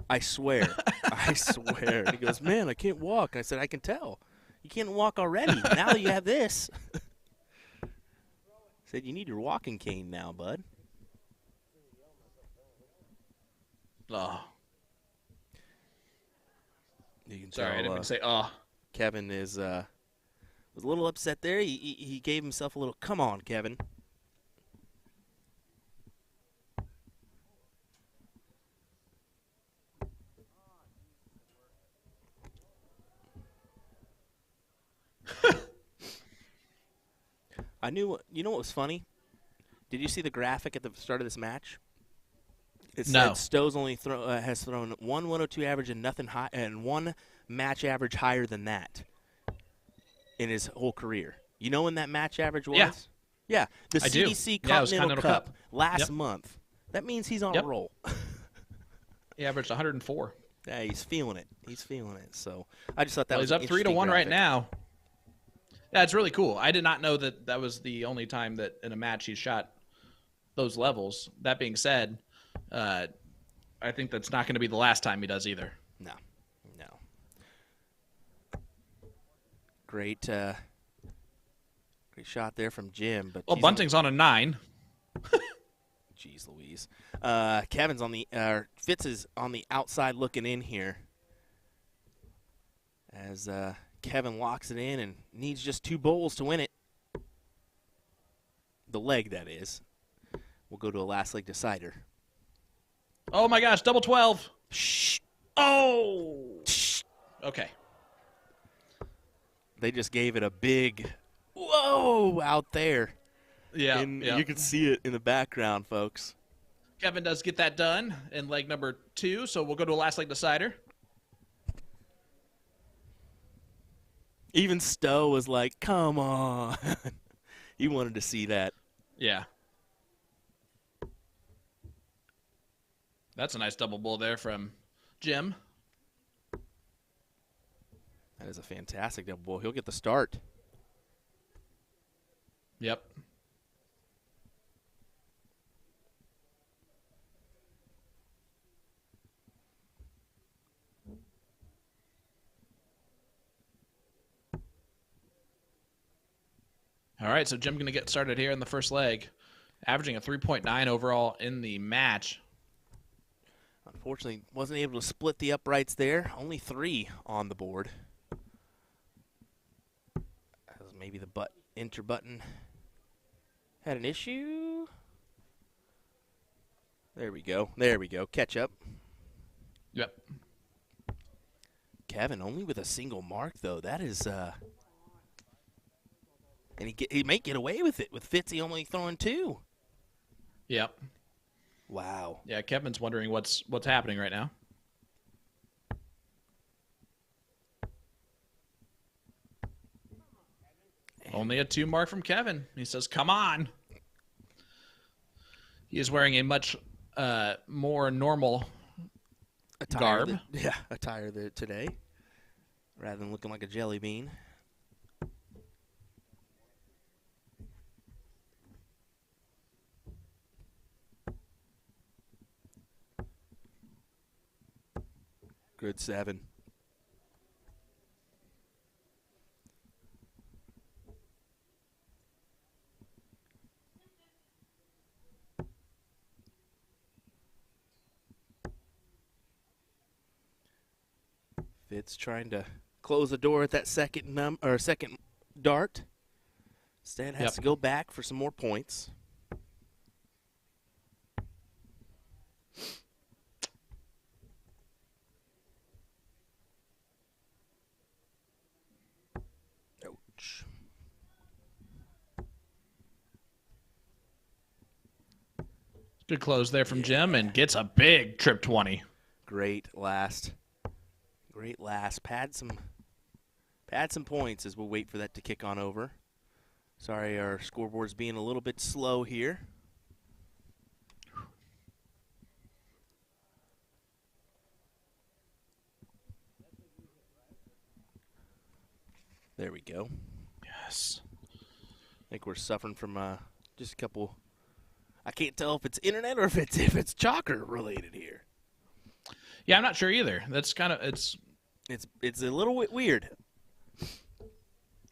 I swear. I swear. And he goes, man, I can't walk. I said, I can tell. You can't walk already. Now that you have this. I said, you need your walking cane now, bud.
Oh.
You can
Sorry,
tell,
I didn't mean to say oh.
Kevin is was a little upset there. He gave himself a little, come on, Kevin. I knew. You know what was funny? Did you see the graphic at the start of this match? It said Stowe's only has thrown one 102 average and nothing high, and one match average higher than that in his whole career. You know when that match average was?
Yeah.
Yeah, the
I do.
CDC
Yeah, it was
Continental
Continental
Cup
Cup.
last month. That means he's on a roll.
He averaged 104.
Yeah, he's feeling it. He's feeling it. So I just thought that
Well,
was
he's up
an
3-1
interesting
right
graphic.
now. Yeah, it's really cool. I did not know that that was the only time that in a match he shot those levels. That being said, I think that's not going to be the last time he does either.
No. Great, great shot there from Jim. But
Well, Bunting's on a 9.
Jeez Louise. Kevin's on the Fitz is on the outside looking in here. As Kevin locks it in and needs just 2 bowls to win it. The leg, that is. We'll go to a last leg decider.
Oh my gosh, double 12.
Shh.
Oh. Okay.
They just gave it a big whoa out there.
Yeah.
And you can see it in the background, folks.
Kevin does get that done in leg number 2, so we'll go to a last leg decider.
Even Stowe was like, come on. He wanted to see that.
Yeah. That's a nice double bowl there from Jim.
That is a fantastic double bowl. He'll get the start.
Yep. All right, so Jim going to get started here in the first leg, averaging a 3.9 overall in the match.
Unfortunately, wasn't able to split the uprights there. Only 3 on the board. As maybe the enter button had an issue. There we go. There we go. Catch up.
Yep.
Kevin only with a single mark, though. That is, and he may get away with it with Fitzy only throwing 2.
Yep.
Wow.
Yeah, Kevin's wondering what's happening right now. Only a 2 mark from Kevin. He says, "Come on." He is wearing a much more normal garb.
Attire today, rather than looking like a jelly bean. Good 7. Fitz trying to close the door at that second dart. Instead has to go back for some more points. Ouch.
Good close there from Jim, and gets a big trip 20.
Great last. Great last. Pad some points as we'll wait for that to kick on over. Sorry, our scoreboard's being a little bit slow here. There we go.
Yes.
I think we're suffering from just a couple. I can't tell if it's internet or if it's Chalker related here.
Yeah, I'm not sure either. That's kind of it's
a little bit weird.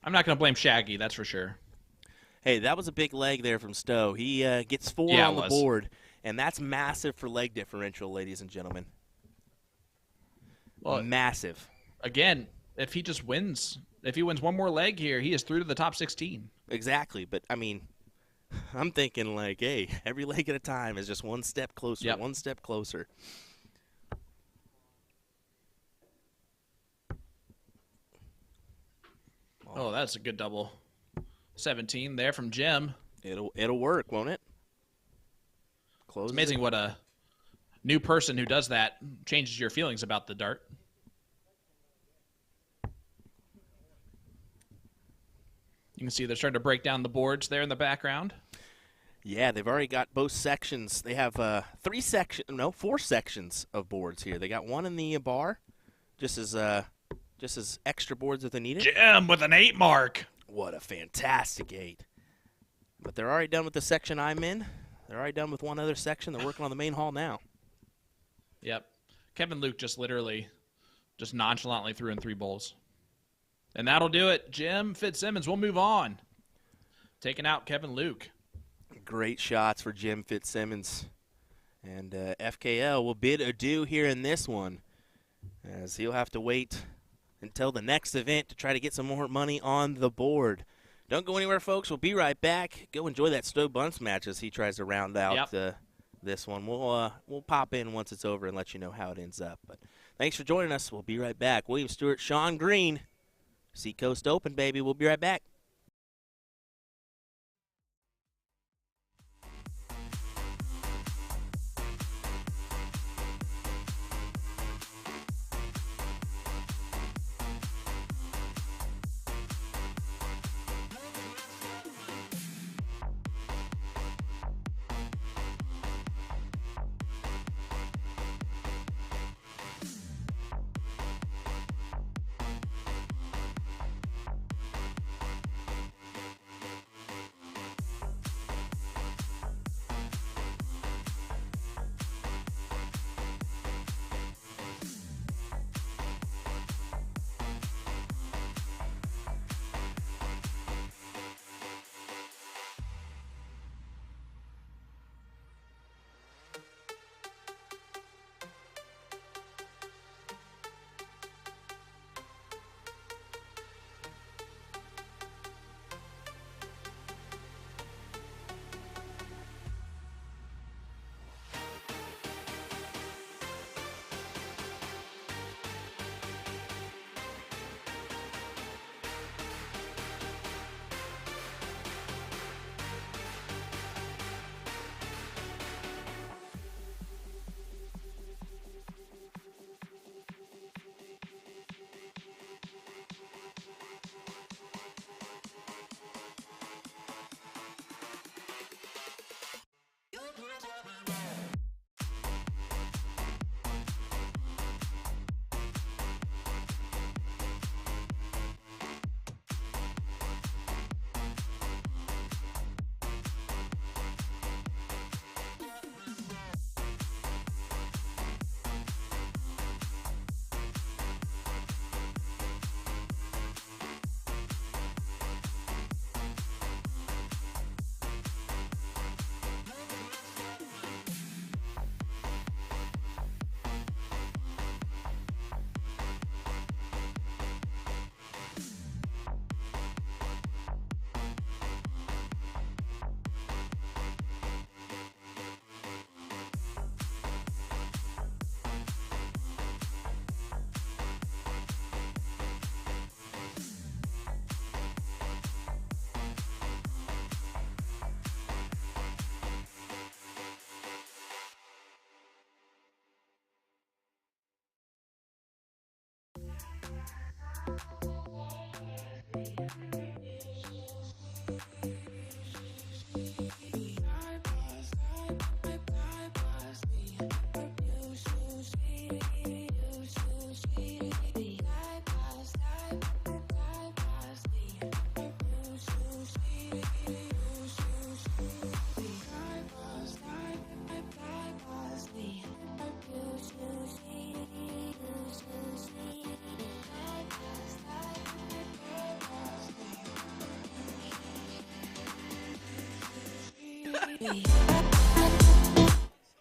I'm not going to blame Shaggy, that's for sure.
Hey, that was a big leg there from Stowe. He gets 4 on the board, and that's massive for leg differential, ladies and gentlemen. Well, massive.
Again, if he just wins, if he wins one more leg here, he is through to the top 16.
Exactly, but I mean, I'm thinking like, hey, every leg at a time is just one step closer, one step closer.
Oh, that's a good double. 17 there from Jim.
It'll work, won't it? Close.
It's amazing what a new person who does that changes your feelings about the dart. You can see they're starting to break down the boards there in the background.
Yeah, they've already got both sections. They have 4 sections of boards here. They got one in the bar, just as extra boards if they need it.
Jim with an 8 mark.
What a fantastic 8. But they're already done with the section I'm in. They're already done with one other section. They're working on the main hall now.
Yep. Kevin Luke just nonchalantly threw in 3 bowls. And that'll do it. Jim Fitzsimmons will move on. Taking out Kevin Luke.
Great shots for Jim Fitzsimmons. And FKL will bid adieu here in this one, as he'll have to wait until the next event to try to get some more money on the board. Don't go anywhere, folks. We'll be right back. Go enjoy that Stowe Bunce match as he tries to round out this one. We'll pop in once it's over and let you know how it ends up. But thanks for joining us. We'll be right back. William Stewart, Sean Green, Seacoast Open, baby. We'll be right back.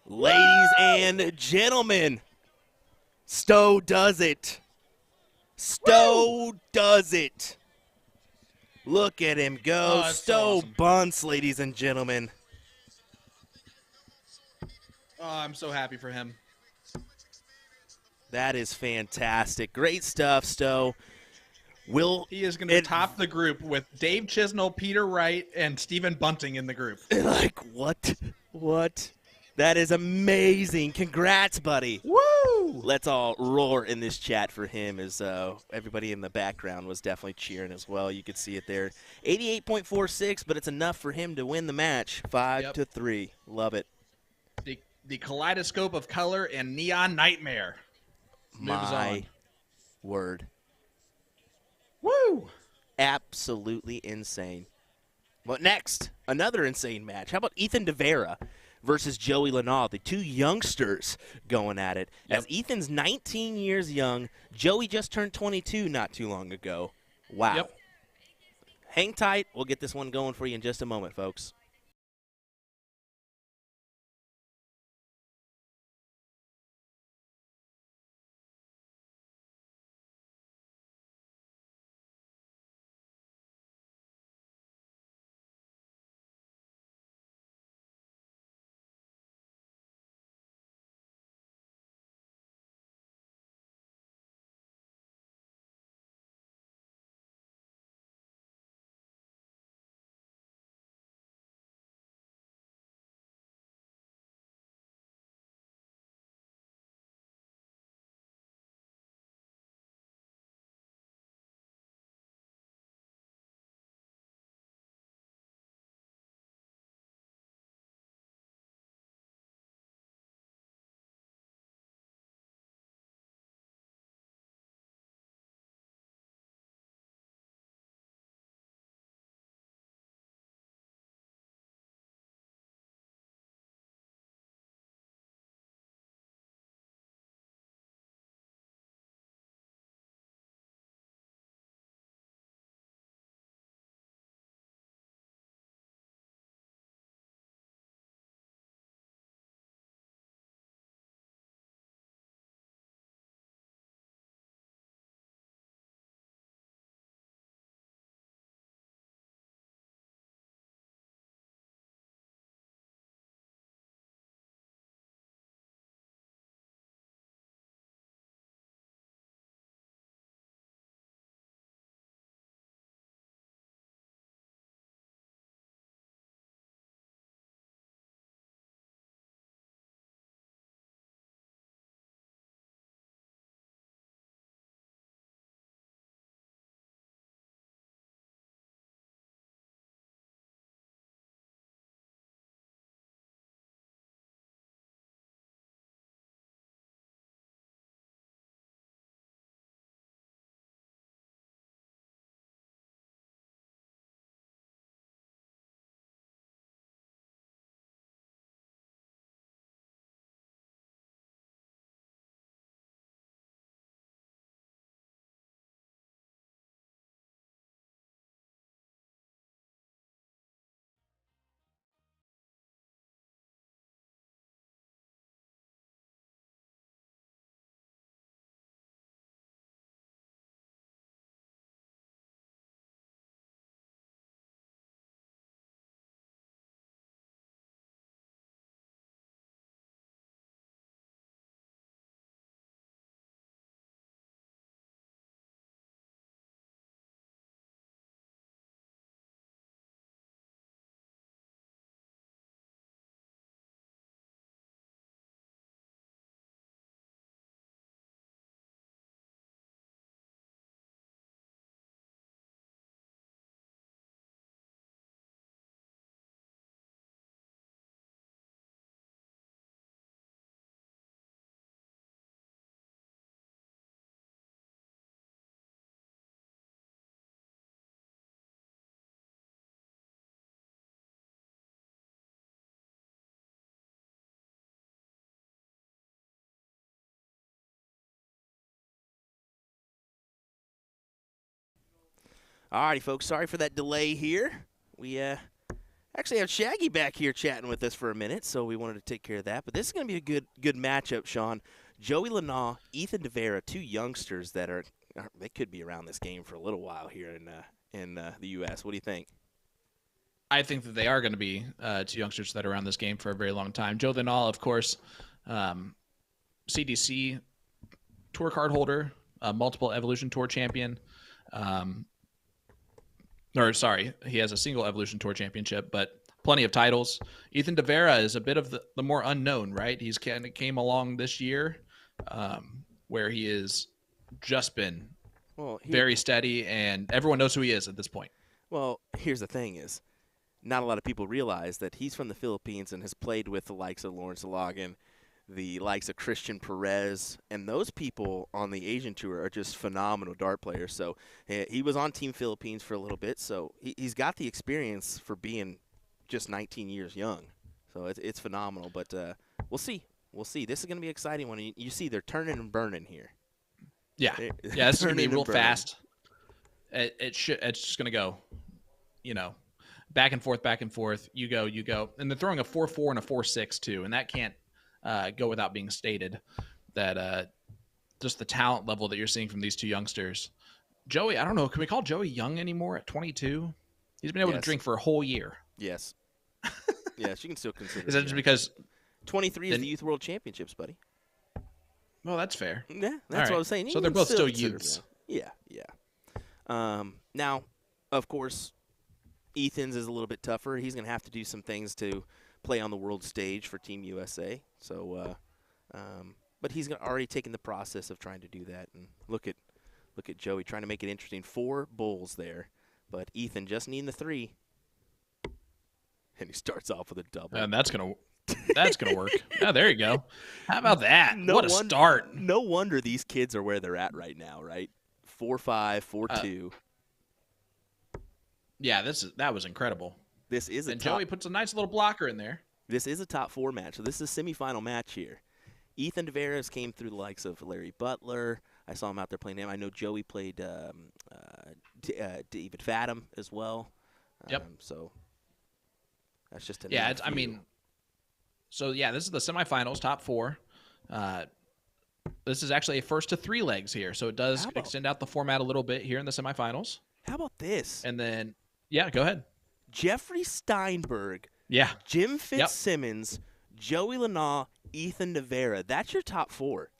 Ladies and gentlemen, Stowe does it. Stowe does it. Look at him go.
Oh, that's so
Stowe
awesome.
bunts, ladies and gentlemen.
Oh, I'm so happy for him.
That is fantastic. Great stuff, Stowe.
He is going to top the group with Dave Chisnell, Peter Wright, and Stephen Bunting in the group.
Like, what? What? That is amazing. Congrats, buddy.
Woo!
Let's all roar in this chat for him, as everybody in the background was definitely cheering as well. You could see it there. 88.46, but it's enough for him to win the match. 5-3. Love it.
The kaleidoscope of color and neon nightmare moves
My
on.
word.
Woo!
Absolutely insane. Well, next, another insane match. How about Ethan DeVera versus Joey Lenaud, the two youngsters going at it.
Yep.
As Ethan's 19 years young, Joey just turned 22 not too long ago. Wow.
Yep.
Hang tight. We'll get this one going for you in just a moment, folks. All righty, folks. Sorry for that delay here. We actually have Shaggy back here chatting with us for a minute, so we wanted to take care of that. But this is going to be a good matchup, Sean. Joey Lanaugh, Ethan DeVera, two youngsters that they could be around this game for a little while here in the U.S. What do you think?
I think that they are going to be two youngsters that are around this game for a very long time. Joe Lanaugh, of course, CDC tour card holder, multiple Evolution Tour champion. He has a single Evolution Tour championship, but plenty of titles. Ethan DeVera is a bit of the more unknown, right? He's kind of came along this year where he has just been very steady, and everyone knows who he is at this point.
Well, here's the thing is, not a lot of people realize that he's from the Philippines and has played with the likes of Lawrence Logan, the likes of Christian Perez, and those people on the Asian Tour are just phenomenal dart players. So he was on Team Philippines for a little bit, so he's got the experience for being just 19 years young. So it's phenomenal, but we'll see. We'll see. This is going to be exciting when you see they're turning and burning here.
Yeah, this is going to be real fast. It's just going to go, back and forth. You go. And they're throwing a 4-4 and a 4-6 too, and that can't go without being stated, that just the talent level that you're seeing from these two youngsters. Joey, I don't know, can we call Joey young anymore at 22? He's been able to drink for a whole year.
Yes. Yes, you can still consider
Is that just because
23 is the Youth World Championships, buddy?
Well, that's fair.
Yeah, that's what I was saying.
So they're both still youths.
Yeah. Now, of course, Ethan's is a little bit tougher. He's going to have to do some things to play on the world stage for Team USA. So, but he's already taken the process of trying to do that. And look at Joey trying to make it interesting. 4 bulls there, but Ethan just needing the 3, and he starts off with a double.
And that's gonna work. Yeah, there you go. How about that? What a start!
No wonder these kids are where they're at right now, right? 4-5, 4-2.
Yeah, that was incredible.
This is
Joey puts a nice little blocker in there.
This is a top 4 match, so this is a semifinal match here. Ethan DeVeras came through the likes of Larry Butler. I saw him out there playing him. I know Joey played David Fathom as well.
Yep.
So that's just a
this is the semifinals, top 4. This is actually a first to 3 legs here, so it does extend out the format a little bit here in the semifinals.
How about this?
And then, go ahead.
Jeffrey Steinberg, Jim Fitzsimmons, Joey Lanaugh, Ethan DeVera. That's your top 4.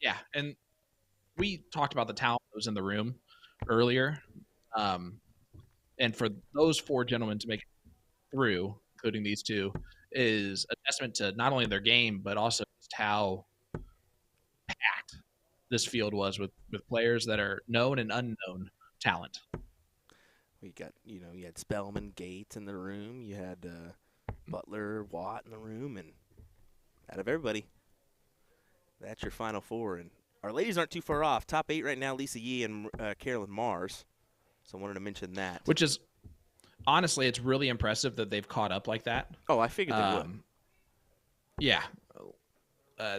Yeah, and we talked about the talent that was in the room earlier. And for those 4 gentlemen to make it through, including these 2, is a testament to not only their game, but also just how packed this field was with players that are known and unknown talent.
We got, you had Spellman, Gates in the room. You had Butler, Watt in the room. And out of everybody, that's your final 4. And our ladies aren't too far off. Top 8 right now, Lisa Yee and Carolyn Mars. So I wanted to mention that.
Which is, honestly, it's really impressive that they've caught up like that.
Oh, I figured they would.
Yeah.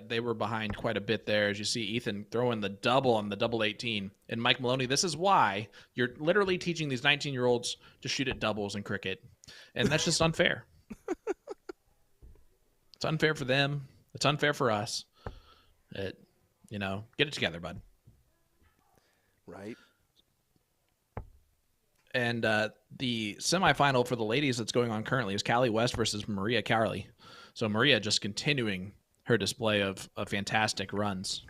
They were behind quite a bit there. As you see, Ethan throwing the double on the double 18. And Mike Maloney, this is why you're literally teaching these 19-year-olds to shoot at doubles in cricket. And that's just unfair. It's unfair for them. It's unfair for us. Get it together, bud.
Right.
And the semifinal for the ladies that's going on currently is Callie West versus Maria Carley. So Maria just continuing her display of fantastic runs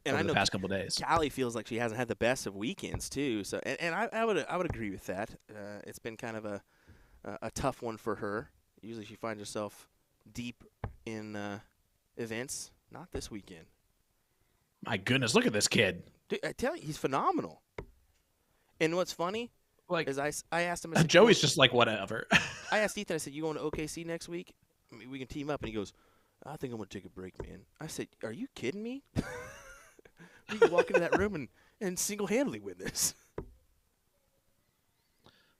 over the past couple of days.
Callie feels like she hasn't had the best of weekends too. So and I would agree with that. It's been kind of a tough one for her. Usually she finds herself deep in events. Not this weekend.
My goodness, look at this kid.
Dude, I tell you, he's phenomenal. And what's funny is I asked him. I said,
Joey's just like, whatever.
I asked Ethan, I said, you going to OKC next week? I mean, we can team up. And he goes, I think I'm going to take a break, man. I said, are you kidding me? You can walk into that room and single-handedly win this.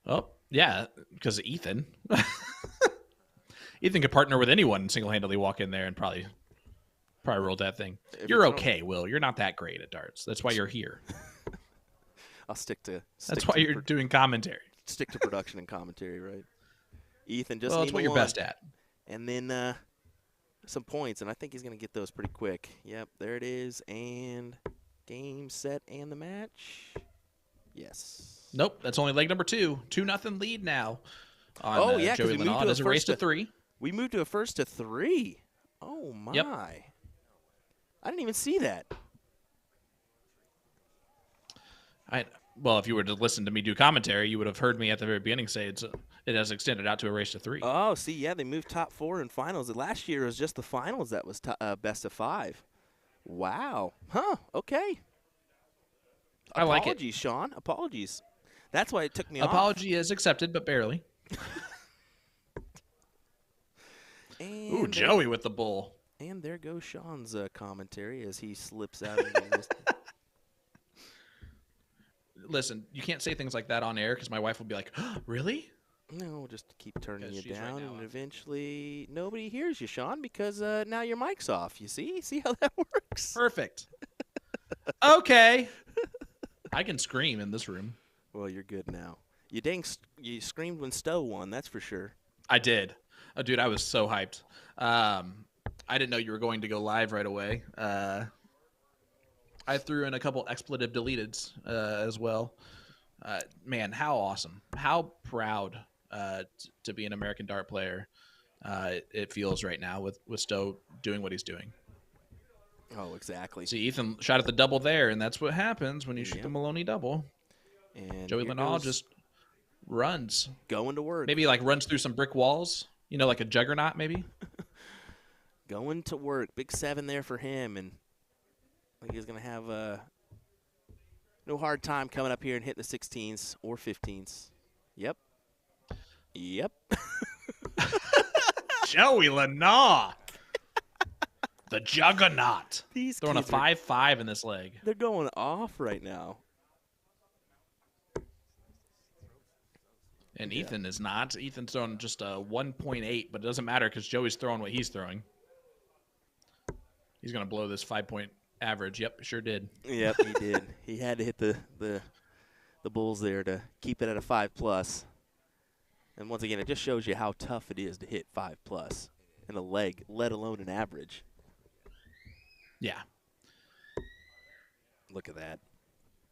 Oh, yeah, because of Ethan. Ethan could partner with anyone and single-handedly walk in there and probably roll that thing. You're okay, Will. You're not that great at darts. That's why you're here.
I'll stick to.
That's why you're doing commentary.
Stick to production and commentary, right? Ethan just.
Well, that's what you're best at.
And then some points, and I think he's going to get those pretty quick. Yep, there it is, and game, set, and the match. Yes.
Nope, that's only leg number 2. 2-0 lead now on
oh, yeah,
Joey Lanaugh. There's a race to 3.
We moved to a first to 3. Oh, my.
Yep.
I didn't even see that.
Well, if you were to listen to me do commentary, you would have heard me at the very beginning say it has extended out to a race to 3.
Oh, see, yeah, they moved top 4 in finals. Last year it was just the finals that was best of 5. Wow. Huh, okay.
I like it.
Apologies, Sean. Apologies. That's why it took me off.
Apology is accepted, but barely. Ooh, Joey with the bull.
And there goes Sean's commentary as he slips out of this.
Listen, you can't say things like that on air because my wife will be like, oh, really?
No, we'll just keep turning you
she's
down,
right now
and eventually nobody hears you, Sean, because now your mic's off. You see? See how that works?
Perfect. Okay. I can scream in this room.
Well, you're good now. You screamed when Stowe won, that's for sure.
I did. Oh, dude, I was so hyped. I didn't know you were going to go live right away. I threw in a couple expletive deleteds as well. Man, how awesome. How proud to be an American dart player it feels right now with Stowe doing what he's doing.
Oh, exactly.
See, Ethan shot at the double there, and that's what happens when you shoot the Maloney double.
And
Joey Lanaugh just runs.
Going to work.
Maybe like runs through some brick walls, like a juggernaut maybe.
Going to work. Big 7 there for him, and I think he's going to have no hard time coming up here and hitting the 16s or 15s. Yep. Yep.
Joey Lanaugh. The juggernaut.
These
throwing a
kids are
5-5 in this leg.
They're going off right now.
And Ethan is not. Ethan's throwing just a 1.8, but it doesn't matter because Joey's throwing what he's throwing. He's going to blow this 5-point average. Yep, sure did.
Yep, he did. He had to hit the bulls there to keep it at a 5+. And once again, it just shows you how tough it is to hit 5+ in a leg, let alone an average.
Yeah.
Look at that.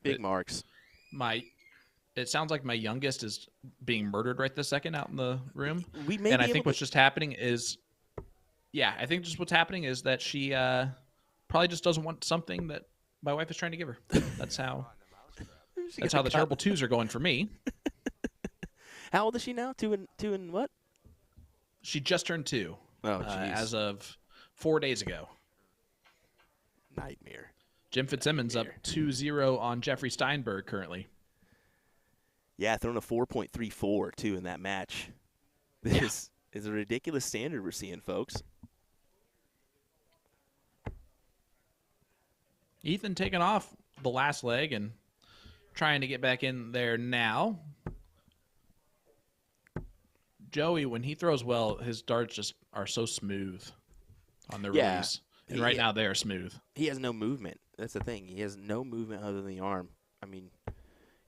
Big marks.
It sounds like my youngest is being murdered right this second out in the room.
I
think what's just happening is, I think just what's happening is that she probably just doesn't want something that my wife is trying to give her. That's how. That's how the terrible 2s are going for me.
How old is she now? 2 and what?
She just turned 2.
Oh, jeez.
As of 4 days ago.
Nightmare.
Jim Fitzsimmons up 2-0 on Jeffrey Steinberg currently.
Yeah, throwing a 4.34 too in that match. This is a ridiculous standard we're seeing, folks.
Ethan taking off the last leg and trying to get back in there now. Joey, when he throws well, his darts just are so smooth on the release. And right now they are smooth.
He has no movement. That's the thing. He has no movement other than the arm. I mean,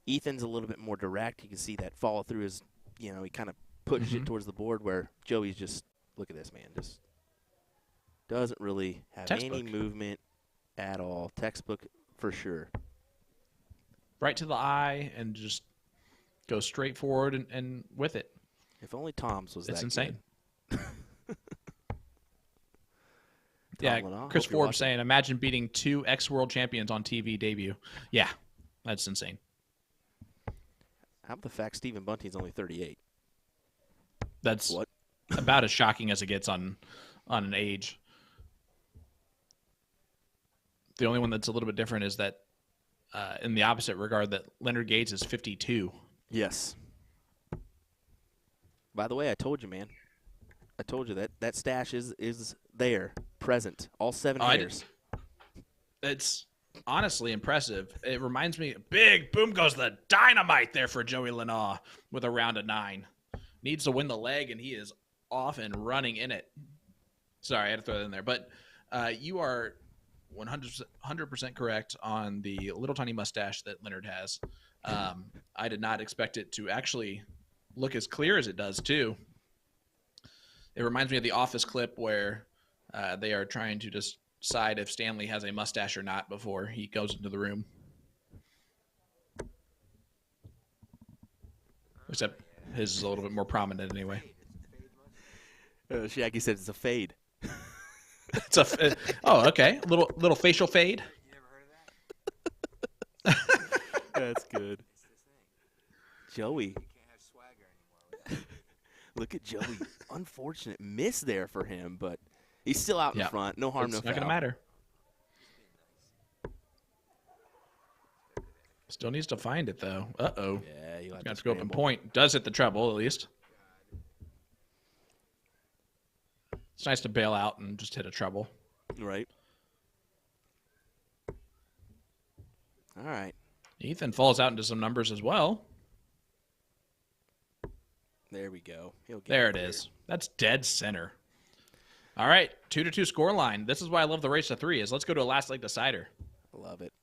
Ethan's a little bit more direct. You can see that follow through his, he kind of pushes it towards the board, where Joey's just, look at this, man, just doesn't really have any movement at all. Textbook for sure.
Right to the eye and just go straight forward and with it.
If only Tom's was
it's
that
insane.
Good.
Yeah, Chris Forbes saying, imagine beating 2 ex-world champions on TV debut. Yeah, that's insane.
How about the fact Stephen Bunting's only 38?
That's about as shocking as it gets on an age. The only one that's a little bit different is that in the opposite regard that Leonard Gates is 52.
Yes. By the way, I told you, man. I told you that stash is there, present, all 7 years.
It's honestly impressive. It reminds me, big boom goes the dynamite there for Joey Lanaugh with a round of 9. Needs to win the leg, and he is off and running in it. Sorry, I had to throw that in there. But you are 100% correct on the little tiny mustache that Leonard has. I did not expect it to actually look as clear as it does, too. It reminds me of the Office clip where they are trying to decide if Stanley has a mustache or not before he goes into the room. Except his is a little bit more prominent anyway.
Shaggy said it's a fade.
It's a oh, okay. Little facial fade.
That's good. Joey. Look at Joey. Unfortunate miss there for him, but he's still out in front. No harm, no foul.
It's not going to matter. Still needs to find it, though. Uh-oh.
Yeah, you'll
have to go up and point. Does hit the treble, at least. It's nice to bail out and just hit a treble.
Right. All right.
Ethan falls out into some numbers as well.
There we go.
There it is. That's dead center. All right, 2-2 score line. This is why I love the race to 3 is let's go to a last leg decider.
Love it.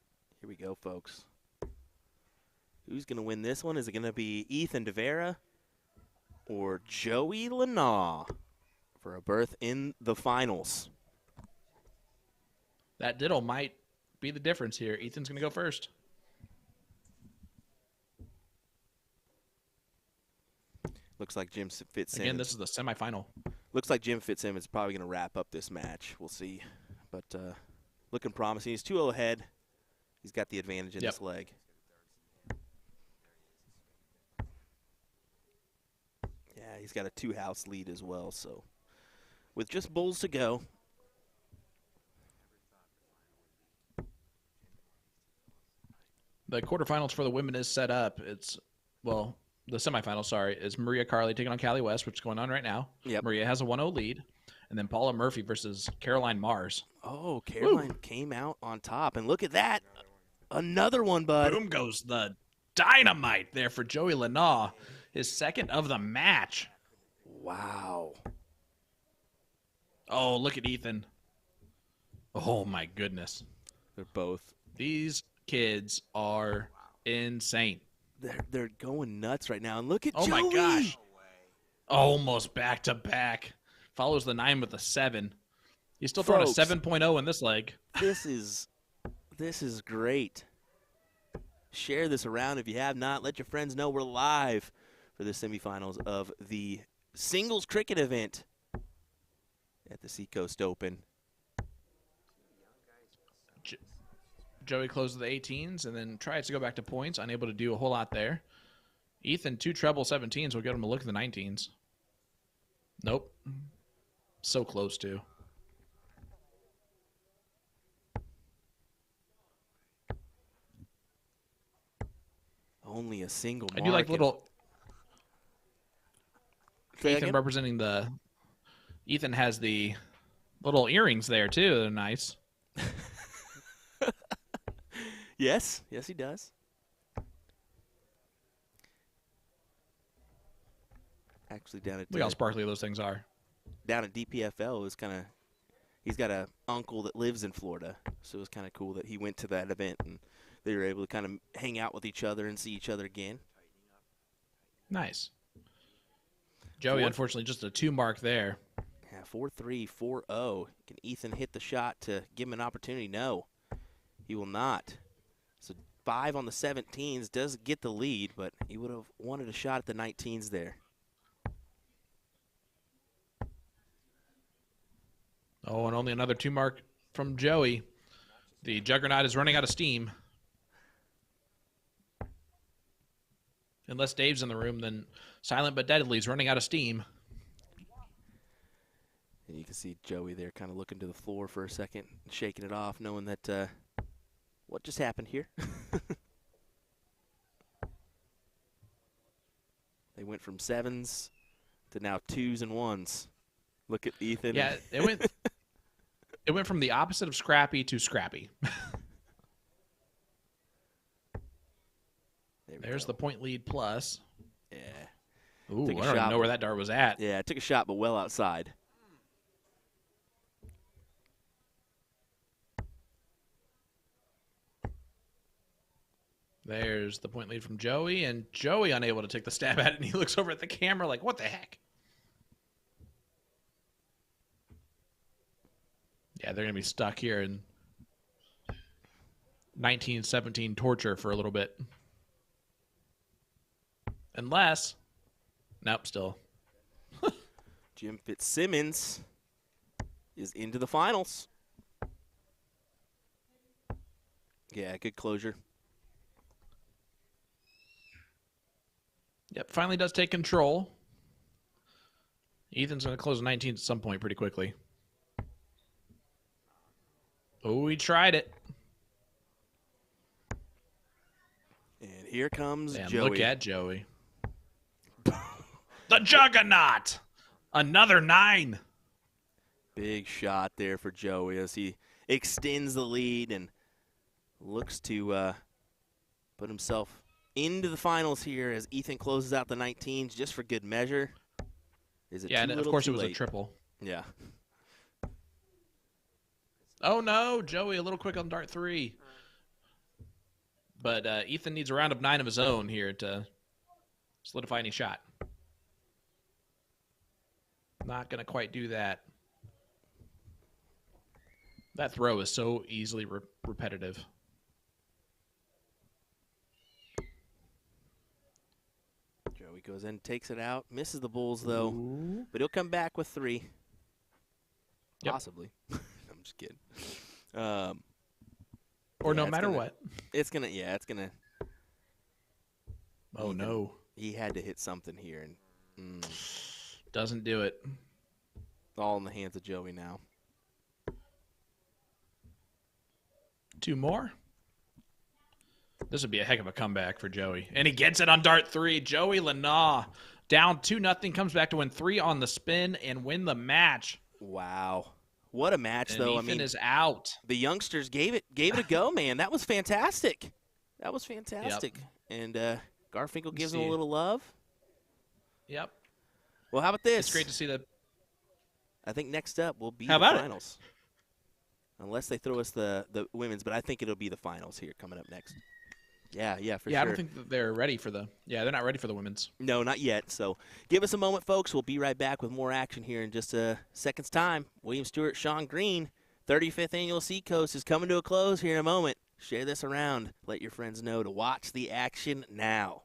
Here we go, folks. Who's going to win this one? Is it going to be Ethan DeVera or Joey Lanaw for a berth in the finals?
That diddle might be the difference here. Ethan's going to go first.
Looks like Jim Fitzsimmons.
Again, this is the semifinal.
Looks like Jim Fitzsimmons is probably going to wrap up this match. We'll see. But looking promising. He's 2-0 ahead. He's got the advantage in this leg. Yeah, he's got a 2-house lead as well. So with just bulls to go.
The quarterfinals for the women is set up. It's, well, the semifinal, sorry, is Maria Carley taking on Callie West, which is going on right now.
Yep.
Maria has a 1-0 lead. And then Paula Murphy versus Caroline Mars.
Oh, Caroline came out on top. And look at that. Another one, bud.
Boom goes the dynamite there for Joey Lanaw. His second of the match.
Wow.
Oh, look at Ethan. Oh, my goodness.
They're both.
These kids are insane.
They're going nuts right now. And look at
Joey.
Oh, my
gosh. Almost back-to-back. Follows the 9 with a 7. He's still throwing a 7.0 in this leg.
This is great. Share this around if you have not. Let your friends know we're live for the semifinals of the singles cricket event at the Seacoast Open.
Joey closes the 18s and then tries to go back to points. Unable to do a whole lot there. Ethan, 2 treble 17s will get him to look at the 19s. Nope. So close to.
Only a single mark.
I do like little
Say
Ethan
again?
representing the Ethan has the little earrings there too. They're nice.
Yes, he does. Actually, down at
Look how sparkly those things are.
Down at DPFL, it was kind of. He's got a uncle that lives in Florida, so it was kind of cool that he went to that event and they were able to kind of hang out with each other and see each other again.
Nice. Joey, unfortunately, just a 2 mark there.
Yeah, 4-3, 4-0. Can Ethan hit the shot to give him an opportunity? No, he will not. So 5 on the 17s does get the lead, but he would have wanted a shot at the 19s there.
Oh, and only another 2 mark from Joey. The Juggernaut is running out of steam. Unless Dave's in the room, then Silent But Deadly is running out of steam.
And you can see Joey there kind of looking to the floor for a second, shaking it off, knowing that what just happened here. They went from 7s to now 2s and 1s. Look at Ethan.
Yeah, it went from the opposite of scrappy to scrappy. There's the point lead plus.
Yeah.
Ooh, I don't even know where that dart was at.
Yeah, I took a shot, but well outside.
There's the point lead from Joey, and Joey unable to take the stab at it, and he looks over at the camera like, what the heck? Yeah, they're going to be stuck here in 1917 torture for a little bit. Unless, nope, still.
Jim Fitzsimmons is into the finals. Yeah, good closure.
Yep, finally does take control. Ethan's going to close 19 at some point pretty quickly. Oh, he tried it.
And here comes
Man,
Joey.
look at Joey. The Juggernaut! Another 9.
Big shot there for Joey as he extends the lead and looks to put himself into the finals here as Ethan closes out the 19s just for good measure. Is it
yeah,
too
and of
little,
course
too
it was
late?
a triple.
Yeah.
Oh no, Joey a little quick on dart 3. But Ethan needs a round of 9 of his own here to solidify any shot. Not going to quite do that. That throw is so easily repetitive.
Joey goes in, takes it out, misses the bulls though,
Ooh.
but he'll come back with 3.
Yep.
Possibly. I'm just kidding.
Or
yeah,
no
it's
matter
gonna-
what.
It's going to, yeah, it's going to.
Oh no.
He had to hit something here, and
Doesn't do it.
all in the hands of Joey now.
2 more. This would be a heck of a comeback for Joey. And he gets it on dart 3. Joey Lanaugh down 2-0, comes back to win 3 on the spin and win the match.
Wow. What a match,
And
though.
Ethan
I mean,
is out.
the youngsters gave it a go, man. That was fantastic. That was fantastic. And Garfinkel gives him a
see.
little love.
Yep.
Well, how about this?
It's great to see that.
I think next up will be
How
the
about it?
finals. Unless they throw us the women's, but I think it'll be the finals here coming up next. Yeah, for sure.
I don't think that they're ready for the. Yeah, they're not ready for the women's.
No, not yet. So give us a moment, folks. We'll be right back with more action here in just a second's time. William Stewart, Sean Green, 35th Annual Seacoast is coming to a close here in a moment. Share this around. Let your friends know to watch the action now.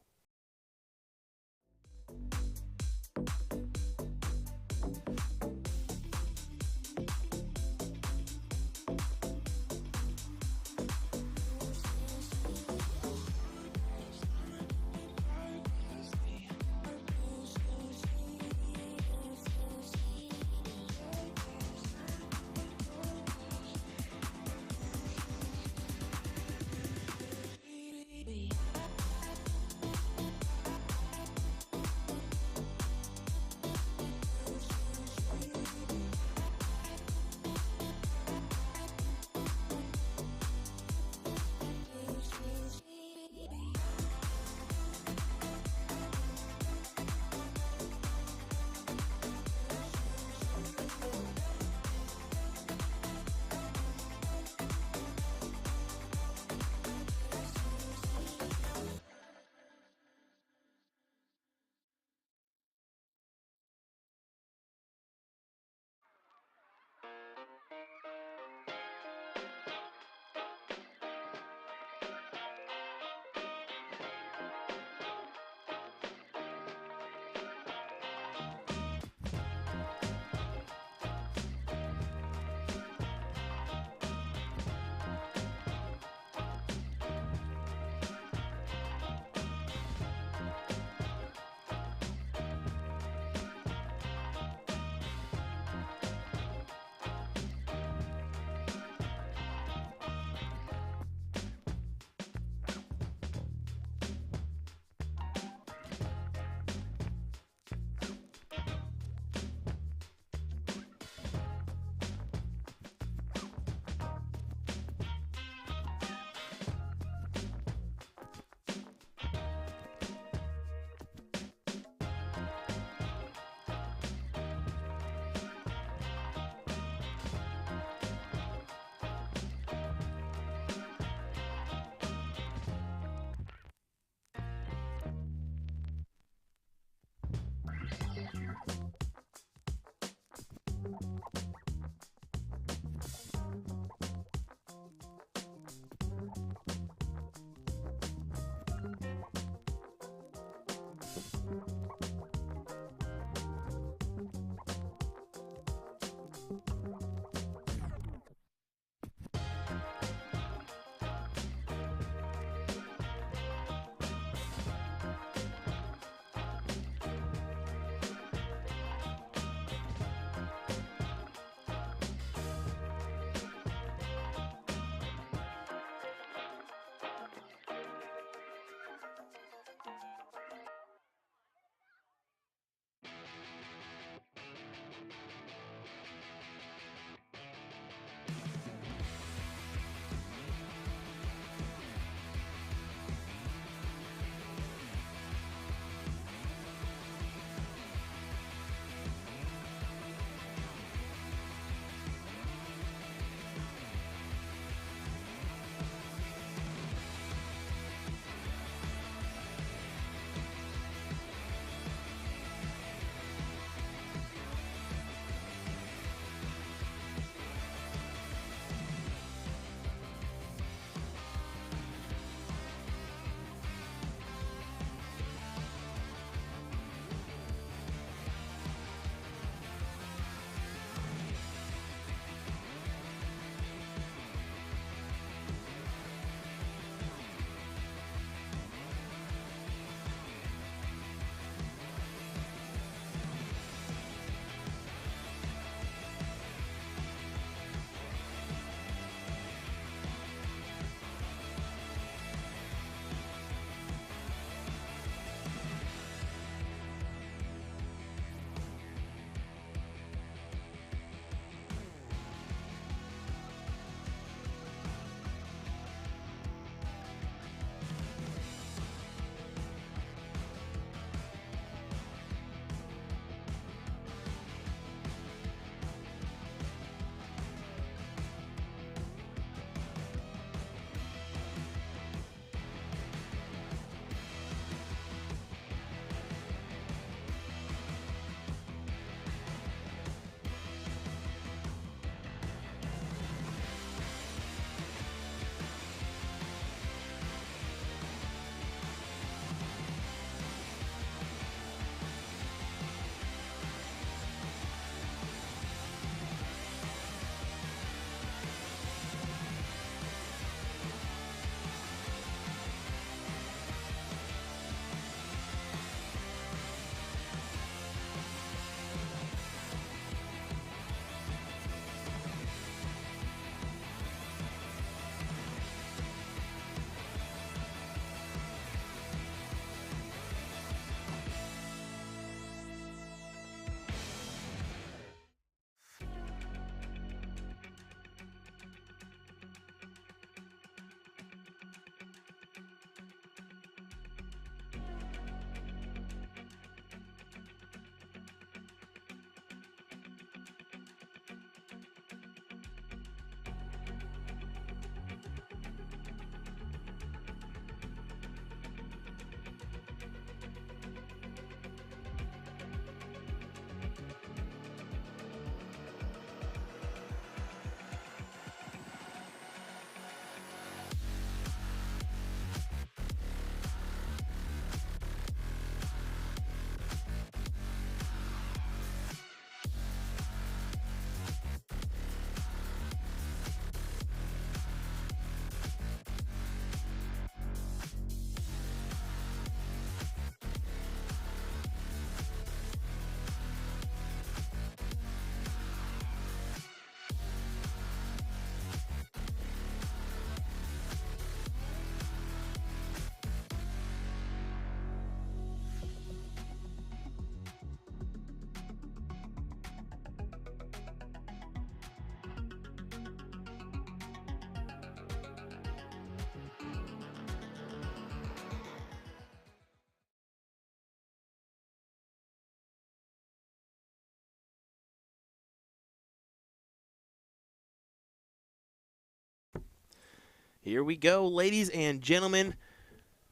Here we go, ladies and gentlemen.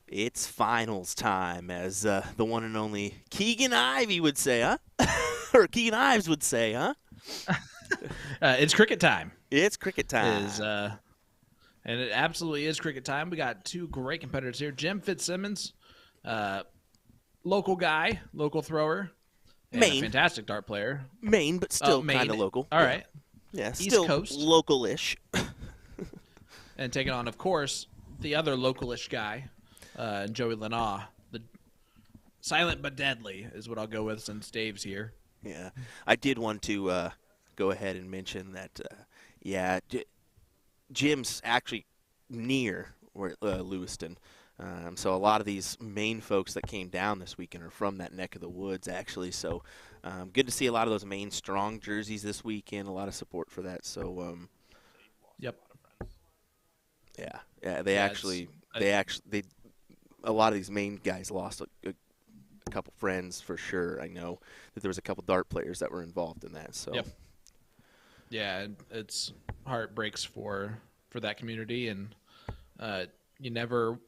It's finals time, as the one and only Keegan Ivey would say, huh? Or Keegan Ives would say, huh?
It's cricket time.
It's cricket time.
And it absolutely is cricket time. We got two great competitors here. Jim Fitzsimmons, local guy, local thrower, and a fantastic dart player.
Maine, but still kind of local.
All right.
Yeah,
East
still
Coast.
Local-ish.
And taking on, of course, the other local-ish guy, Joey Lenaw. The silent but deadly is what I'll go with since Dave's here.
Yeah. I did want to go ahead and mention that, Jim's actually near Lewiston. So a lot of these Maine folks that came down this weekend are from that neck of the woods, actually. So good to see a lot of those Maine Strong jerseys this weekend, a lot of support for that. So,
yep.
Yeah, a lot of these Maine guys lost a couple friends for sure. I know that there was a couple dart players that were involved in that. So,
yep. Yeah, it's heartbreaks for that community, and you never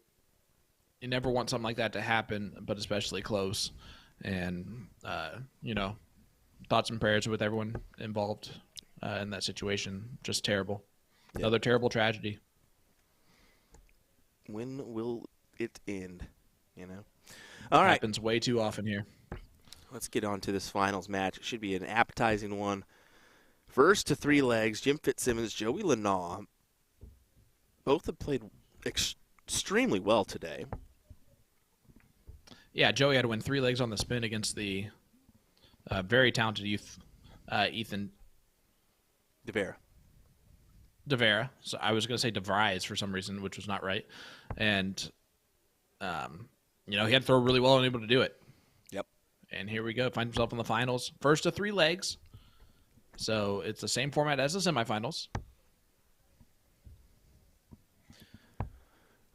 want something like that to happen, but especially close. And thoughts and prayers with everyone involved in that situation. Just terrible. Yep. Another terrible tragedy.
When will it end? All right.
Happens way too often here.
Let's get on to this finals match. It should be an appetizing one. First to 3 legs, Jim Fitzsimmons, Joey Lenaw. Both have played extremely well today.
Yeah, Joey had to win 3 legs on the spin against the very talented youth, Ethan DeVera. So I was going to say DeVries for some reason, which was not right. And, he had to throw really well and able to do it.
Yep.
And here we go. Finds himself in the finals. First to 3 legs. So it's the same format as the semifinals.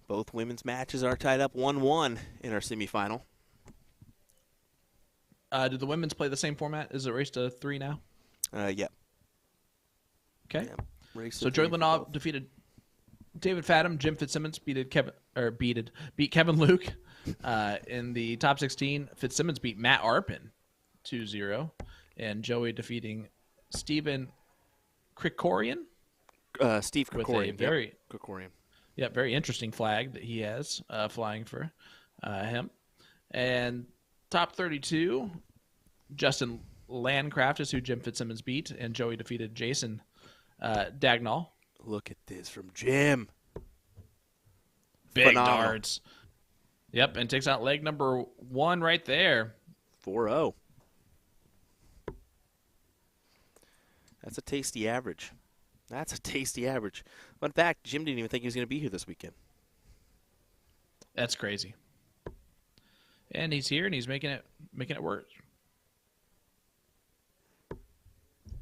Both women's matches are tied up 1-1 in our semifinal.
Did the women's play the same format? Is it race to 3 now?
Yeah.
Okay.
Yeah.
So Joey Lenaw defeated David Fadham. Jim Fitzsimmons beat Kevin Luke in the top 16. Fitzsimmons beat Matt Arpin 2-0, and Joey defeating Stephen Krikorian.
Steve Krikorian.
Krikorian. Yeah, very interesting flag that he has flying for him. And top 32, Justin Landcraft is who Jim Fitzsimmons beat, and Joey defeated Jason Dagnall.
Look at this from Jim.
Big
Phenomenal.
darts. Yep, and takes out leg number 1 right there.
4-0. That's a tasty average. Fun fact, Jim didn't even think he was going to be here this weekend.
That's crazy. And he's here, and he's making it work.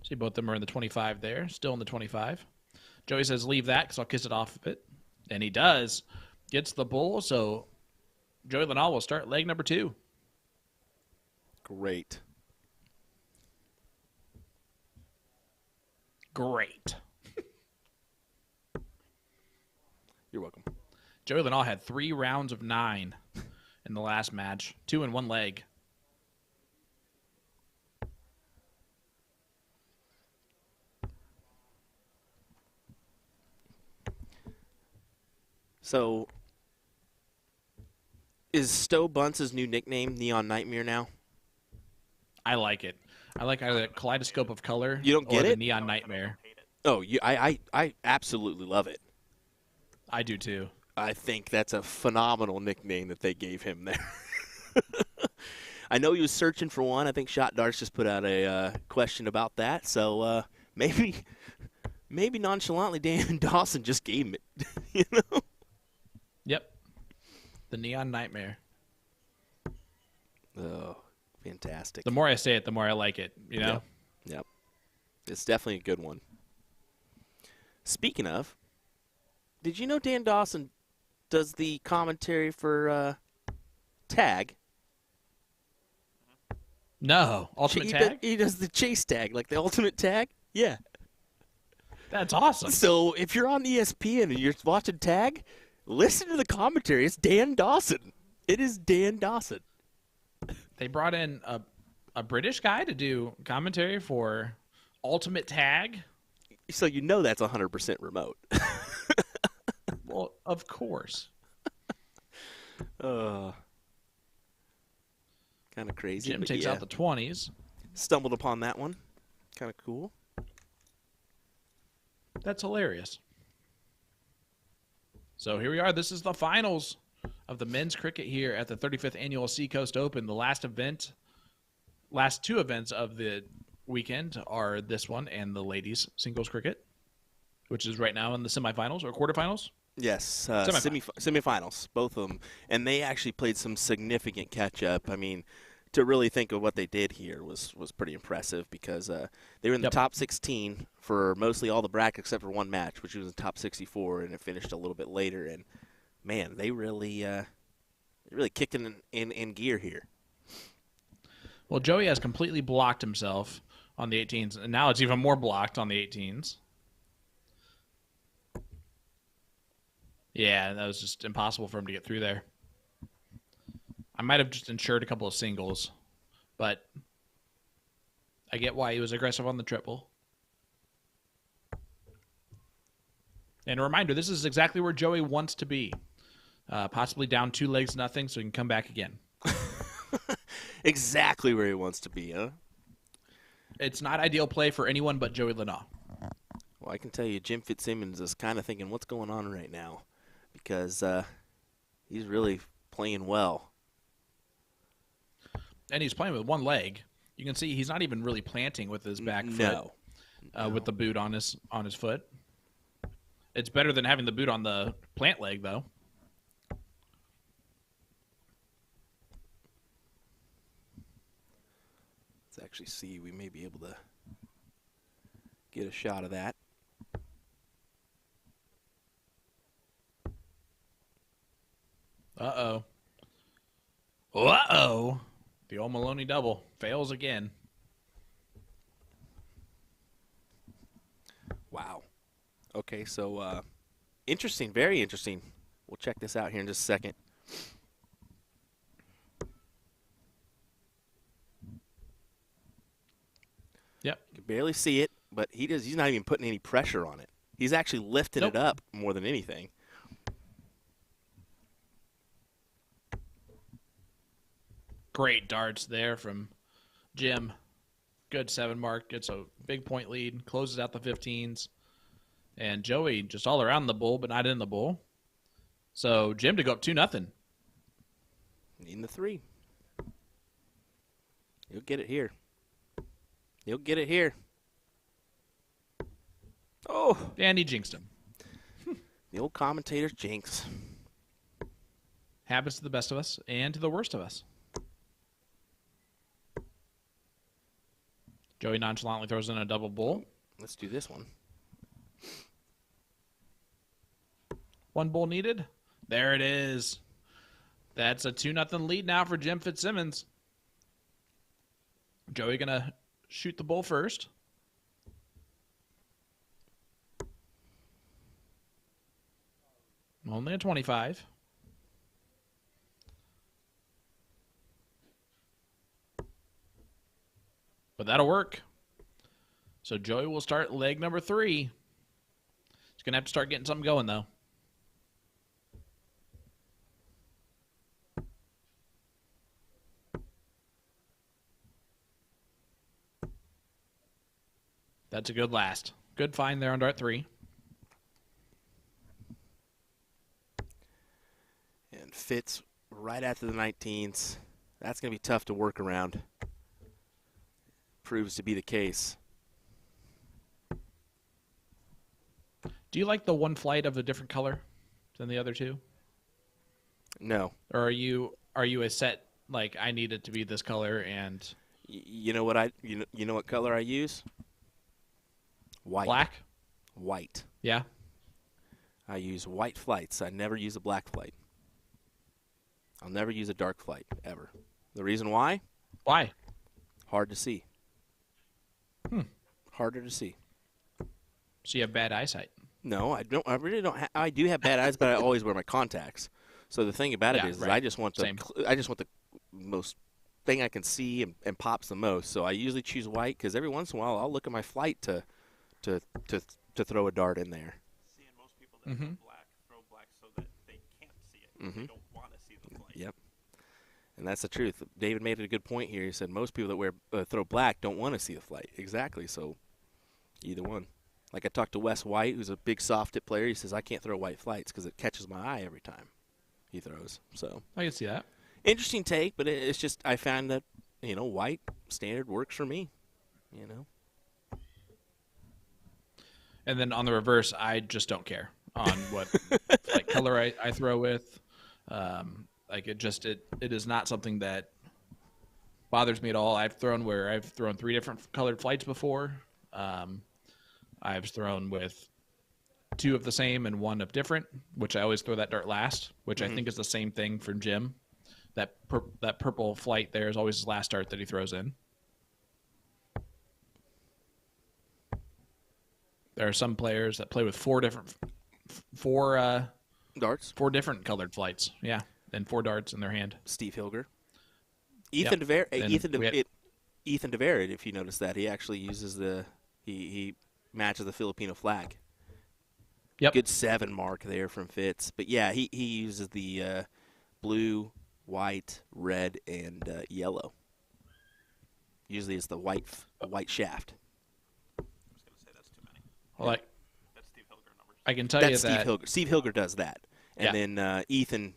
See, both of them are in the 25 there, still in the 25. Joey says, leave that because I'll kiss it off of it. And he does. Gets the bull, so Joey Lenaw will start leg number 2.
Great. You're welcome.
Joey Lenaw had 3 rounds of 9 in the last match, 2 in 1 leg.
So, is Stowe Bunce's new nickname Neon Nightmare now?
I like it. I like either the kaleidoscope of color
You don't get
or the
it?
neon nightmare.
Oh, I absolutely love it.
I do too.
I think that's a phenomenal nickname that they gave him there. I know he was searching for one. I think Shot Darts just put out a question about that. So maybe nonchalantly Dan Dawson just gave him it.
Yep. The neon nightmare.
Oh, fantastic.
The more I say it, the more I like it,
Yep. It's definitely a good one. Speaking of, did you know Dan Dawson does the commentary for Tag?
No. Ultimate Tag?
He does the chase tag, like the ultimate tag? Yeah.
That's awesome.
So if you're on ESPN and you're watching tag, listen to the commentary. It's Dan Dawson. It is Dan Dawson.
They brought in a British guy to do commentary for Ultimate Tag.
So you know that's 100% remote.
Well, of course.
Kind of crazy.
Jim
but
takes
yeah.
out the 20s.
Stumbled upon that one. Kind of cool.
That's hilarious. So here we are. This is the finals of the men's cricket here at the 35th Annual Seacoast Open. The last two events of the weekend are this one and the ladies' singles cricket, which is right now in the semifinals or quarterfinals.
Yes, semifinals, both of them. And they actually played some significant catch-up. I mean, to really think of what they did here was pretty impressive because they were in the top 16 for mostly all the brackets except for one match, which was in the top 64, and it finished a little bit later. And, man, they really kicked in gear here.
Well, Joey has completely blocked himself on the 18s, and now it's even more blocked on the 18s. Yeah, that was just impossible for him to get through there. I might have just insured a couple of singles, but I get why he was aggressive on the triple. And a reminder, this is exactly where Joey wants to be. Possibly down 2-0 so he can come back again.
Exactly where he wants to be, huh?
It's not ideal play for anyone but Joey Lanaugh.
Well, I can tell you Jim Fitzsimmons is kind of thinking what's going on right now because he's really playing well.
And he's playing with one leg. You can see he's not even really planting with his back foot.
No.
With the boot on his foot. It's better than having the boot on the plant leg, though.
Let's actually see. We may be able to get a shot of that.
Uh-oh. Uh-oh. The old Maloney double fails again.
Wow. Okay, so interesting, very interesting. We'll check this out here in just a second.
Yep.
You can barely see it, but he's not even putting any pressure on it. He's actually lifting it up more than anything.
Great darts there from Jim. Good 7 mark. Gets a big point lead. Closes out the 15s. And Joey just all around the bull, but not in the bull. So Jim to go up 2-0.
Needing the 3. He'll get it here. He'll get it here. Oh.
And he jinxed him.
The old commentator's jinx.
Happens to the best of us and to the worst of us. Joey nonchalantly throws in a double bull.
Let's do this one.
One bull needed. There it is. That's a 2-0 lead now for Jim Fitzsimmons. Joey going to shoot the bull first. Only a 25. But that'll work. So Joey will start leg number 3. He's going to have to start getting something going, though. That's a good last. Good find there on dart 3.
And Fitz right after the 19s. That's going to be tough to work around. Proves to be the case.
Do you like the one flight of a different color than the other two?
No.
Or are you a set, like, I need it to be this color and...
You know what you know what color I use? White.
Black?
White.
Yeah.
I use white flights. I never use a black flight. I'll never use a dark flight, ever. The reason why?
So you have bad eyesight.
No, I don't. I really don't. I do have bad eyes, but I always wear my contacts. So the thing about it is
right.
I just want the
Same.
I just want the most thing I can see and pops the most. So I usually choose white because every once in a while I'll look at my flight to throw a dart in there.
Seeing most people that throw black so that they can't see it. They don't want to see the flight.
Yep. And that's the truth. David made it a good point here. He said most people that throw black don't want to see the flight. Exactly. So either one. Like I talked to Wes White, who's a big soft tip player. He says I can't throw white flights because it catches my eye every time he throws. So
I can see that.
interesting take, but it's just I found that white standard works for me.
And then on the reverse, I just don't care on what like color I throw with. Like it is not something that bothers me at all. I've thrown 3 different colored flights before. I've thrown with 2 of the same and 1 of different, which I always throw that dart last, which I think is the same thing for Jim. That purple flight there is always his last dart that he throws in. There are some players that play with 4 different
Darts.
4 different colored flights. Yeah, and 4 darts in their hand.
Steve Hilger. Ethan DeVere. Ethan DeVere, if you notice that, he actually uses he matches the Filipino flag.
Yep.
Good 7 mark there from Fitz. But yeah, he uses the blue, white, red, and yellow. Usually it's the white shaft.
I was going to say that's too many.
Well,
That's Steve Hilger numbers.
I can tell
That's
you that
Steve Hilger does that. And then Ethan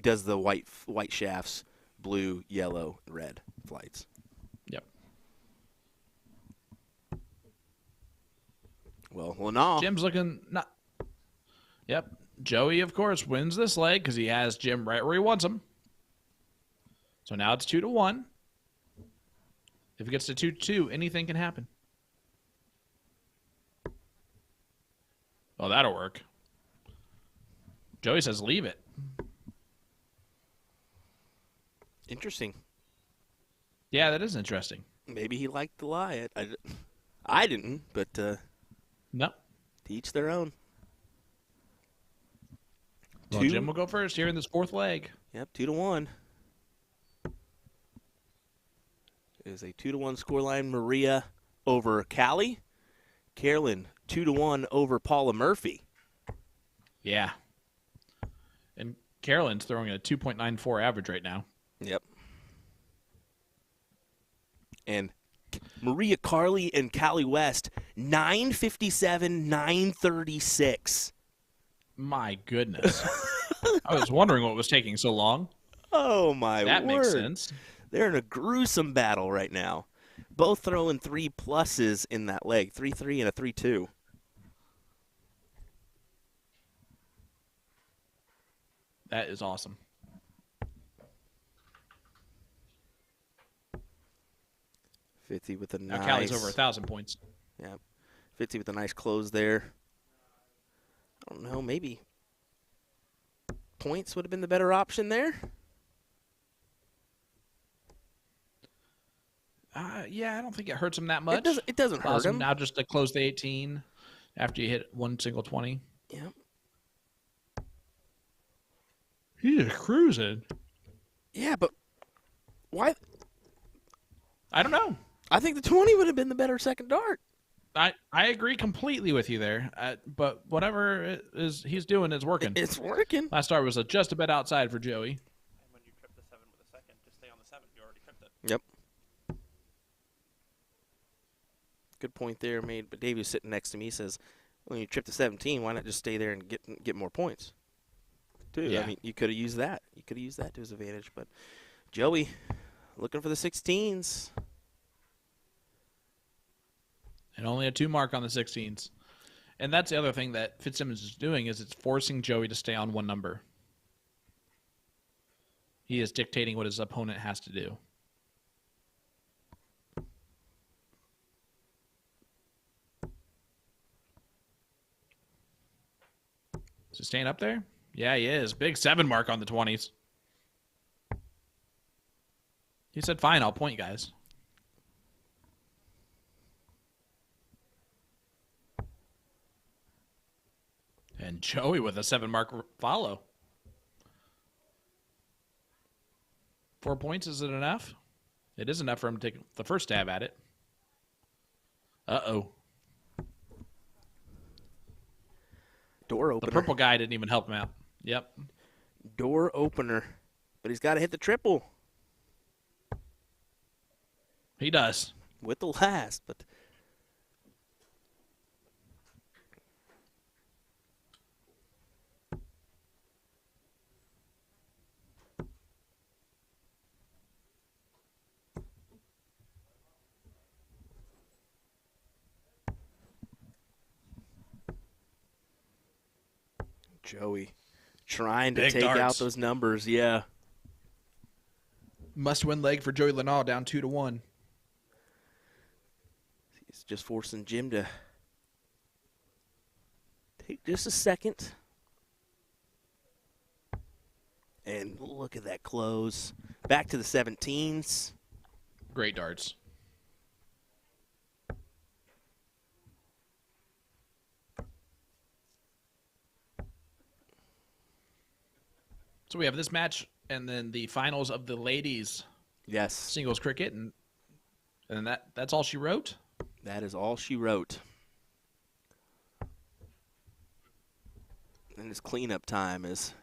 does the white shafts, blue, yellow, red flights.
Yep.
Well, no.
Jim's looking not. Yep. Joey, of course, wins this leg because he has Jim right where he wants him. So now it's 2-1. If it gets to 2-2, anything can happen. Oh, that'll work. Joey says leave it.
Interesting.
Yeah, that is interesting.
Maybe he liked to lie. I didn't, but
No.
to each their own.
Well, Jim will go first here in this 4th leg.
Yep, 2-1. It is a 2-1 scoreline. Maria over Callie. Carolyn 2-1 over Paula Murphy.
Yeah. And Carolyn's throwing a 2.94 average right now.
Yep. And Maria Carley and Callie West 957, 936.
My goodness. I was wondering what was taking so long.
Oh, my word.
That makes sense.
They're in a gruesome battle right now. Both throwing 3 pluses in that leg, 3-3 and a 3-2.
That is awesome.
Fitzy with a
Now
nice.
Callie's over 1,000 points.
Yeah, Fitzy with a nice close there. I don't know, maybe points would have been the better option there.
Yeah, I don't think it hurts him that much.
It doesn't hurt him.
Now just to close the 18 after you hit one single 20.
Yep.
He's cruising.
Yeah, but why?
I don't know.
I think the 20 would have been the better second dart.
I agree completely with you there. But whatever it is he's doing is working.
It's working.
Last dart was just a bit outside for Joey.
And when you trip the 7 with a second, just stay on the 7. You already tripped it.
Yep. Good point there made. But Davey was sitting next to me. He says, when you trip the 17, why not just stay there and get more points? Too.
Yeah.
I mean, you could have used that. You could have used that to his advantage. But Joey, looking for the 16s.
And only a 2 mark on the 16s. And that's the other thing that Fitzsimmons is doing is it's forcing Joey to stay on one number. He is dictating what his opponent has to do. Is he staying up there? Yeah, he is. Big 7 mark on the 20s. He said, fine, I'll point, guys. And Joey with a 7-mark follow. 4 points, is it enough? It is enough for him to take the first stab at it. Uh-oh.
Door opener.
The purple guy didn't even help him out. Yep.
Door opener. But he's got to hit the triple.
He does.
With the last, but... Joey trying to
Big
take out
darts.
those numbers, yeah.
Must-win leg for Joey Lenal, down 2-1.
He's just forcing Jim to take just a second. And look at that close. Back to the 17s.
Great darts. So we have this match and then the finals of the ladies
Yes.
singles cricket, and that's all she wrote.
That is all she wrote. And it's cleanup time is.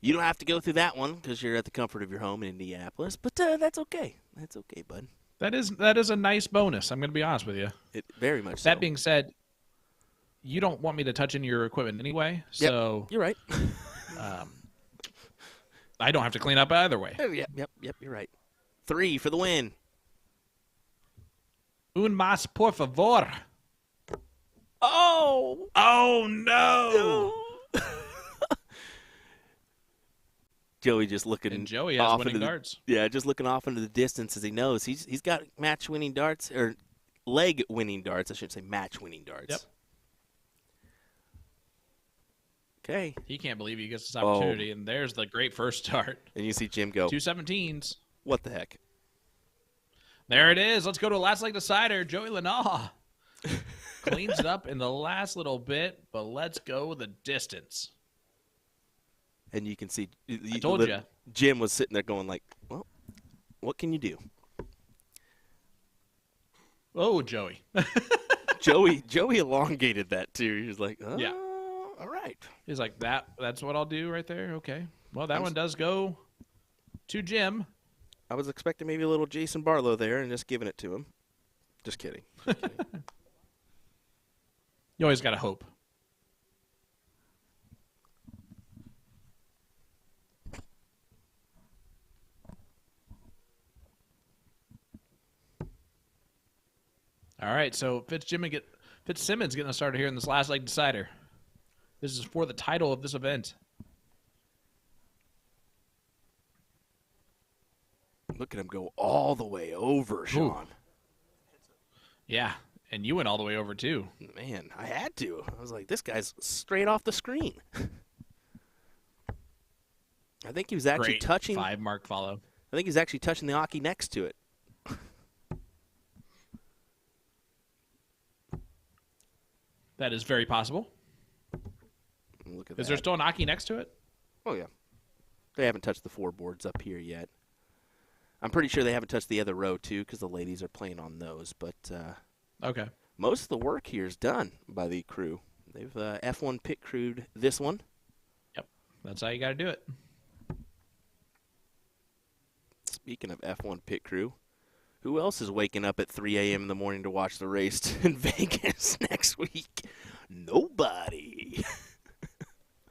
You don't have to go through that one because you're at the comfort of your home in Indianapolis, but that's okay. That's okay, bud.
That is a nice bonus. I'm going to be honest with you.
It very much so.
That being said, you don't want me to touch any of your equipment anyway,
Yep,
so
you're right.
I don't have to clean up either way.
Yep, you're right. 3 for the win.
Un más, por favor.
Oh!
Oh, no!
Joey just looking
And Joey has
off
winning
into the,
darts.
Yeah, just looking off into the distance as he knows he's got match-winning darts, or leg-winning darts. I should say match-winning darts.
Yep.
Okay.
He can't believe he gets this opportunity, and there's the great first start.
And you see Jim go,
2 17s.
what the heck?
There it is. Let's go to last leg decider. Joey Lenal cleans it up in the last little bit, but let's go the distance.
And you can see
I told you.
Jim was sitting there going like, well, what can you do?
Oh, Joey.
Joey elongated that too. He was like, oh,
Yeah.
all right.
He's like, that's what I'll do right there? Okay. Well, that one does go to Jim.
I was expecting maybe a little Jason Barlow there and just giving it to him. Just kidding.
You always got to hope. All right, so Fitzsimmons getting us started here in this last leg decider. This is for the title of this event.
Look at him go all the way over, Sean.
Yeah, and you went all the way over too.
Man, I had to. I was like, this guy's straight off the screen. I think he was actually
Great
touching.
5-mark follow.
I think he's actually touching the hockey next to it.
That is very possible.
Look at
Is
that.
there still an Aki next to it?
Oh, yeah. They haven't touched the 4 boards up here yet. I'm pretty sure they haven't touched the other row, too, because the ladies are playing on those. But
Okay.
most of the work here is done by the crew. They've F1 pit crewed this one.
Yep. That's how you got to do it.
Speaking of F1 pit crew, who else is waking up at 3 a.m. in the morning to watch the race in Vegas next week? Nobody.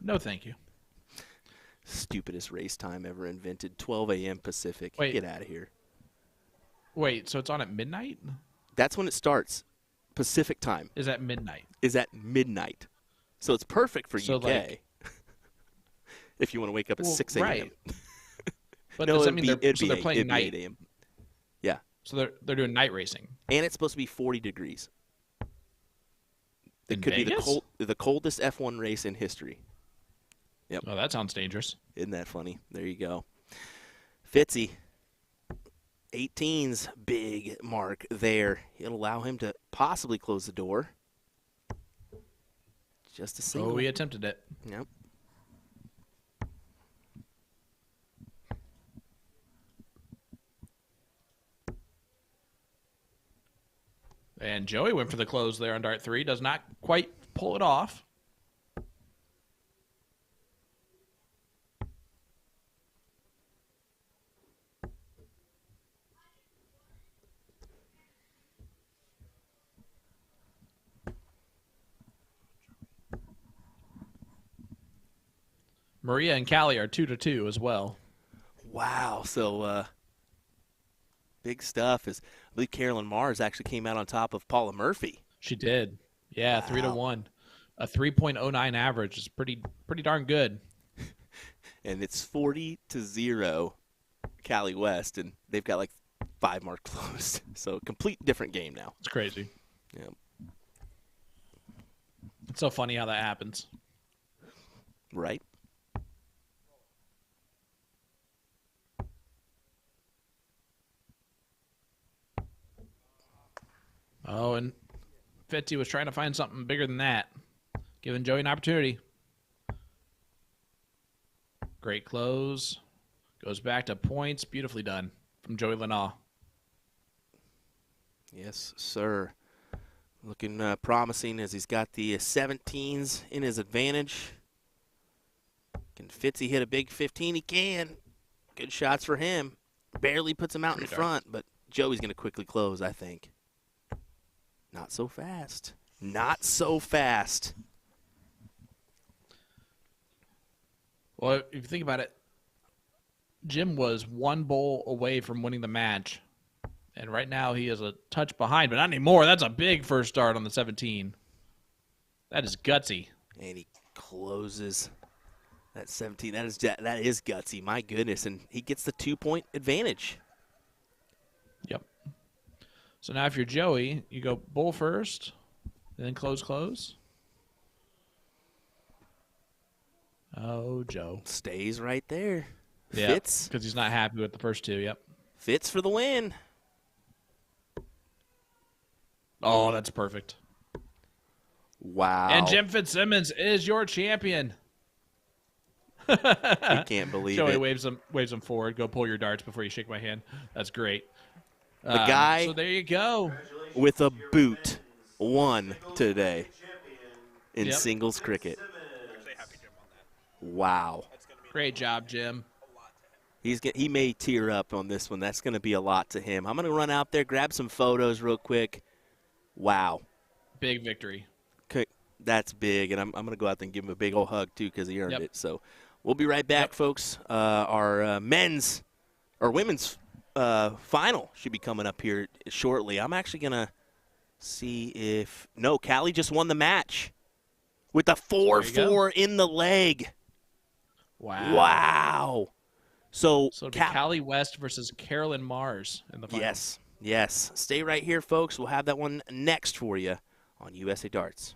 No, thank you.
Stupidest race time ever invented. 12 a.m. Pacific.
Wait.
Get out of here.
Wait, so it's on at midnight?
That's when it starts. Pacific time
Is at midnight?
is at midnight. So it's perfect for
So,
UK.
like-
if you want to wake up at 6 a.m.
Right. But
No,
does that
it'd
mean
be-
they're
it'd
so
be
they're
eight-
playing
it'd be
night?
8 a.m. Yeah.
So they're doing night racing.
And it's supposed to be 40 degrees. It
In
could be
Vegas?
the coldest F1 race in history.
Oh, that sounds dangerous.
Isn't that funny? There you go. Fitzy, 18's big mark there. It'll allow him to possibly close the door. just a single.
Oh, he attempted it.
Yep.
And Joey went for the close there on dart 3. Does not quite pull it off. Maria and Callie are 2-2 as well.
Wow. So big stuff. Is I believe Carolyn Mars actually came out on top of Paula Murphy.
She did. Yeah,
Wow.
3-1. A 3.09 average is pretty darn good.
And it's 40-0 Callie West, and they've got like 5 more closed. So complete different game now.
It's crazy.
Yeah.
It's so funny how that happens.
Right.
Oh, and Fitzy was trying to find something bigger than that. Giving Joey an opportunity. Great close. Goes back to points. Beautifully done from Joey Lenaw.
Yes, sir. Looking promising as he's got the 17s in his advantage. Can Fitzy hit a big 15? He can. Good shots for him. Barely puts him out in front, but Joey's going to quickly close, I think. Not so fast. Not so fast.
Well, if you think about it, Jim was 1 bowl away from winning the match. And right now he is a touch behind, but not anymore. That's a big first start on the 17. That is gutsy.
And he closes that 17. That is gutsy. My goodness. And he gets the 2-point advantage.
Yep. So now if you're Joey, you go bowl first, and then close. Oh, Joe.
Stays right there.
Yeah,
Fits.
because he's not happy with the first 2, yep.
Fits for the win.
Oh, that's perfect.
Wow.
And Jim Fitzsimmons is your champion.
I can't believe
Joey
it.
waves him forward. Go pull your darts before you shake my hand. That's great.
The guy
So there you go.
with a boot won today in
Yep.
singles cricket. Wow.
Great job, Jim.
He may tear up on this one. That's going to be a lot to him. I'm going to run out there, grab some photos real quick. Wow.
Big victory.
Okay, that's big, and I'm going to go out there and give him a big old hug, too, because he earned
Yep.
it. So we'll be right back,
Yep.
folks. Our women's final should be coming up here shortly. I'm actually going to see if – no, Callie just won the match with a 4-4 in the leg.
Wow.
Wow. So
it'll be Callie West versus Carolyn Mars in the final.
Yes. Stay right here, folks. We'll have that one next for you on USA Darts.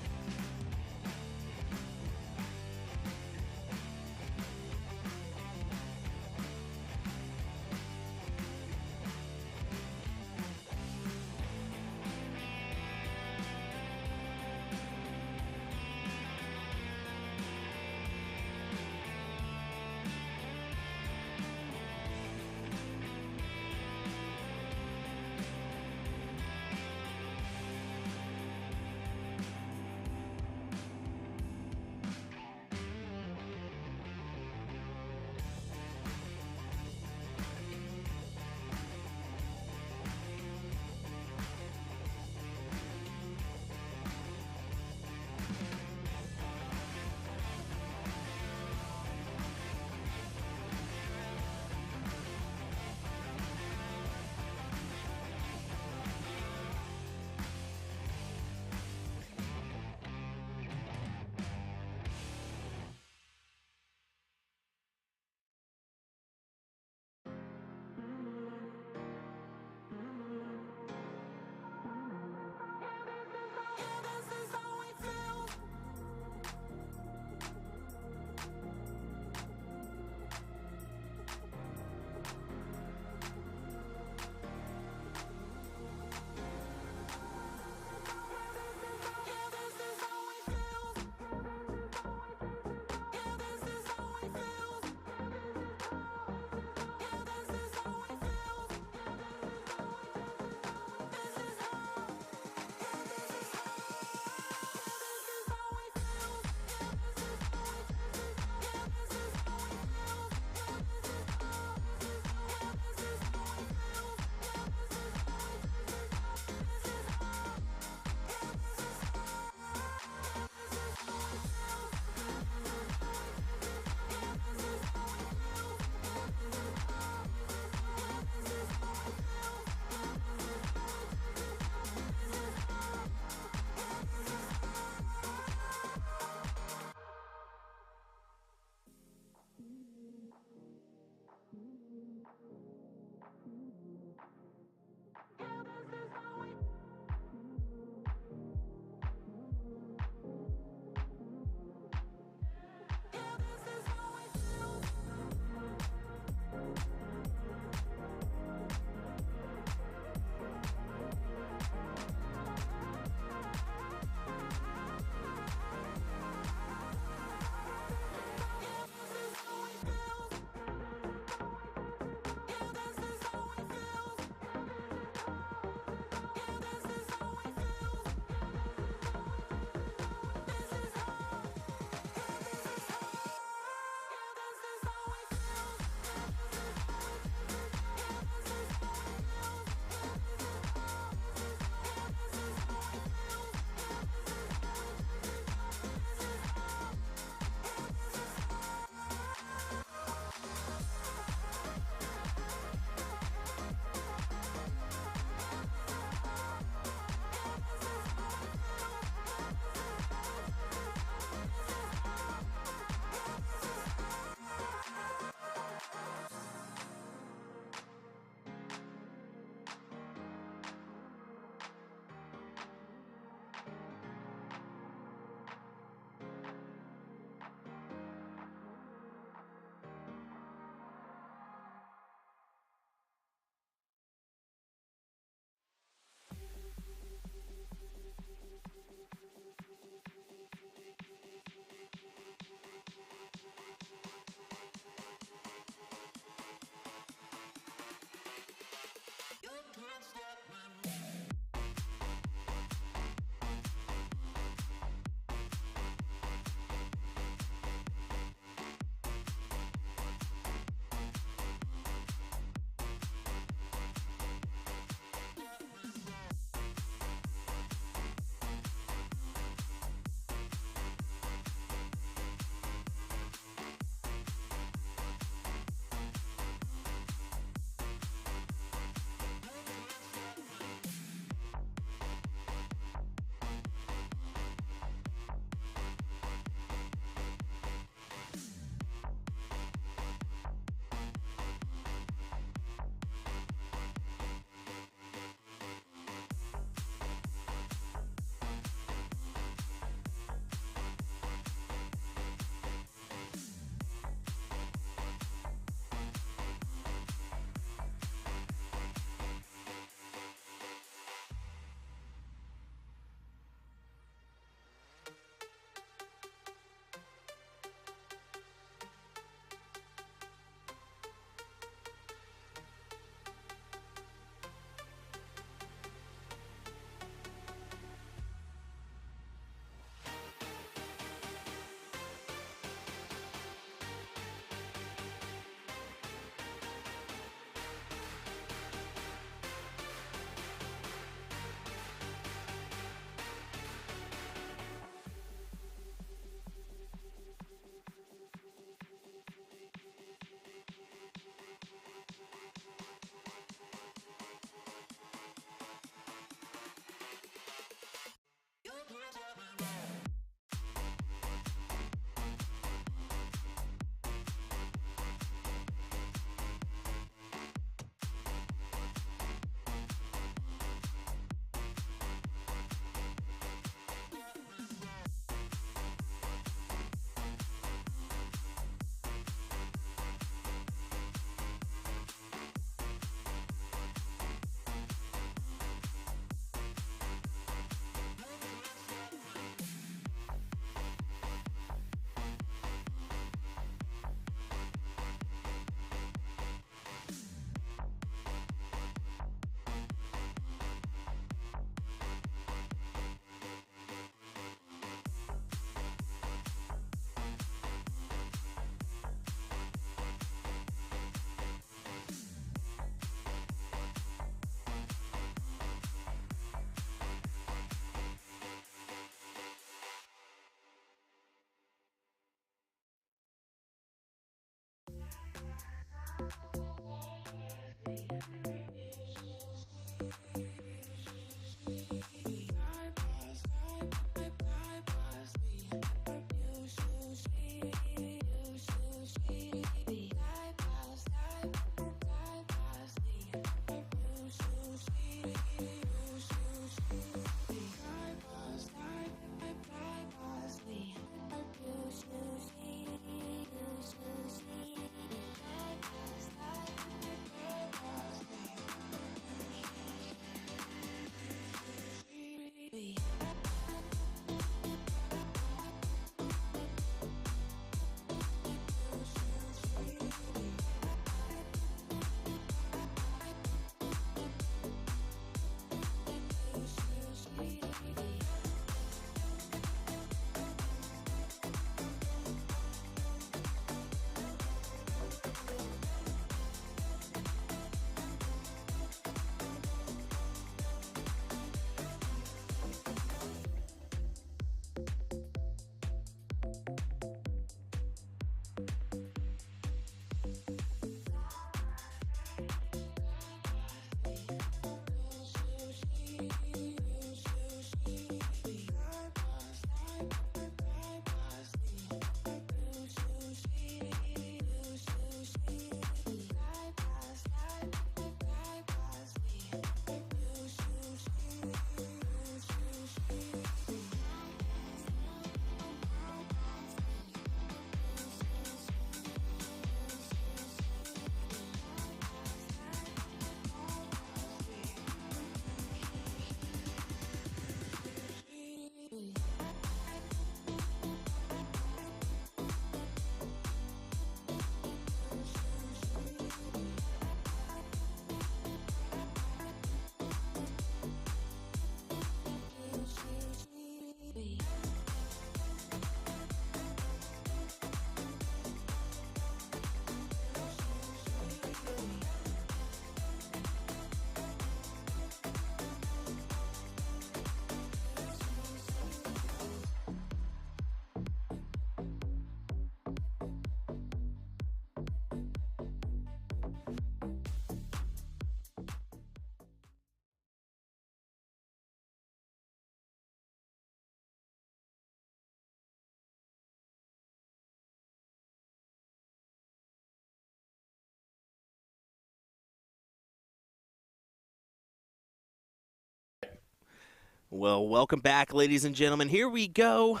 Well, welcome back, ladies and gentlemen. Here we go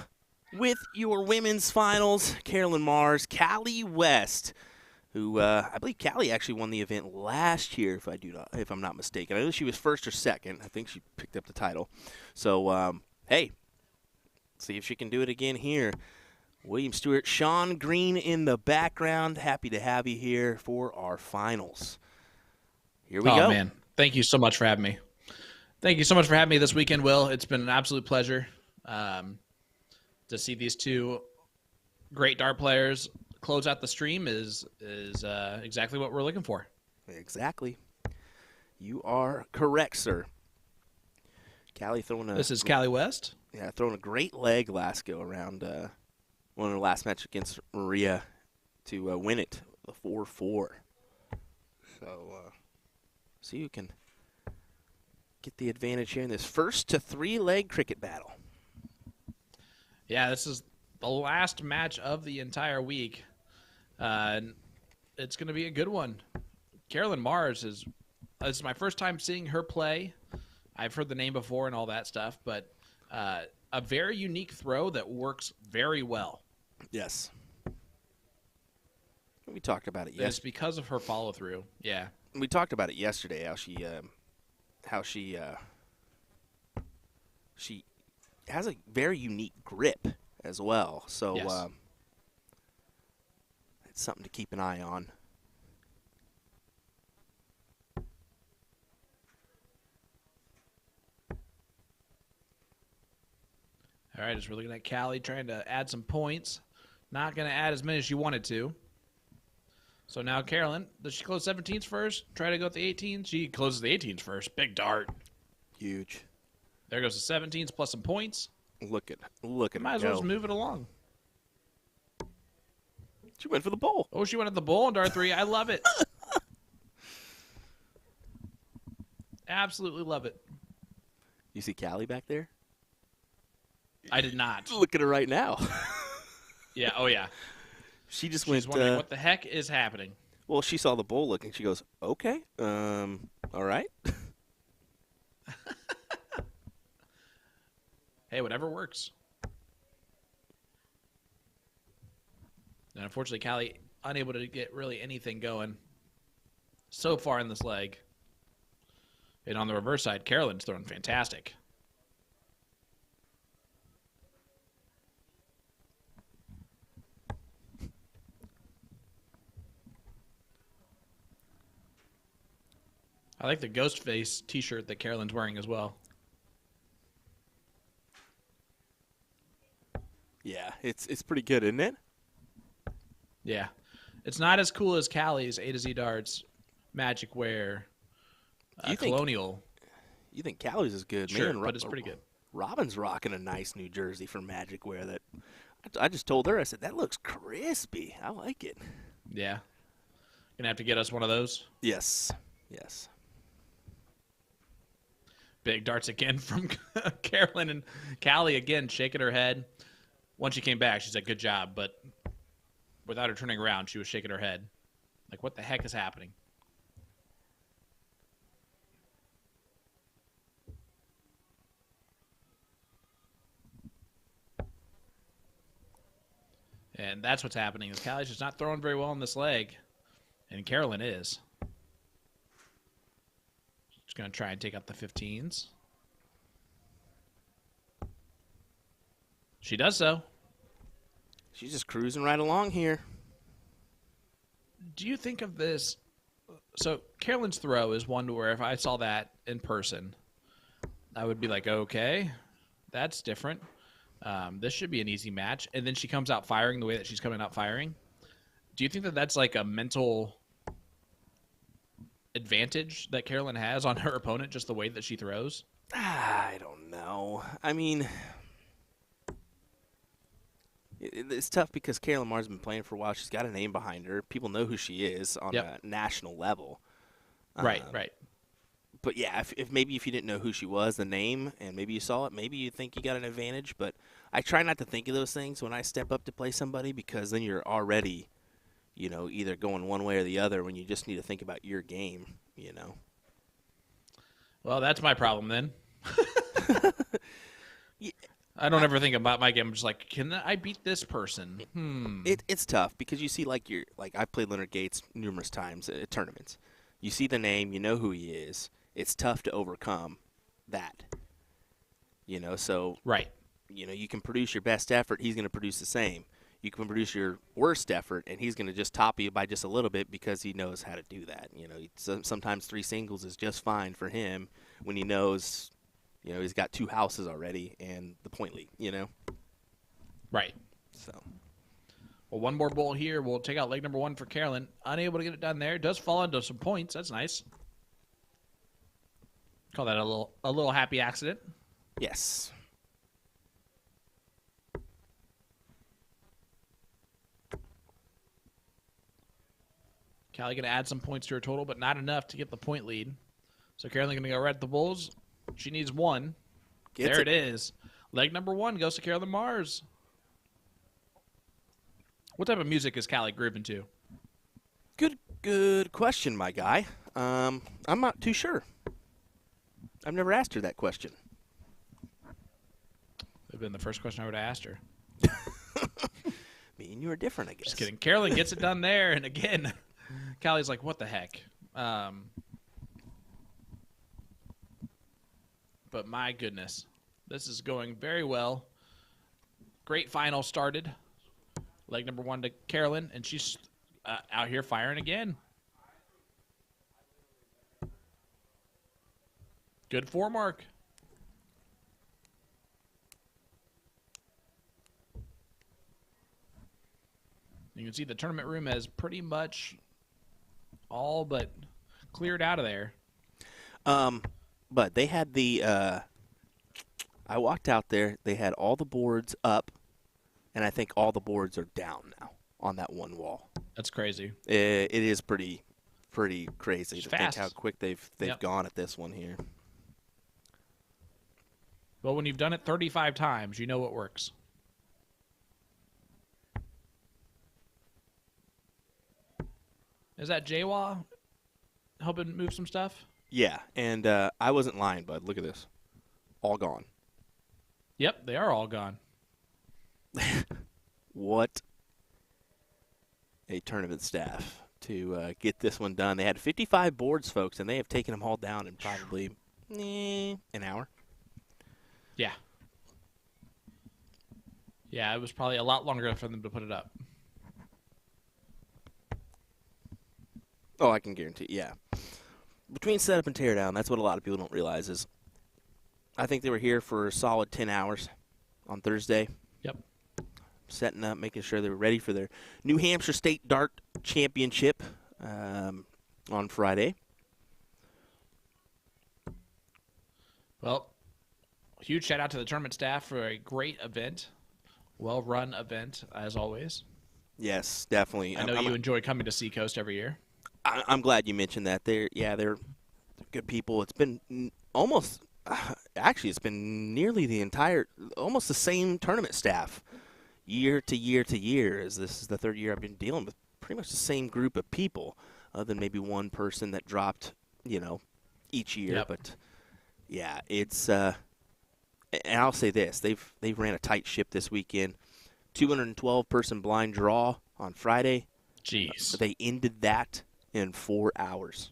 with your women's finals. Carolyn Mars, Callie West, who I believe Callie actually won the event last year, if I'm not mistaken. I know she was first or second. I think she picked up the title. So, hey, see if she can do it again here. William Stewart, Sean Green in the background. Happy to have you here for our finals. Here we go.
Oh, man. Thank you so much for having me. Thank you so much for having me this weekend, Will. It's been an absolute pleasure to see these two great dart players close out the stream is exactly what we're looking for.
Exactly. You are correct, sir. Callie throwing a...
This is Callie West.
Yeah, throwing a great leg last go around one of her last match against Maria to win it, the 4-4. So, see who can get the advantage here in this first to 3-leg cricket battle.
Yeah, this is the last match of the entire week. It's going to be a good one. Carolyn Mars this is my first time seeing her play. I've heard the name before and all that stuff, but a very unique throw that works very well.
Yes. We talked about it yesterday.
It's because of her follow-through. Yeah.
We talked about it yesterday, how she has a very unique grip as well. So
yes.
it's something to keep an eye on.
All right, just we're looking at Callie trying to add some points. Not going to add as many as she wanted to. So now Carolyn, does she close 17s first? Try to go with the 18s? She closes the 18s first. Big dart.
Huge.
There goes the 17s plus some points.
Look at
Might as well just move it along.
She went for the bowl.
Oh, she went at the bowl on dart 3. I love it. Absolutely love it.
You see Callie back there?
I did not.
Look at her right now.
Yeah, oh yeah.
She's
wondering what the heck is happening.
Well, she saw the bowl look, and she goes, okay, all right.
Hey, whatever works. And unfortunately, Callie unable to get really anything going so far in this leg. And on the reverse side, Carolyn's throwing fantastic. I like the ghost face t-shirt that Carolyn's wearing as well.
Yeah, it's pretty good, isn't it?
Yeah. It's not as cool as Callie's A to Z Darts, Magic Wear, Colonial.
You think Callie's is good?
Sure,
Man,
but it's pretty good.
Robin's rocking a nice new jersey from Magic Wear that I just told her, I said, that looks crispy. I like it.
Yeah. Gonna have to get us one of those.
Yes. Yes.
Big darts again from Carolyn, and Callie again shaking her head. Once she came back, she said, good job, but without her turning around, she was shaking her head. Like, what the heck is happening? And that's what's happening. Is Callie's just not throwing very well in this leg, and Carolyn is. She's going to try and take out the 15s. She does so.
She's just cruising right along here.
Do you think of this? So Carolyn's throw is one to where if I saw that in person, I would be like, okay, that's different. This should be an easy match. And then she comes out firing the way that she's coming out firing. Do you think that that's like a mental advantage that Carolyn has on her opponent, just the way that she throws?
I don't know. I mean, it's tough because Carolyn Mars has been playing for a while. She's got a name behind her. People know who she is on a national level.
Right, right.
But yeah, if maybe if you didn't know who she was, the name, and maybe you saw it, maybe you think you got an advantage. But I try not to think of those things when I step up to play somebody, because then you're already, either going one way or the other when you just need to think about your game,
Well, that's my problem then. I don't ever think about my game. I'm just like, can I beat this person?
It's tough because you see, like I've played Leonard Gates numerous times at tournaments. You see the name, you know who he is. It's tough to overcome that. So
Right.
You can produce your best effort, he's going to produce the same. You can produce your worst effort, and he's going to just top you by just a little bit because he knows how to do that. Sometimes 3 singles is just fine for him when he knows, he's got 2 houses already and the point league,
Right.
So.
Well, one more bowl here. We'll take out leg number 1 for Carolyn. Unable to get it done there. Does fall into some points. That's nice. Call that a little happy accident.
Yes.
Callie going to add some points to her total, but not enough to get the point lead. So Carolyn going to go right at the Bulls. She needs 1. There it is. Leg number 1 goes to Carolyn Mars. What type of music is Callie grooving to?
Good question, my guy. I'm not too sure. I've never asked her that question.
That would have been the first question I would have asked her.
Me and you are different, I guess.
Just kidding. Carolyn gets it done there, and again, Callie's like, what the heck? But my goodness, this is going very well. Great final started. Leg number 1 to Carolyn, and she's out here firing again. Good 4 mark. You can see the tournament room has pretty much all but cleared out of there.
But they had I walked out there, they had all the boards up, and I think all the boards are down now on that one wall.
That's crazy.
It is pretty crazy
It's
to
fast.
think how quick they've gone at this one here.
But when you've done it 35 times, you know what works. Is that Jawa helping move some stuff?
Yeah, and I wasn't lying, bud. Look at this. All gone.
Yep, they are all gone.
What a tournament staff to get this one done. They had 55 boards, folks, and they have taken them all down in probably an hour.
Yeah. Yeah, it was probably a lot longer for them to put it up.
Oh, I can guarantee, yeah. Between setup and teardown, that's what a lot of people don't realize is I think they were here for a solid 10 hours on Thursday.
Yep.
Setting up, making sure they were ready for their New Hampshire State Dart Championship on Friday.
Well, huge shout out to the tournament staff for a great event. Well-run event, as always.
Yes, definitely.
I know you enjoy coming to Seacoast every year.
I'm glad you mentioned that. They're good people. It's been almost, actually, it's been nearly almost the same tournament staff, year to year to year. As this is the 3rd year I've been dealing with pretty much the same group of people, other than maybe one person that dropped, each year.
Yep.
But yeah, it's. And I'll say this: they've ran a tight ship this weekend. 212-person blind draw on Friday.
Jeez.
They ended that in 4 hours.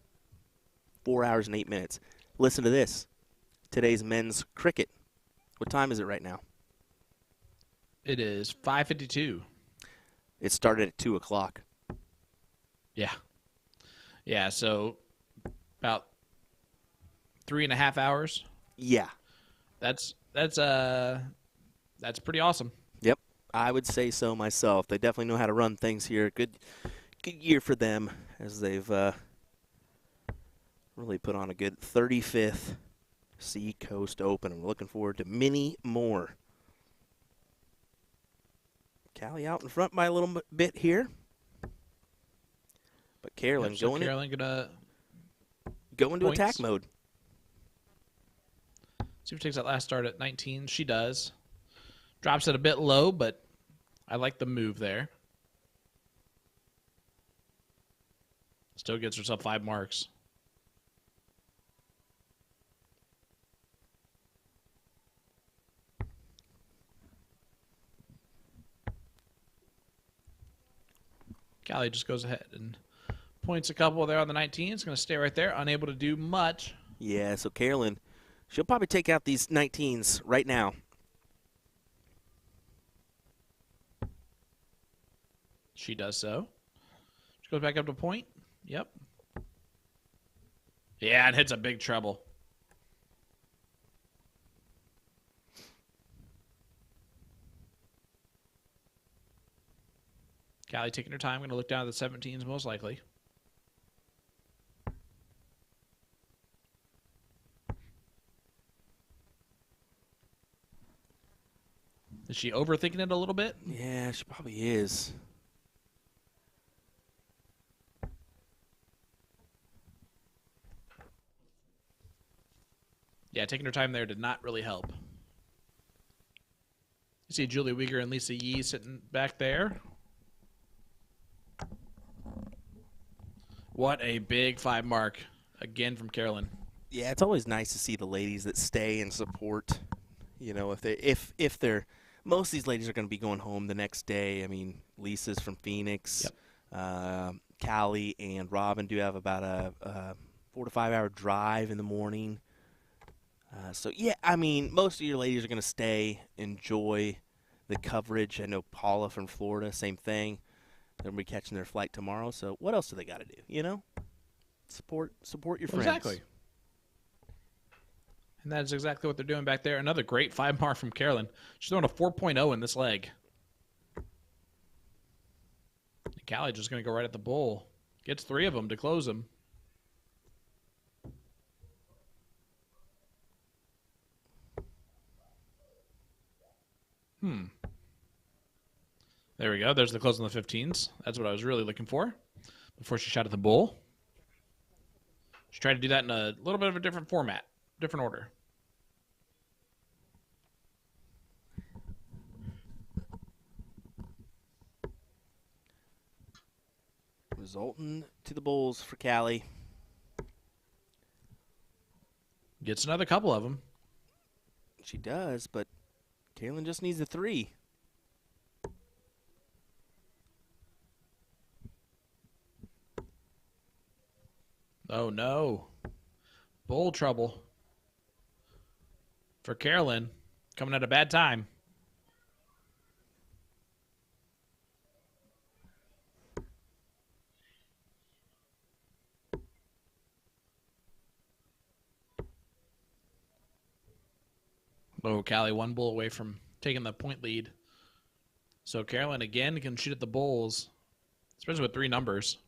4 hours and 8 minutes. Listen to this. Today's men's cricket. What time is it right now?
It is 5:52.
It started at 2 o'clock.
Yeah. Yeah, so about 3.5 hours.
Yeah.
That's pretty awesome.
Yep. I would say so myself. They definitely know how to run things here. Good year for them as they've really put on a good 35th Seacoast Open. And we're looking forward to many more. Callie out in front by a little bit here. But Carolyn going
gonna
go into
points.
attack mode.
See if she takes that last start at 19. She does. Drops it a bit low, but I like the move there. Still gets herself 5 marks. Callie just goes ahead and points a couple there on the 19. It's going to stay right there, unable to do much.
Yeah, so Carolyn, she'll probably take out these 19s right now.
She does so. She goes back up to point. Yep. Yeah, and hits a big treble. Callie taking her time. Going to look down at the 17s most likely. Is she overthinking it a little bit?
Yeah, she probably is.
Yeah, taking her time there did not really help. You see Julie Weger and Lisa Yee sitting back there. What a big 5 mark again from Carolyn.
Yeah, it's always nice to see the ladies that stay and support. You know, if they're most of these ladies are going to be going home the next day. I mean, Lisa's from Phoenix.
Yep.
Callie and Robin do have about a 4 to 5 hour drive in the morning. So, yeah, I mean, most of your ladies are going to stay, enjoy the coverage. I know Paula from Florida, same thing. They're going to be catching their flight tomorrow. So what else do they got to do, you know? Support your friends.
Exactly. And that is exactly what they're doing back there. Another great 5 mark from Carolyn. She's throwing a 4.0 in this leg. And Callie just going to go right at the bull. Gets 3 of them to close them. There we go. There's the close on the 15s. That's what I was really looking for before she shot at the bull. She tried to do that in a little bit of a different format, different order.
Resulting to the bulls for Callie.
Gets another couple of them.
She does, but Carolyn just needs a 3.
Oh, no. Bull trouble for Carolyn. Coming at a bad time. Oh, Callie 1 bull away from taking the point lead. So Carolyn again can shoot at the bulls, especially with 3 numbers.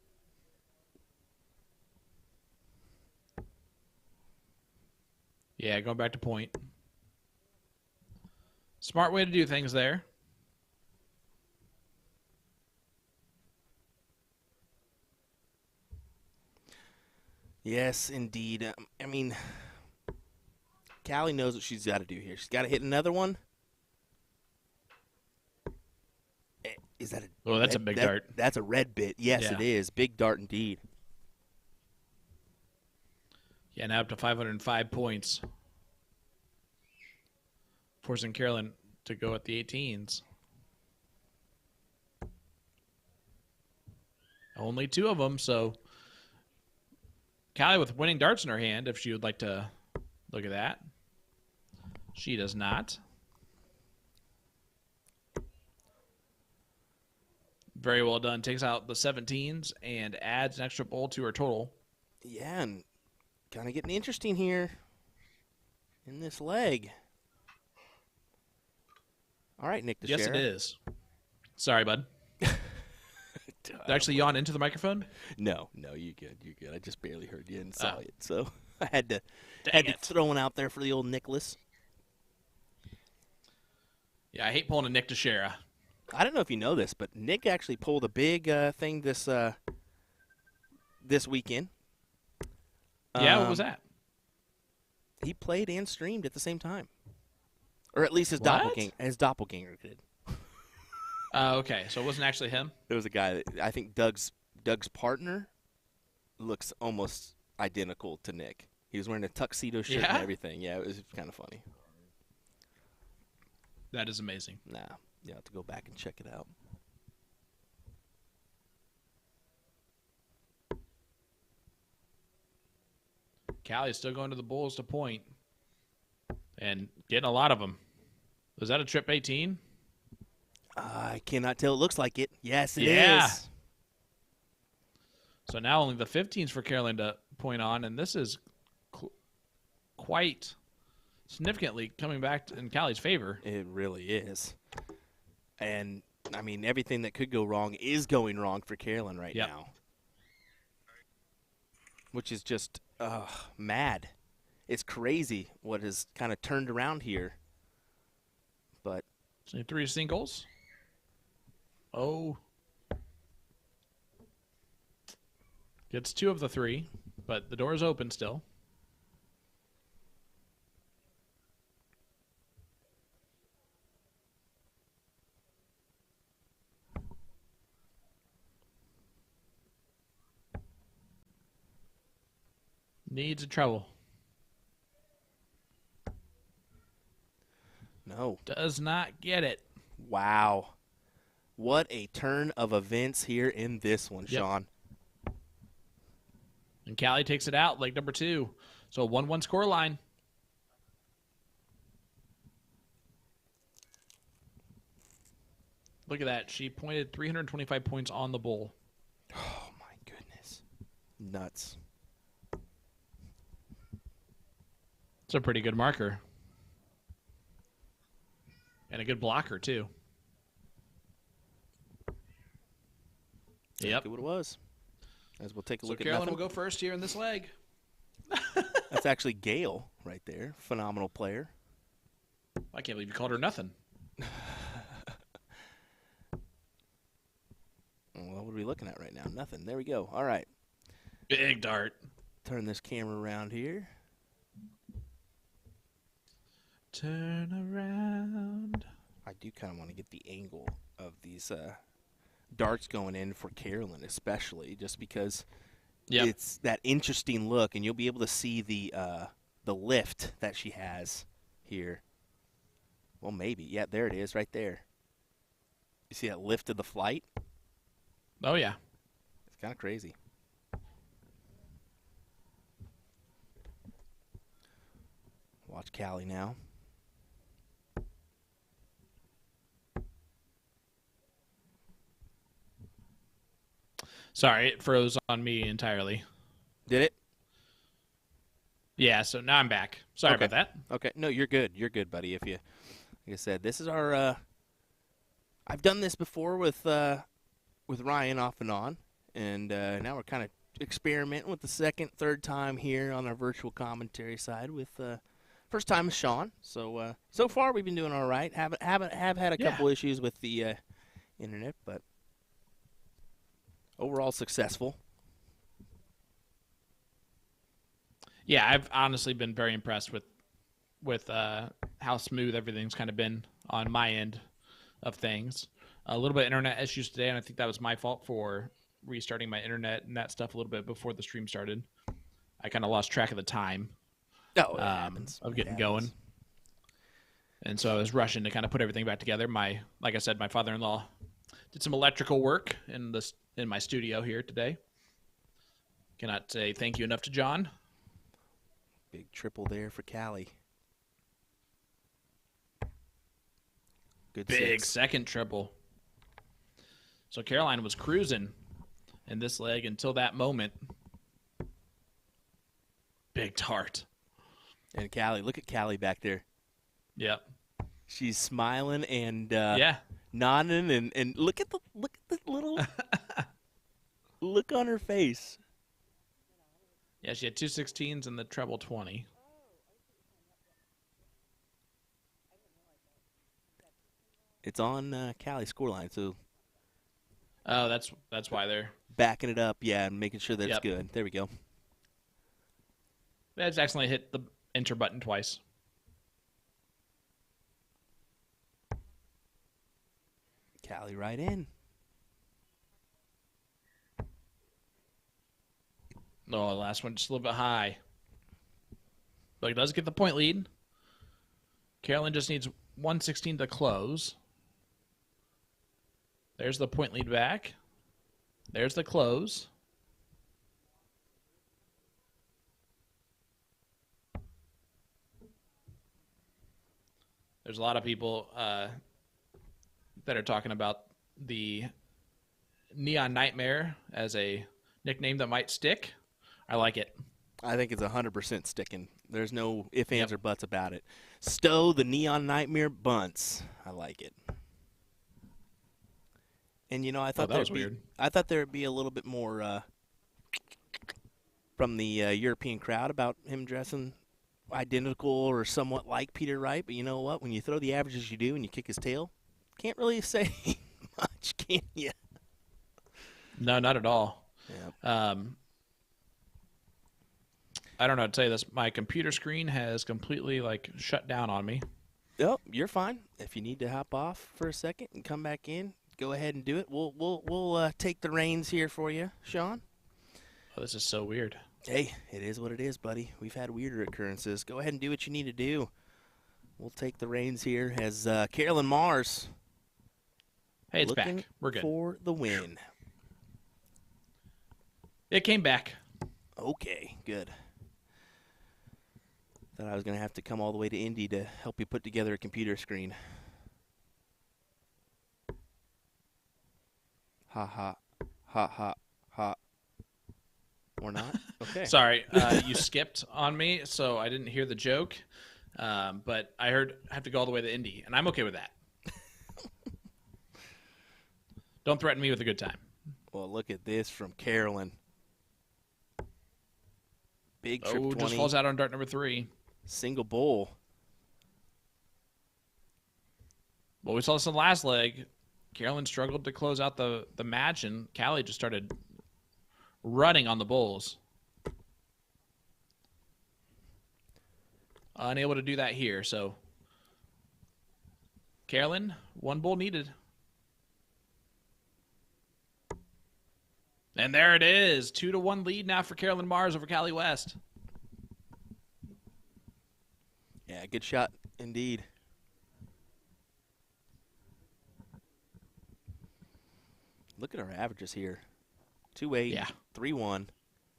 Yeah, going back to point. Smart way to do things there.
Yes, indeed. I mean, Callie knows what she's got to do here. She's got to hit another one. Is that a?
Oh, that's a big dart.
That's a red bit. Yes,
Yeah.
it is. Big dart indeed.
Yeah, now up to 505 points. Forcing Carolyn to go at the 18s. Only 2 of them, so Callie with winning darts in her hand, if she would like to look at that. She does not. Very well done. Takes out the 17s and adds an extra bowl to her total.
Yeah, and kind of getting interesting here in this leg. All right, Nick DeShera.
Yes, it is. Sorry, bud. Did I actually yawn into the microphone?
No, you good. You're good. I just barely heard you and saw it, so I had to
Dang it.
throw one out there for the old Nicholas.
Yeah, I hate pulling a Nick DeShera.
I don't know if you know this, but Nick actually pulled a big thing this weekend.
Yeah, what was that?
He played and streamed at the same time, or at least his
What?
doppelganger did.
Okay, so it wasn't actually him?
There was a guy that I think Doug's partner looks almost identical to Nick. He was wearing a tuxedo shirt
Yeah?
and everything. Yeah, it was kind of funny.
That is amazing.
Nah, you have to go back and check it out.
Callie's still going to the Bulls to point. And getting a lot of them. Was that a trip 18?
I cannot tell. It looks like it. Yes, it
Yeah.
is.
So now only the 15s for Carolyn to point on, and this is quite significantly coming back in Callie's favor.
It really is. And, I mean, everything that could go wrong is going wrong for Carolyn right now. Which is just mad. It's crazy what has kind of turned around here. But
so 3 singles. Oh. Gets 2 of the 3, but the door is open still. Needs a treble.
no.
Does not get it.
Wow. What a turn of events here in this one, Sean.
And Callie takes it out, leg number 2. So 1-1 score line. Look at that. She pointed 325 points on the bull.
Oh, my goodness. Nuts.
It's a pretty good marker. And a good blocker, too.
Exactly what it was. As we'll take a look at
Carolyn
nothing.
will go first here in this leg.
That's actually Gail right there. Phenomenal player.
I can't believe you called her nothing.
Well, what are we looking at right now? Nothing. There we go. All right.
Big dart.
Turn this camera around here.
Turn around.
I do kind of want to get the angle of these darts going in for Carolyn, especially, just because it's that interesting look, and you'll be able to see the lift that she has here. Well, maybe. Yeah, there it is, right there. You see that lift of the flight?
Oh, yeah.
It's kind of crazy. Watch Callie now.
Sorry, it froze on me entirely.
Did it?
Yeah, so now I'm back. Sorry about that.
Okay. No, you're good. You're good, buddy. If you, like I said, this is our. I've done this before with Ryan off and on, and now we're kind of experimenting with the second, third time here on our virtual commentary side with first time with Sean. So so far we've been doing all right. Have had a couple issues with the internet, but overall successful.
Yeah, I've honestly been very impressed with how smooth everything's kind of been on my end of things. A little bit of internet issues today, and I think that was my fault for restarting my internet and that stuff a little bit before the stream started. I kind of lost track of the time
it happens.
of getting going. And so I was rushing to kind of put everything back together. Like I said, my father-in-law did some electrical work in my studio here today. Cannot say thank you enough to John.
Big triple there for Callie. Good
Big
six.
second triple. So Caroline was cruising in this leg until that moment. Big dart.
And Callie, look at Callie back there.
Yep.
She's smiling and
Yeah.
nodding, and look at the little look on her face.
Yeah, she had 2 16s and the treble 20.
It's on Callie's scoreline, so
Oh, that's why they're.
backing it up, yeah, and making sure that it's
Yep.
good. There we go.
That's accidentally hit the enter button twice.
Callie right in.
No, the last one just a little bit high. But it does get the point lead. Carolyn just needs 116 to close. There's the point lead back. There's the close. There's a lot of people that are talking about the Neon Nightmare as a nickname that might stick. I like it.
I think it's 100% sticking. There's no ifs, ands, or buts about it. Stowe, the Neon Nightmare Bunts. I like it. And, you know, I thought
that was weird.
I thought there would be a little bit more from the European crowd about him dressing identical or somewhat like Peter Wright. But you know what? When you throw the averages you do and you kick his tail, can't really say much, can you?
No, not at all.
Yeah.
I don't know how to tell you this. My computer screen has completely shut down on me.
Oh, you're fine. If you need to hop off for a second and come back in, go ahead and do it. We'll take the reins here for you, Sean.
Oh, this is so weird.
Hey, it is what it is, buddy. We've had weirder occurrences. Go ahead and do what you need to do. We'll take the reins here as Carolyn Mars.
Hey, it's
looking
back. We're good.
For the win.
It came back.
Okay, good. Thought I was going to have to come all the way to Indy to help you put together a computer screen. Ha ha. Ha ha ha. Or not? Okay.
Sorry, you skipped on me, so I didn't hear the joke. But I heard I have to go all the way to Indy, and I'm okay with that. Don't threaten me with a good time.
Well, look at this from Carolyn. Big trip 20.
Just falls out on dart number 3.
Single bowl.
Well, we saw this in the last leg. Carolyn struggled to close out the match, and Callie just started running on the bowls. Unable to do that here, so Carolyn, 1 bowl needed. And there it is. 2-1 lead now for Carolyn Mars over Callie West.
Yeah, good shot indeed. Look at our averages here. 2-8,
Yeah.
3-1.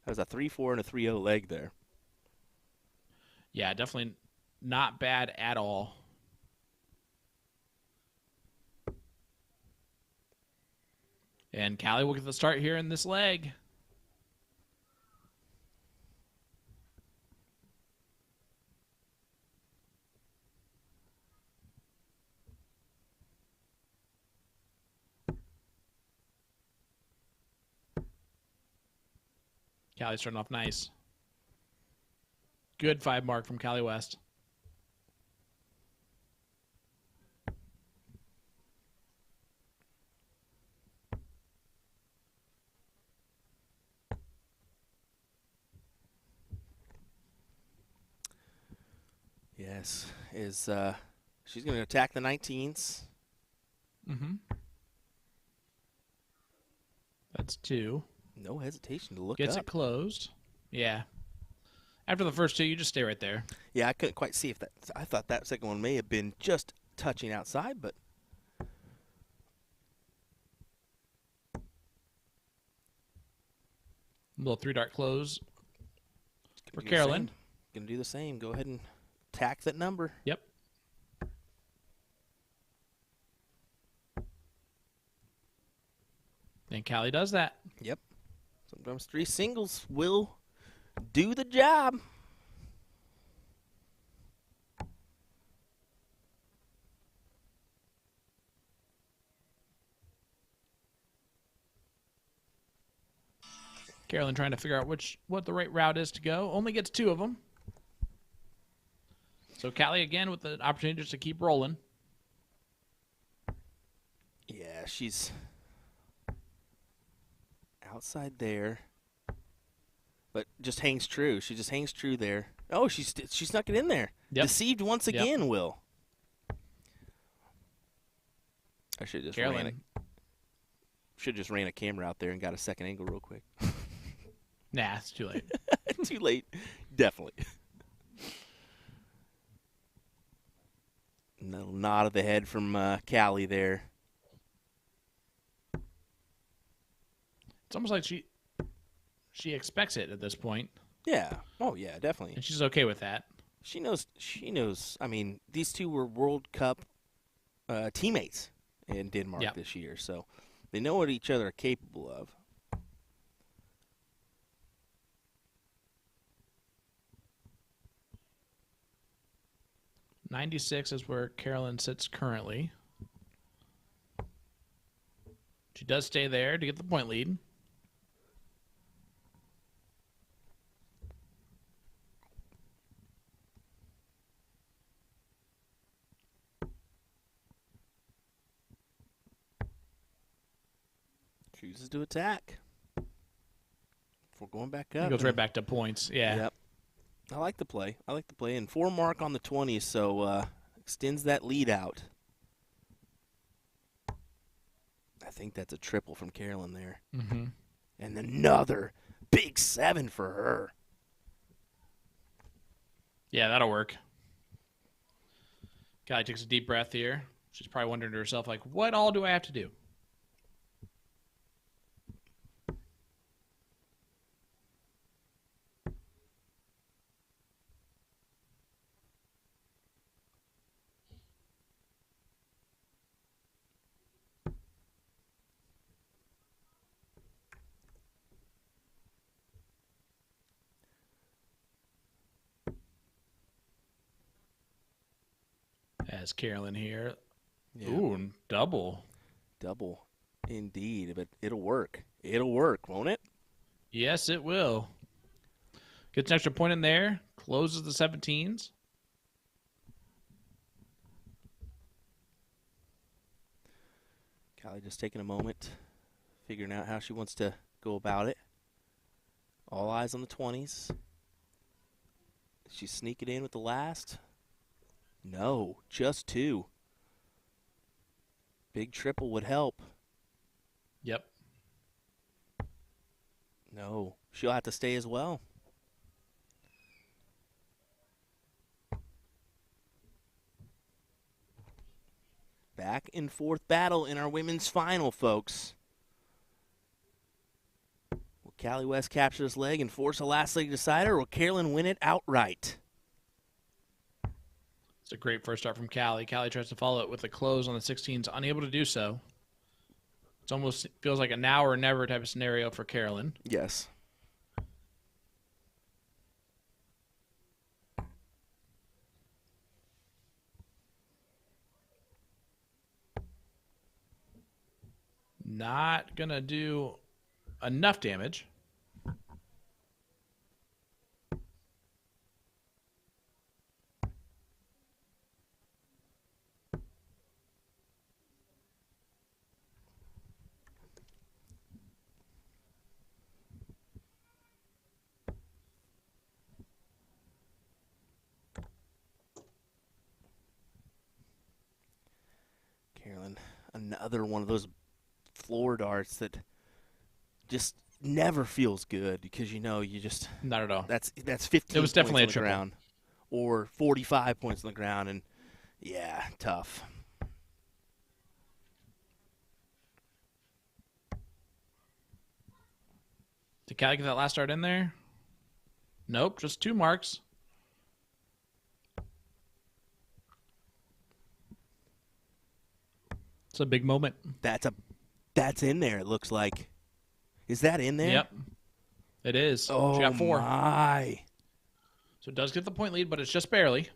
That was a 3-4 and a 3-0 leg there.
Yeah, definitely not bad at all. And Callie will get the start here in this leg. Callie's starting off nice. Good 5 mark from Callie West.
Yes, she's going to attack the 19s.
Mm-hmm. That's 2.
No hesitation to look
Gets
up.
it closed. Yeah. After the first 2, you just stay right there.
Yeah, I couldn't quite see if that. I thought that second one may have been just touching outside, but
Little 3-dart close for Carolyn.
Going to do the same. Go ahead and tack that number.
Yep. And Callie does that.
Yep. Sometimes 3 singles will do the job.
Carolyn trying to figure out what the right route is to go. Only gets 2 of them. So Callie again with the opportunity just to keep rolling.
Yeah, she's outside there, but just hangs true. She just hangs true there. Oh, she snuck it in there.
Yep.
Deceived once again, Will. I should just ran a camera out there and got a second angle real quick.
Nah, it's too late.
Too late, definitely. Little nod of the head from Callie there.
It's almost like she expects it at this point.
Yeah. Oh, yeah, definitely.
And she's okay with that.
She knows. I mean, these two were World Cup teammates in Denmark this year, so they know what each other are capable of.
.96 is where Carolyn sits currently. She does stay there to get the point lead.
Chooses to attack. We're going back up.
It goes right back to points. Yeah.
Yep. I like the play. And 4 mark on the 20, so extends that lead out. I think that's a triple from Carolyn there.
Mm-hmm.
And another big 7 for her.
Yeah, that'll work. Callie takes a deep breath here. She's probably wondering to herself, like, what all do I have to do? As Carolyn here.
Yeah.
Ooh, double.
Double, indeed. But it'll work. It'll work, won't it?
Yes, it will. Gets an extra point in there. Closes the 17s.
Callie just taking a moment, figuring out how she wants to go about it. All eyes on the 20s. She sneak it in with the last. No, just 2. Big triple would help.
Yep.
No, she'll have to stay as well. Back and forth battle in our women's final, folks. Will Callie West capture this leg and force a last leg decider, or will Carolyn win it outright?
It's a great first start from Callie. Callie tries to follow it with a close on the 16s, unable to do so. It almost feels like a now or never type of scenario for Carolyn.
Yes.
Not going to do enough damage.
Carolyn, another one of those floor darts that just never feels good because you just
not at all.
That's 15.
It was definitely a
points on the
triple.
ground, or 45 points on the ground, and yeah, tough.
Did Callie get that last dart in there? Nope, just 2 marks. It's a big moment.
That's in there. It looks like. Is that in there?
Yep, it is.
Oh,
she got 4.
My.
So it does get the point lead, but it's just barely.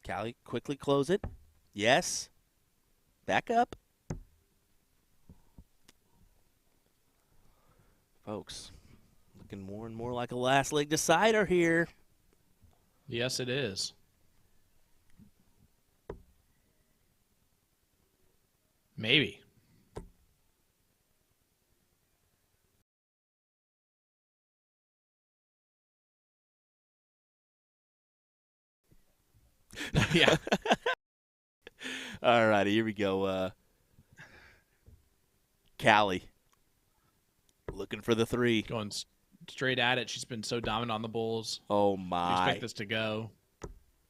Callie, quickly close it. Yes. Back up. Folks, looking more and more like a last leg decider here.
Yes, it is. Maybe. Yeah.
All righty, here we go. Callie, looking for the 3.
Going straight at it. She's been so dominant on the Bulls.
Oh,
We
my.
expect this to go.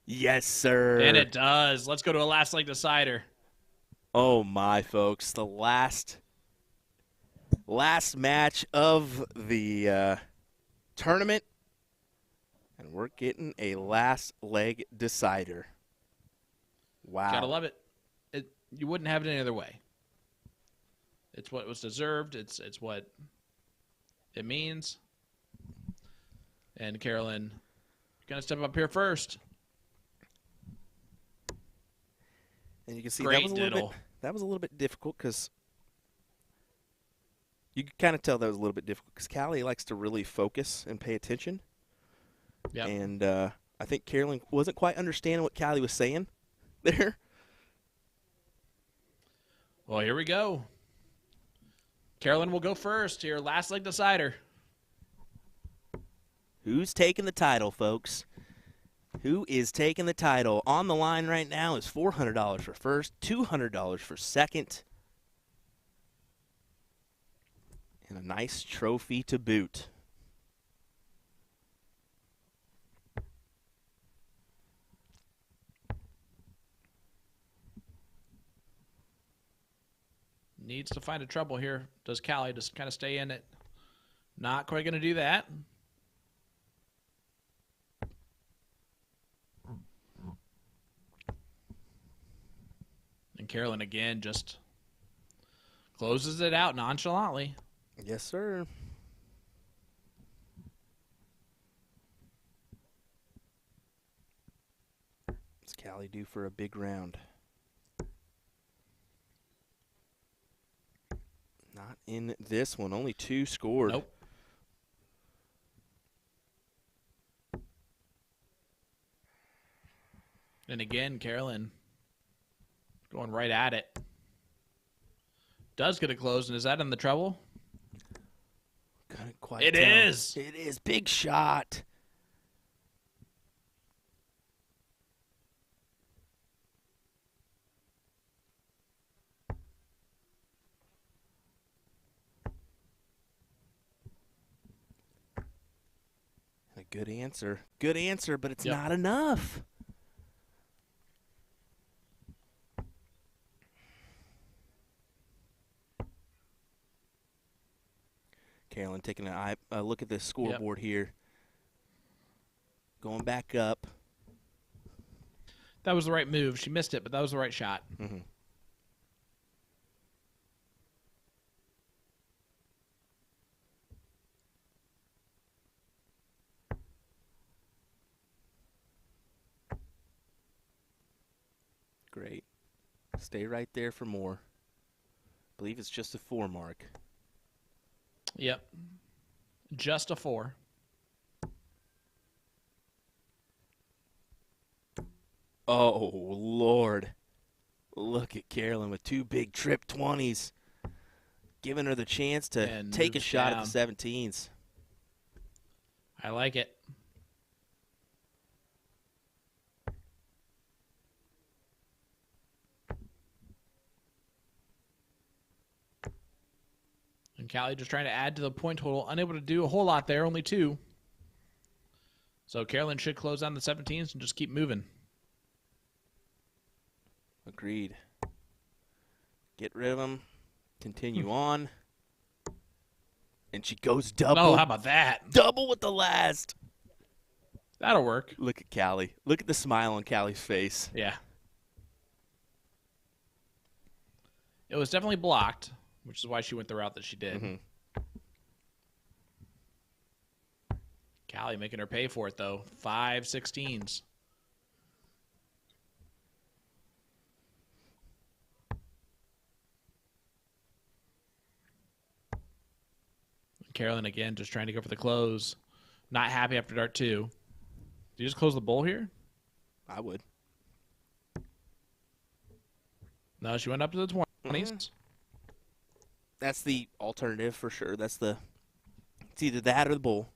Yes, sir.
And it does. Let's go to a last leg decider.
Oh, my, folks. The last match of the tournament And we're getting a last leg decider. Wow.
Gotta love it. You wouldn't have it any other way. It's what was deserved. It's what it means. And Carolyn, gonna step up here first.
And you can see
Great
that was a little bit difficult because you could kind of tell that was a little bit difficult because Callie likes to really focus and pay attention.
Yep.
And I think Carolyn wasn't quite understanding what Callie was saying there.
Well, here we go. Carolyn will go first here. Last leg decider.
Who's taking the title, folks? Who is taking the title? On the line right now is $400 for first, $200 for second, and a nice trophy to boot.
Needs to find a trouble here. Does Callie just kind of stay in it? Not quite going to do that. And Carolyn again just closes it out nonchalantly.
Yes, sir. What's Callie do for a big round? Not in this one. Only 2 scored.
Nope. And again, Carolyn going right at it. Does get it closed, and is that in the trouble?
Couldn't quite
It
tell.
is.
It is. Big shot. A good answer. Good answer, but it's not enough. Carolyn taking a look at the scoreboard here. Going back up.
That was the right move. She missed it, but that was the right shot.
Mm-hmm. Great. Stay right there for more. I believe it's just a 4 mark.
Yep. Just a 4.
Oh, Lord. Look at Carolyn with 2 big trip 20s. Giving her the chance to
And
take a
moves
shot
down.
at the 17s.
I like it. And Callie just trying to add to the point total. Unable to do a whole lot there, only 2. So Carolyn should close down the 17s and just keep moving.
Agreed. Get rid of them. Continue on. And she goes double.
Oh, how about that?
Double with the last.
That'll work.
Look at Callie. Look at the smile on Callie's face.
Yeah. It was definitely blocked, which is why she went the route that she did.
Mm-hmm.
Callie making her pay for it, though. 5 16s. Carolyn again just trying to go for the close. Not happy after dart 2. Did you just close the bowl here?
I would.
No, she went up to the 20s.
Mm-hmm. That's the alternative for sure. It's either that or the bowl.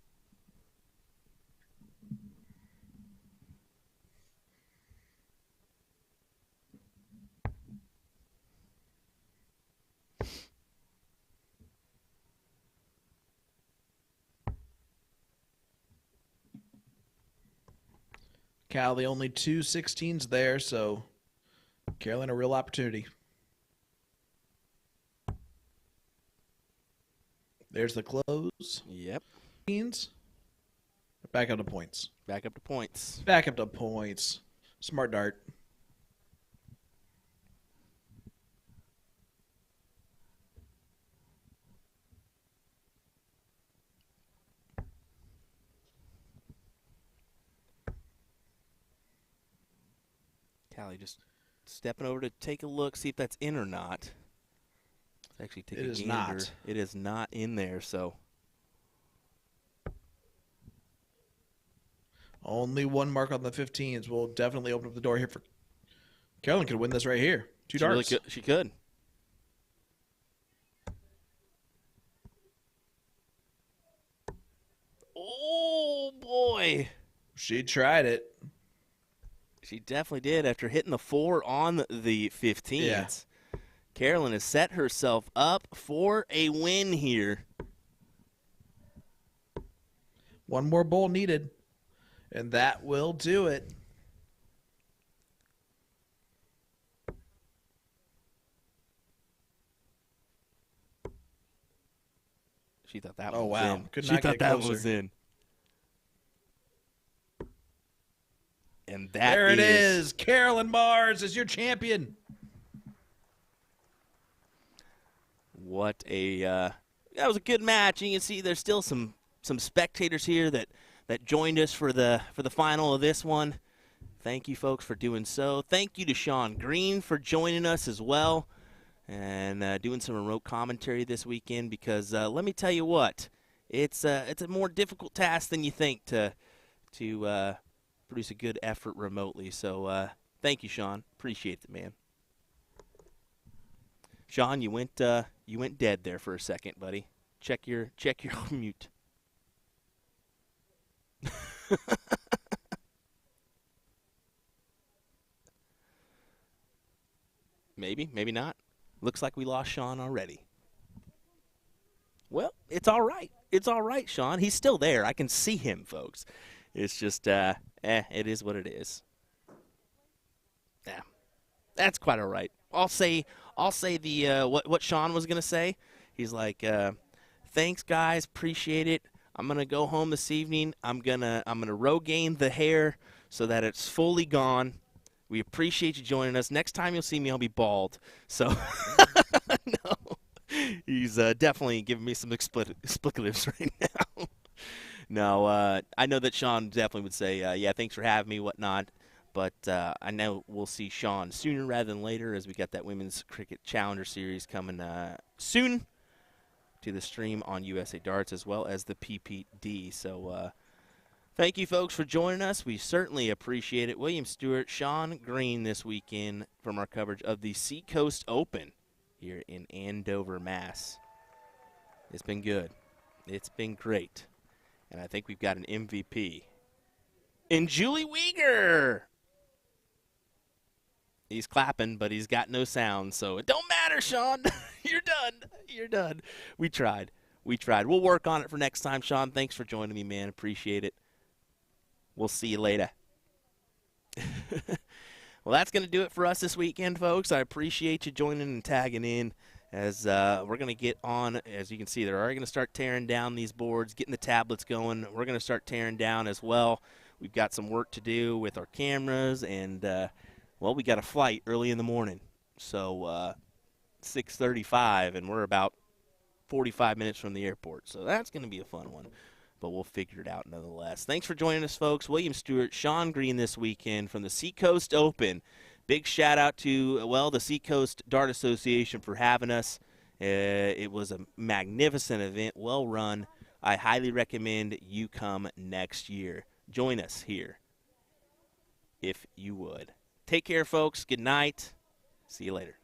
Callie only 2 16s there, so Carolyn a real opportunity. There's the close.
Yep.
And Back up to points.
Back up to points.
Back up to points. Smart dart.
Callie just stepping over to take a look, see if that's in or not. Let's actually take a gander.
It is not.
It is not in there, so.
Only one mark on the 15s will definitely open up the door here for Carolyn. Could win this right here. Two darts.
Really she could. Oh, boy.
She tried it.
She definitely did after hitting the 4 on the 15s.
Yeah.
Carolyn has set herself up for a win here.
One more bowl needed, and that will do it.
She thought that
Oh,
one was
wow.
in.
Could
She
not
thought
get
that
closer.
was in. And that
There it is. Carolyn Mars is your champion.
What a that was a good match. And you can see there's still some spectators here that joined us for the final of this one. Thank you, folks, for doing so. Thank you to Sean Green for joining us as well and doing some remote commentary this weekend. Because let me tell you what, it's a more difficult task than you think to produce a good effort remotely. So thank you, Sean. Appreciate it, man. Sean, you went dead there for a second, buddy. Check your mute. Maybe not. Looks like we lost Sean already. Well, it's all right. It's all right, Sean. He's still there. I can see him, folks. It's just it is what it is. Yeah. That's quite all right. I'll say the what Sean was gonna say. He's like, thanks guys, appreciate it. I'm gonna go home this evening. I'm gonna Rogaine the hair so that it's fully gone. We appreciate you joining us. Next time you'll see me, I'll be bald. So no, he's definitely giving me some explicatives right now. No, I know that Sean definitely would say, yeah, thanks for having me, whatnot. But I know we'll see Sean sooner rather than later as we got that Women's Cricket Challenger Series coming soon to the stream on USA Darts as well as the PPD. So thank you, folks, for joining us. We certainly appreciate it. William Stuart, Sean Green this weekend from our coverage of the Seacoast Open here in Andover, Mass. It's been good. It's been great. And I think we've got an MVP in Julie Weegar. He's clapping, but he's got no sound, so it don't matter, Sean. You're done. You're done. We tried. We'll work on it for next time, Sean. Thanks for joining me, man. Appreciate it. We'll see you later. Well, that's going to do it for us this weekend, folks. I appreciate you joining and tagging in as we're going to get on. As you can see, they're already going to start tearing down these boards, getting the tablets going. We're going to start tearing down as well. We've got some work to do with our cameras, and, well, we got a flight early in the morning. So 6:35, and we're about 45 minutes from the airport. So that's going to be a fun one, but we'll figure it out nonetheless. Thanks for joining us, folks. William Stewart, Sean Green this weekend from the Seacoast Open. Big shout-out to, well, the Seacoast Dart Association for having us. It was a magnificent event, well run. I highly recommend you come next year. Join us here if you would. Take care, folks. Good night. See you later.